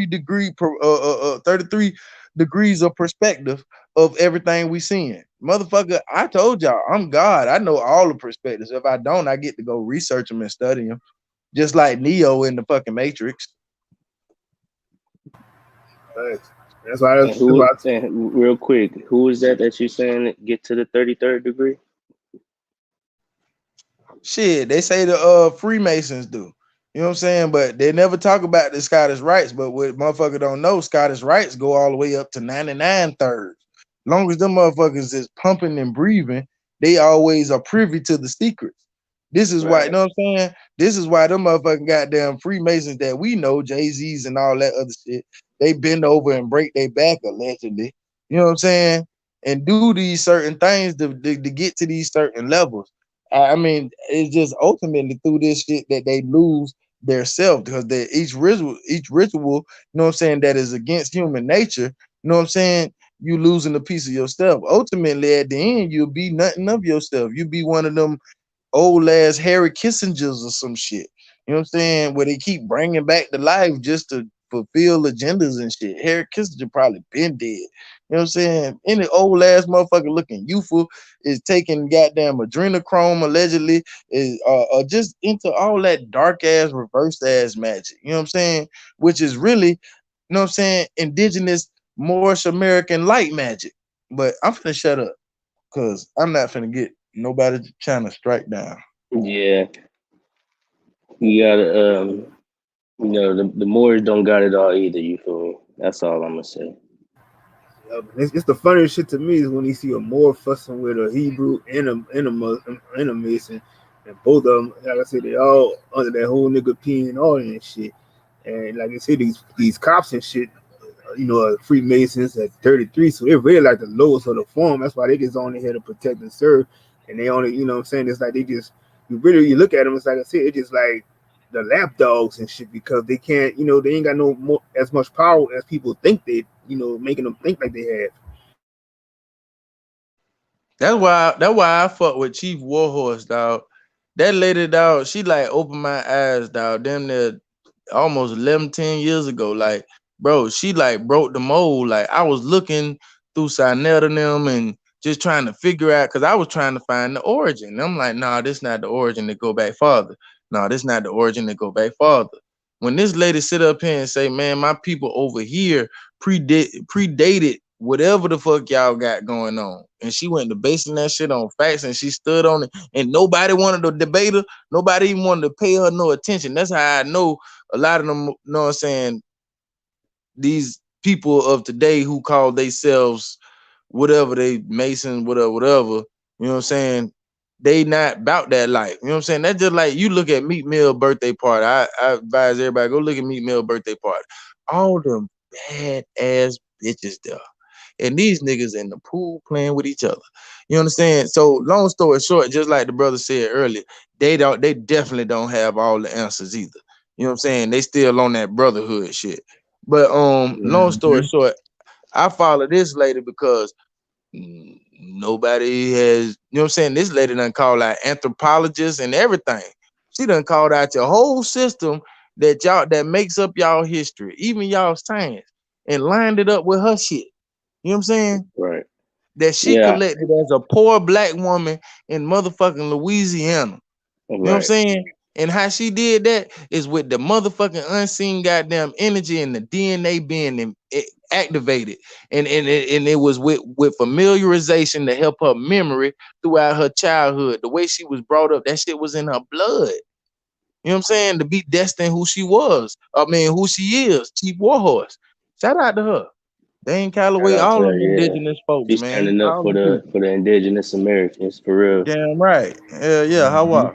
degree 33 degrees of perspective of everything we seeing. Motherfucker, I told y'all, I'm God. I know all the perspectives. If I don't, I get to go research them and study them. Just like Neo in the fucking Matrix. Thanks. That's why And real quick, who is that you saying get to the 33rd degree? Shit, they say the Freemasons do. You know what I'm saying? But they never talk about the Scottish rights. But what motherfucker don't know, Scottish rights go all the way up to 99 thirds. Long as them motherfuckers is pumping and breathing, they always are privy to the secrets. This is why, you Right. know what I'm saying? This is why them motherfucking goddamn Freemasons that we know, Jay-Z's and all that other shit, they bend over and break their back allegedly. You know what I'm saying? And do these certain things to get to these certain levels. I mean, it's just ultimately through this shit that they lose their self because each ritual, you know what I'm saying, that is against human nature, you know what I'm saying? you losing a piece of yourself. Ultimately, at the end, you'll be nothing of yourself. You'll be one of them old ass Harry Kissingers or some shit. You know what I'm saying? Where they keep bringing back to life just to fulfill agendas and shit. Harry Kissinger probably been dead. You know what I'm saying? Any old ass motherfucker looking youthful is taking goddamn adrenochrome allegedly, is just into all that dark ass reverse ass magic. You know what I'm saying? Which is really, you know what I'm saying, indigenous Moorish American light magic. But I'm finna shut up because I'm not finna get nobody trying to strike down. Yeah, you gotta the Moors don't got it all either. You feel me? That's all I'm gonna say. It's the funniest shit to me is when you see a Moor fussing with a Hebrew and a Muslim and a Mason, and both of them, like I said, they all under that whole nigga peeing all and shit. And like I said, these cops and shit, Freemasons at 33, so they're really like the lowest of the form. That's why they just only here to protect and serve, and they only, what I'm saying, it's like they just, you look at them, it's like I said, it's just like the lapdogs and shit because they can't, they ain't got no more as much power as people think they, making them think like they have. That's why I fuck with Chief Warhorse, dog. That lady, dog, she like opened my eyes, dog. Damn near almost 11, 10 years ago. Like, bro, she like broke the mold. Like, I was looking through Sinetta and them and just trying to figure out, because I was trying to find the origin. And I'm like, nah, this not the origin that go back farther. Nah, this not the origin that go back farther. When this lady sit up here and say, man, my people over here predated whatever the fuck y'all got going on. And she went to basing that shit on facts and she stood on it. And nobody wanted to debate her. Nobody even wanted to pay her no attention. That's how I know a lot of them, you know what I'm saying, these people of today who call themselves whatever they Mason, whatever, you know what I'm saying? They not about that life. You know what I'm saying? That's just like you look at Meat Mill birthday party. I advise everybody go look at Meat Mill birthday party. All them bad ass bitches there. And these niggas in the pool playing with each other. You understand? So long story short, just like the brother said earlier, they definitely don't have all the answers either. You know what I'm saying? They still on that brotherhood shit. But long story Mm-hmm. short, I follow this lady because nobody has, you know what I'm saying? This lady done called out anthropologists and everything. She done called out your whole system that makes up y'all history, even y'all science, and lined it up with her shit. You know what I'm saying? Right. That she Yeah. collected as a poor black woman in motherfucking Louisiana. You know what I'm Right. saying? And how she did that is with the motherfucking unseen goddamn energy and the DNA being activated. And it was with familiarization to help her memory throughout her childhood. The way she was brought up, that shit was in her blood. You know what I'm saying? To be destined who she was. I mean, who she is, Chief Warhorse. Shout out to her. Dane Shout Calloway, out to all her. them Yeah. indigenous folks, She's man. standing up All for them the people. indigenous Americans for real. Damn right. Hell yeah, how Mm-hmm. are?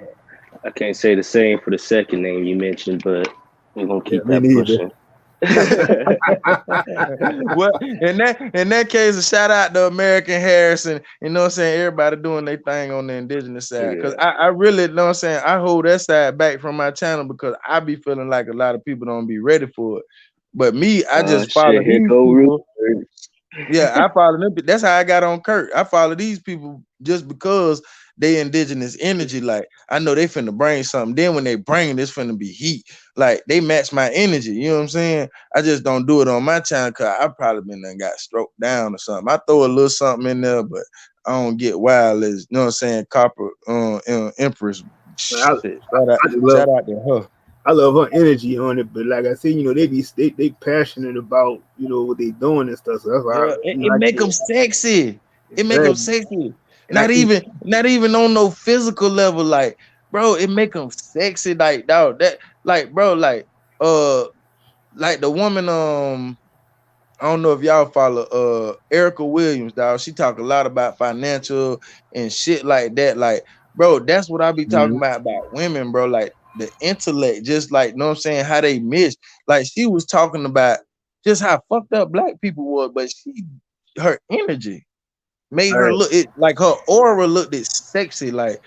I can't say the same for the second name you mentioned, but we're gonna Yeah, keep me that neither. pushing. Well, in that case, a shout out to American Harrison. You know what I'm saying? Everybody doing their thing on the indigenous side. Cause Yeah. I really, you know what I'm saying, I hold that side back from my channel because I be feeling like a lot of people don't be ready for it. But me, I just follow Shit, here these go people. Rupert. Yeah, I follow them. That's how I got on Kurt. I follow these people just because they indigenous energy. Like I know they finna bring something. Then when they bring it, it's finna be heat. Like they match my energy. You know what I'm saying? I just don't do it on my channel because I probably been done got stroked down or something. I throw a little something in there, but I don't get wild as you know what I'm saying. Copper Empress. Man, I, Shit. I just Shout love out to her. I love her energy on it, but like I said, they passionate about what they doing and stuff. So that's why Yeah, it I make them get sexy. It make them exactly, sexy. and I keep Not even on no physical level. Like, bro, it make them sexy. Like, dog, that, like, bro, uh, like the woman, I don't know if y'all follow Erica Williams, dog. She talk a lot about financial and shit like that. Like, bro, that's what I be talking mhm. about women, bro. Like the intellect, just like, you know what I'm saying, how they miss. Like she was talking about just how fucked up black people was, but her energy made All her right. look it like her aura looked it sexy. Like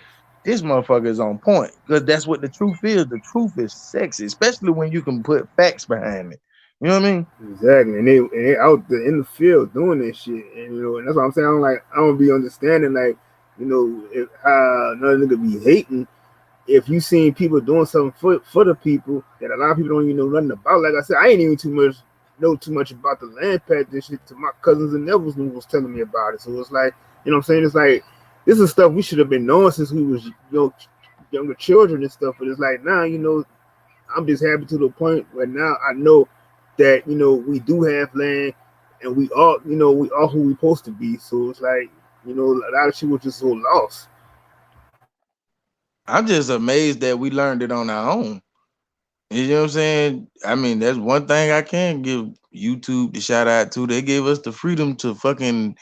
this motherfucker is on point because that's what the truth is. The truth is sexy, especially when you can put facts behind it. You know what I mean? Exactly, and they out there in the field doing this shit, and and that's what I'm saying. I'm like, I don't be understanding, like, if how another nigga be hating if you seen people doing something for the people that a lot of people don't even know nothing about. Like I said, I ain't even know too much about the land patch and shit to my cousins and nephews who was telling me about it. So it's like, what I'm saying? It's like this is stuff we should have been knowing since we was younger children and stuff. But it's like now, I'm just happy to the point where now I know that we do have land and we are who we supposed to be. So it's like a lot of shit was just so lost. I'm just amazed that we learned it on our own. You know what I'm saying? I mean, that's one thing I can give YouTube the shout out to. They gave us the freedom to fucking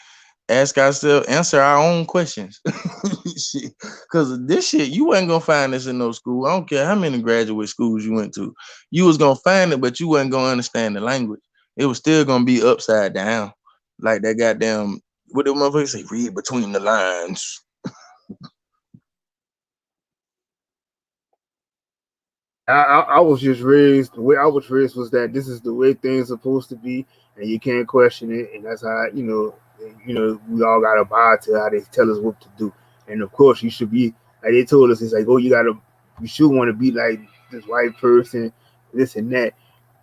ask ourselves, answer our own questions. Because this shit, you ain't gonna find this in no school. I don't care how many graduate schools you went to. You was gonna find it, but you wasn't gonna understand the language. It was still gonna be upside down. Like that goddamn, what the motherfuckers say, read between the lines. I was just raised. The way I was raised was that this is the way things are supposed to be, and you can't question it. And that's how we all gotta abide to how they tell us what to do. And of course, you should be like they told us. It's like, oh, you should want to be like this white person, this and that.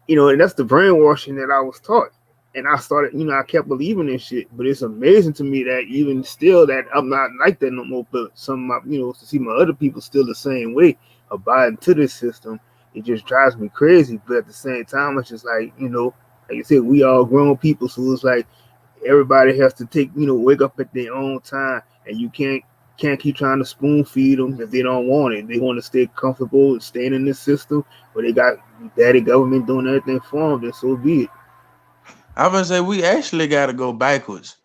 And that's the brainwashing that I was taught. And I started, I kept believing in shit. But it's amazing to me that even still that I'm not like that no more. But some of my, to see my other people still the same way, abiding to this system, it just drives me crazy. But at the same time, it's just like you said, we all grown people. So it's like everybody has to wake up at their own time. And you can't keep trying to spoon feed them if they don't want it. They want to stay comfortable and staying in this system, but they got daddy government doing everything for them. Then so be it. I'm gonna say we actually gotta go backwards.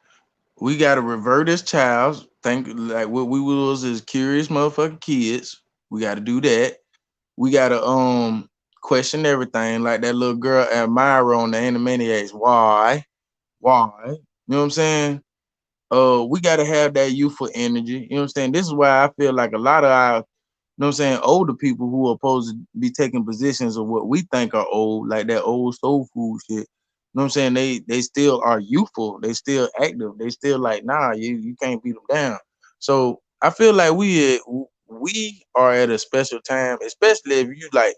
We gotta revert as child. Think like what we was as curious motherfucking kids. We gotta do that. We gotta question everything like that little girl Elmira on the Animaniacs. Why? Why? You know what I'm saying? We gotta have that youthful energy. You know what I'm saying? This is why I feel like a lot of our, what I'm saying, older people who are supposed to be taking positions of what we think are old, like that old soul food shit. You know what I'm saying? They still are youthful. They still active. They still like, nah, you can't beat them down. So I feel like we are at a special time, especially if you like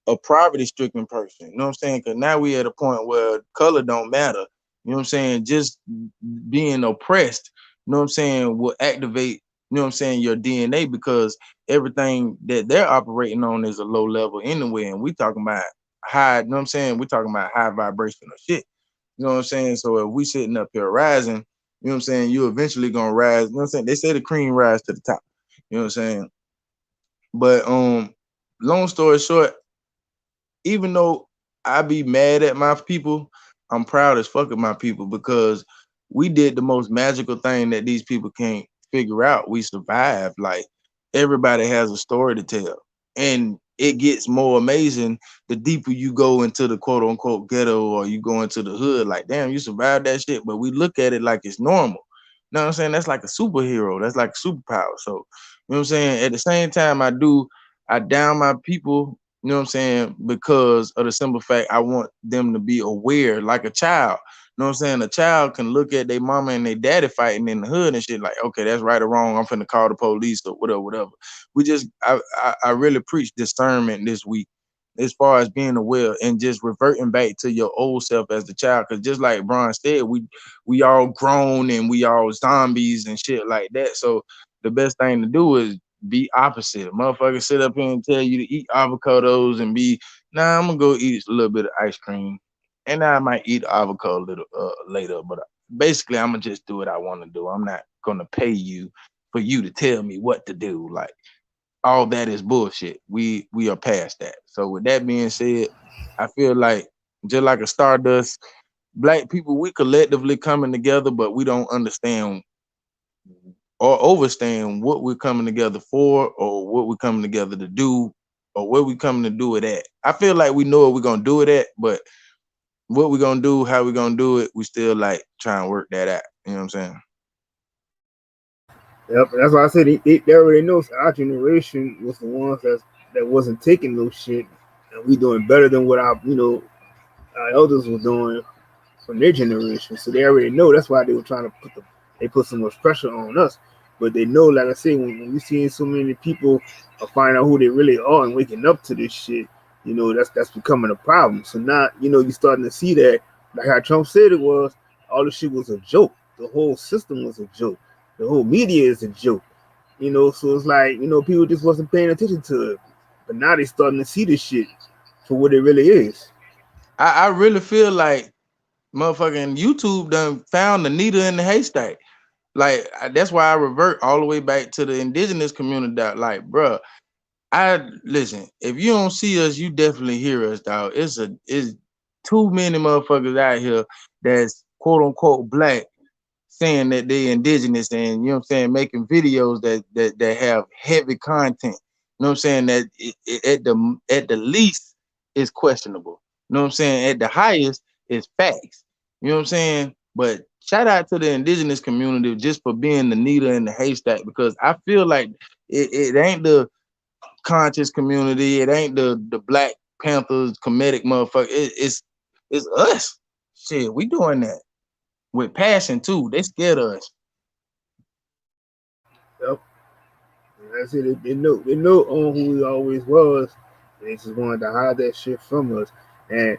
a poverty stricken person. You know what I'm saying? Because now we at a point where color don't matter. You know what I'm saying? Just being oppressed, you know what I'm saying, will activate, you know what I'm saying, your DNA because everything that they're operating on is a low level anyway. And we talking about high, you know what I'm saying? We talking about high vibrational shit. You know what I'm saying? So if we sitting up here rising, you know what I'm saying, you eventually gonna rise. You know what I'm saying? They say the cream rise to the top. You know what I'm saying? But long story short, even though I be mad at my people, I'm proud as fuck of my people because we did the most magical thing that these people can't figure out. We survived. Like everybody has a story to tell. And it gets more amazing the deeper you go into the quote unquote ghetto or you go into the hood. Like, damn, you survived that shit. But we look at it like it's normal. You know what I'm saying? That's like a superhero. That's like a superpower. So, you know what I'm saying? At the same time, I down my people, you know what I'm saying? Because of the simple fact I want them to be aware like a child. You know what I'm saying? A child can look at their mama and their daddy fighting in the hood and shit like, okay, that's right or wrong. I'm finna call the police or whatever, whatever. I really preach discernment this week as far as being aware and just reverting back to your old self as the child. Cause just like Bron said, we all grown and we all zombies and shit like that. So the best thing to do is be opposite. Motherfuckers sit up here and tell you to eat avocados and be, nah, I'm gonna go eat a little bit of ice cream. And I might eat avocado a little later, but basically I'm gonna just do what I want to do. I'm not gonna pay you for you to tell me what to do. Like all that is bullshit. We are past that. So with that being said, I feel like just like a Stardust, black people, we collectively coming together, but we don't understand or overstand what we're coming together for or what we're coming together to do or where we coming to do it at. I feel like we know what we're gonna do it at, but what we're gonna do, how we're gonna do it, we still like trying to work that out. You know what I'm saying? Yep, that's why I said they already know our generation was the ones that wasn't taking no shit, and we doing better than what our elders were doing from their generation. So they already know. That's why they were trying to they put so much pressure on us. But they know, like I said, when we seeing so many people find out who they really are and waking up to this shit, that's becoming a problem. So now, you're starting to see that, like how Trump said it was, all the shit was a joke. The whole system was a joke. The whole media is a joke. So it's like, people just wasn't paying attention to it. But now they starting to see this shit for what it really is. I really feel like motherfucking YouTube done found the needle in the haystack. Like that's why I revert all the way back to the indigenous community. That like, bruh, I listen. If you don't see us, you definitely hear us, dog. It's too many motherfuckers out here that's quote unquote black saying that they indigenous and you know what I'm saying, making videos that have heavy content. You know what I'm saying? That at the least is questionable. You know what I'm saying? At the highest is facts. You know what I'm saying? But shout out to the indigenous community just for being the needle in the haystack because I feel like it ain't the conscious community, it ain't the Black Panthers comedic motherfucker. It's us. Shit, we doing that with passion too. They scared of us. Yep. That's it. They know who he always was. They just wanted to hide that shit from us. And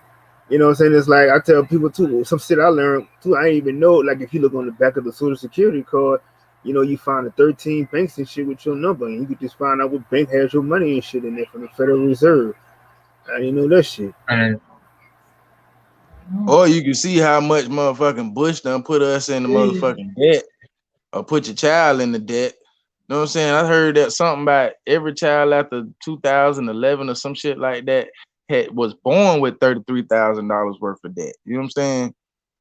what I'm saying? It's like I tell people too, some shit I learned too, I ain't even know. Like if you look on the back of the social security card, you find the 13 banks and shit with your number, and you could just find out what bank has your money and shit in there from the Federal Reserve. I didn't know that shit. Or you can see how much motherfucking Bush done put us in the motherfucking debt or put your child in the debt. You know what I'm saying? I heard that something about every child after 2011 or some shit like that was born with $33,000 worth of debt. You know what I'm saying?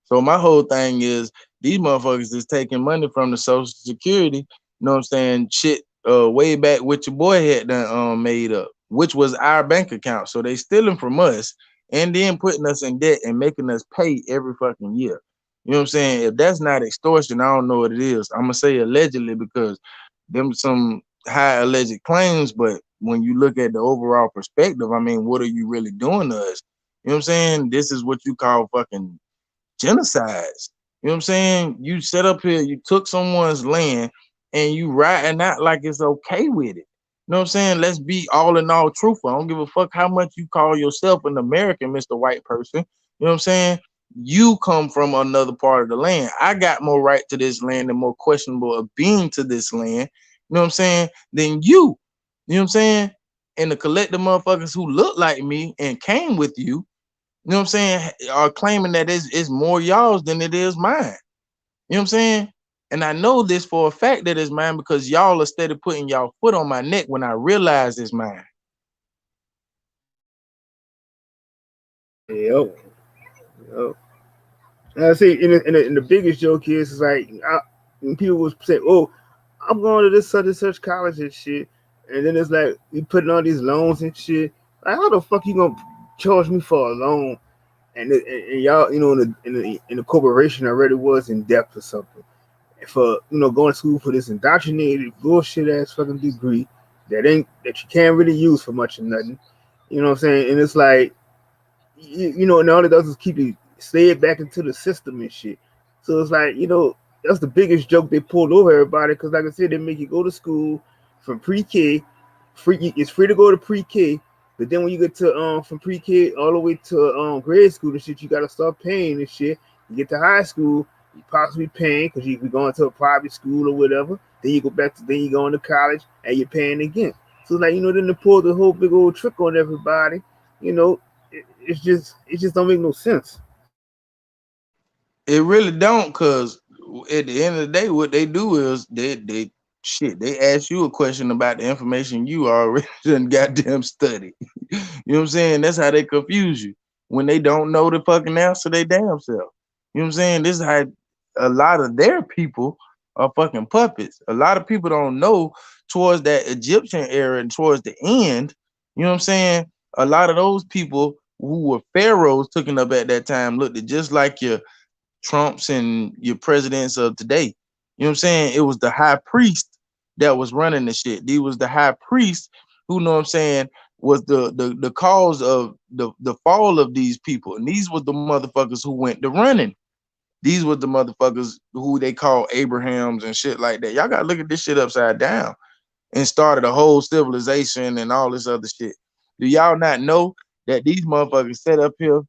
So my whole thing is these motherfuckers is taking money from the Social Security, you know what I'm saying, shit way back what your boy had done made up, which was our bank account. So they stealing from us and then putting us in debt and making us pay every fucking year. You know what I'm saying? If that's not extortion, I don't know what it is. I'm gonna say allegedly because them some high alleged claims, but when you look at the overall perspective, I mean, what are you really doing to us? You know what I'm saying? This is what you call fucking genocides. You know what I'm saying? You set up here, you took someone's land and you riding out like it's okay with it. You know what I'm saying? Let's be all in all truthful. I don't give a fuck how much you call yourself an American, Mr. White person. You know what I'm saying? You come from another part of the land. I got more right to this land and more questionable of being to this land, you know what I'm saying, than you. You know what I'm saying? And the collective motherfuckers who look like me and came with you, you know what I'm saying, are claiming that it's more y'all's than it is mine. You know what I'm saying? And I know this for a fact that it's mine because y'all are steady putting y'all foot on my neck when I realize it's mine. Yep. Yep. And I see, and the biggest joke is like, when people was say, "Oh, I'm going to this such and such college and shit," and then it's like you putting on these loans and shit. Like, how the fuck you gonna charge me for a loan? And y'all, in the corporation already was in debt for something. And for going to school for this indoctrinated bullshit ass fucking degree that you can't really use for much of nothing. You know what I'm saying? And it's like and all it does is keep you slid back into the system and shit. So it's like, that's the biggest joke they pulled over everybody because, like I said, they make you go to school from pre-K. It's free to go to pre-K, but then when you get to from pre-K all the way to grade school and shit, you gotta start paying and shit. You get to high school, you possibly paying because you be going to a private school or whatever. Then you then you go into college and you're paying again. So like then they pull the whole big old trick on everybody. You know, it just don't make no sense. It really don't, cause at the end of the day, what they do is they ask you a question about the information you already done goddamn study. You know what I'm saying? That's how they confuse you. When they don't know the fucking answer, they damn self. You know what I'm saying? This is how a lot of their people are fucking puppets. A lot of people don't know towards that Egyptian era and towards the end, you know what I'm saying? A lot of those people who were pharaohs taken up at that time looked just like your Trumps and your presidents of today. You know what I'm saying? It was the high priest that was running the shit. He was the high priest who, know what I'm saying, was the cause of the fall of these people. And these were the motherfuckers who went to running. These were the motherfuckers who they call Abrahams and shit like that. Y'all gotta look at this shit upside down and started a whole civilization and all this other shit. Do y'all not know that these motherfuckers set up here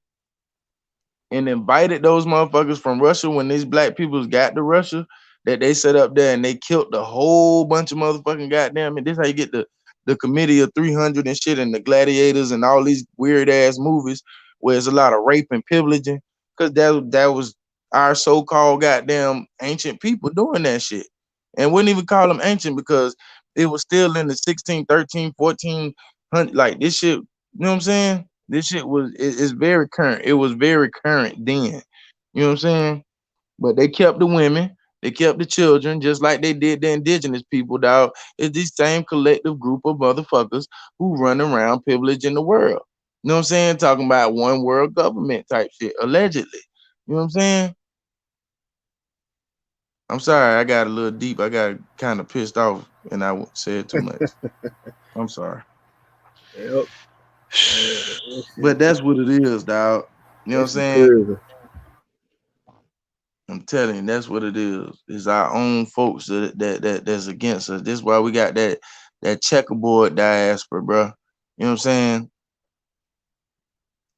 and invited those motherfuckers from Russia when these black people got to Russia, that they set up there and they killed the whole bunch of motherfucking goddamn. And this how you get the Committee of 300 and shit and the Gladiators and all these weird ass movies where it's a lot of rape and pillaging, because that was our so-called goddamn ancient people doing that shit. And wouldn't even call them ancient because it was still in the 16, 13, 1400, like this shit, you know what I'm saying? This shit it's very current. It was very current then. You know what I'm saying? But they kept the women, they kept the children, just like they did the indigenous people, dog. It's this same collective group of motherfuckers who run around privileging the world. You know what I'm saying? Talking about one world government type shit, allegedly. You know what I'm saying? I'm sorry, I got a little deep. I got kind of pissed off and I said too much. I'm sorry. Yep. That But shit, that's what it is, dog. You know what I'm that shit saying? crazy. I'm telling you, that's what it is. It's our own folks that's against us. This is why we got that checkerboard diaspora, bro. You know what I'm saying?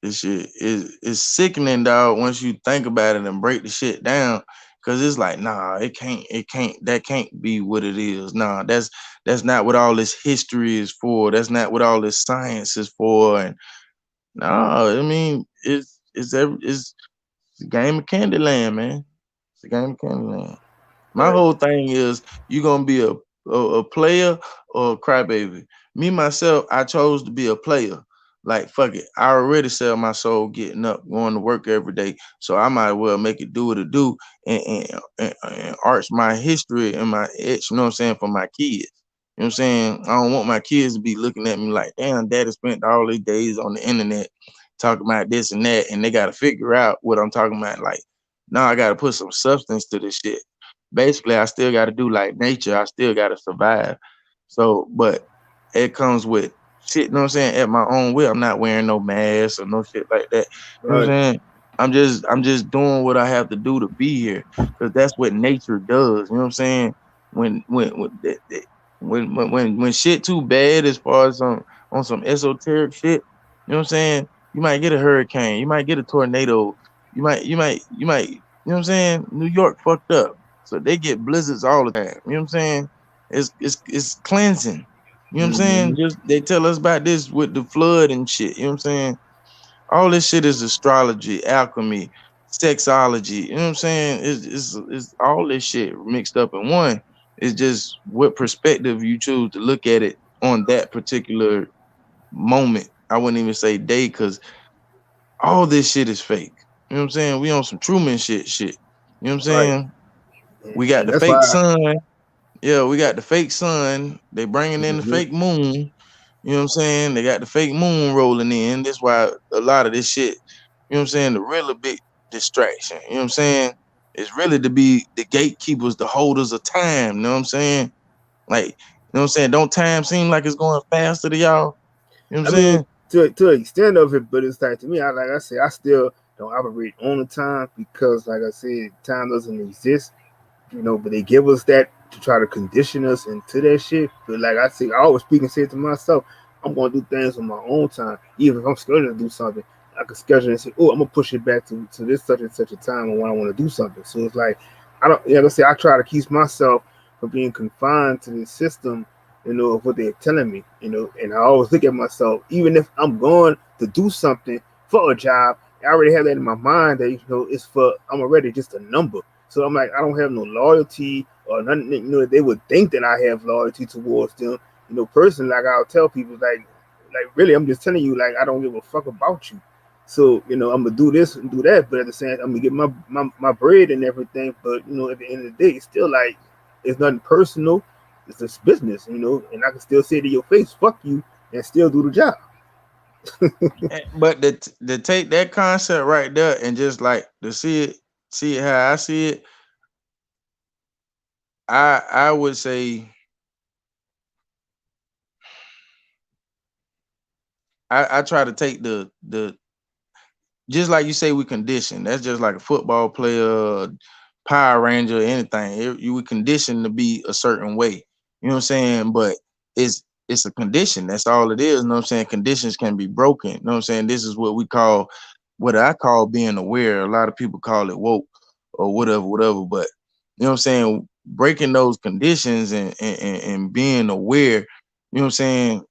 This shit is sickening, dog. Once you think about it and break the shit down, cause it's like, nah, that can't be what it is. Nah, that's not what all this history is for. That's not what all this science is for. And nah, I mean, it's a game of Candyland, man. It's a game of Candyland. My Right. whole thing is you gonna be a player or a crybaby. Me myself, I chose to be a player. Like fuck it, I already sell my soul getting up, going to work every day. So I might as well make it do what it do and arch my history and my etch. You know what I'm saying, for my kids. You know what I'm saying? I don't want my kids to be looking at me like, damn, daddy spent all these days on the internet talking about this and that, and they got to figure out what I'm talking about. Like, now I got to put some substance to this shit. Basically, I still got to do like nature. I still got to survive. So, but it comes with shit, you know what I'm saying, at my own will. I'm not wearing no mask or no shit like that. You know what Right. I'm saying? I'm just doing what I have to do to be here, because that's what nature does. You know what I'm saying? When shit too bad as far as on some esoteric shit, you know what I'm saying? You might get a hurricane, you might get a tornado, you know what I'm saying? New York fucked up. So they get blizzards all the time. You know what I'm saying? It's cleansing. You know what I'm saying? Mm-hmm. Just they tell us about this with the flood and shit. You know what I'm saying? All this shit is astrology, alchemy, sexology. You know what I'm saying? It's all this shit mixed up in one. It's just what perspective you choose to look at it on that particular moment. I wouldn't even say day, because all this shit is fake. You know what I'm saying? We on some Truman shit. You know what I'm Right. saying? We got And the that's fake why. sun. Yeah, we got the fake sun. They bringing in the Mm-hmm. fake moon. You know what I'm saying? They got the fake moon rolling in. That's why a lot of this shit, you know what I'm saying, the really big distraction. You know what I'm saying? It's really to be the gatekeepers, the holders of time. You know what I'm saying? Like, you know what I'm saying? Don't time seem like it's going faster to y'all? You know what I I'm mean, saying? to an extent of it, but it's like to me, like I say, I still don't operate on the time because, like I said, time doesn't exist. But they give us that to try to condition us into that shit. But like I say, I always speak and say to myself, I'm gonna do things on my own time. Even if I'm scheduled to do something, I can schedule and say, oh, I'm gonna push it back to this such and such a time when I want to do something. So it's like I don't like I say, I try to keep myself from being confined to this system, of what they're telling me, and I always look at myself, even if I'm going to do something for a job, I already have that in my mind that it's for I'm already just a number. So I'm like, I don't have no loyalty or nothing. They would think that I have loyalty towards them. Personally, like I'll tell people, like really, I'm just telling you, like I don't give a fuck about you. So I'm gonna do this and do that, but at the same time, I'm gonna get my bread and everything. But at the end of the day, it's still like it's nothing personal. It's just business, and I can still say to your face, "Fuck you," and still do the job. But to take that concept right there and just like to see it how I see it, I would say I try to take the just like you say we condition. That's just like a football player, Power Ranger, anything. You would condition to be a certain way. You know what I'm saying? But it's a condition. That's all it is. You know what I'm saying? Conditions can be broken. You know what I'm saying? This is what I call being aware. A lot of people call it woke or whatever, whatever. But you know what I'm saying? Breaking those conditions and being aware, you know what I'm saying?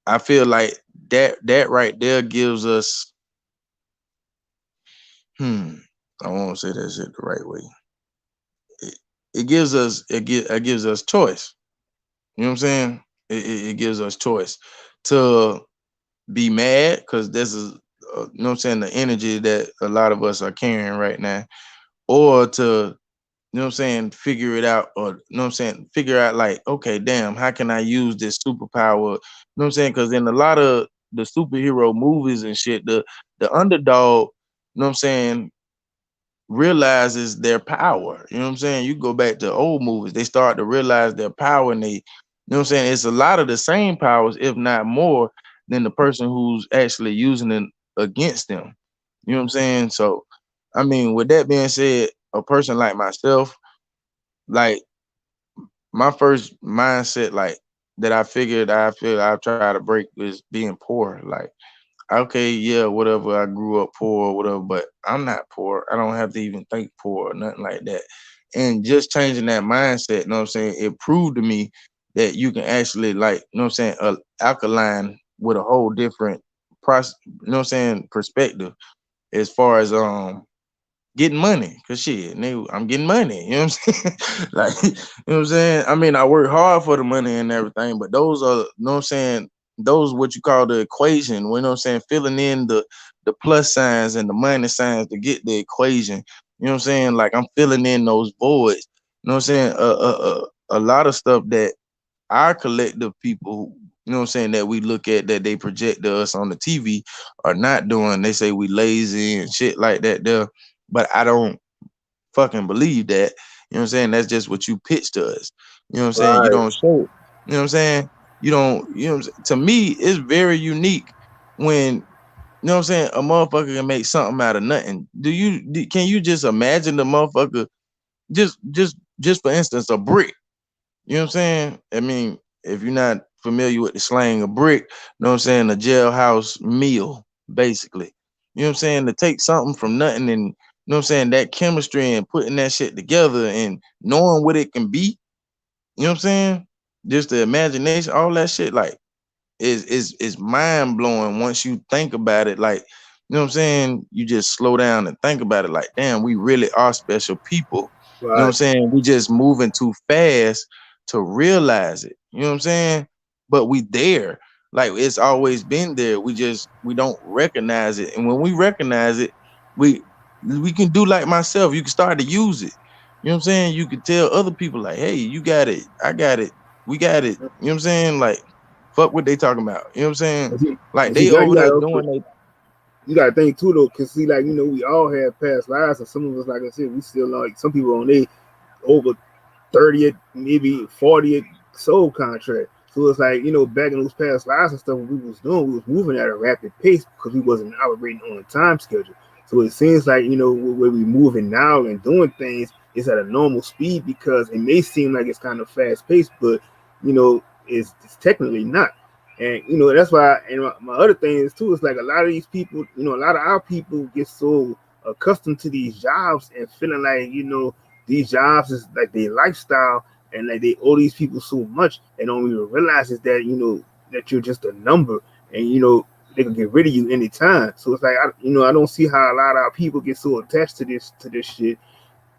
I feel like that right there gives us Hmm. I won't say that shit the right way. It, it gives us choice. You know what I'm saying? It gives us choice to be mad because this is you know what I'm saying, the energy that a lot of us are carrying right now, or to you know what I'm saying, figure it out, or you know what I'm saying, figure out like, okay, damn, how can I use this superpower? You know what I'm saying? Because in a lot of the superhero movies and shit, the underdog, you know what I'm saying, realizes their power. You know what I'm saying? You go back to old movies, they start to realize their power and they, you know what I'm saying? It's a lot of the same powers, if not more, than the person who's actually using it against them. You know what I'm saying? So, I mean, with that being said, a person like myself, like my first mindset, like that I figured I feel I try to break is being poor. Like, okay, yeah, whatever. I grew up poor or whatever, but I'm not poor. I don't have to even think poor or nothing like that. And just changing that mindset, you know what I'm saying? It proved to me that you can actually, like, you know what I'm saying, alkaline with a whole different process, you know what I'm saying, perspective as far as getting money. Cause shit, nigga, I'm getting money. You know what I'm saying? Like, you know what I'm saying? I mean, I work hard for the money and everything, but those are, you know what I'm saying, those what you call the equation. You know what I'm saying? Filling in the plus signs and the minus signs to get the equation. You know what I'm saying? Like I'm filling in those voids. You know what I'm saying? A lot of stuff that our collective people, you know what I'm saying, that we look at that they project to us on the TV are not doing. They say we lazy and shit like that there. But I don't fucking believe that. You know what I'm saying? That's just what you pitch to us. You know what I'm saying? You Right. don't show. You know what I'm saying? You don't, you know what I'm saying? To me, it's very unique when, you know what I'm saying, a motherfucker can make something out of nothing. Can you just imagine the motherfucker just for instance, a brick? You know what I'm saying? I mean, if you're not familiar with the slang of brick, you know what I'm saying, a jailhouse meal, basically. You know what I'm saying? To take something from nothing and, you know what I'm saying, that chemistry and putting that shit together and knowing what it can be, you know what I'm saying? Just the imagination, all that shit, like, is mind blowing once you think about it. Like, you know what I'm saying? You just slow down and think about it. Like, damn, we really are special people. You know what I'm Right. saying? We just moving too fast to realize it. You know what I'm saying? But we there. Like it's always been there. We don't recognize it. And when we recognize it, we we can do like myself. You can start to use it. You know what I'm saying? You can tell other people like, hey, you got it, I got it, we got it. You know what I'm saying? Like fuck what they talking about. You know what I'm saying? And see, Like and see they that over you there gotta also, doing it. you gotta think too though, cause see, like, you know, we all have past lives, and some of us, like I said, we still like some people on they over 30th, maybe 40th soul contract. So it's like, you know, back in those past lives and stuff, what we was doing, we was moving at a rapid pace because we wasn't operating on a time schedule. So it seems like, you know, where we moving now and doing things is at a normal speed because it may seem like it's kind of fast paced, but, you know, it's technically not. And, you know, that's why, and my other thing is too, is like a lot of these people, you know, a lot of our people get so accustomed to these jobs and feeling like, you know, these jobs is like their lifestyle, and like they owe these people so much and don't even realize is that, you know, that you're just a number, and you know they can get rid of you anytime. So it's like, you know, I don't see how a lot of our people get so attached to this shit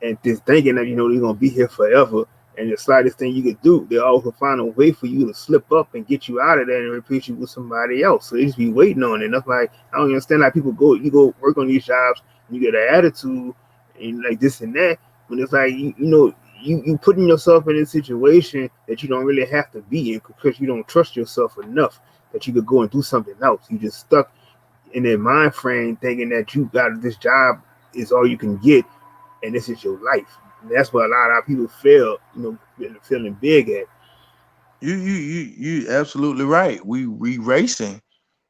and just thinking that, you know, they're gonna be here forever. And the slightest thing you could do, they always will find a way for you to slip up and get you out of there and replace you with somebody else. So they just be waiting on it. And that's like, I don't understand how people go, you go work on these jobs and you get an attitude and like this and that, when it's like, you know, you putting yourself in a situation that you don't really have to be in because you don't trust yourself enough that you could go and do something else. You just stuck in that mind frame thinking that you got this job is all you can get and this is your life. And that's what a lot of people feel, you know, feeling big at. You absolutely right. We racing.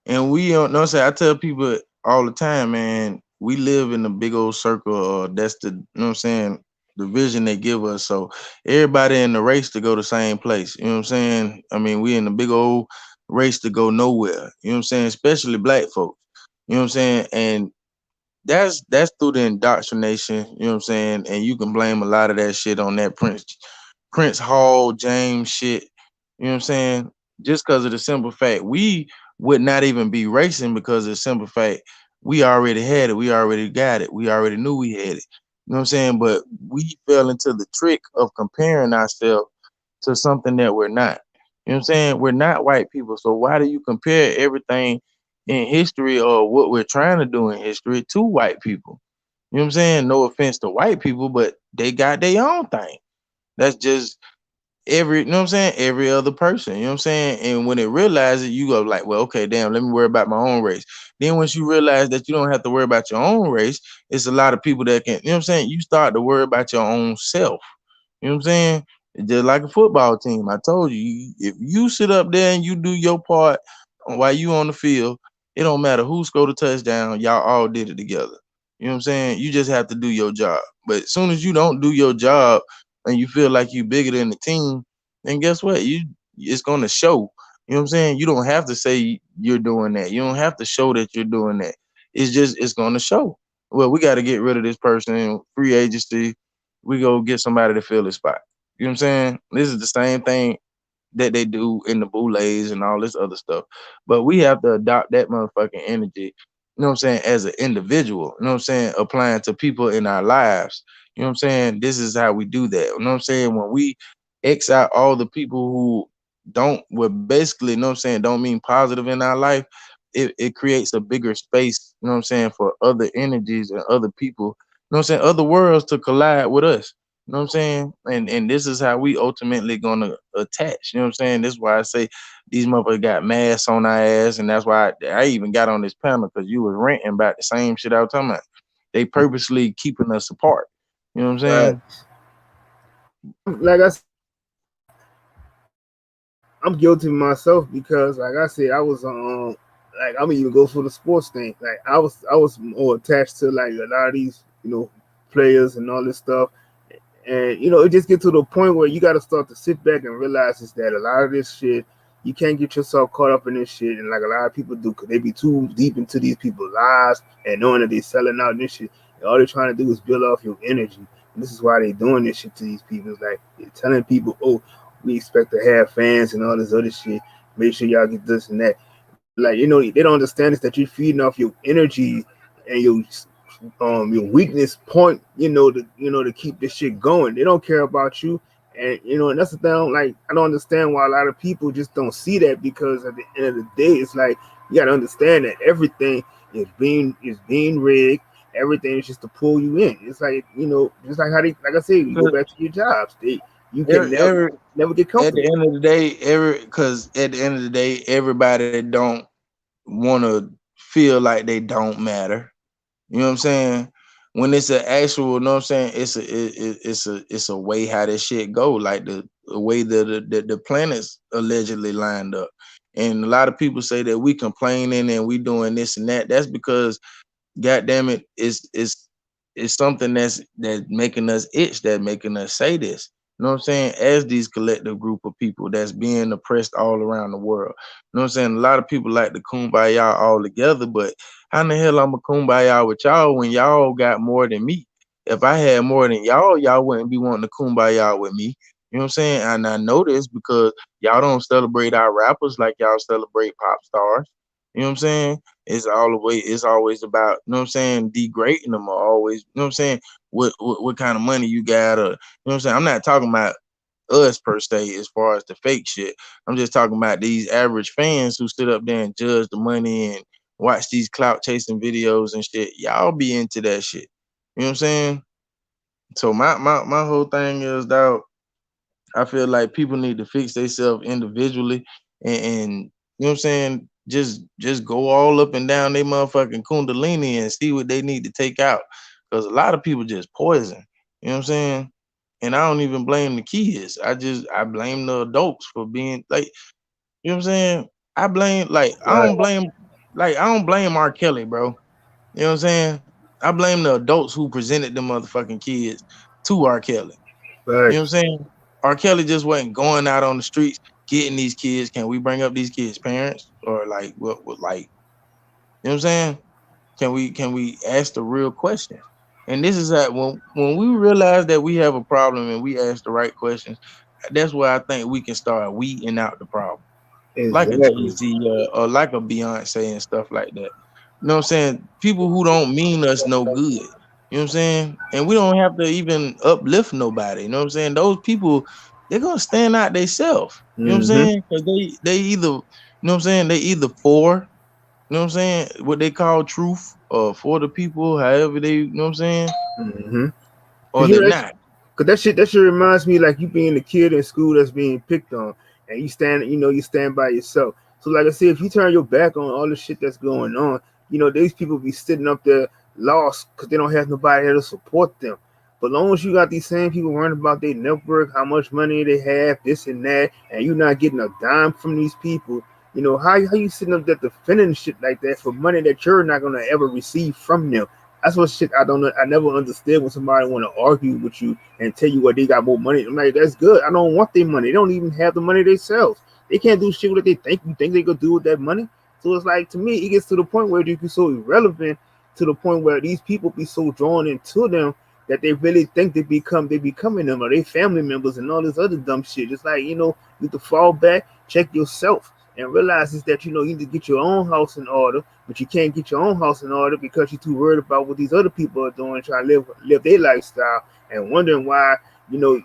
And we don't know. Say I tell people all the time, man. We live in a big old circle. That's the you know what I'm saying. The vision they give us. So everybody in the race to go the same place. You know what I'm saying. I mean, we in a big old race to go nowhere. You know what I'm saying. Especially black folks. You know what I'm saying. And that's through the indoctrination, you know what I'm saying? And you can blame a lot of that shit on that Prince Hall James shit, you know what I'm saying? Just because of the simple fact we would not even be racing because of the simple fact we already had it, we already got it, we already knew we had it. You know what I'm saying? But we fell into the trick of comparing ourselves to something that we're not. You know what I'm saying? We're not white people. So why do you compare everything in history or what we're trying to do in history to white people? You know what I'm saying? No offense to white people, but they got their own thing. That's just you know what I'm saying? Every other person, you know what I'm saying? And when they realize it, you go like, well, okay, damn, let me worry about my own race. Then once you realize that you don't have to worry about your own race, it's a lot of people that can, you know what I'm saying? You start to worry about your own self. You know what I'm saying? It's just like a football team. I told you, if you sit up there and you do your part while you on the field, it don't matter who scored a touchdown. Y'all all did it together. You know what I'm saying? You just have to do your job. But as soon as you don't do your job and you feel like you bigger than the team, then guess what? It's gonna show. You know what I'm saying? You don't have to say you're doing that. You don't have to show that you're doing that. It's gonna show. Well, we got to get rid of this person. Free agency, we go get somebody to fill his spot. You know what I'm saying? This is the same thing that they do in the boulets and all this other stuff. But we have to adopt that motherfucking energy, you know what I'm saying, as an individual, you know what I'm saying, applying to people in our lives. You know what I'm saying? This is how we do that. You know what I'm saying? When we X out all the people who don't, well, basically, you know what I'm saying, don't mean positive in our life, it creates a bigger space, you know what I'm saying, for other energies and other people, you know what I'm saying, other worlds to collide with us. You know what I'm saying? And this is how we ultimately gonna attach. You know what I'm saying? This is why I say these motherfuckers got masks on our ass, and that's why I even got on this panel because you was ranting about the same shit I was talking about. They purposely keeping us apart. You know what I'm Right. saying? Like I said, I'm guilty myself because, like I said, I was like I'm even go for the sports thing. Like I was more attached to like a lot of these, players and all this stuff. And it just get to the point where you got to start to sit back and realize is that a lot of this shit, you can't get yourself caught up in this shit, and like a lot of people do, because they be too deep into these people's lives and knowing that they selling out this shit. And all they're trying to do is build off your energy, and this is why they doing this shit to these people. It's like they're telling people, "Oh, we expect to have fans and all this other shit. Make sure y'all get this and that." But like they don't understand is that you're feeding off your energy and your weakness point, to keep this shit going. They don't care about you. And that's the thing. I don't understand why a lot of people just don't see that, because at the end of the day, it's like you gotta understand that everything is being rigged. Everything is just to pull you in. It's like, just like how they, like I said, you go 'Cause back to your jobs. You can Every, never every never get at the comfortable. end of the day, because at the end of the day, everybody don't want to feel like they don't matter. You know what I'm saying? When it's an actual, you know what I'm saying? It's a way how this shit go, like the way the planets allegedly lined up. And a lot of people say that we complaining and we doing this and that. That's because, God damn it, it's something that's making us itch, that making us say this. You know what I'm saying? As these collective group of people that's being oppressed all around the world. You know what I'm saying? A lot of people like to kumbaya all together, but how in the hell I'm a kumbaya with y'all when y'all got more than me? If I had more than y'all wouldn't be wanting to kumbaya with me. You know what I'm saying? And I know this because y'all don't celebrate our rappers like y'all celebrate pop stars. You know what I'm saying? It's always about, you know what I'm saying, degrading them, or always, you know what I'm saying, what kind of money you got, or you know what I'm saying. I'm not talking about us per se as far as the fake shit. I'm just talking about these average fans who sit up there and judge the money and watch these clout chasing videos and shit. Y'all be into that shit. You know what I'm saying? So my whole thing is, dog, I feel like people need to fix themselves individually, and you know what I'm saying, just go all up and down they motherfucking kundalini and see what they need to take out. Cause a lot of people just poison. You know what I'm saying? And I don't even blame the kids. I blame the adults for being like, you know what I'm saying? I blame, like, I Right. don't blame. like I don't blame R. Kelly, bro. You know what I'm saying? I blame the adults who presented them motherfucking kids to R. Kelly. You know what I'm Facts. saying? R. Kelly just wasn't going out on the streets getting these kids. Can we bring up these kids' parents or like what like you know what I'm saying? Can we ask the real questions? And this is that when we realize that we have a problem and we ask the right questions, that's where I think we can start weeding out the problem like a Exactly. Jay-Z or like a Beyonce and stuff like that. You know what I'm saying? People who don't mean us no good. You know what I'm saying? And we don't have to even uplift nobody. You know what I'm saying? Those people, they're gonna stand out themselves. You know what I'm Mm-hmm. saying? Because they either, you know what I'm saying, they either for, you know what I'm saying, what they call truth or for the people, however they, you know what I'm saying, Mm-hmm. or Cause you they're know not. cause that shit reminds me like you being a kid in school that's being picked on, and you stand by yourself. So like I said, if you turn your back on all the shit that's going on, these people be sitting up there lost because they don't have nobody there to support them. But long as you got these same people worrying about their network, how much money they have, this and that, and you're not getting a dime from these people, how you sitting up there defending shit like that for money that you're not gonna ever receive from them? That's what shit I don't know. I never understood when somebody want to argue with you and tell you what they got more money. I'm like, that's good. I don't want their money. They don't even have the money themselves. They can't do shit with it. They think you think they could do with that money. So it's like to me, it gets to the point where you can so irrelevant to the point where these people be so drawn into them that they really think they becoming them or they family members and all this other dumb shit. It's like, you need to fall back, check yourself, and realize is that you need to get your own house in order, but you can't get your own house in order because you're too worried about what these other people are doing, trying to live their lifestyle, and wondering why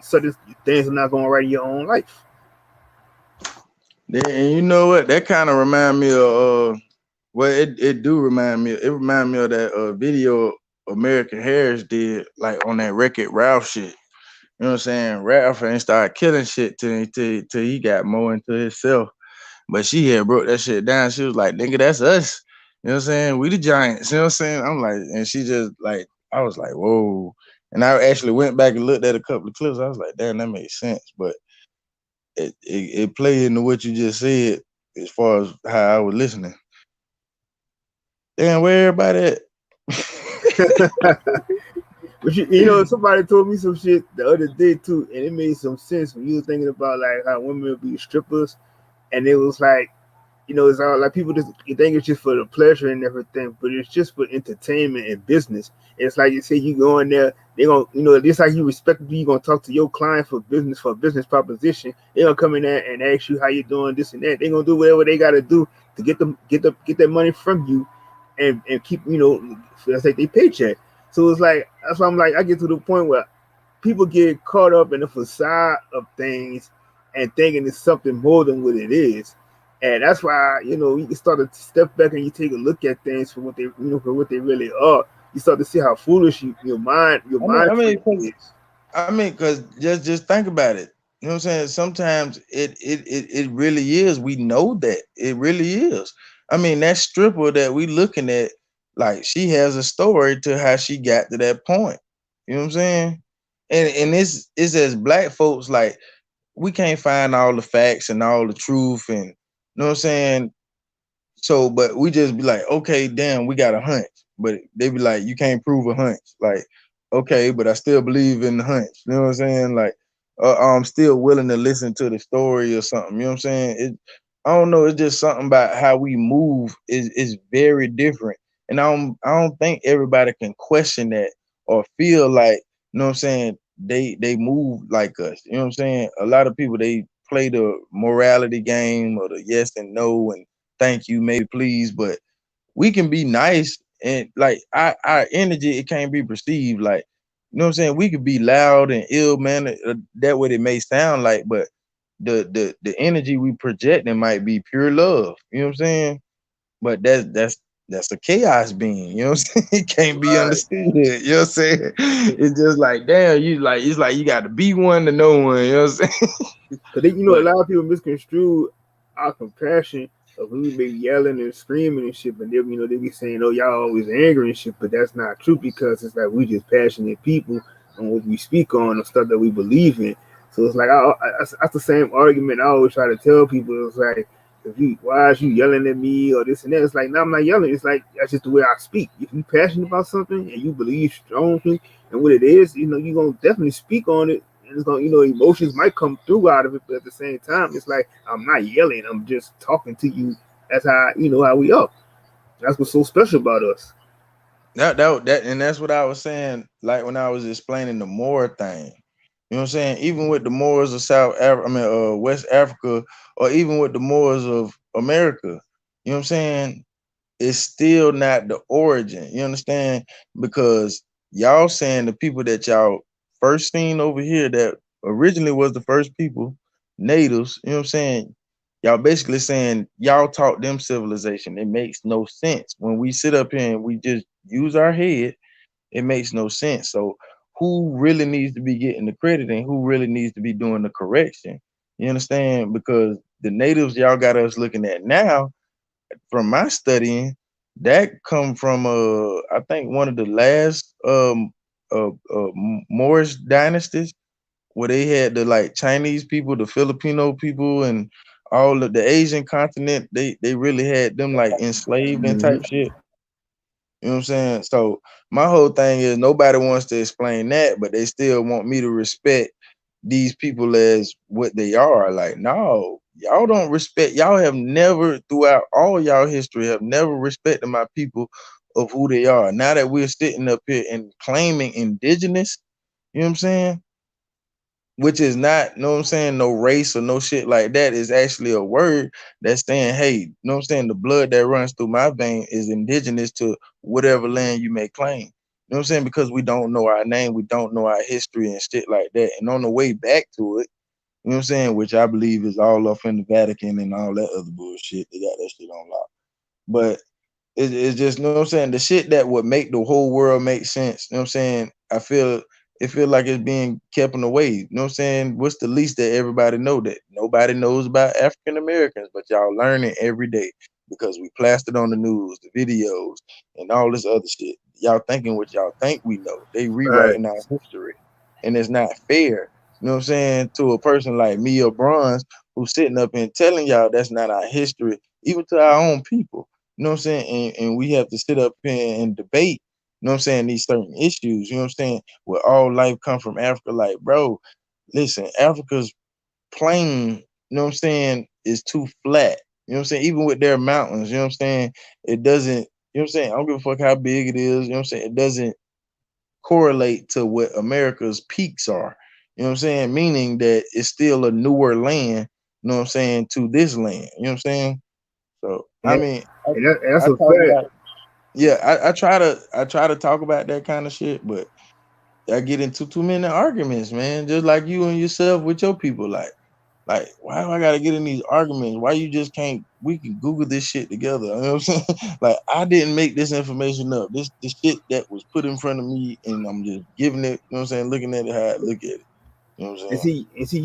certain things are not going right in your own life. And you know what? That kind of remind me of well, it do remind me. It remind me of that video American Harris did, like on that Wreck It Ralph shit. You know what I'm saying? Ralph ain't started killing shit till he got more into himself. But she had broke that shit down. She was like, "Nigga, that's us." You know what I'm saying? We the Giants. You know what I'm saying? I'm like, and she just like, I was like, whoa. And I actually went back and looked at a couple of clips. I was like, damn, that makes sense. But it played into what you just said as far as how I was listening. Damn, where everybody at? But somebody told me some shit the other day too, and it made some sense when you were thinking about like how women would be strippers, and it was like it's all like people just you think it's just for the pleasure and everything, but it's just for entertainment and business. It's like you say you go in there, they gonna just like you respect you gonna talk to your client for a business proposition. They gonna come in there and ask you how you doing this and that. They gonna do whatever they gotta do to get that money from you, and keep let's say they paycheck. So it's like that's why I'm like I get to the point where people get caught up in the facade of things and thinking it's something more than what it is. And that's why, you can start to step back and you take a look at things for what for what they really are. You start to see how foolish your I mean, mind I mean, frame cause, is. cause just think about it. You know what I'm saying? Sometimes it really is. We know that it really is. I mean, that stripper that we looking at, like she has a story to how she got to that point. You know what I'm saying? And it's as black folks, like we can't find all the facts and all the truth, and you know what I'm saying. So, but we just be like, okay, damn, we got a hunch. But they be like, you can't prove a hunch. Like, okay, but I still believe in the hunch. You know what I'm saying? Like, I'm still willing to listen to the story or something. You know what I'm saying? I don't know. It's just something about how we move is very different, and I don't think everybody can question that or feel like, you know what I'm saying, they move like us. You know what I'm saying? A lot of people, they play the morality game or the yes and no and thank you, maybe please, but we can be nice and like our energy, it can't be perceived like, you know what I'm saying? We could be loud and ill mannered, that what it may sound like, but the energy we projecting might be pure love. You know what I'm saying? But that's a chaos being, you know what I'm saying? It can't be Right. understood. You know what I'm saying? It's just like, damn, it's like you got to be one to know one, you know what I'm saying? Because a But lot of people misconstrue our compassion of when we be yelling and screaming and shit, but they be saying, "Oh, y'all always angry and shit," but that's not true because it's like we just passionate people on what we speak on and stuff that we believe in. So it's like that's the same argument I always try to tell people. It's like if you why is you yelling at me or this and that? It's like, no, I'm not yelling. It's like that's just the way I speak. If you passionate about something and you believe strongly and what it is, you're gonna definitely speak on it. And it's gonna, emotions might come through out of it, but at the same time, it's like I'm not yelling. I'm just talking to you. That's how we are. That's what's so special about us. That and that's what I was saying, like when I was explaining the Moor thing. You know what I'm saying? Even with the Moors of West Africa, or even with the Moors of America, you know what I'm saying? It's still not the origin. You understand? Because y'all saying the people that y'all first seen over here that originally was the first people, natives, you know what I'm saying? Y'all basically saying y'all taught them civilization. It makes no sense. When we sit up here and we just use our head, it makes no sense. So who really needs to be getting the credit and who really needs to be doing the correction? You understand? Because the natives y'all got us looking at now, from my studying, that come from I think one of the last Moorish dynasties, where they had the like Chinese people, the Filipino people, and all of the Asian continent. They really had them like enslaved and Hmm. type shit. You know what I'm saying? So my whole thing is nobody wants to explain that, but they still want me to respect these people as what they are. Like, no, y'all don't respect. Y'all have never, throughout all y'all history, have never respected my people of who they are. Now that we're sitting up here and claiming indigenous, you know what I'm saying? Which is not, you know what I'm saying, no race or no shit like that. Is actually a word that's saying, hey, you know what I'm saying, the blood that runs through my vein is indigenous to whatever land you may claim. You know what I'm saying? Because we don't know our name, we don't know our history and shit like that. And on the way back to it, you know what I'm saying, which I believe is all up in the Vatican and all that other bullshit. They got that shit on lock. But it's just, you know what I'm saying, the shit that would make the whole world make sense. You know what I'm saying? It feel like it's being kept in the way. You know what I'm saying? What's the least that everybody know that nobody knows about African Americans, but y'all learning every day because we plastered on the news, the videos, and all this other shit. Y'all thinking what y'all think we know. They Right. rewriting our history. And it's not fair. You know what I'm saying? To a person like me or Bronze who's sitting up and telling y'all that's not our history, even to our own people. You know what I'm saying? And we have to sit up here and debate, you know what I'm saying, these certain issues, you know what I'm saying, where all life come from Africa. Like, bro, listen, Africa's plain, you know what I'm saying, is too flat. You know what I'm saying? Even with their mountains, you know what I'm saying, it doesn't, you know what I'm saying, I don't give a fuck how big it is, you know what I'm saying? It doesn't correlate to what America's peaks are. You know what I'm saying? Meaning that it's still a newer land, you know what I'm saying, to this land. You know what I'm saying? So I And, mean, and that's I a talk fact. about, yeah, I try to talk about that kind of shit, but I get into too many arguments, man. Just like you and yourself with your people. Like, why do I gotta get in these arguments? Why you just can't, we can Google this shit together. You know what I'm saying? Like, I didn't make this information up. This shit that was put in front of me, and I'm just giving it, you know what I'm saying, looking at it how I look at it. You know what I'm And saying? see,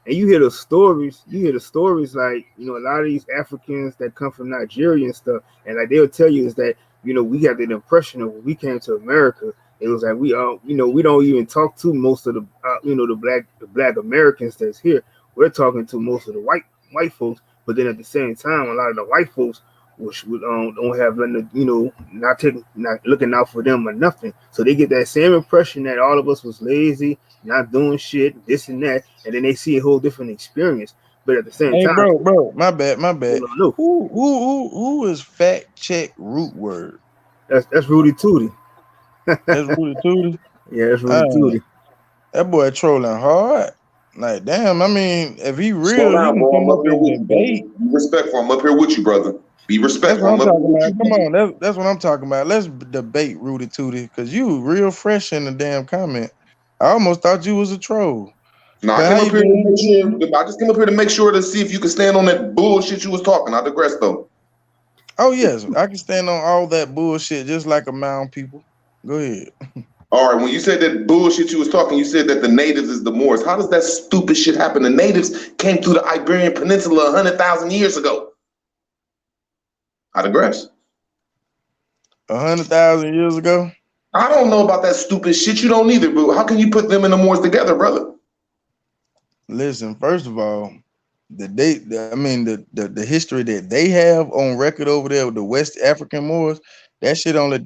you hear the stories. You hear the stories like a lot of these Africans that come from Nigeria and stuff, and like they'll tell you is that we have that impression of when we came to America, it was like we all we don't even talk to most of the the black Americans that's here. We're talking to most of the white folks, but then at the same time, a lot of the white folks which don't have nothing to, not looking out for them or nothing. So they get that same impression that all of us was lazy, not doing shit, this and that, and then they see a whole different experience. But at the same Hey, time, bro, my bad, my they bad. don't know. Who is fact check root word? That's Rudy Tooty. That's Rudy Tootie. Yeah, that's Rudy Uh, Tooty. that boy trolling hard. Like, damn, I mean, if he Slow real, he down, can bro. come I'm up up here and with you, debate. brother. Be respectful. I'm up here with you, brother. Be That's respectful. what I'm I'm up here talking with about. you, Come brother. on, that's what I'm talking about. Let's debate Rudy Tootie, because you real fresh in the damn comment. I almost thought you was a troll. No, I But how came up you here to doing? make sure. I just came up here to make sure to see if you could stand on that bullshit you was talking. I digress, though. Oh yes, I can stand on all that bullshit just like a mound people. Go ahead. All right, when you said that bullshit you was talking, you said that the natives is the Moors. How does that stupid shit happen? The natives came through the Iberian Peninsula 100,000 years ago. I digress. 100,000 years ago. I don't know about that stupid shit. You don't either, but how can you put them and the Moors together, brother? Listen, first of all, I mean the history that they have on record over there with the West African Moors, that shit only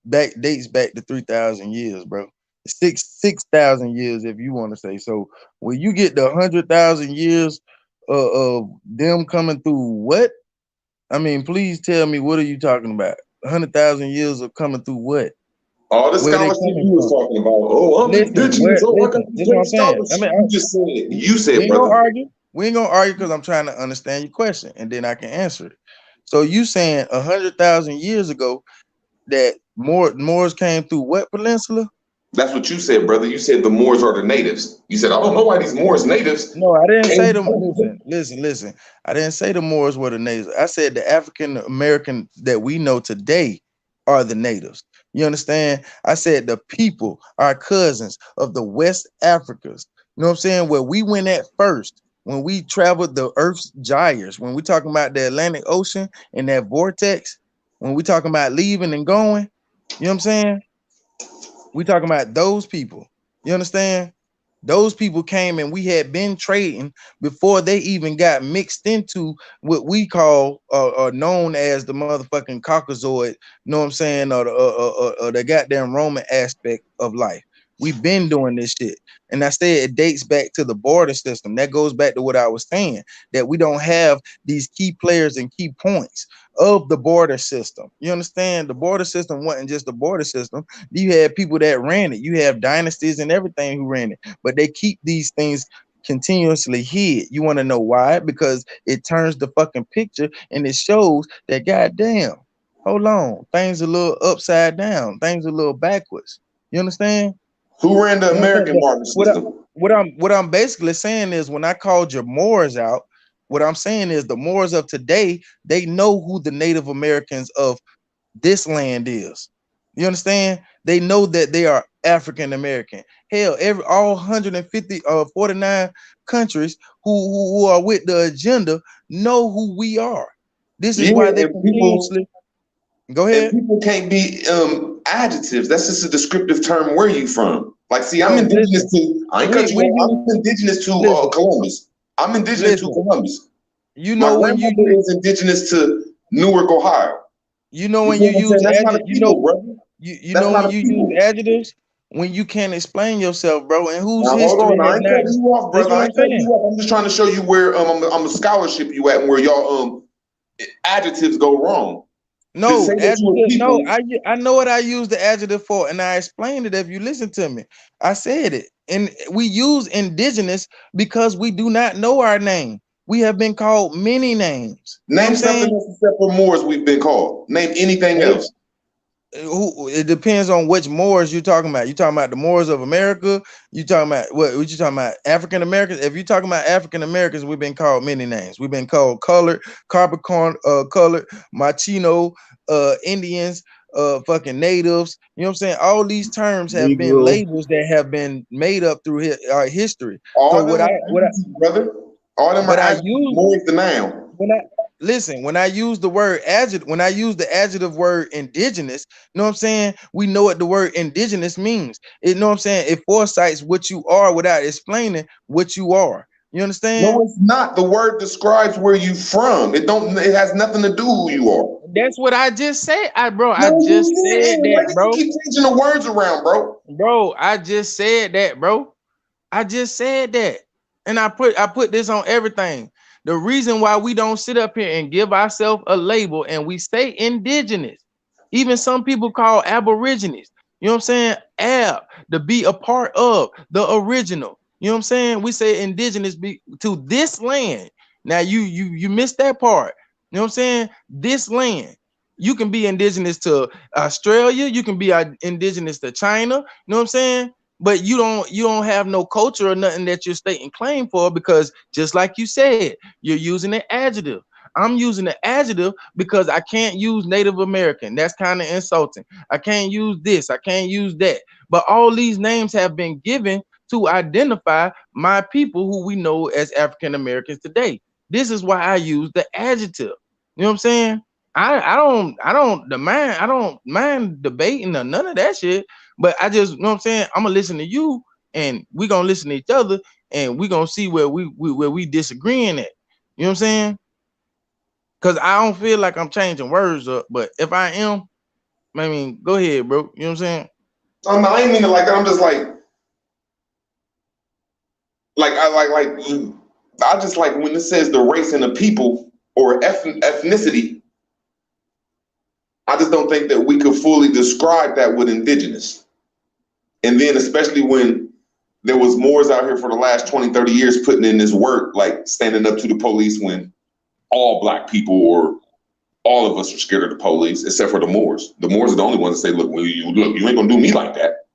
dates back to 3,000 years, bro. 6,000 years, if you want to say so. When you get the 100,000 years of them coming through, what? I mean, please tell me, what are you talking about? 100,000 years of coming through what? All the Where they scholarship coming you was from? talking about. Oh, I'm indigenous. Oh, I got Listen, this this is what great I'm saying. I scholarship. mean, You just said it. You we said, ain't gonna brother. argue. We ain't gonna argue because I'm trying to understand your question, and then I can answer it. So you saying 100,000 years ago that Moors came through what peninsula? That's what you said, brother. You said the Moors are the natives. You said, I don't know why these Moors natives No, I didn't say came. them. Listen. I didn't say the Moors were the natives. I said the African American that we know today are the natives. You understand? I said the people, our cousins of the West Africas. You know what I'm saying? Where we went at first, when we traveled the Earth's gyres, when we talking about the Atlantic Ocean and that vortex, when we talking about leaving and going, you know what I'm saying? We talking about those people. You understand? Those people came and we had been trading before they even got mixed into what we call or known as the motherfucking Caucasoid, you know what I'm saying, or the goddamn Roman aspect of life. We've been doing this shit. And I said it dates back to the border system. That goes back to what I was saying, that we don't have these key players and key points of the border system. You understand? The border system wasn't just the border system. You had people that ran it. You have dynasties and everything who ran it, but they keep these things continuously hid. You want to know why? Because it turns the fucking picture and it shows that goddamn, hold on, things a little upside down, things a little backwards. You understand? Who ran the You know what I'm saying? American But barter system? what I'm basically saying is when I called your Moors out, what I'm saying is the Moors of today, they know who the Native Americans of this land is. You understand? They know that they are African American. Hell, all 150 49 countries who are with the agenda know who we are. This is Yeah, why they and people continuously go and ahead. people can't be adjectives. That's just a descriptive term. Where you from? Like, see, I'm Bro, indigenous listen. to. I ain't We cut you we off. use I'm indigenous to listen, Columbus. I'm indigenous to listen. Columbus. You My know when you grandmother use is indigenous to Newark, Ohio. you know You when feel you what I'm saying? use That's not adjective, a people, brother. you That's know not when a you use people. adjectives when you can't explain yourself, bro, and whose Now hold history on. I has ain't not. cutting you off, That's brother. what I I'm ain't cutting you saying. off. I'm just trying to show you where I'm a scholarship you at and where y'all adjectives go wrong. To say No, that you a adjective. No, people. I know what I use the adjective for, and I explained it. If you listen to me, I said it, and we use indigenous because we do not know our name. We have been called many names. You know what Name I'm something saying? else except for Moors we've been called. Name anything else. Who it depends on which Moors you're talking about. You talking about the Moors of America? You talking about what you talking about? African Americans? If you're talking about African Americans, we've been called many names. We've been called colored, Capricorn, colored, Machino, Indians, fucking natives. You know what I'm saying? All these terms have been Negro. labels that have been made up through our history. So All them are adjectives, brother. All them are but I adjectives. use More is the noun. when I listen, when I use the word adjective, when I use the adjective word indigenous, you know what I'm saying? We know what the word indigenous means. You know what I'm saying? It foresights what you are without explaining what you are. You understand? No, it's not. The word describes where you from. It don't. It has nothing to do who you are. That's what I just said. I No, just you said didn't. Why that, do you bro. keep changing the words around, bro? Bro, I just said that, bro. I just said that. And I put this on everything. The reason why we don't sit up here and give ourselves a label and we say indigenous, even some people call aborigines. You know what I'm saying? Ab, to be a part of the original. You know what I'm saying? We say indigenous to this land. Now you missed that part. You know what I'm saying? This land. You can be indigenous to Australia, you can be indigenous to China. You know what I'm saying? But you don't have no culture or nothing that you're stating claim for, because just like you said, you're using an adjective. I'm using an adjective because I can't use Native American. That's kind of insulting. I can't use this, I can't use that. But all these names have been given to identify my people who we know as African Americans today. This is why I use the adjective. You know what I'm saying? I don't mind debating or none of that shit. But I just, you know what I'm saying? I'm gonna listen to you, and we gonna listen to each other, and we gonna see where we disagreeing at. You know what I'm saying? Because I don't feel like I'm changing words up, but if I am, I mean, go ahead, bro. You know what I'm saying? I ain't mean it like that. I'm just I just like when it says the race and the people or ethnicity. I just don't think that we could fully describe that with indigenous. And then especially when there was Moors out here for the last 20, 30 years putting in this work, like standing up to the police when all black people or all of us are scared of the police, except for the Moors. The Moors are the only ones that say, look, you ain't gonna do me like that.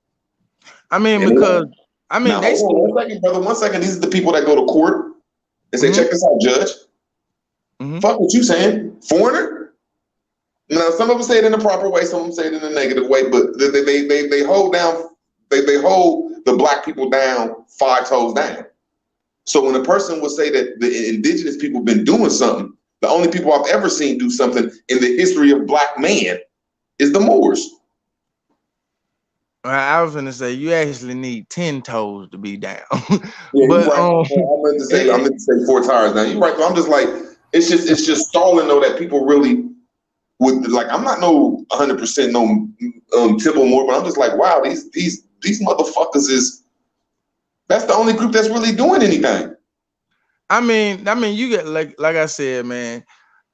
I mean, And because I mean now they hold on still. 1 second, brother. 1 second. These are the people that go to court and say, Mm-hmm, check this out, judge. mm-hmm. Fuck what you saying, foreigner. Now some of them say it in the proper way, some of them say it in a negative way, but they hold down, they hold the black people down 5 toes down. So when a person will say that the indigenous people have been doing something, the only people I've ever seen do something in the history of black man is the Moors. I was gonna say you actually need 10 toes to be down, Yeah, you're but right. I meant to say 4 tires now. You're right. So I'm just like, it's just stalling though that people really would like. I'm not no 100% no Temple Moor, but I'm just like, wow, these motherfuckers is that's the only group that's really doing anything. I mean, you get like I said, man.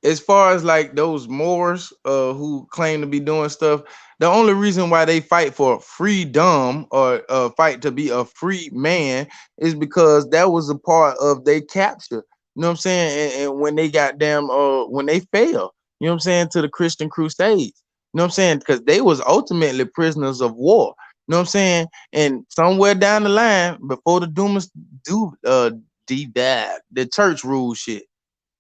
As far as like those Moors who claim to be doing stuff, the only reason why they fight for freedom or fight to be a free man is because that was a part of their capture. You know what I'm saying? And when they got them, when they fell, you know what I'm saying, to the Christian Crusades. You know what I'm saying? Because they was ultimately prisoners of war. You know what I'm saying? And somewhere down the line, before the Doomas do the church rule shit.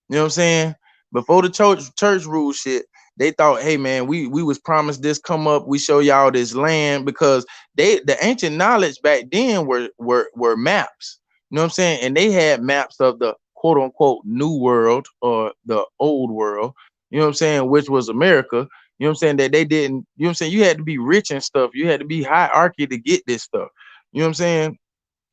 You know what I'm saying? Before the church rule shit, they thought, hey man, we was promised this come up, we show y'all this land because the ancient knowledge back then were maps. You know what I'm saying? And they had maps of the quote unquote new world or the old world, you know what I'm saying, which was America. You know what I'm saying? That they didn't, you know what I'm saying? You had to be rich and stuff. You had to be hierarchy to get this stuff. You know what I'm saying?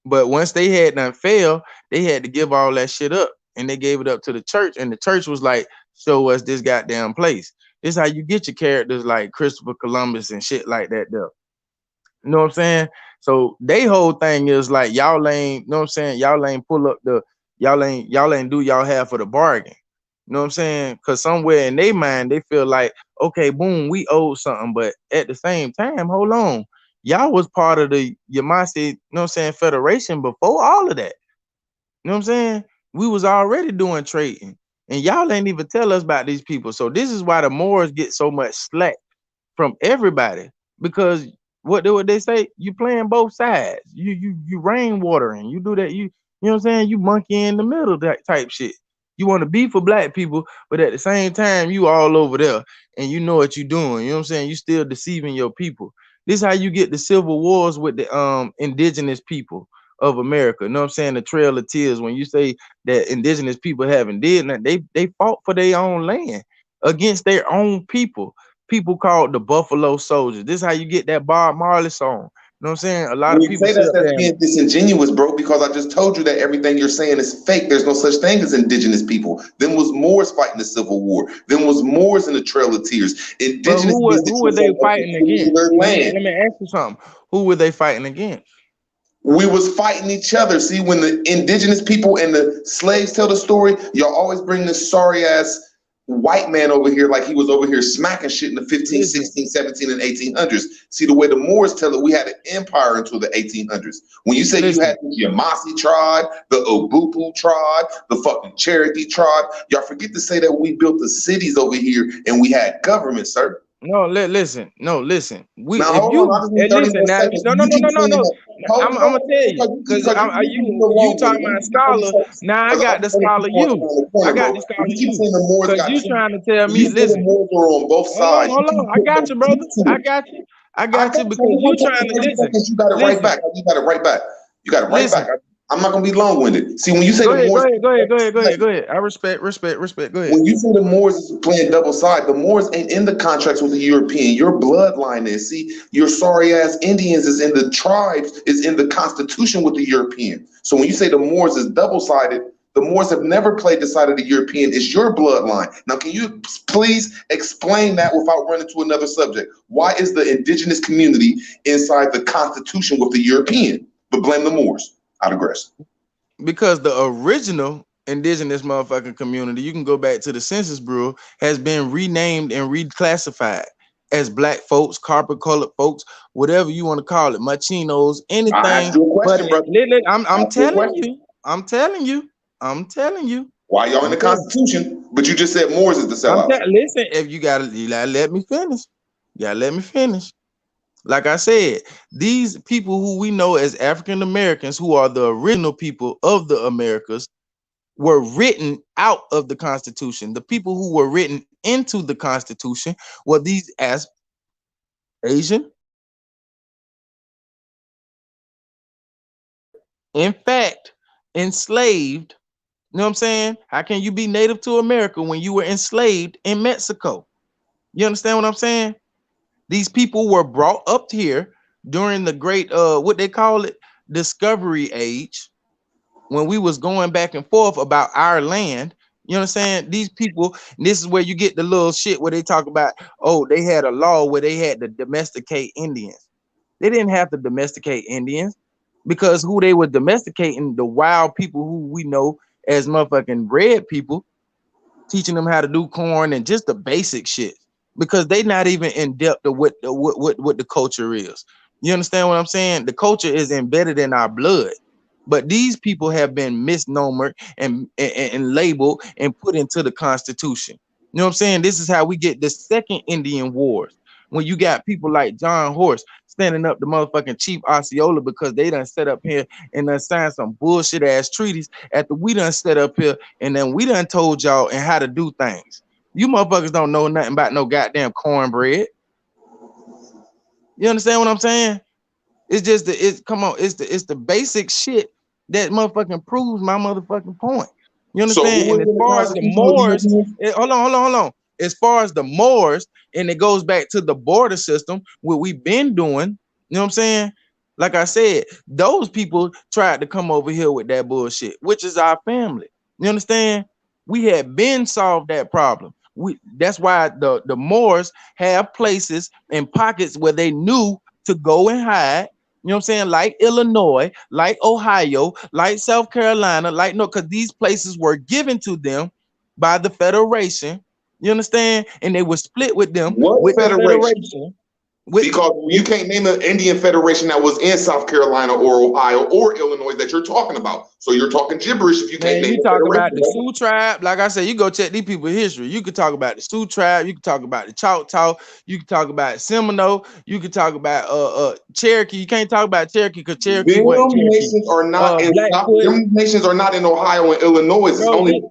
But once they had done failed, they had to give all that shit up. And they gave it up to the church. And the church was like, show us this goddamn place. This is how you get your characters like Christopher Columbus and shit like that though. You know what I'm saying? So they whole thing is like y'all ain't, you know what I'm saying? Y'all ain't pull up the y'all ain't do y'all half of the bargain. You know what I'm saying? Cause somewhere in their mind they feel like, okay, boom, we owe something, but at the same time, hold on. Y'all was part of the Yamasi, you know what I'm saying, Federation before all of that. You know what I'm saying? We was already doing trading. And y'all ain't even tell us about these people. So this is why the Moors get so much slack from everybody because what they say, you playing both sides. You rainwatering. You do that. You know what I'm saying? You monkey in the middle that type shit. You want to be for black people, but at the same time, you all over there and you know what you're doing. You know what I'm saying? You still deceiving your people. This is how you get the civil wars with the indigenous people of America. You know what I'm saying? The Trail of Tears. When you say that indigenous people haven't did nothing, they fought for their own land against their own people called the Buffalo Soldiers. This is how you get that Bob Marley song. You know what I'm saying? A lot When of you people say sit that, up that's there and being disingenuous, bro, because I just told you that everything you're saying is fake. There's no such thing as indigenous people. Then was Moors fighting the Civil War. Then was Moors in the Trail of Tears. but Indigenous means that who were you're they from a fighting against? particular land. Let me ask you something. Who were they fighting against? We was fighting each other. See, when the indigenous people and the slaves tell the story, y'all always bring this sorry ass white man over here like he was over here smacking shit in the 15, Listen, 16, 17, and 1800s. See, the way the Moors tell it, we had an empire until the 1800s. When you say you listen. had the Yamasi tribe, the Obupu tribe, the fucking Cherokee tribe, y'all forget to say that we built the cities over here and we had government, sir. No, listen. No, listen. We Now if hold on, you I just need 30 listen more now. seconds. No, no, You no, keep no, no, saying no. that. Hold I'm gonna on, tell you because because you keep being you long with it. talking Let me about give you 30 scholar. seconds. Now I Because got the I want to scholar keep going you. around the I corner, got bro. the If scholar you keep you saying the Moors because got you two, trying to tell you me. say the Listen, Moors are on both sides. You hold keep on. I putting got those you, two brother. to I it. got you. I I got got you you. because Hold you on, trying to 30 listen. seconds. You got it right Listen, back. You got it right back. You got it right back. listen. I'm not going to be long-winded. See, when you say Go the ahead, Moors, go ahead. I respect. Go ahead. when you say the Moors is playing double side, the Moors ain't in the contracts with the European. Your bloodline is. See, your sorry ass Indians is in the tribes, is in the Constitution with the European. So when you say the Moors is double sided, The Moors have never played the side of the European. It's your bloodline. Now, can you please explain that without running to another subject? Why is the indigenous community inside the Constitution with the European, but blame the Moors? I digress. Because the original indigenous motherfucking community, you can go back to the Census Bureau, has been renamed and reclassified as black folks, carpet colored folks, whatever you want to call it, machinos, I asked anything. you a But question, brother. I'm I asked you a telling question. you, I'm telling you, I'm telling you. Why y'all in the Constitution? But you just said Moors is the sellout. Listen, if you gotta let me finish. You gotta let me finish. Like I said, these people who we know as African Americans, who are the original people of the Americas, were written out of the Constitution. The people who were written into the Constitution were these as Asian. In fact, enslaved. You know what I'm saying? How can you be native to America when you were enslaved in Mexico? You understand what I'm saying? These people were brought up here during the great what they call it, discovery age, when we was going back and forth about our land. You know what I'm saying? These people, this is where you get the little shit where they talk about, oh, they had a law where they had to domesticate Indians. They didn't have to domesticate Indians, because who they were domesticating, the wild people who we know as motherfucking red people, teaching them how to do corn and just the basic shit, because they not even in depth of what the culture is. You understand what I'm saying? The culture is embedded in our blood, but these people have been misnomered and labeled and put into the Constitution. You know what I'm saying? This is how we get the second Indian Wars, when you got people like John Horse standing up to motherfucking Chief Osceola because they done set up here and done signed some bullshit ass treaties after we done set up here and then we done told y'all and how to do things. You motherfuckers don't know nothing about no goddamn cornbread. You understand what I'm saying? It's just it's the basic shit that motherfucking proves my motherfucking point. You So understand? who And is as in the far as the Constitution with the Moors, Europeans? hold on. As far as the Moors, and it goes back to the border system, what we've been doing, you know what I'm saying? Like I said, those people tried to come over here with that bullshit, which is our family. You understand? We had been solved that problem. That's why the Moors have places and pockets where they knew to go and hide. You know what I'm saying? Like Illinois, like Ohio, like South Carolina, like no, because these places were given to them by the Federation. You understand? And they were split with them What with the federation? Federation. Because you can't name an Indian federation that was in South Carolina or Ohio or Illinois that you're talking about. So you're talking gibberish if you can't Man, name you a talk about federation, the brother. Sioux tribe. Like I said, you go check these people's history. You could talk about the Sioux tribe. You could talk about the Choctaw. You could talk about Seminole. You could talk about Cherokee. You can't talk about Cherokee because Cherokee Them wasn't Cherokee. nations are not in South. Blackfoot, Them nations are not in Ohio and Illinois. It's bro. only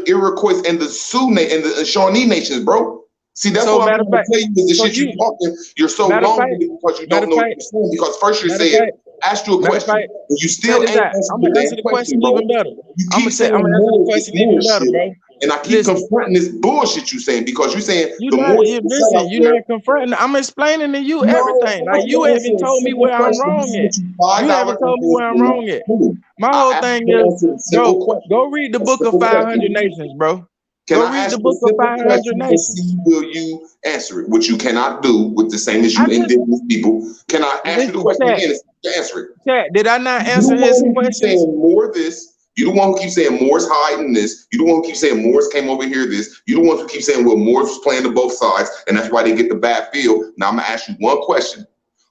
Iroquois and the Sioux and the Shawnee nations, bro. See, that's So what I'm matter trying of to fact, tell you is the so shit you talking. You're so matter of long fact, because you matter don't of know what fact, you're saying. Because first you're matter of saying, fact, asked you a matter of question, fact, and you check still this ain't out. answered I'm the gonna answer damn the question, question bro. even better. You I'm keep gonna say saying I'm gonna answer the Moors is question even better, bullshit, bro. and I keep Listen, confronting this bullshit you saying because you saying you the not Moors you is the listen, sellout you're there. not confronting. I'm explaining to you No, everything. I Like want you you to answer haven't a told me simple where I'm question. I'm wrong gonna at. get you five You dollar haven't told me where I'm and wrong at. cool. My I whole asked thing you to is answer a simple go question. read the A book of simple 500 question. nations, bro. Can Go I read ask the you a book of simple 500 question and nations. see will you answer it? Which you cannot do with the same as I you just indigenous people. Can I ask you the listen, question again and see if you can answer it? did I not You the answer one his who keeps questions? saying more this. You the one who keeps saying Moore's hiding this. You the one who keeps saying Moore's came over here this. You the ones who keep saying, well, Moore's was playing to both sides, and that's why they get the bad feel. Now I'm gonna ask you one question.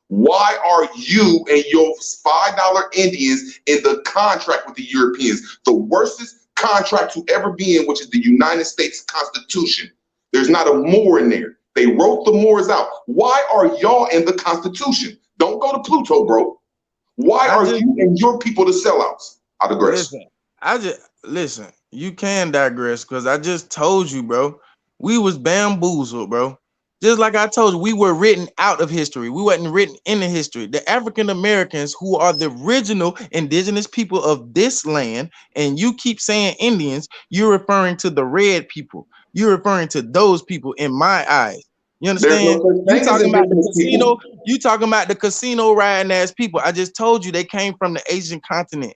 Why are you and your $5 Indians in the contract with the Europeans? The worstest contract to ever be in, which is the United States Constitution. There's not a Moor in there. They wrote the Moors out. Why are y'all in the Constitution? Don't go to Pluto, bro. Why I are just you and your people the sellouts? I digress. listen. I just listen. You can digress because I just told you, bro. We was bamboozled, bro. Just like I told you, we were written out of history. We wasn't written into history. The African Americans, who are the original indigenous people of this land, and you keep saying Indians, you're referring to the red people. You're referring to those people in my eyes. You There's no understand? such You thing as talking about the indigenous people. casino? You talking about the casino riding ass people? I just told you they came from the Asian continent.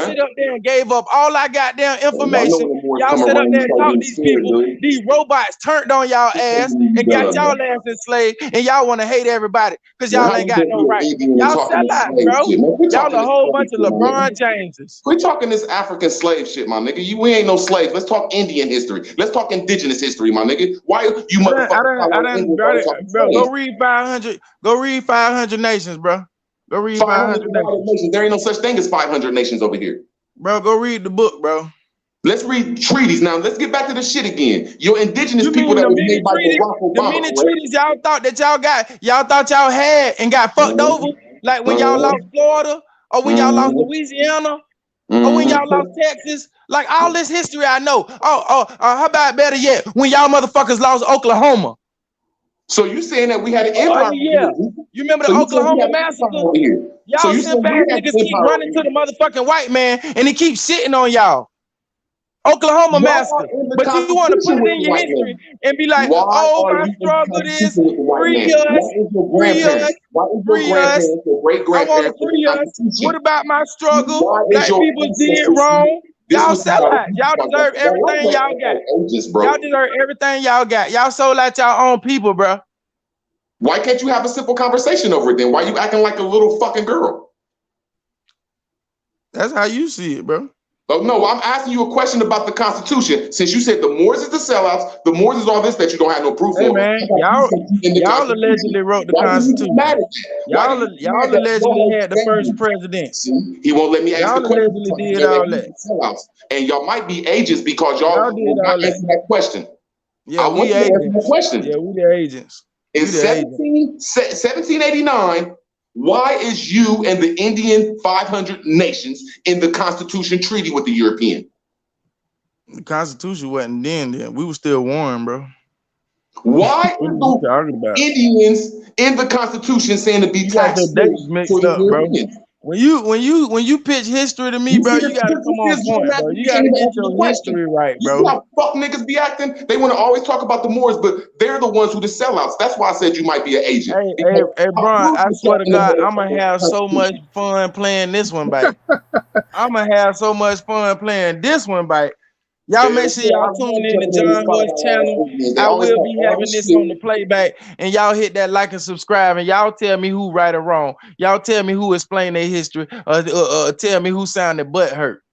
man. sit up there and gave up all our goddamn I know information. when the Moors Y'all come sit up around, there you and start talk to getting these scared, people. dude. These robots turned on y'all ass and got y'all ass enslaved, and y'all want to hate everybody because Man, y'all how ain't you got gonna no be an right. Indian and Y'all talking this sellouts, slave bro. shit, man? Quit Y'all talking a this whole slave bunch of shit, my LeBron nigga. Jameses. Quit talking this African slave shit, my nigga. We ain't no slaves. Let's talk Indian history. Let's talk indigenous history, my nigga. Why you motherfuckers I follow done, Indians while we talking bro. Go slaves? read 500. Go read 500 nations, bro. Go read 500 500 nations, nations. There ain't no such thing as 500 nations over here. bro. Go read the book, bro. Let's read treaties now. Let's get back to the shit again. Your indigenous You people mean that the was many made by treaties? Barack The Obama, many correct? treaties y'all thought that y'all got, y'all thought y'all had and got fucked over, like when y'all lost Florida or when y'all lost Louisiana, or when y'all lost Texas. Like all this history I know. How about better yet, when y'all motherfuckers lost Oklahoma? So you saying that we had an empire? Yeah. You remember the Oklahoma massacre? Y'all simp ass niggas keep running to the motherfucking white man, and he keeps shitting on y'all. Oklahoma massacre. But you want to put it in your history and be like, oh, my struggle is free us, free us, free us. I want to free us. What about my struggle? Black people did wrong. Y'all sell out. Y'all deserve everything y'all got. Y'all deserve everything y'all got. Y'all sold out y'all own people, bro. Why can't you have a simple conversation over it then? Why you acting like a little fucking girl? That's how you see it, bro. Oh, no, I'm asking you a question about the Constitution. Since you said the Moors is the sellouts, the Moors is all this that you don't have no proof hey, of. Man, y'all allegedly wrote the Constitution. Y'all allegedly had the first president. See, he won't let me ask the question. Y'all allegedly did all that. Sellouts. And y'all might be agents because y'all did all answer that question. Yeah, we agents. Yeah, we the agents. In 1789, why is you and the Indian 500 nations in the Constitution treaty with the European? The Constitution wasn't then. We were still warm, bro. Why are the Indians in the Constitution saying to be taxed mixed up, bro? When you pitch history to me, bro, you gotta come on point, bro. You gotta get your history right, bro. You see how fuck niggas be acting? They want to always talk about the Moors, but they're the ones who the sellouts. That's why I said you might be an agent. Hey, Bron, I swear to God, I'm gonna have so much fun playing this one bite. I'm gonna have so much fun playing this one bite. Y'all make sure y'all tune in to John Horse channel. I will be having this on the playback, and y'all hit that like and subscribe, and y'all tell me who right or wrong. Y'all tell me who explained their history, tell me who sounded butt hurt.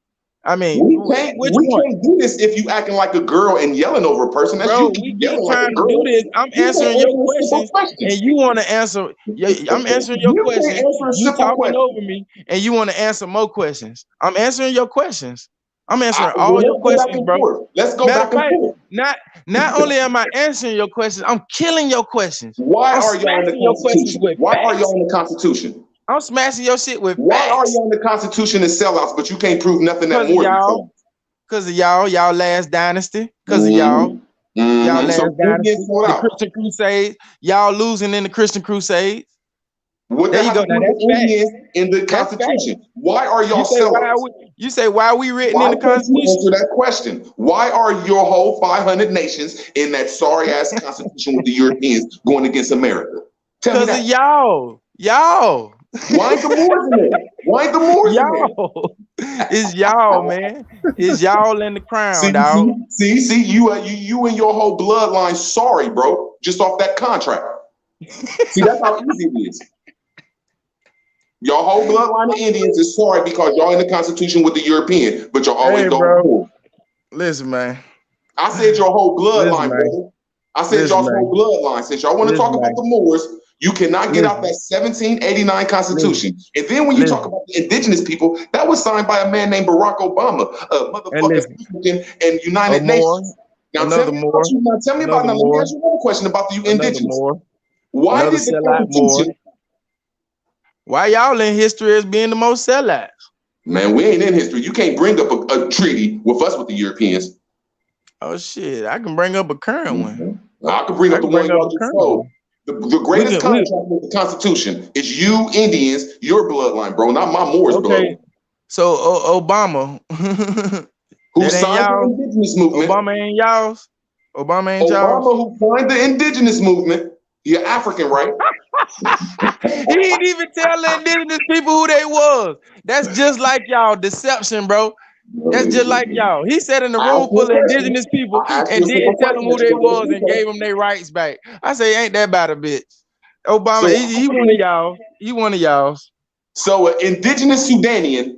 I mean, we can't do this if you acting like a girl and yelling over a person. That's bro, we keep trying to do this. I'm answering your questions, and you want to answer. I'm answering your questions. You talking over me, and you want to answer more questions. I'm answering your questions. I'm answering all your questions, bro. Let's go back and forth. Not only am I answering your questions, I'm killing your questions. Why are y'all in the Constitution? Why are y'all in the Constitution? I'm smashing your shit with Why facts. are you on the Constitution and sellouts, but you can't prove nothing that more? Because of y'all last dynasty. Because of y'all last dynasty. The Christian Crusades. Y'all losing in the Christian Crusades. What there you go. Now that's Indians in the Constitution. Why are y'all sellouts? You say why are we written in the Constitution? Answer that question. Why are your whole 500 nations in that sorry ass Constitution with the Europeans going against America? Tell me that. Because of y'all. Why ain't the Moors in there? Why ain't the Moors in there? It's y'all, man. It's y'all in the crown, dog. See, you and your whole bloodline sorry, bro. Just off that contract. See, that's how easy it is. Your whole bloodline of Indians is sorry because y'all in the Constitution with the European, but y'all always don't. Listen, man. I said your whole bloodline, bro. I said y'all's whole bloodline. Since y'all want to talk about the Moors, you cannot get out that 1789 Constitution. And then when you talk about the indigenous people, that was signed by a man named Barack Obama, a motherfucking and United Nations. Now tell me about you. Now tell me about. Now let me ask you another question about the indigenous. Why did the Constitution? Why y'all in history as being the most sellouts? Man, we ain't in history. You can't bring up a treaty with us with the Europeans. Oh shit! I can bring up a current one. I can bring up the one y'all just told. The greatest contract with the Constitution is you Indians, your bloodline, bro, not my Moors bloodline. So Obama, who signed the indigenous movement? Obama ain't y'all's. Obama ain't y'all's. Obama who signed the indigenous movement. You're African, right? He didn't even tell the indigenous people who they was. That's just like y'all deception, bro. That's just like y'all. He said in the room full of indigenous people and didn't tell them who they was and gave them their rights back. I say, ain't that about a bitch? Obama, he one of y'all. He one of y'all's. So an indigenous Sudanian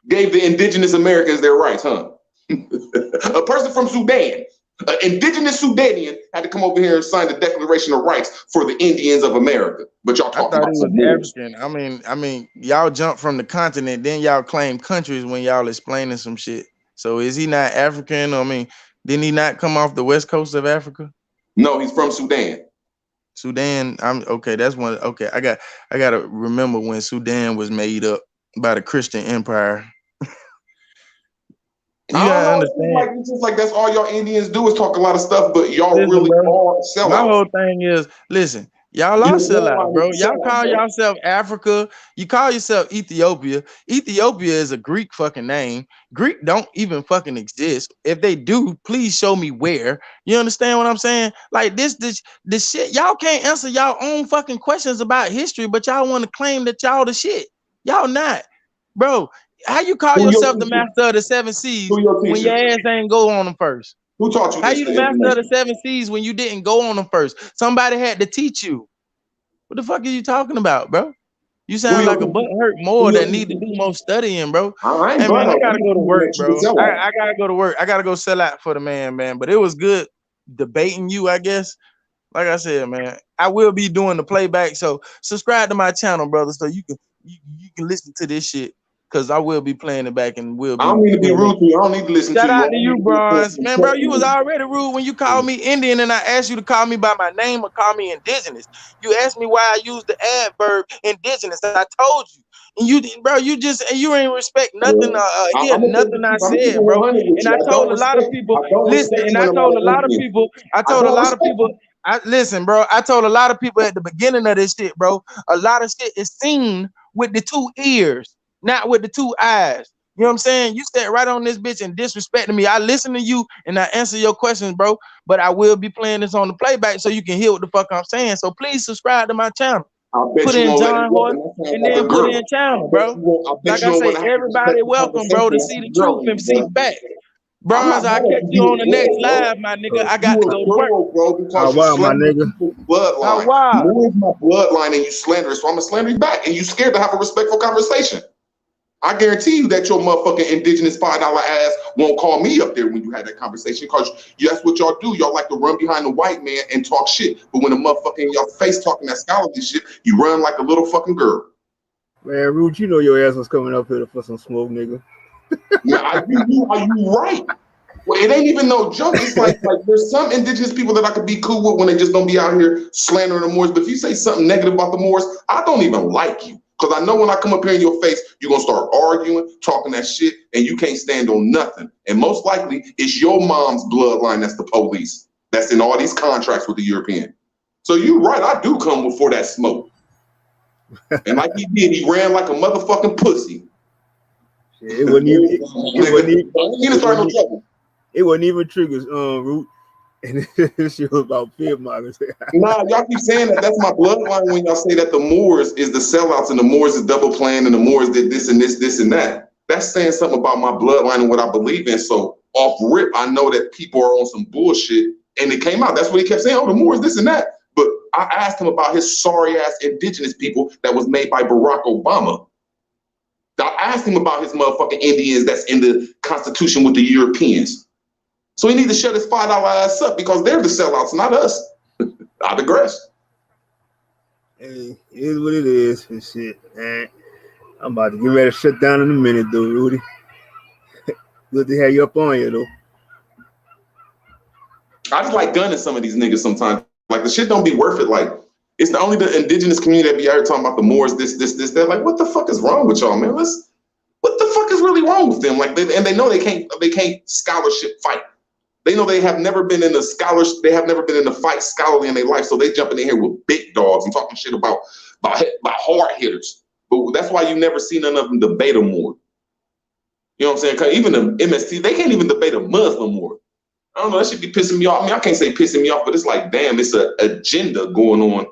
gave the indigenous Americans their rights, huh? A person from Sudan, an indigenous Sudanian, had to come over here and sign the Declaration of Rights for the Indians of America. But y'all talking about some African. I mean, y'all jump from the continent, then y'all claim countries when y'all explaining some shit. So is he not African? I mean, didn't he not come off the west coast of Africa? No, he's from Sudan. Sudan. I'm okay. That's one. Okay, I gotta remember when Sudan was made up. by the Christian Empire. You I don't gotta know. understand. It's just like that's all y'all Indians do is talk a lot of stuff, but y'all Listen, really bro. are My sellouts. whole thing is, listen, y'all are Your sellouts, bloodline bro. is a Y'all sellout, call bro. yourself Africa. You call yourself Ethiopia. Ethiopia is a Greek fucking name. Greek don't even fucking exist. If they do, please show me where. You understand what I'm saying? Like this shit. Y'all can't answer y'all own fucking questions about history, but y'all want to claim that y'all the shit. Y'all not, bro. How you call Who your yourself the teacher? master of the seven seas Who your when your teacher? ass ain't go on them first? Who taught you How this you the the master of the information? seven seas when you didn't go on them first? Somebody had to teach you. What the fuck are you talking about, bro? You Who sound your like a teacher? butt hurt Who more your that need to teacher? do more studying, bro. I ain't Hey man, I butthurt. I'm gotta just go to saying work, that you bro. a sellout. I gotta go to work. I gotta go sell out for the man. But it was good debating you, I guess. Like I said, man, I will be doing the playback. So subscribe to my channel, brother, so you can listen to this shit. Cause I will be playing it back and we'll I be don't mean to be hearing it. rude to you. I don't need to listen to Shout you. out All to I need you, to do is Bronze. question Man, bro, you was you. already rude when you called me Indian and I asked you to call me by my name or call me indigenous. You asked me why I used the adverb indigenous. I told you. And bro, you ain't respect nothing Yeah. here, I'm gonna tell you the nothing I truth. I'm gonna keep said, it bro. 100 with And you. I told a lot of people, I don't listen, respect and you I in a lot told of a lot of Indians. people, I I told a don't lot of respect people, you. listen, bro, I told a lot of people at the beginning of this shit, bro, a lot of shit is seen with the two ears, not with the two eyes. You know what I'm saying? You sat right on this bitch and disrespecting me. I listen to you and I answer your questions, bro. But I will be playing this on the playback so you can hear what the fuck I'm saying. So please subscribe to my channel. I bet Put you in won't let me John up, Horse and that sounds and like then a put in girl. channel, bro. I bet Like you I don't say, want to have a everybody respectful welcome, bro, conversation to like see some the girl truth in and you, see bro. facts. I'm Bronze, not I'll mad catch at you you. on You the a next girl, bro. live, my nigga. But I you got to a go to work. girl, bro, Oh because you wow, my slander nigga. people's How bloodline. wild? More is my bloodline and you slander it, so I'm gonna slander you back. And you scared to have a respectful conversation. I guarantee you that your motherfucking indigenous $5 ass won't call me up there when you had that conversation because that's what y'all do. Y'all like to run behind the white man and talk shit. But when the motherfucker in your face talking that scholarly shit, you run like a little fucking girl. Man, Root, you know your ass was coming up here for some smoke, nigga. Man, are you right? Well, it ain't even no joke. It's like there's some indigenous people that I could be cool with when they just don't be out here slandering the Moors. But if you say something negative about the Moors, I don't even like you. Because I know when I come up here in your face, you're going to start arguing, talking that shit, and you can't stand on nothing. And most likely, it's your mom's bloodline that's the police. That's in all these contracts with the European. So you're right. I do come before that smoke. And like he did, he ran like a motherfucking pussy. Shit, it wasn't even. It wasn't Nigga, even. he didn't It start no wasn't. trouble. It wasn't even triggers, Root. And this shit was about fear mongers. Nah, y'all keep saying that. That's my bloodline when y'all say that the Moors is the sellouts and the Moors is double playing and the Moors did this and this, this and that. That's saying something about my bloodline and what I believe in. So off rip, I know that people are on some bullshit. And it came out. That's what he kept saying. Oh, the Moors, this and that. But I asked him about his sorry ass indigenous people that was made by Barack Obama. I asked him about his motherfucking Indians that's in the Constitution with the Europeans. So he needs to shut his $5 ass up because they're the sellouts, not us. I digress. Hey, it is what it is for shit, man. I'm about to get ready to shut down in a minute, though, Rudy. Good to have you up on here, though. I just like gunning some of these niggas sometimes. Like the shit don't be worth it. Like it's the only the indigenous community that be out here talking about the Moors, this. They're like, what the fuck is wrong with y'all, man? What the fuck is really wrong with them? Like, and they know they can't scholarship fight. They know they have never been in the scholars. They have never been in the fight scholarly in their life. So they jumping in here with big dogs and talking shit about hard hitters. But that's why you never see none of them debate a Moor. You know what I'm saying? Cause even the MST, they can't even debate a Muslim Moor. I don't know. That should be pissing me off. I mean, I can't say pissing me off, but it's like, damn, it's an agenda going on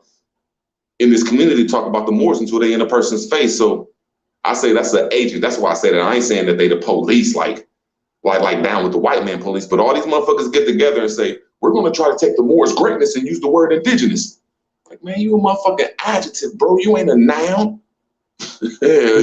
in this community to talk about the Moors until they in a person's face. So I say that's an agent. That's why I say that. I ain't saying that they the police, like down with the white man police. But all these motherfuckers get together and say, we're going to try to take the Moors' greatness and use the word indigenous. Like, man, you a motherfucking adjective, bro. You ain't a noun. Yeah,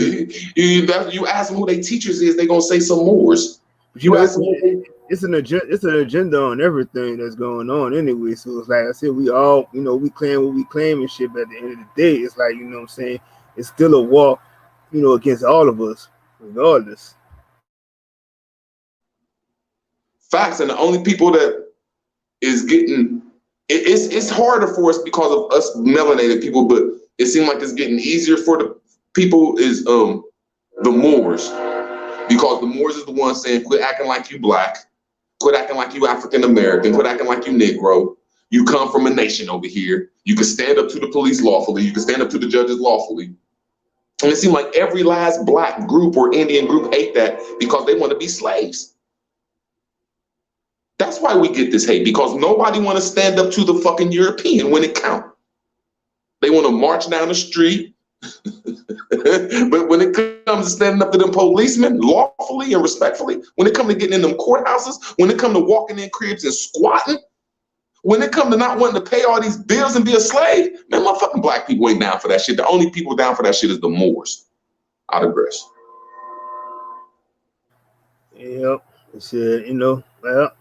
you ask them who they teachers is, they gonna say some Moors. But you You know, ask them what they it's an agenda on everything that's going on anyway. So it's like I said, we all, we claim what we claim and shit. But at the end of the day, it's like, you know what I'm saying, it's still a war, against all of us, regardless. facts, and the only people that is getting it's harder for us because of us melanated people, but it seems like it's getting easier for the people is The Moors. Because the Moors is the ones saying, quit acting like you black, quit acting like you African American, quit acting like you Negro. You come from a nation over here. You can stand up to the police lawfully. You can stand up to the judges lawfully. And it seemed like every last black group or Indian group hate that because they want to be slaves. That's why we get this hate, because nobody want to stand up to the fucking European when it counts. They want to march down the street. But when it comes to standing up to them policemen lawfully and respectfully, when it comes to getting in them courthouses, when it comes to walking in cribs and squatting, when it comes to not wanting to pay all these bills and be a slave, man, motherfucking black people ain't down for that shit. The only people down for that shit is the Moors. I digress. Yep. Shit, well,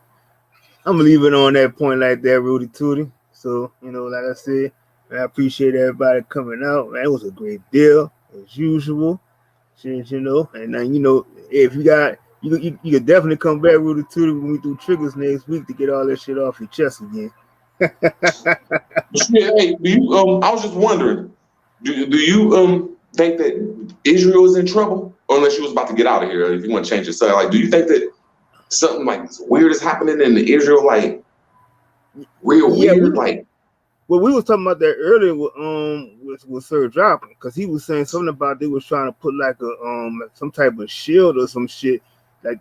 I'm gonna leave it on that point like that, Rudy Tootie. So, like I said, I appreciate everybody coming out. Man, it was a great deal as usual. Shit, and then if you got you could definitely come back, Rudy Tootie, when we do triggers next week to get all that shit off your chest again. Yeah, hey, I was just wondering, do you think that Israel is in trouble? Unless you was about to get out of here, if you want to change your side, like, do you think that something like weird is happening in Israel, like real weird, like? Well, we was talking about that earlier with Sir Dropping, because he was saying something about they was trying to put like a some type of shield or some shit, like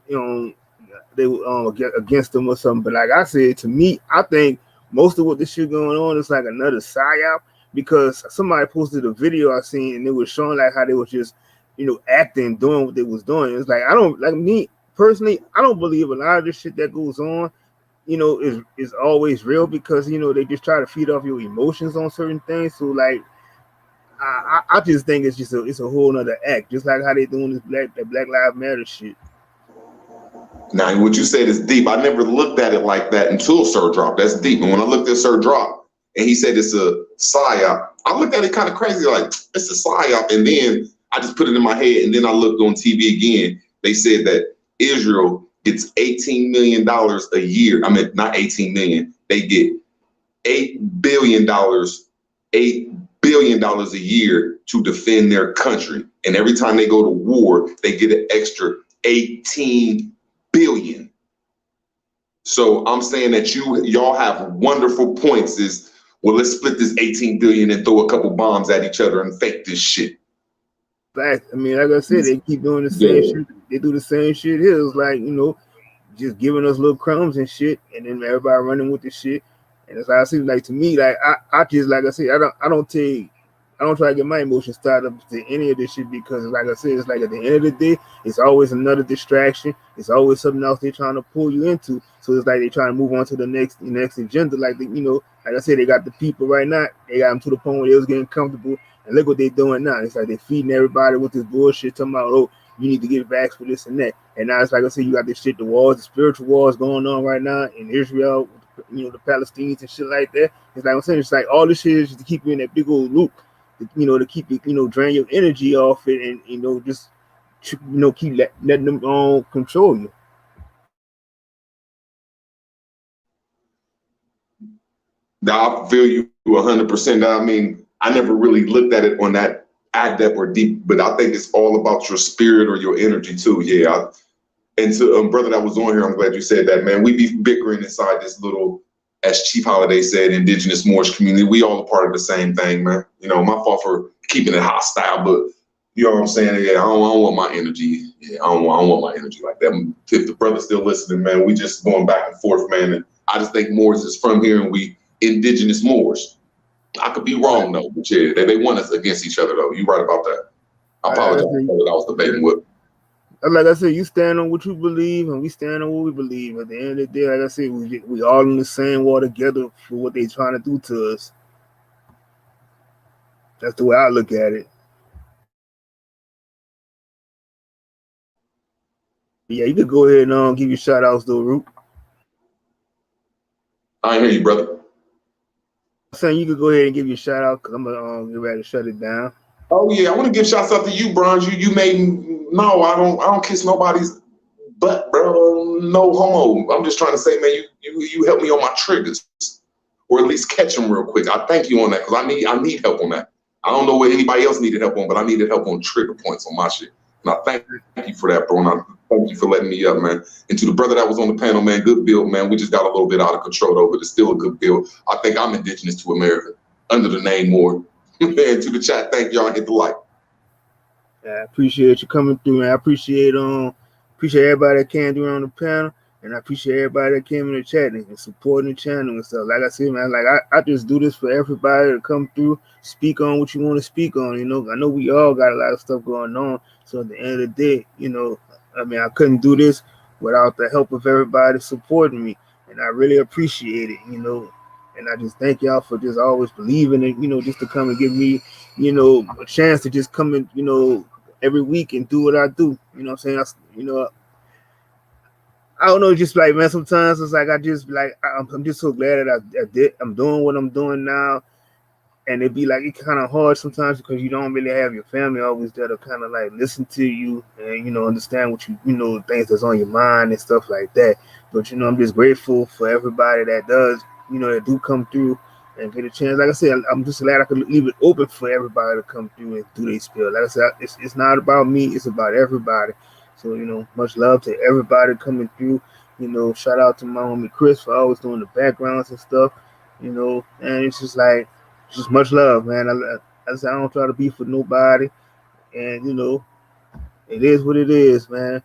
they were against them or something. But like I said, to me, I think most of what this shit going on is like another psyop, because somebody posted a video I seen and it was showing like how they was just acting, doing what they was doing. It's like, I don't, like, me personally, I don't believe a lot of this shit that goes on is always real, because they just try to feed off your emotions on certain things. So like I just think it's a whole nother act, just like how they doing this Black Lives Matter shit. Now, what you said is deep. I never looked at it like that until Sir Drop. That's deep. And when I looked at Sir Drop and he said it's a psyop, I looked at it kind of crazy, like, it's a psyop. And then I just put it in my head, and then I looked on TV again. They said that Israel gets $18 million a year. I mean, not 18 million. They get $8 billion, $8 billion a year to defend their country. And every time they go to war, they get an extra 18 billion. So I'm saying that y'all have wonderful points. Is, well, let's split this 18 billion and throw a couple bombs at each other and fake this shit. Fact. I mean, like I said, they keep doing the same shit. They do the same shit here. It's like, just giving us little crumbs and shit, and then everybody running with the shit. And it's like, I see, like, to me, like, I just, like I said, I don't try to get my emotions tied up to any of this shit, because, like I said, it's like at the end of the day, it's always another distraction. It's always something else they're trying to pull you into. So it's like they trying to move on to the next agenda. Like, like I said, they got the people right now. They got them to the point where they was getting comfortable. And look what they're doing now. It's like they're feeding everybody with this bullshit, talking about, oh, you need to get vaxxed for this and that. And now it's like I said, you got this shit, the wars, the spiritual wars going on right now in Israel, the Palestinians and shit like that. It's like I'm saying, it's like all this shit is just to keep you in that big old loop. To keep it, drain your energy off it, and just keep letting them control you. Now I feel you 100%. I mean, I never really looked at it on that depth or deep, but I think it's all about your spirit or your energy too. Yeah. And to brother that was on here, I'm glad you said that, man. We be bickering inside this little, as Chief Holiday said, indigenous Moorish community. We all a part of the same thing, man. My fault for keeping it hostile, but you know what I'm saying? Yeah, I don't want my energy. Yeah, I don't want my energy like that. If the brother's still listening, man, we just going back and forth, man. And I just think Moors is from here, and we indigenous Moors. I could be wrong though, but yeah, they want us against each other though. You're right about that. I apologize for what I was debating with. Like I said, you stand on what you believe, and we stand on what we believe. At the end of the day, like I said, we all in the same war together for what they trying to do to us. That's the way I look at it. Yeah, you could go ahead and give your shout outs though, Root. I hear you, brother. I'm saying you could go ahead and give your shout out, because I'm gonna get ready to shut it down. Oh yeah, I want to give shouts out to you, Bronze. You made no, I don't kiss nobody's butt, bro. No homo. I'm just trying to say, man, you help me on my triggers, or at least catch them real quick. I thank you on that, because I need help on that. I don't know what anybody else needed help on, but I needed help on trigger points on my shit. And I thank you for that, bro. And I thank you for letting me up, man. And to the brother that was on the panel, man, good build, man. We just got a little bit out of control though, but it's still a good build. I think I'm indigenous to America under the name Moore. And to the chat, thank y'all. Hit the like. I appreciate you coming through, and I appreciate everybody that came through on the panel, and I appreciate everybody that came in the chat and supporting the channel and stuff. Like I said, man, like I just do this for everybody to come through, speak on what you want to speak on. You know, I know we all got a lot of stuff going on, so at the end of the day, you know, I mean, I couldn't do this without the help of everybody supporting me, and I really appreciate it. You know, and I just thank y'all for just always believing it. You know, just to come and give me, you know, a chance to just come and, you know, every week and do what I do. You know what I'm saying? You know, I don't know, just like, man, sometimes it's like I just like I'm just so glad that I'm doing what I'm doing now, and it'd be like it kind of hard sometimes because you don't really have your family always there to kind of like listen to you and, you know, understand what you know, things that's on your mind and stuff like that. But, you know, I'm just grateful for everybody that does, you know, that do come through and get a chance. Like I said, I'm just glad I could leave it open for everybody to come through and do their spill. Like I said, it's not about me, it's about everybody. So, you know, much love to everybody coming through. You know, shout out to my homie Chris for always doing the backgrounds and stuff. You know, and it's just like, just much love, man. I don't try to be for nobody, and, you know, it is what it is, man.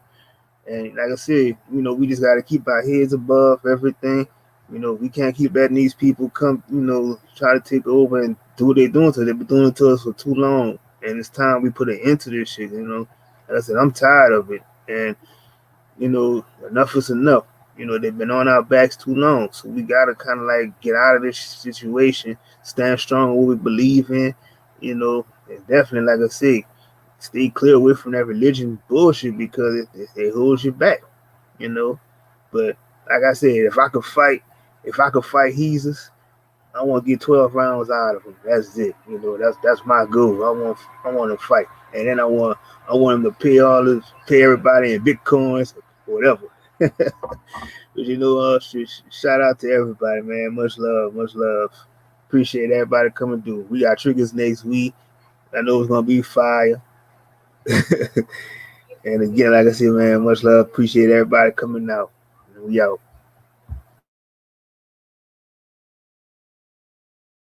And like I said, you know, we just got to keep our heads above everything. You know, we can't keep letting these people come, you know, try to take over and do what they're doing to us. They've been doing it to us for too long, and it's time we put an end to this shit. You know, like I said, I'm tired of it, and, you know, enough is enough. You know, they've been on our backs too long. So we gotta kind of like get out of this situation, stand strong on what we believe in, you know, and definitely, like I say, stay clear away from that religion bullshit because it holds you back, you know. But like I said, if I could fight Jesus, I want to get 12 rounds out of him. That's it. You know, that's my goal. I want to fight, and then I want him to pay everybody in bitcoins or whatever. But, you know, shout out to everybody, man. Much love, much love. Appreciate everybody coming through. We got triggers next week. I know it's gonna be fire. And again, like I said, man, much love. Appreciate everybody coming out. We out.